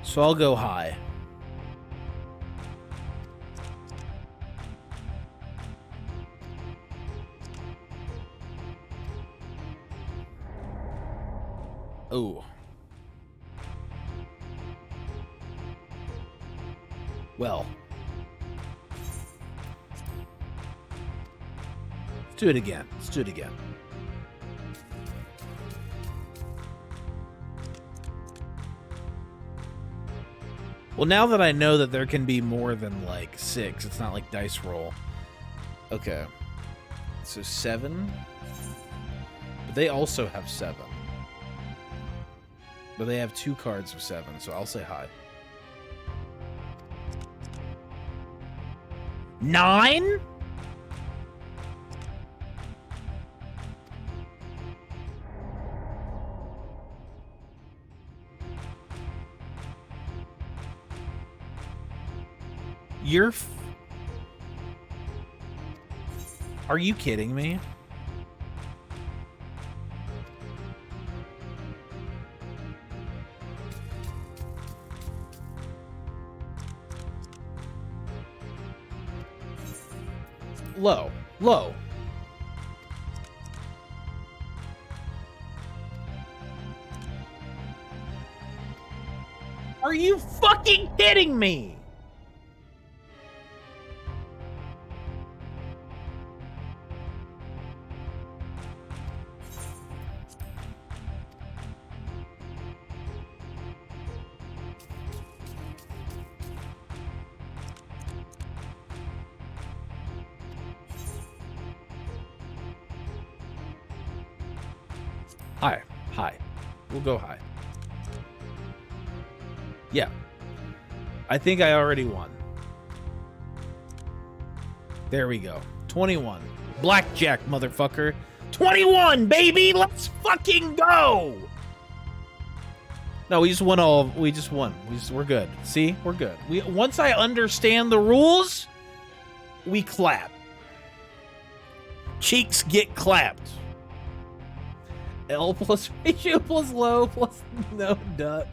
so I'll go high. Oh. Well. Let's do it again. Let's do it again. Well, now that I know that there can be more than, like, 6, it's not like dice roll. Okay. So 7. But they also have 7. But they have 2 cards of 7, so I'll say high. 9? Are you kidding me? Low. Low. Are you fucking kidding me? High. High. We'll go high. Yeah. I think I already won. There we go. 21. Blackjack, motherfucker. 21, baby! Let's fucking go! No, we just won all. We just won. We're good. See? We're good. Once I understand the rules, we clap. Cheeks get clapped. L plus ratio plus low plus no duck.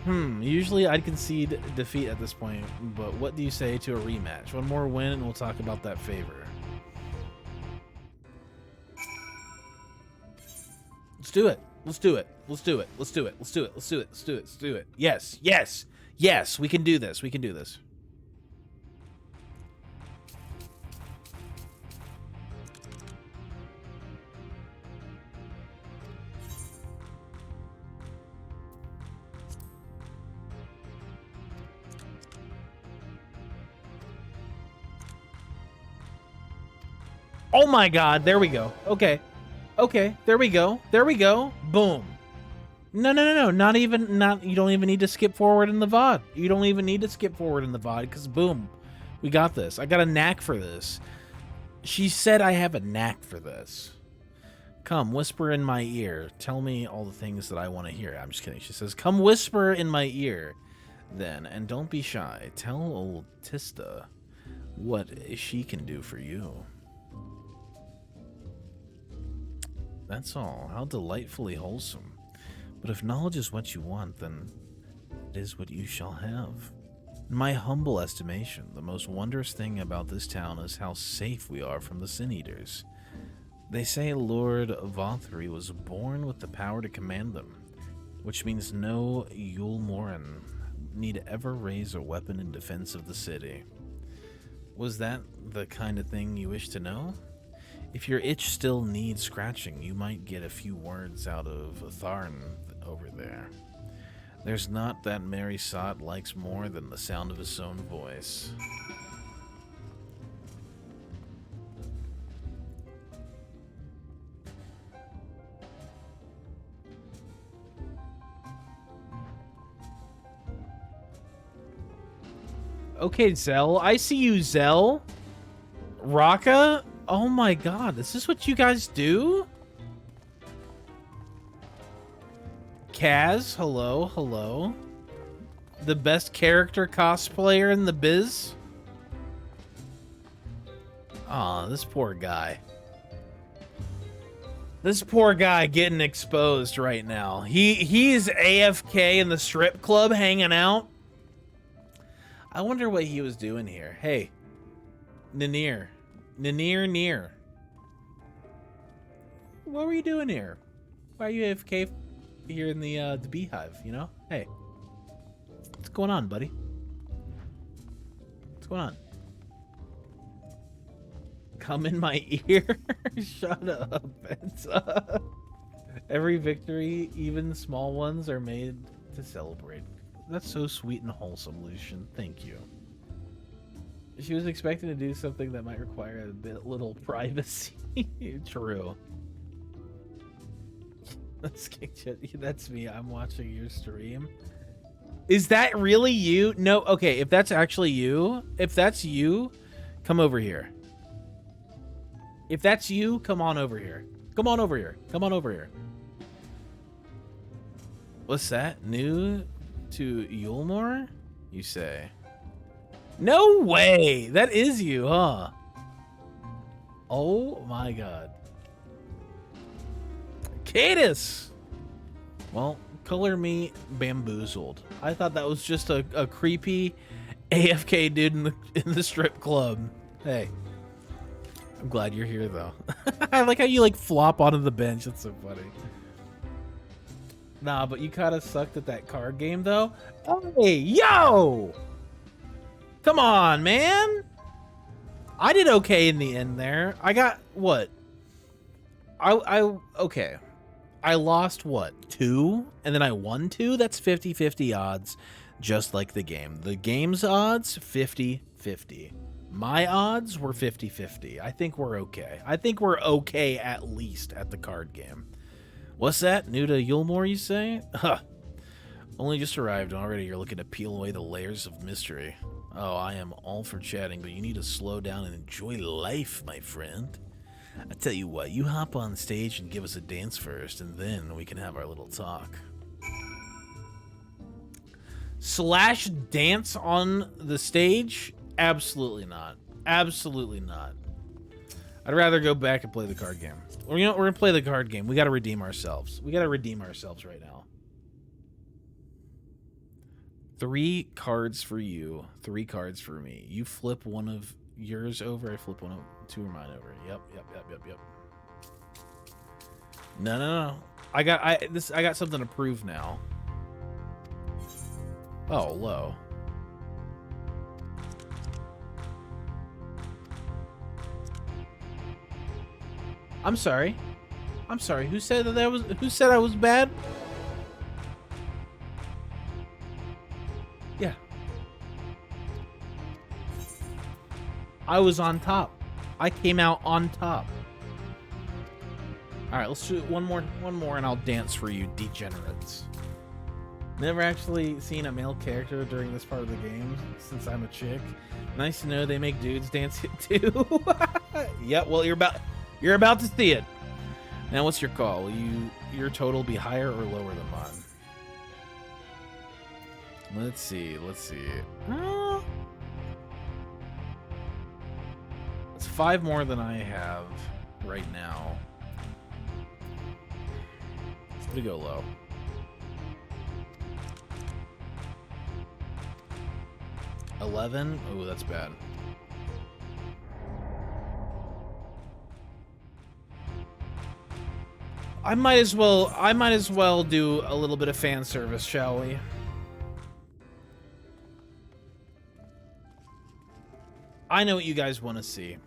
Usually I'd concede defeat at this point, but what do you say to a rematch? One more win and we'll talk about that favor. Let's do it. Let's do it. Let's do it. Let's do it. Let's do it. Let's do it. Let's do it. Let's do it. Yes. Yes. Yes. We can do this. We can do this. Oh my god, there we go. Okay. Okay, there we go. There we go. Boom. No, you don't even need to skip forward in the VOD. You don't even need to skip forward in the VOD, because boom. We got this. I got a knack for this. She said I have a knack for this. Come, whisper in my ear. Tell me all the things that I want to hear. I'm just kidding. She says, come whisper in my ear then, and don't be shy. Tell old Tista what she can do for you. That's all. How delightfully wholesome. But if knowledge is what you want, then it is what you shall have. In my humble estimation, the most wondrous thing about this town is how safe we are from the Sin Eaters. They say Lord Vothri was born with the power to command them, which means no Yulmoran need ever raise a weapon in defense of the city. Was that the kind of thing you wish to know? If your itch still needs scratching, you might get a few words out of Tharn over there. There's not that Mary Sot likes more than the sound of his own voice. Okay, Zell. I see you, Zell. Raka? Oh my god, is this what you guys do? Kaz, hello, hello. The best character cosplayer in the biz? Aw, this poor guy. This poor guy getting exposed right now. He's AFK in the strip club hanging out. I wonder what he was doing here. Hey, Ninir. Ninir. What were you doing here? Why are you AFK here in the beehive, you know? Hey. What's going on, buddy? What's going on? Come in my ear? Shut up. Every victory, even small ones, are made to celebrate. That's so sweet and wholesome, Lucian. Thank you. She was expecting to do something that might require a bit little privacy. True. That's me. I'm watching your stream. Is that really you? No. Okay, if that's actually you, come over here. If that's you, come on over here. Come on over here. Come on over here. What's that? New to Yulmore, you say? No way! That is you, huh? Oh my god. Cadus! Well, color me bamboozled. I thought that was just a creepy AFK dude in the strip club. Hey. I'm glad you're here, though. I like how you, like, flop onto the bench. That's so funny. Nah, but you kind of sucked at that card game, though. Hey, yo! Come on, man! I did okay in the end there. I got, what? Okay. I lost, what, 2? And then I won 2? That's 50-50 odds, just like the game. The game's odds, 50-50. My odds were 50-50. I think we're okay. I think we're okay at least at the card game. What's that? New to Yulmore, you say? Huh. Only just arrived and already you're looking to peel away the layers of mystery. Oh, I am all for chatting, but you need to slow down and enjoy life, my friend. I tell you what, you hop on stage and give us a dance first, and then we can have our little talk. Slash dance on the stage? Absolutely not. Absolutely not. I'd rather go back and play the card game. Or, you know, we're gonna play the card game. We gotta redeem ourselves. We gotta redeem ourselves right now. 3 cards for you, 3 cards for me. You flip one of yours over, I flip 2 of mine over. Yep. No. I got something to prove now. Oh, low. I'm sorry. Who said who said I was bad? Yeah. I was on top. I came out on top. All right, let's do one more and I'll dance for you, degenerates. Never actually seen a male character during this part of the game since I'm a chick. Nice to know they make dudes dance it too. Yep, well you're about to see it. Now what's your call? Will your total be higher or lower than mine? Let's see. It's 5 more than I have right now. Let's go low. $11? Oh, that's bad. I might as well do a little bit of fan service, shall we? I know what you guys want to see.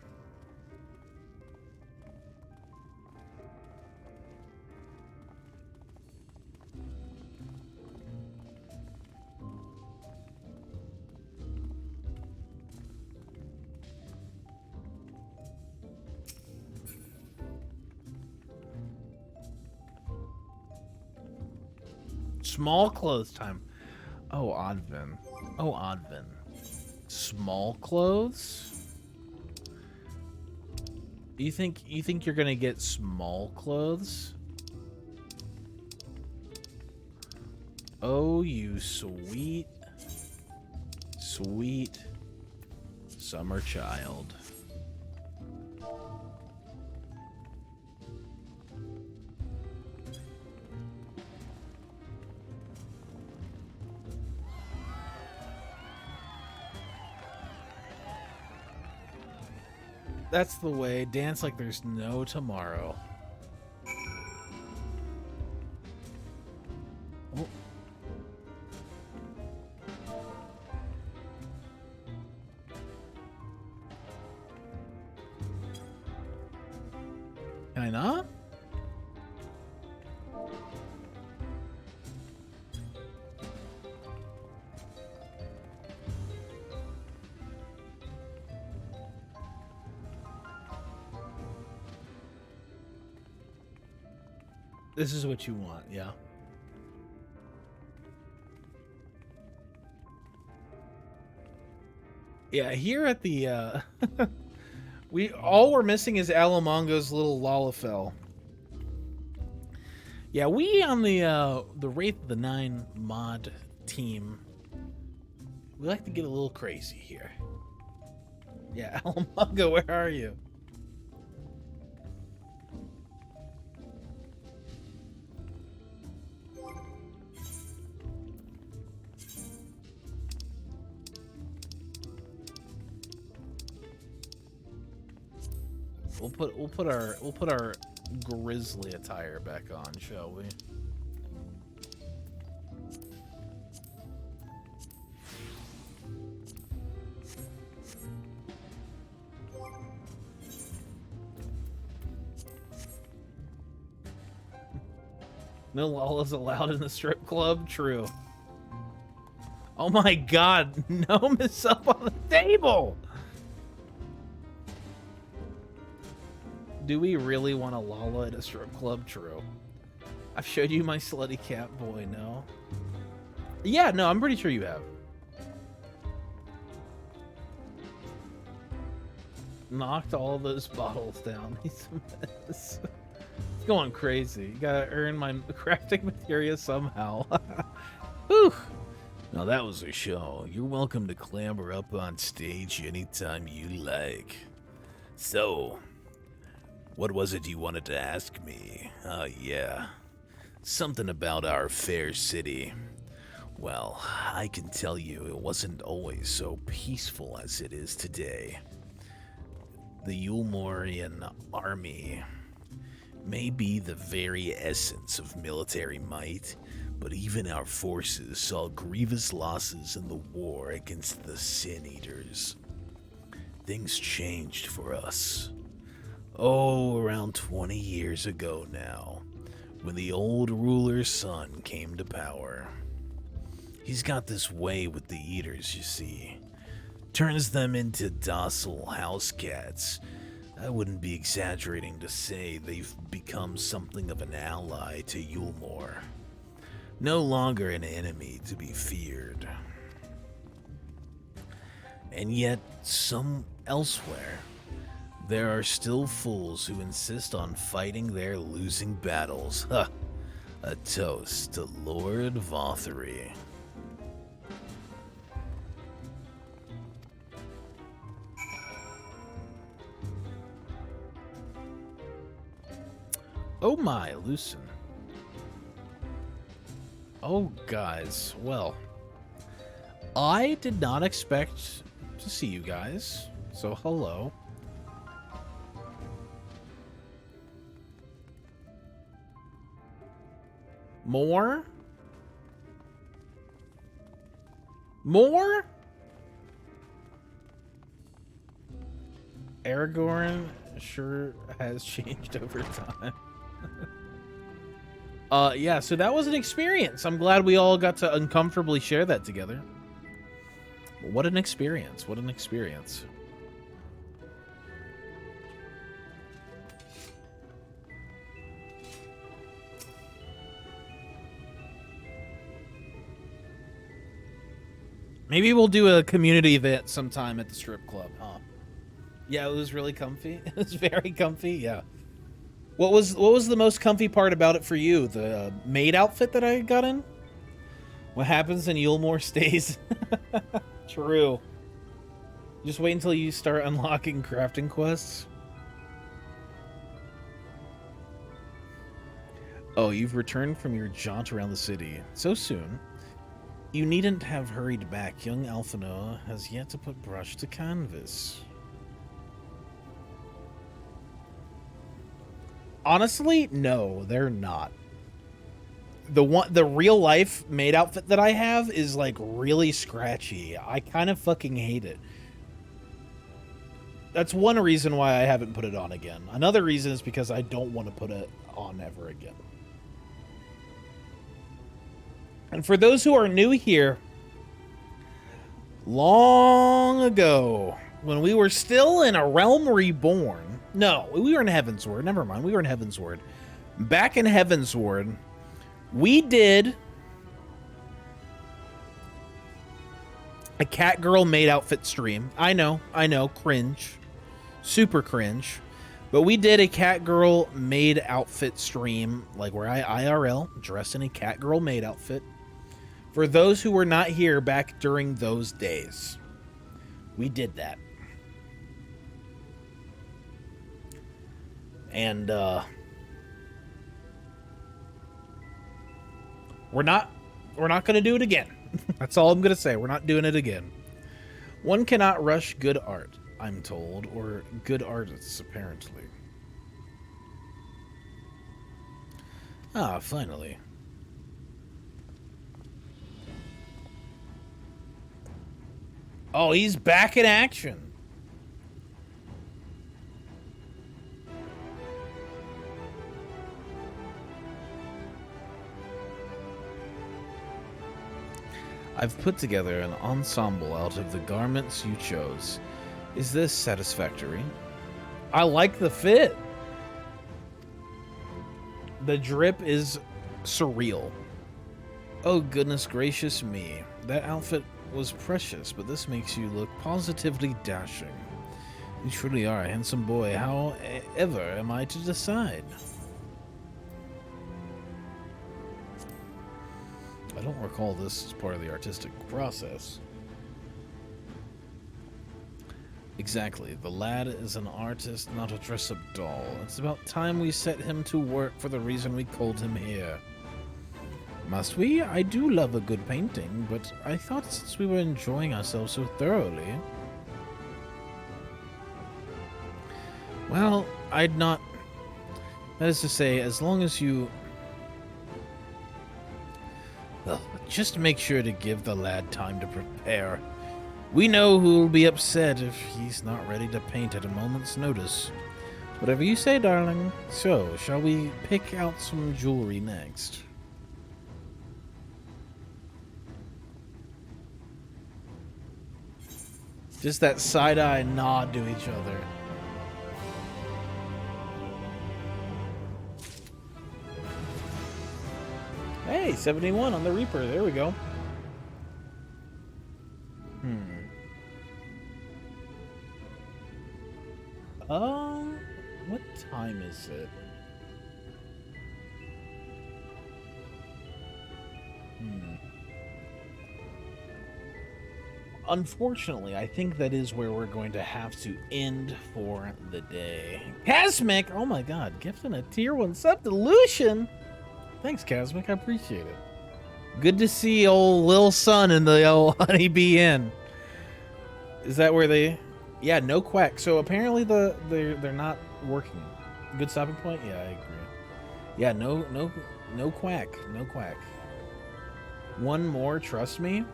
Small clothes time. Oh, Oddvin. Oh, Oddvin. Small clothes? You think you're gonna get small clothes? Oh, you sweet summer child. That's the way. Dance like there's no tomorrow. Oh. Can I not? This is what you want, yeah. Yeah, here at the all we're missing is Alamongo's little Lalafell. Yeah, we on the Wraith of the Nine mod team, we like to get a little crazy here. Yeah, Alamongo, where are you? We'll put our grizzly attire back on, shall we? No Lala's allowed in the strip club? True. Oh my god, Gnome is up on the table! Do we really want a Lala at a strip club? True. I've showed you my slutty cat boy, no? Yeah, no, I'm pretty sure you have. Knocked all those bottles down. He's a mess. It's going crazy. You gotta earn my crafting materia somehow. Whew. Now that was a show. You're welcome to clamber up on stage anytime you like. So, what was it you wanted to ask me? Yeah. Something about our fair city. Well, I can tell you it wasn't always so peaceful as it is today. The Yulmorian army may be the very essence of military might, but even our forces saw grievous losses in the war against the Sin Eaters. Things changed for us. Oh, around 20 years ago now, when the old ruler's son came to power. He's got this way with the Eaters, you see. Turns them into docile house cats. I wouldn't be exaggerating to say they've become something of an ally to Yulmor. No longer an enemy to be feared. And yet, elsewhere, there are still fools who insist on fighting their losing battles. Huh. A toast to Lord Vothery. Oh my, Lucen. Oh, guys, well, I did not expect to see you guys, so hello. More? More? Aragorn sure has changed over time. Yeah, so that was an experience. I'm glad we all got to uncomfortably share that together. What an experience. What an experience. Maybe we'll do a community event sometime at the strip club, huh? Yeah, it was really comfy. It was very comfy, yeah. What was the most comfy part about it for you? The maid outfit that I got in? What happens in Yulmore stays. True. Just wait until you start unlocking crafting quests. Oh, you've returned from your jaunt around the city. So soon. You needn't have hurried back. Young Alphinoa has yet to put brush to canvas. Honestly, no, they're not. The real life maid outfit that I have is like really scratchy. I kind of fucking hate it. That's one reason why I haven't put it on again. Another reason is because I don't want to put it on ever again. And for those who are new here, long ago, when we were still in a realm reborn, no, we were in Heavensward. Never mind, we were in Heavensward. Back in Heavensward, we did a Catgirl maid outfit stream. I know, cringe. Super cringe. But we did a Catgirl maid outfit stream, like where I IRL dressed in a Catgirl maid outfit. For those who were not here back during those days, we did that. And we're not going to do it again. That's all I'm going to say. We're not doing it again. One cannot rush good art, I'm told, or good artists, apparently. Ah, finally. Oh, he's back in action. I've put together an ensemble out of the garments you chose. Is this satisfactory? I like the fit. The drip is surreal. Oh, goodness gracious me. That outfit was precious, but this makes you look positively dashing. You truly are a handsome boy. However am I to decide? I don't recall this as part of the artistic process. Exactly. The lad is an artist, not a dress-up doll. It's about time we set him to work for the reason we called him here. Must we? I do love a good painting, but I thought since we were enjoying ourselves so thoroughly... Well, I'd not... That is to say, as long as you... Well, just make sure to give the lad time to prepare. We know who'll be upset if he's not ready to paint at a moment's notice. Whatever you say, darling. So, shall we pick out some jewelry next? Just that side-eye nod to each other. Hey, 71 on the Reaper. There we go. What time is it? Unfortunately, I think that is where we're going to have to end for the day. Casmic! Oh my god, gifting a tier 1 sub to Lucian! Thanks, Casmic, I appreciate it. Good to see old Lil Son in the old Honeybee Inn. Is that where they... Yeah, no quack. So apparently they're not working. Good stopping point? Yeah, I agree. Yeah, no quack. No quack. One more, trust me.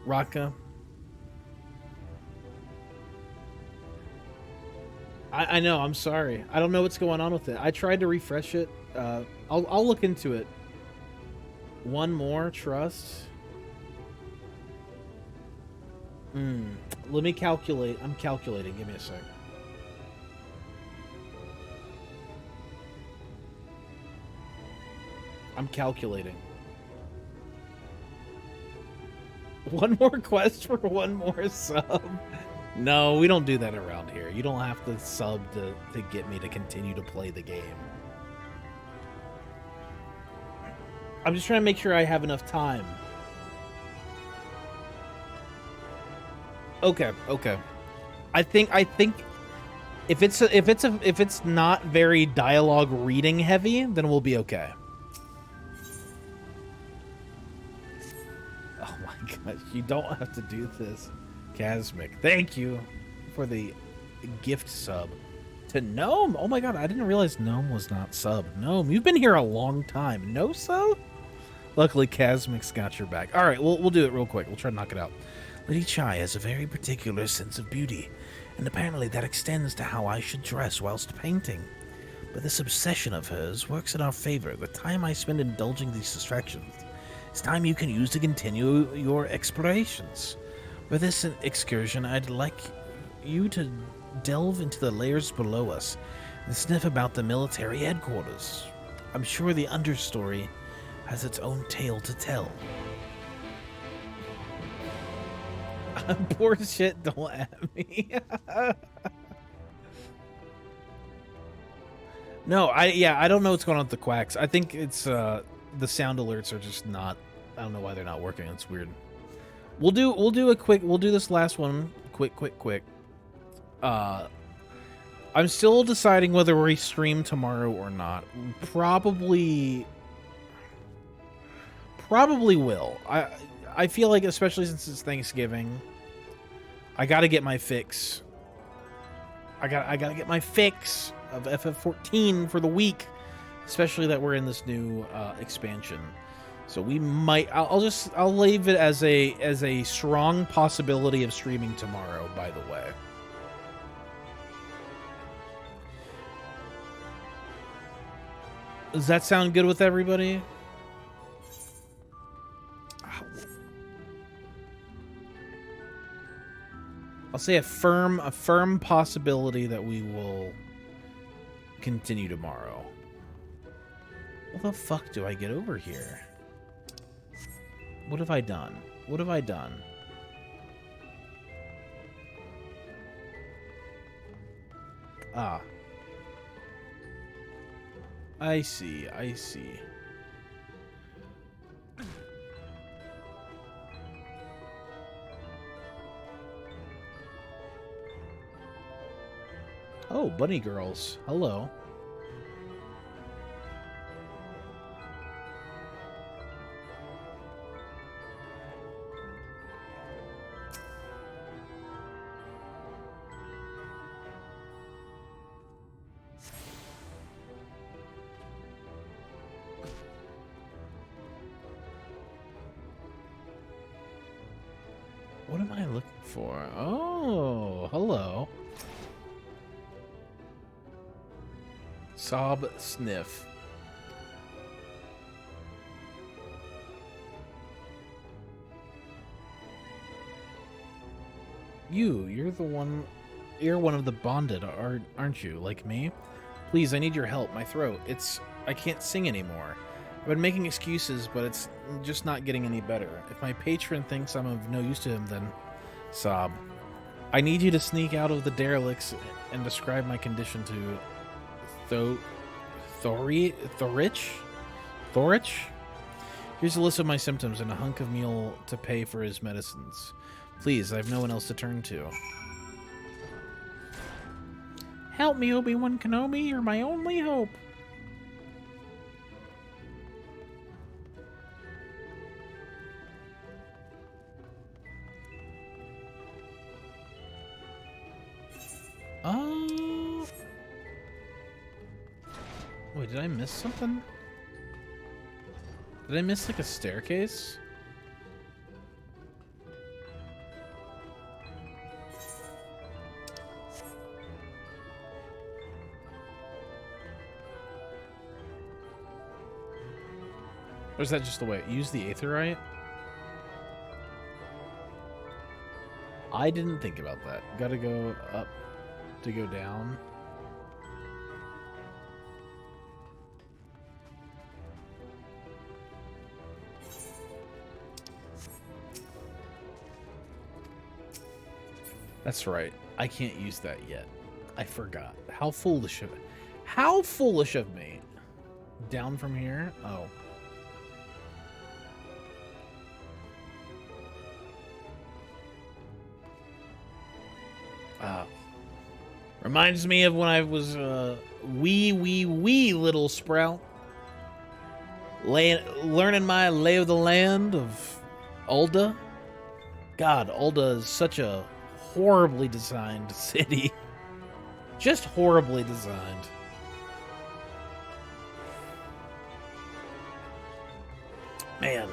Raka. I know, I'm sorry. I don't know what's going on with it. I tried to refresh it. I'll look into it. One more, trust. Let me calculate. I'm calculating. Give me a sec. I'm calculating. One more quest for one more sub. No, we don't do that around here. You don't have to sub to get me to continue to play the game. I'm just trying to make sure I have enough time. Okay. I think if it's not very dialogue reading heavy, then we'll be okay. Oh my gosh, you don't have to do this, Casmic. Thank you for the gift sub to Gnome. Oh my god, I didn't realize Gnome was not sub. Gnome, you've been here a long time. No sub? Luckily, Casmic's got your back. All right, we'll do it real quick. We'll try to knock it out. Lady Chai has a very particular sense of beauty, and apparently that extends to how I should dress whilst painting. But this obsession of hers works in our favor. The time I spend indulging these distractions is time you can use to continue your explorations. For this excursion, I'd like you to delve into the layers below us and sniff about the military headquarters. I'm sure the understory has its own tale to tell. Poor shit, don't at me. No, I don't know what's going on with the quacks. I think it's the sound alerts are just not. I don't know why they're not working. It's weird. We'll do this last one quick. I'm still deciding whether we stream tomorrow or not. Probably will. I feel like, especially since it's Thanksgiving, I gotta get my fix. I gotta get my fix of FF14 for the week, especially that we're in this new expansion. So we might. I'll leave it as a strong possibility of streaming tomorrow. By the way. Does that sound good with everybody? I'll say a firm possibility that we will continue tomorrow. What the fuck do I get over here? What have I done? What have I done? Ah. I see. Oh, bunny girls. Hello. What am I looking for? Oh, hello. Sob sniff. You're the one. You're one of the bonded, aren't you? Like me? Please, I need your help. My throat. I can't sing anymore. I've been making excuses, but it's just not getting any better. If my patron thinks I'm of no use to him, then sob. I need you to sneak out of the derelicts and describe my condition to Thorich? Here's a list of my symptoms and a hunk of meal to pay for his medicines. Please, I have no one else to turn to. Help me, Obi-Wan Kenobi, you're my only hope. Wait, did I miss something? Did I miss, like, a staircase? Or is that just the way? Use the aetherite? I didn't think about that. Gotta go up to go down. That's right. I can't use that yet. I forgot. How foolish of me. Down from here? Oh. Reminds me of when I was wee little sprout. Learning my lay of the land of Ulda. God, Ulda is such a horribly designed city. Just horribly designed. Man.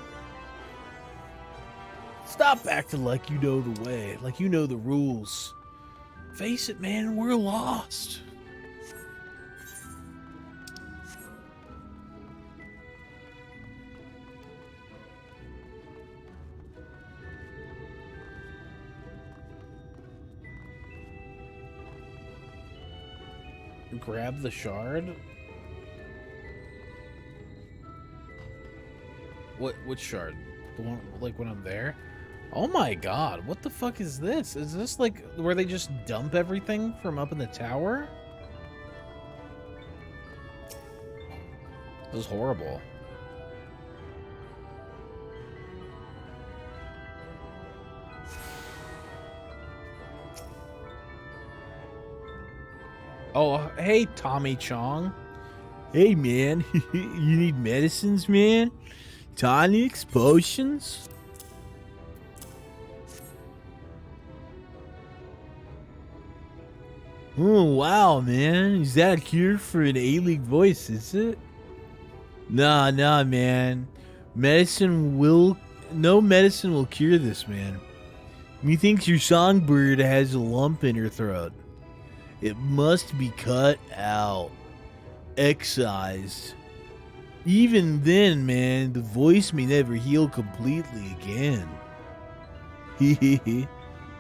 Stop acting like you know the way, like you know the rules. Face it, man, we're lost. Grab the shard? Which shard? The one, like, when I'm there? Oh my god, what the fuck is this? Is this like where they just dump everything from up in the tower? This is horrible. Oh, hey, Tommy Chong. Hey, man. You need medicines, man? Tonics, potions? Oh, wow, man. Is that a cure for an A-League voice, is it? Nah, man. No medicine will cure this, man. Methinks your songbird has a lump in her throat. It must be cut out. Excised. Even then, man, the voice may never heal completely again. Hehehe.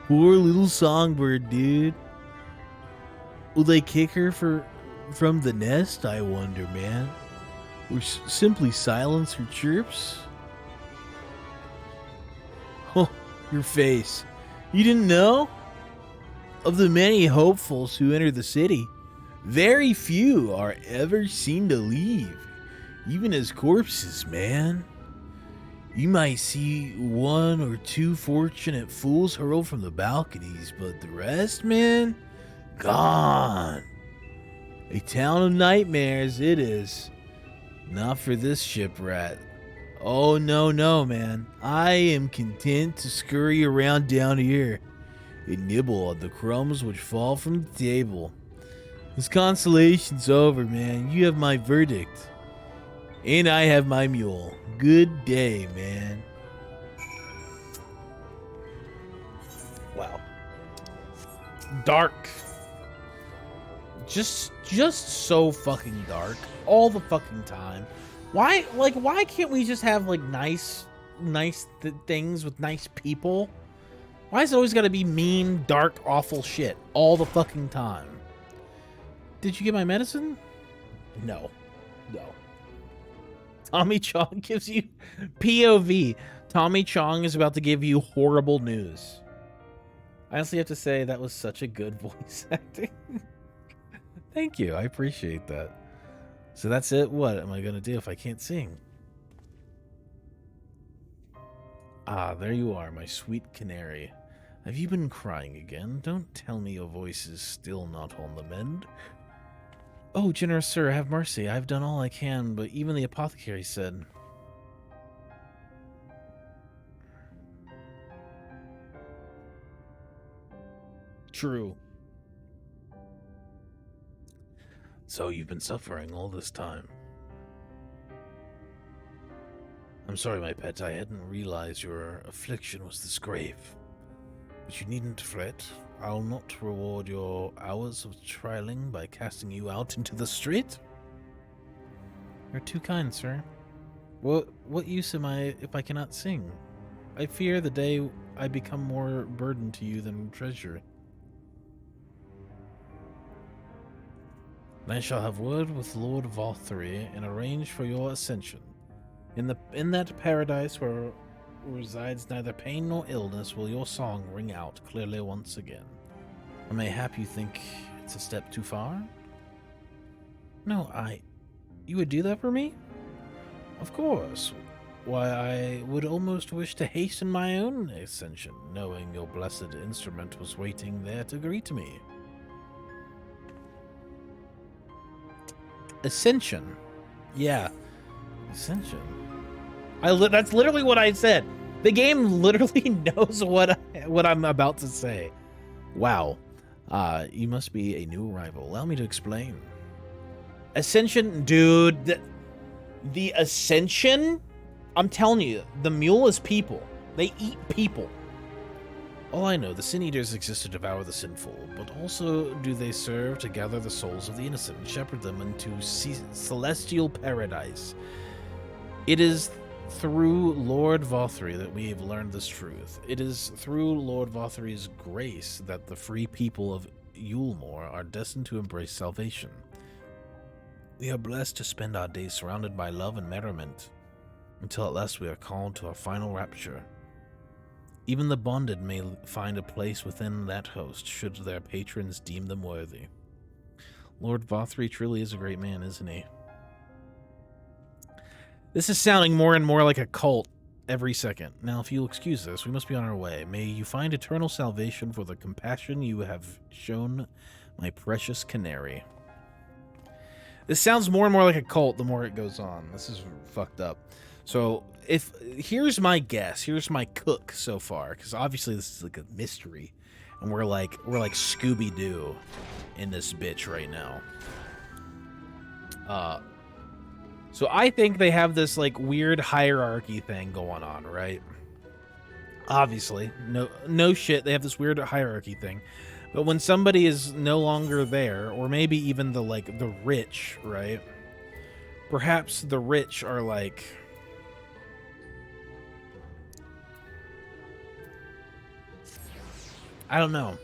Poor little songbird, dude. Will they kick her from the nest, I wonder, man? Or simply silence her chirps? Oh, your face. You didn't know? Of the many hopefuls who enter the city, very few are ever seen to leave, even as corpses, man. You might see one or two fortunate fools hurl from the balconies, but the rest, man, gone. A town of nightmares it is. Not for this shipwreck. Oh, no, man. I am content to scurry around down here and nibble on the crumbs which fall from the table. This consolation's over, man. You have my verdict. And I have my mule. Good day, man. Wow. Dark. Just so fucking dark. All the fucking time. Why can't we just have, like, nice things with nice people? Why is it always gotta be mean, dark, awful shit all the fucking time? Did you get my medicine? No. No. Tommy Chong gives you POV. Tommy Chong is about to give you horrible news. I honestly have to say that was such a good voice acting. Thank you. I appreciate that. So that's it. What am I going to do if I can't sing? Ah, there you are, my sweet canary. Have you been crying again? Don't tell me your voice is still not on the mend. Oh, generous sir, have mercy. I've done all I can, but even the apothecary said... True. So you've been suffering all this time. I'm sorry, my pet. I hadn't realized your affliction was this grave. But you needn't fret. I'll not reward your hours of trialing by casting you out into the street. You're too kind, sir. What use am I if I cannot sing? I fear the day I become more burden to you than treasure. I shall have word with Lord Valthree and arrange for your ascension. In that paradise where resides neither pain nor illness will your song ring out clearly once again. Mayhap you think it's a step too far? No, you would do that for me? Of course. Why, I would almost wish to hasten my own ascension, knowing your blessed instrument was waiting there to greet me. Ascension? Yeah. Ascension. That's literally what I said. The game literally knows what I'm about to say. Wow. You must be a new arrival. Allow me to explain. Ascension, dude. The Ascension? I'm telling you, the mule is people. They eat people. All I know, the Sin Eaters exist to devour the sinful, but also do they serve to gather the souls of the innocent and shepherd them into celestial paradise. It is through Lord Valthree that we have learned this truth. It is through Lord Valthree's grace that the free people of Yulmore are destined to embrace salvation. We are blessed to spend our days surrounded by love and merriment, until at last we are called to our final rapture. Even the bonded may find a place within that host, should their patrons deem them worthy. Lord Valthree truly is a great man, isn't he? This is sounding more and more like a cult every second. Now, if you'll excuse us, we must be on our way. May you find eternal salvation for the compassion you have shown my precious canary. This sounds more and more like a cult the more it goes on. This is fucked up. So, here's my guess. Here's my cook so far, because obviously this is like a mystery, and we're like Scooby-Doo in this bitch right now. So I think they have this like weird hierarchy thing going on, right? Obviously, no shit, they have this weird hierarchy thing. But when somebody is no longer there, or maybe even the rich, right? Perhaps the rich are like, I don't know.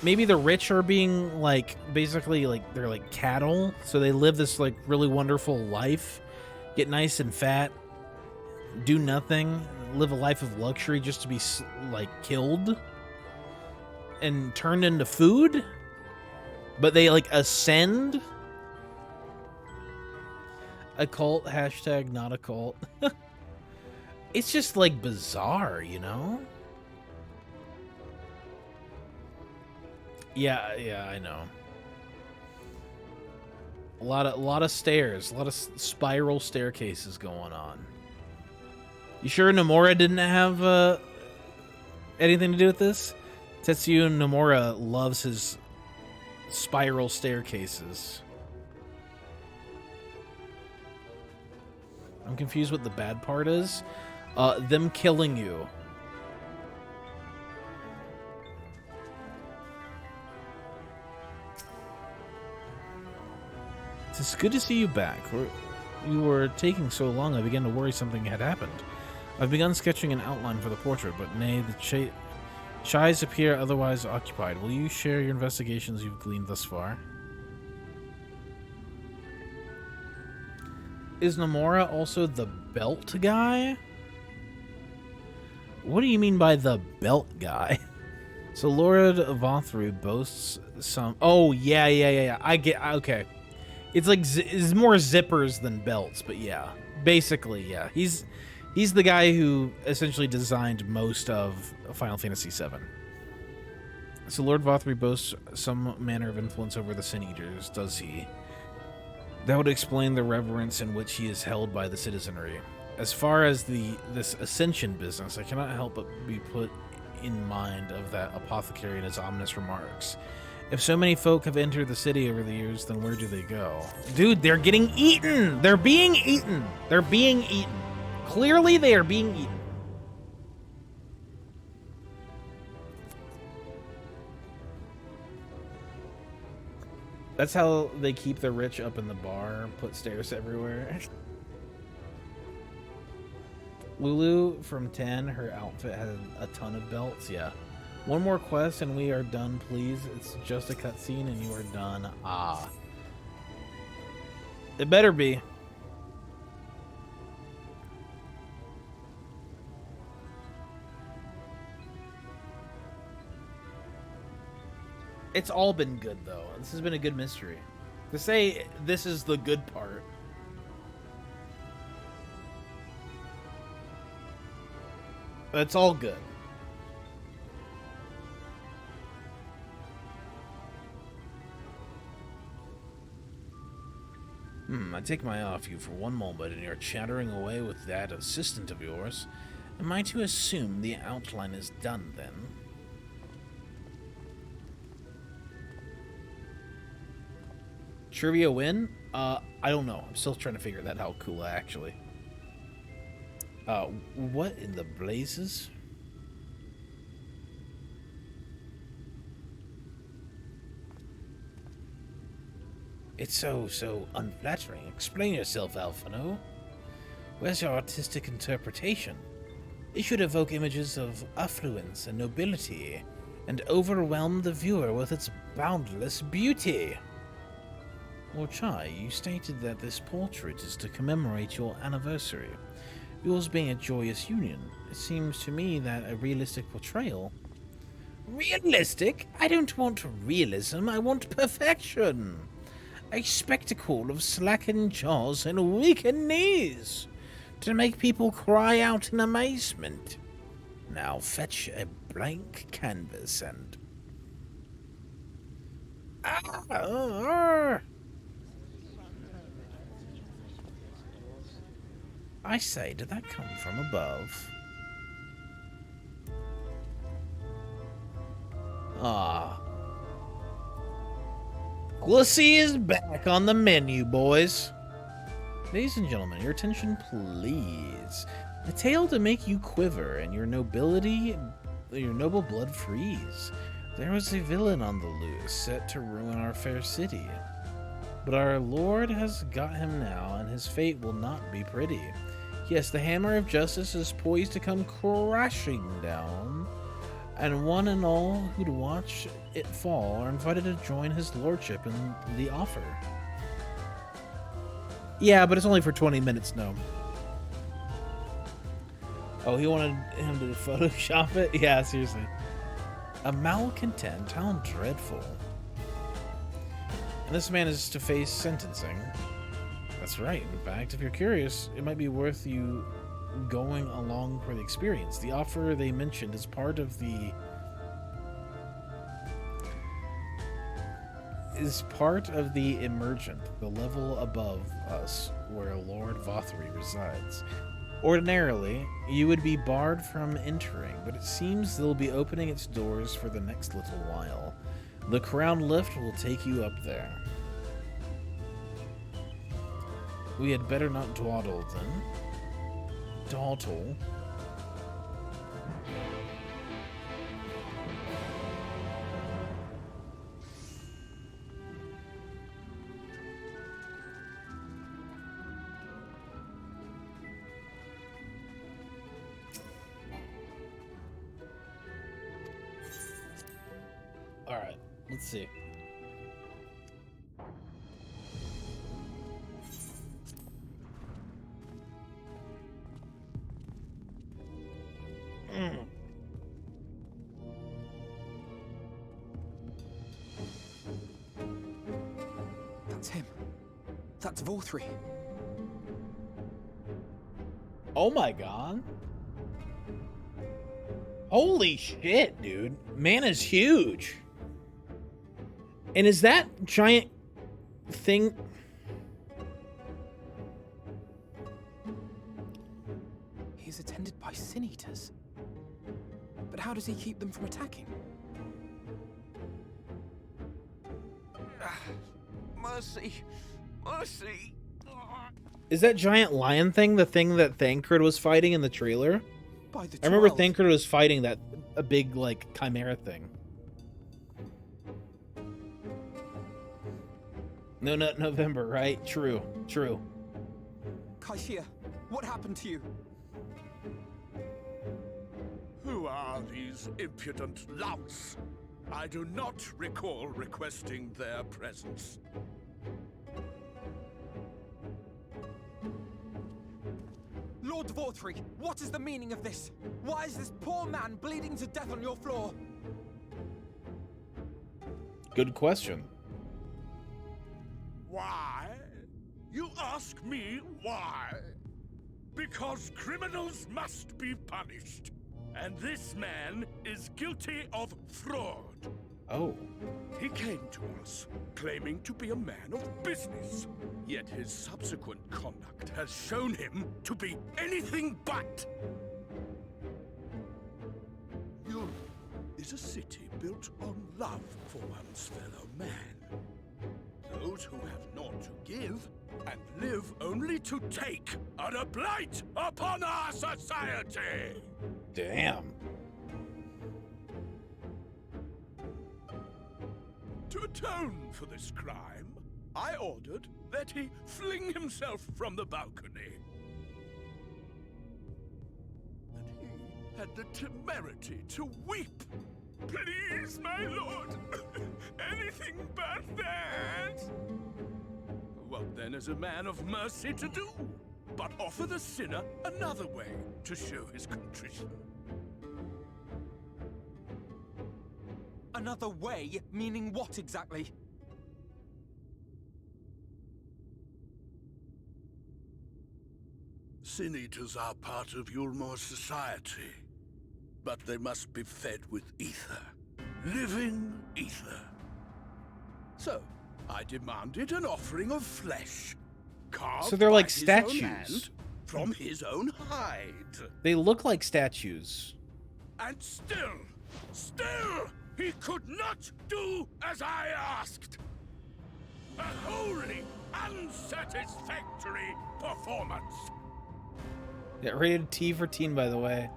Maybe the rich are being like, basically like, they're like cattle. So they live this like really wonderful life, get nice and fat, do nothing, live a life of luxury just to be like killed and turned into food. But they like ascend. A cult, hashtag not a cult. It's just like bizarre, you know? Yeah, I know. A lot of stairs, a lot of spiral staircases going on. You sure Nomura didn't have anything to do with this? Tetsuya Nomura loves his spiral staircases. I'm confused what the bad part is. Them killing you. It's good to see you back. You were taking so long, I began to worry something had happened. I've begun sketching an outline for the portrait, but nay, the shies appear otherwise occupied. Will you share your investigations you've gleaned thus far? Is Nomura also the belt guy? What do you mean by the belt guy? So Lord Vothru boasts some... Oh, yeah. I get... Okay. It's like... It's more zippers than belts, but yeah. Basically, yeah. He's the guy who essentially designed most of Final Fantasy VII. So Lord Vothru boasts some manner of influence over the Sin Eaters, does he? That would explain the reverence in which he is held by the citizenry. As far as this Ascension business, I cannot help but be put in mind of that apothecary and his ominous remarks. If so many folk have entered the city over the years, then where do they go? Dude, they're getting eaten! They're being eaten! They're being eaten. Clearly, they are being eaten. That's how they keep the rich up in the bar, put stairs everywhere. Lulu from 10, her outfit had a ton of belts, yeah. One more quest and we are done, please. It's just a cutscene and you are done. Ah. It better be. It's all been good, though. This has been a good mystery. To say this is the good part. It's all good. I take my eye off you for one moment and you're chattering away with that assistant of yours. Am I to assume the outline is done, then? Trivia win? I don't know. I'm still trying to figure that out, Kula, actually. What in the blazes? It's so unflattering. Explain yourself, Alphino. Where's your artistic interpretation? It should evoke images of affluence and nobility, and overwhelm the viewer with its boundless beauty. Lord Chai, you stated that this portrait is to commemorate your anniversary. Yours being a joyous union, it seems to me that a realistic portrayal... Realistic? I don't want realism, I want perfection! A spectacle of slackened jaws and weakened knees, to make people cry out in amazement. Now fetch a blank canvas and... I say, did that come from above? Ah. Glissy is back on the menu, boys. Ladies and gentlemen, your attention, please. A tale to make you quiver and your nobility, your noble blood freeze. There was a villain on the loose, set to ruin our fair city. But our Lord has got him now, and his fate will not be pretty. Yes, the hammer of justice is poised to come crashing down, and one and all who'd watch it fall are invited to join his lordship in the offer. Yeah, but it's only for 20 minutes, no. Oh, he wanted him to Photoshop it? Yeah, seriously. A malcontent? How dreadful. And this man is to face sentencing. That's right. In fact, if you're curious, it might be worth you going along for the experience. The offer they mentioned is part of the emergent, the level above us where Lord Vothri resides. Ordinarily, you would be barred from entering, but it seems they'll be opening its doors for the next little while. The crown lift will take you up there. We had better not dawdle, then. Dawdle? Alright, let's see. It's him. That's Vorthri. Oh my god. Holy shit, dude. Man is huge. And is that giant thing... He's attended by sin eaters. But how does he keep them from attacking? Mercy. Mercy. Is that giant lion thing the thing that Thancred was fighting in the trailer? By the I remember 12. Thancred was fighting a big, like, chimera thing. No, not November, right? True, true. Kaishia, what happened to you? Who are these impudent louts? I do not recall requesting their presence. Lord Vorthri, what is the meaning of this? Why is this poor man bleeding to death on your floor? Good question. Why? You ask me why? Because criminals must be punished. And this man is guilty of fraud. Oh. He came to us, claiming to be a man of business. Yet his subsequent conduct has shown him to be anything but. Yulm is a city built on love for one's fellow man. Those who have naught to give and live only to take are a blight upon our society. Damn. To atone for this crime, I ordered that he fling himself from the balcony. And he had the temerity to weep. Please, my lord, anything but that. What then is a man of mercy to do? But offer the sinner another way to show his contrition. Another way? Meaning what exactly? Sin eaters are part of Yulmor's society, but they must be fed with ether. Living ether. So, I demanded an offering of flesh. So they're like by his own statues. hand, from his own hide. They look like statues. And still, he could not do as I asked. A wholly unsatisfactory performance. Yeah, rated T for teen, by the way.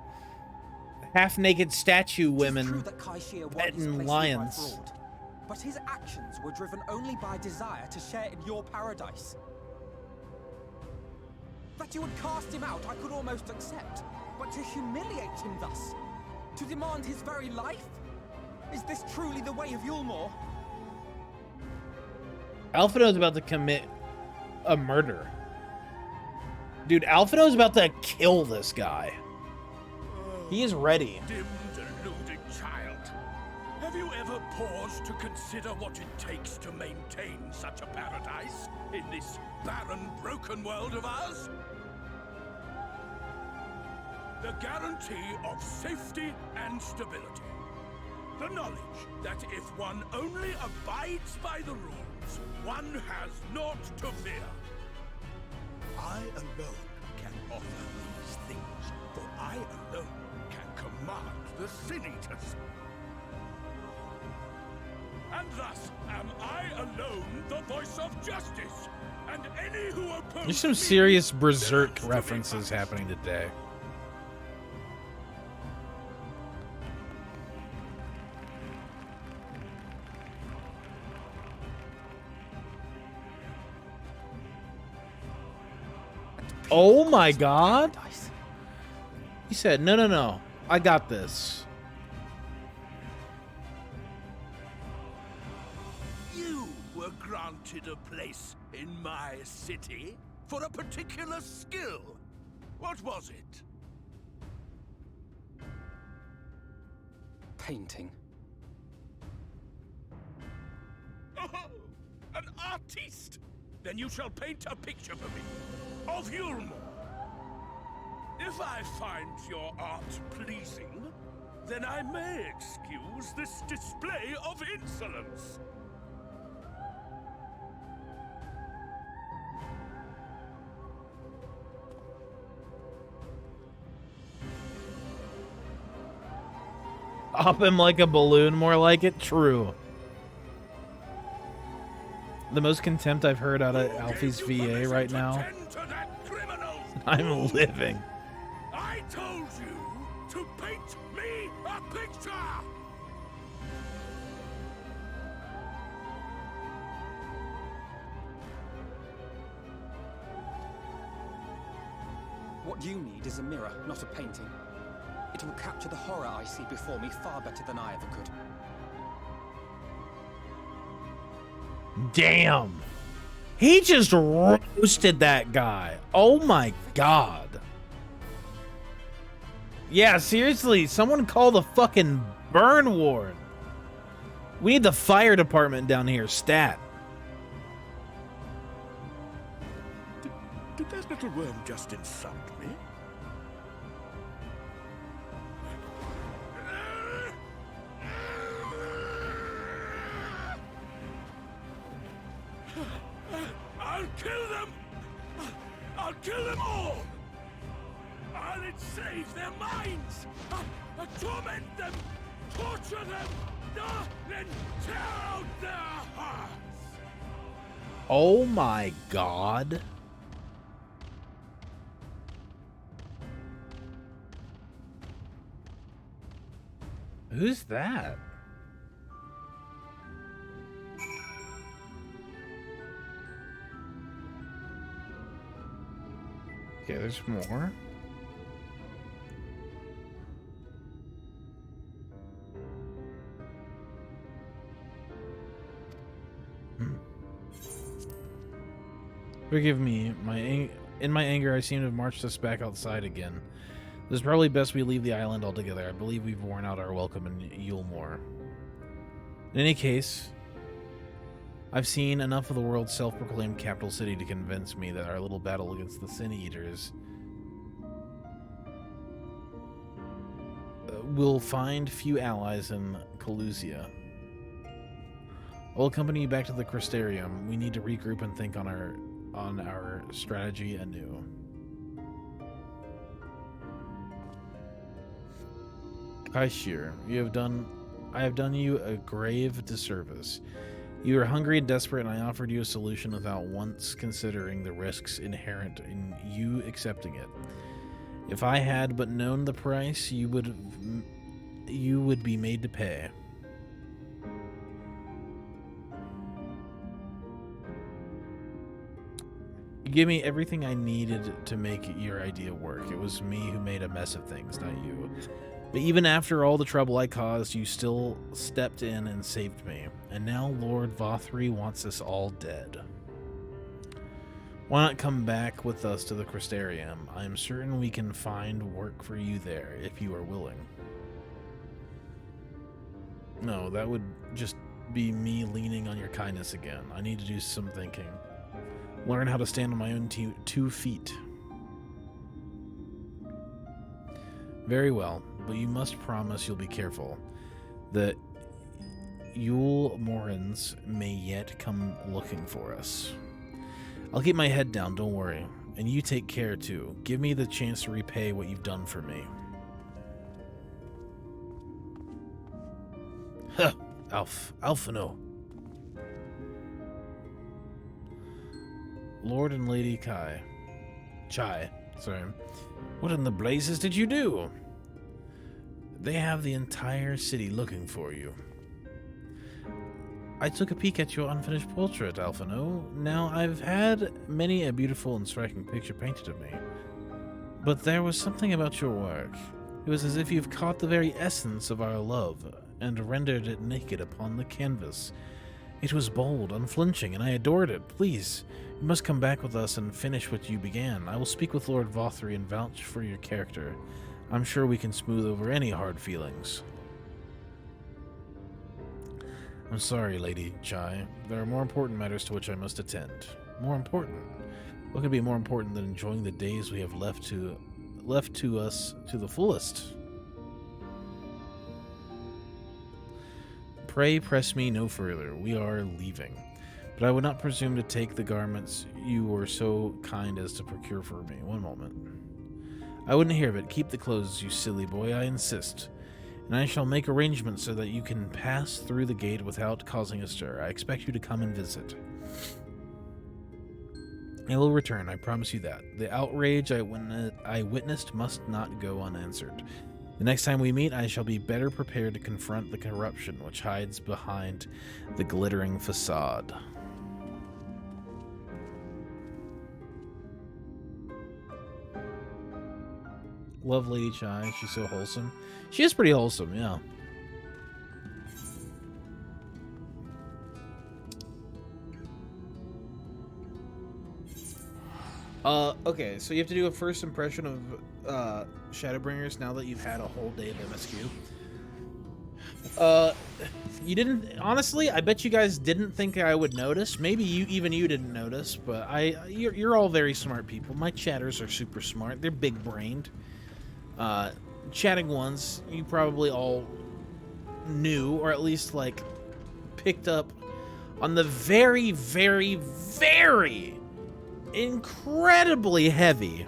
Half-naked statue women True that Kaishia won his petting place here by lions. fraud, but his actions were driven only by desire to share in your paradise. That you would cast him out, I could almost accept. But to humiliate him thus, to demand his very life, is this truly the way of Yulmor? Alphinaud's about to commit a murder. Dude, Alphinaud's about to kill this guy. He is ready. Dim, deluded child. Have you ever paused to consider what it takes to maintain such a paradise in this barren, broken world of ours? The guarantee of safety and stability. The knowledge that if one only abides by the rules, one has naught to fear. I alone can offer these things, for I alone can command the Sin Eaters. And thus am I alone the voice of justice, and any who oppose There's some me serious Berserk deserves to be references punished. happening today. Oh my god! He said, no, no, no. I got this. You were granted a place in my city for a particular skill. What was it? Painting. Oh, an artiste? Then you shall paint a picture for me of Yulmore. If I find your art pleasing, then I may excuse this display of insolence. Pop him like a balloon, more like it. True. The most contempt I've heard out of Alfie's VA right now. I'm living. I told you to paint me a picture! What you need is a mirror, not a painting. It will capture the horror I see before me far better than I ever could. Damn. He just roasted that guy. Oh my god. Yeah, seriously, someone call the fucking burn ward. We need the fire department down here, stat. Did that little worm just insult me? I'll kill them! I'll kill them all! I'll enslave their minds! I'll torment them! Torture them! Then tear out their hearts! Oh my god. Who's that? Okay, there's more. Forgive me, in my anger, I seem to have marched us back outside again. It is probably best we leave the island altogether. I believe we've worn out our welcome in Yulmore. In any case, I've seen enough of the world's self-proclaimed capital city to convince me that our little battle against the Sin Eaters will find few allies in Calusia. I'll accompany you back to the Crystarium. We need to regroup and think on our strategy anew. Kaishir, I have done you a grave disservice. You were hungry and desperate, and I offered you a solution without once considering the risks inherent in you accepting it. If I had but known the price, you would be made to pay. You gave me everything I needed to make your idea work. It was me who made a mess of things, not you. But even after all the trouble I caused, you still stepped in and saved me. And now Lord Vothri wants us all dead. Why not come back with us to the Crystarium? I am certain we can find work for you there, if you are willing. No, that would just be me leaning on your kindness again. I need to do some thinking. Learn how to stand on my own 2 feet. Very well, but you must promise you'll be careful. The Yulmorans may yet come looking for us. I'll keep my head down, don't worry. And you take care, too. Give me the chance to repay what you've done for me. Huh. Alphino. Lord and Lady Chai. Sorry. What in the blazes did you do? They have the entire city looking for you. I took a peek at your unfinished portrait, Alphino. Now, I've had many a beautiful and striking picture painted of me. But there was something about your work. It was as if you've caught the very essence of our love and rendered it naked upon the canvas. It was bold, unflinching, and I adored it. Please, you must come back with us and finish what you began. I will speak with Lord Vothri and vouch for your character. I'm sure we can smooth over any hard feelings. I'm sorry, Lady Chai. There are more important matters to which I must attend. More important? What could be more important than enjoying the days we have left to us to the fullest? Pray press me no further. We are leaving. But I would not presume to take the garments you were so kind as to procure for me. One moment. I wouldn't hear of it. Keep the clothes, you silly boy. I insist. And I shall make arrangements so that you can pass through the gate without causing a stir. I expect you to come and visit. I will return, I promise you that. The outrage I witnessed must not go unanswered. The next time we meet, I shall be better prepared to confront the corruption which hides behind the glittering facade. Love Lady Chai. She's so wholesome. She is pretty wholesome, yeah. Okay, so you have to do a first impression of Shadowbringers now that you've had a whole day of MSQ. You didn't, honestly, I bet you guys didn't think I would notice. Maybe you didn't notice, but you're all very smart people. My chatters are super smart. They're big-brained. Chatting ones, you probably all knew, or at least, like, picked up on the very, very, very incredibly heavy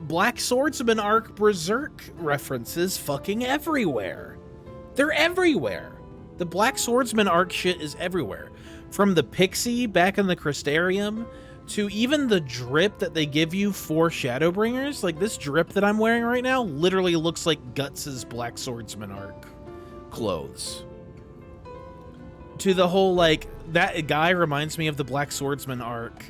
Black Swordsman Arc Berserk references fucking everywhere. They're everywhere. The Black Swordsman Arc shit is everywhere. From the pixie back in the Crystarium to even the drip that they give you for Shadowbringers. Like, this drip that I'm wearing right now literally looks like Guts' Black Swordsman Arc clothes. To the whole, like, that guy reminds me of the Black Swordsman Arc,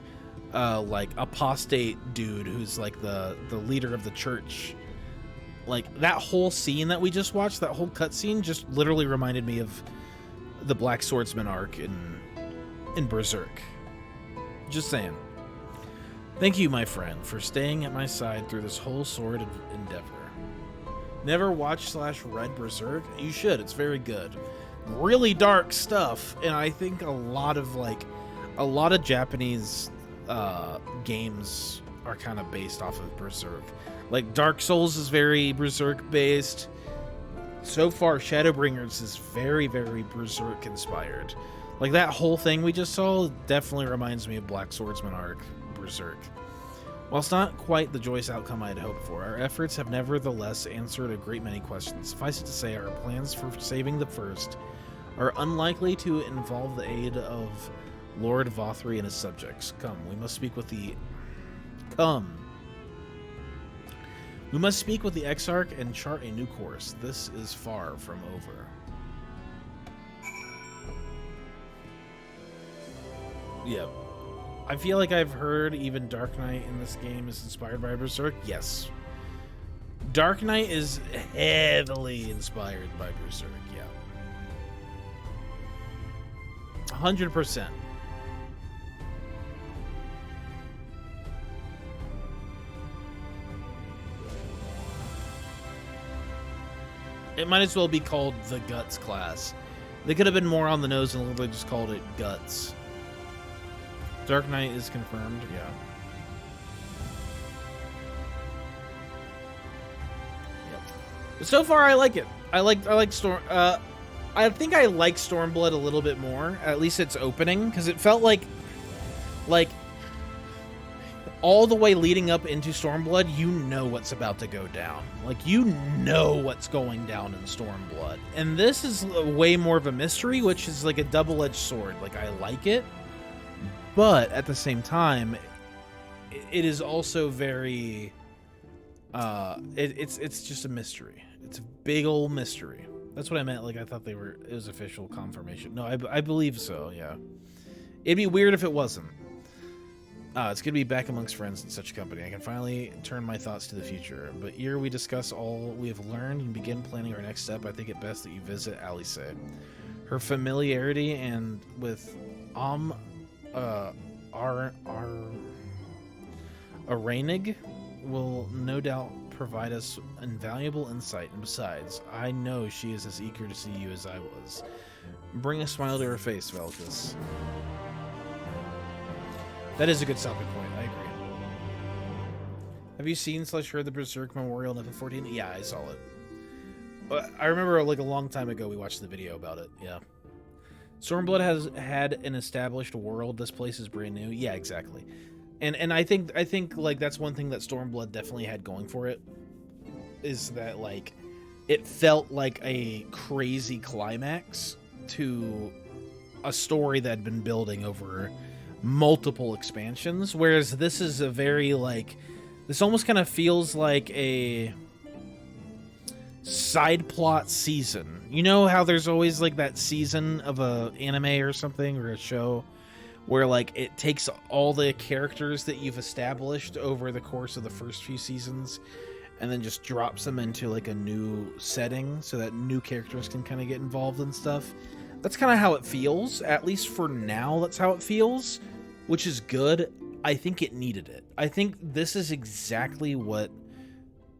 like, apostate dude who's, like, the leader of the church. Like, that whole scene that we just watched, that whole cutscene, just literally reminded me of the Black Swordsman Arc in Berserk. Just saying. Thank you, my friend, for staying at my side through this whole sword endeavor. Never watched/read Berserk? You should. It's very good. Really dark stuff, and I think a lot of Japanese games are kind of based off of Berserk. Like, Dark Souls is very Berserk based. So far, Shadowbringers is very, very Berserk inspired. Like, that whole thing we just saw definitely reminds me of Black Swordsman Arc Berserk. Whilst not quite the joyous outcome I had hoped for, our efforts have nevertheless answered a great many questions. Suffice it to say, our plans for saving the First are unlikely to involve the aid of Lord Vothri and his subjects. We must speak with the Exarch and chart a new course. This is far from over. Yeah. I feel like I've heard even Dark Knight in this game is inspired by Berserk. Yes. Dark Knight is heavily inspired by Berserk, yeah. 100%. It might as well be called the Guts class. They could have been more on the nose and literally just called it Guts. Dark Knight is confirmed, yeah. Yep. But so far, I like it. I like Storm. I think I like Stormblood a little bit more. At least its opening, because it felt like all the way leading up into Stormblood, you know what's about to go down. Like, you know what's going down in Stormblood. And this is way more of a mystery, which is like a double-edged sword. Like, I like it, but at the same time, it is also very, it's just a mystery. It's a big old mystery. That's what I meant. Like, I thought it was official confirmation. No, I believe so, yeah. It'd be weird if it wasn't. It's good to be back amongst friends in such company. I can finally turn my thoughts to the future. But ere we discuss all we have learned and begin planning our next step, I think it best that you visit Alice. Her familiarity and with Aranig will no doubt provide us invaluable insight, and besides, I know she is as eager to see you as I was. Bring a smile to her face, Velkus. That is a good stopping point. I agree. Have you seen / heard the Berserk Memorial in FF14? Yeah, I saw it. I remember like a long time ago we watched the video about it. Yeah. Stormblood has had an established world. This place is brand new. Yeah, exactly. And I think like that's one thing that Stormblood definitely had going for it, is that like it felt like a crazy climax to a story that had been building over multiple expansions, whereas this is a very like, this almost kind of feels like a side plot season. You know how there's always like that season of a anime or something, or a show, where like it takes all the characters that you've established over the course of the first few seasons and then just drops them into like a new setting so that new characters can kind of get involved and stuff. That's kind of how it feels, at least for now. That's how it feels, which is good. I think it needed it. I think this is exactly what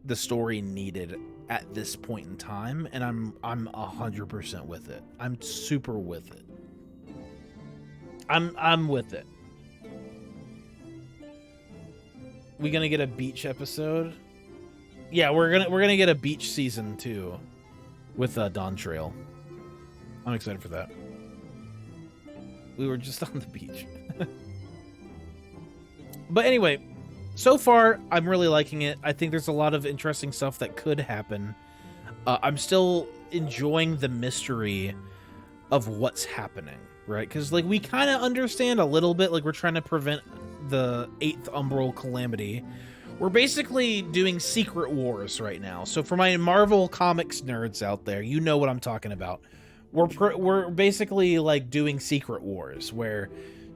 the story needed at this point in time, and I'm 100% with it. I'm super with it. I'm with it. We gonna get a beach episode? Yeah, we're gonna get a beach season 2 with Dawn Trail. I'm excited for that. We were just on the beach. But anyway, so far, I'm really liking it. I think there's a lot of interesting stuff that could happen. I'm still enjoying the mystery of what's happening, right? Because like we kind of understand a little bit, like we're trying to prevent the 8th Umbral Calamity. We're basically doing Secret Wars right now. So for my Marvel Comics nerds out there, you know what I'm talking about. We're basically like doing Secret Wars, where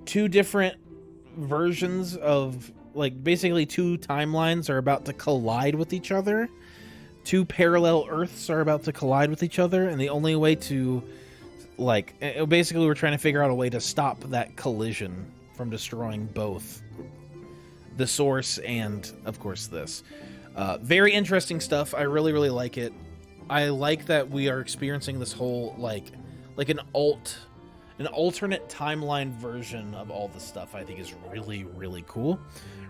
2 different versions of like basically 2 timelines are about to collide with each other. 2 parallel Earths are about to collide with each other, and the only way to like basically we're trying to figure out a way to stop that collision from destroying both the source and of course this. Very interesting stuff. I really like it. I like that we are experiencing this whole like an alternate timeline version of all this stuff. I think is really cool,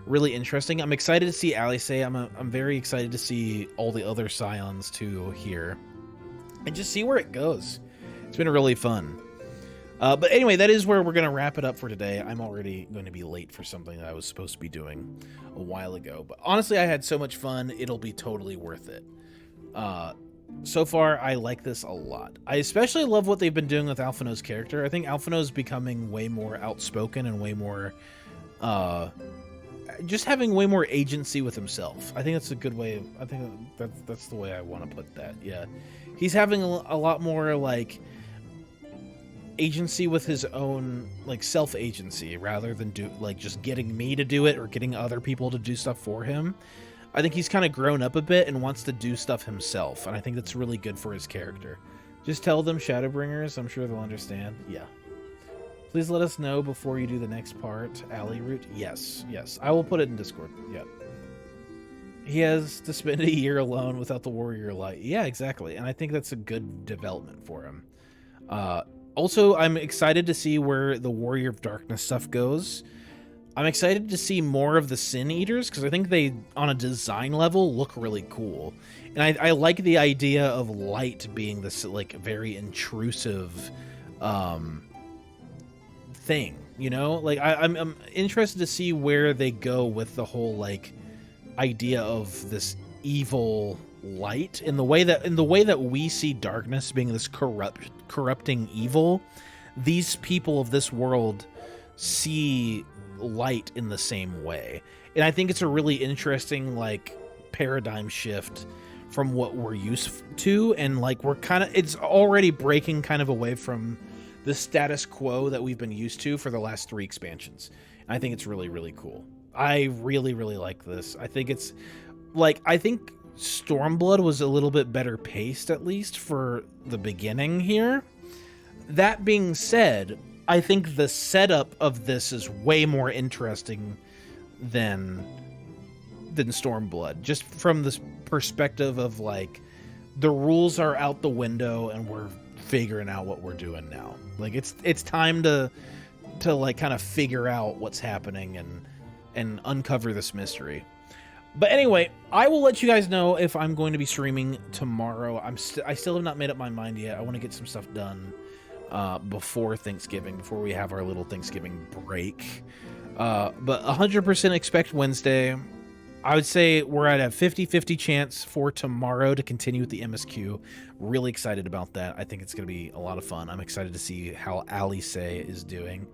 really interesting. I'm excited to see Alice. I'm very excited to see all the other Scions too here, and just see where it goes. It's been really fun. But anyway, that is where we're gonna wrap it up for today. I'm already going to be late for something that I was supposed to be doing a while ago, but honestly, I had so much fun. It'll be totally worth it. So far, I like this a lot. I especially love what they've been doing with Alphinaud's character. I think Alphinaud's becoming way more outspoken and way more, just having way more agency with himself. I think that's a good way. I think that's the way I want to put that. Yeah, he's having a lot more like agency with his own like self-agency rather than just getting me to do it or getting other people to do stuff for him. I think he's kind of grown up a bit and wants to do stuff himself, and I think that's really good for his character. Just tell them, Shadowbringers. I'm sure they'll understand. Yeah. Please let us know before you do the next part. Alley route? Yes. I will put it in Discord. Yep. He has to spend a year alone without the Warrior Light. Yeah, exactly. And I think that's a good development for him. Also, I'm excited to see where the Warrior of Darkness stuff goes. I'm excited to see more of the Sin Eaters, because I think they, on a design level, look really cool. And I like the idea of light being this, like, very intrusive thing, you know? Like, I'm interested to see where they go with the whole, like, idea of this evil light in the way that we see darkness being this corrupting evil. These people of this world see light in the same way, and I think it's a really interesting like paradigm shift from what we're used to, and like it's already breaking kind of away from the status quo that we've been used to for the last 3 expansions. And I think it's really cool. I really like this. I think it's like, I think Stormblood was a little bit better paced, at least for the beginning here. That being said, I think the setup of this is way more interesting than than Stormblood, just from this perspective of like the rules are out the window and we're figuring out what we're doing now. Like it's time to like kind of figure out what's happening and uncover this mystery. But anyway, I will let you guys know if I'm going to be streaming tomorrow. I still have not made up my mind yet. I want to get some stuff done before Thanksgiving, before we have our little Thanksgiving break. But 100% expect Wednesday. I would say we're at a 50-50 chance for tomorrow to continue with the MSQ. Really excited about that. I think it's going to be a lot of fun. I'm excited to see how Alice is doing,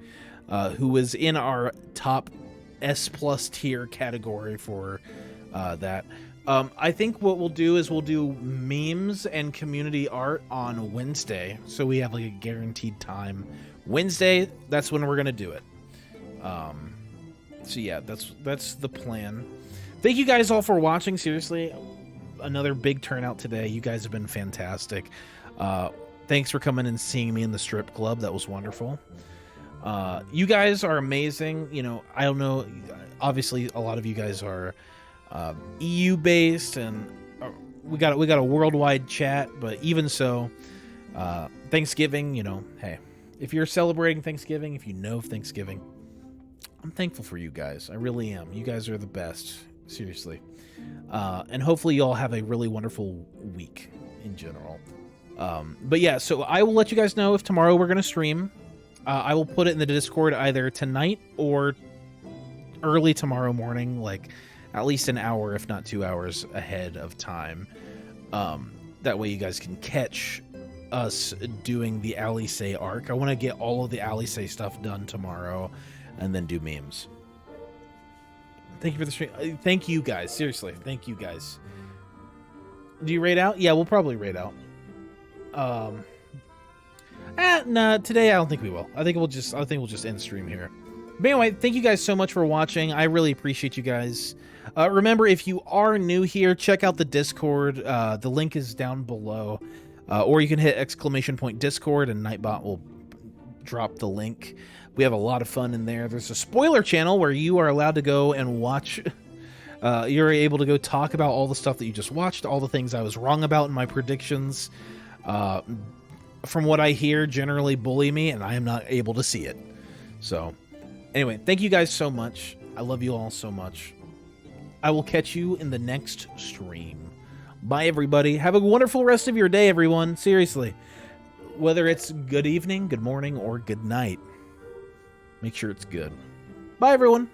who is in our top S+ tier category for that. I think what we'll do is we'll do memes and community art on Wednesday, so we have like a guaranteed time. Wednesday, that's when we're gonna do it. So yeah, that's the plan. Thank you guys all for watching. Seriously, another big turnout today. You guys have been fantastic. Thanks for coming and seeing me in the strip club. That was wonderful. You guys are amazing. You know, I don't know. Obviously, a lot of you guys are EU based, and we got a worldwide chat. But even so, Thanksgiving. You know, hey, if you're celebrating Thanksgiving, if you know of Thanksgiving, I'm thankful for you guys. I really am. You guys are the best. Seriously. And hopefully you all have a really wonderful week in general. But yeah, so I will let you guys know if tomorrow we're going to stream. I will put it in the Discord either tonight or early tomorrow morning, like at least an hour, if not 2 hours ahead of time. That way you guys can catch us doing the Alice arc. I want to get all of the Alice stuff done tomorrow and then do memes. Thank you for the stream. Thank you guys. Seriously, thank you guys. Do you raid out? Yeah, we'll probably raid out. Nah, today I don't think we will. I think we'll just end stream here. But anyway, thank you guys so much for watching. I really appreciate you guys. Remember, if you are new here, check out the Discord. The link is down below. Or you can hit !Discord and Nightbot will drop the link. We have a lot of fun in there. There's a spoiler channel where you are allowed to go and watch. You're able to go talk about all the stuff that you just watched, all the things I was wrong about in my predictions. From what I hear, generally bully me, and I am not able to see it. So, anyway, thank you guys so much. I love you all so much. I will catch you in the next stream. Bye, everybody. Have a wonderful rest of your day, everyone. Seriously. Whether it's good evening, good morning, or good night. Make sure it's good. Bye, everyone.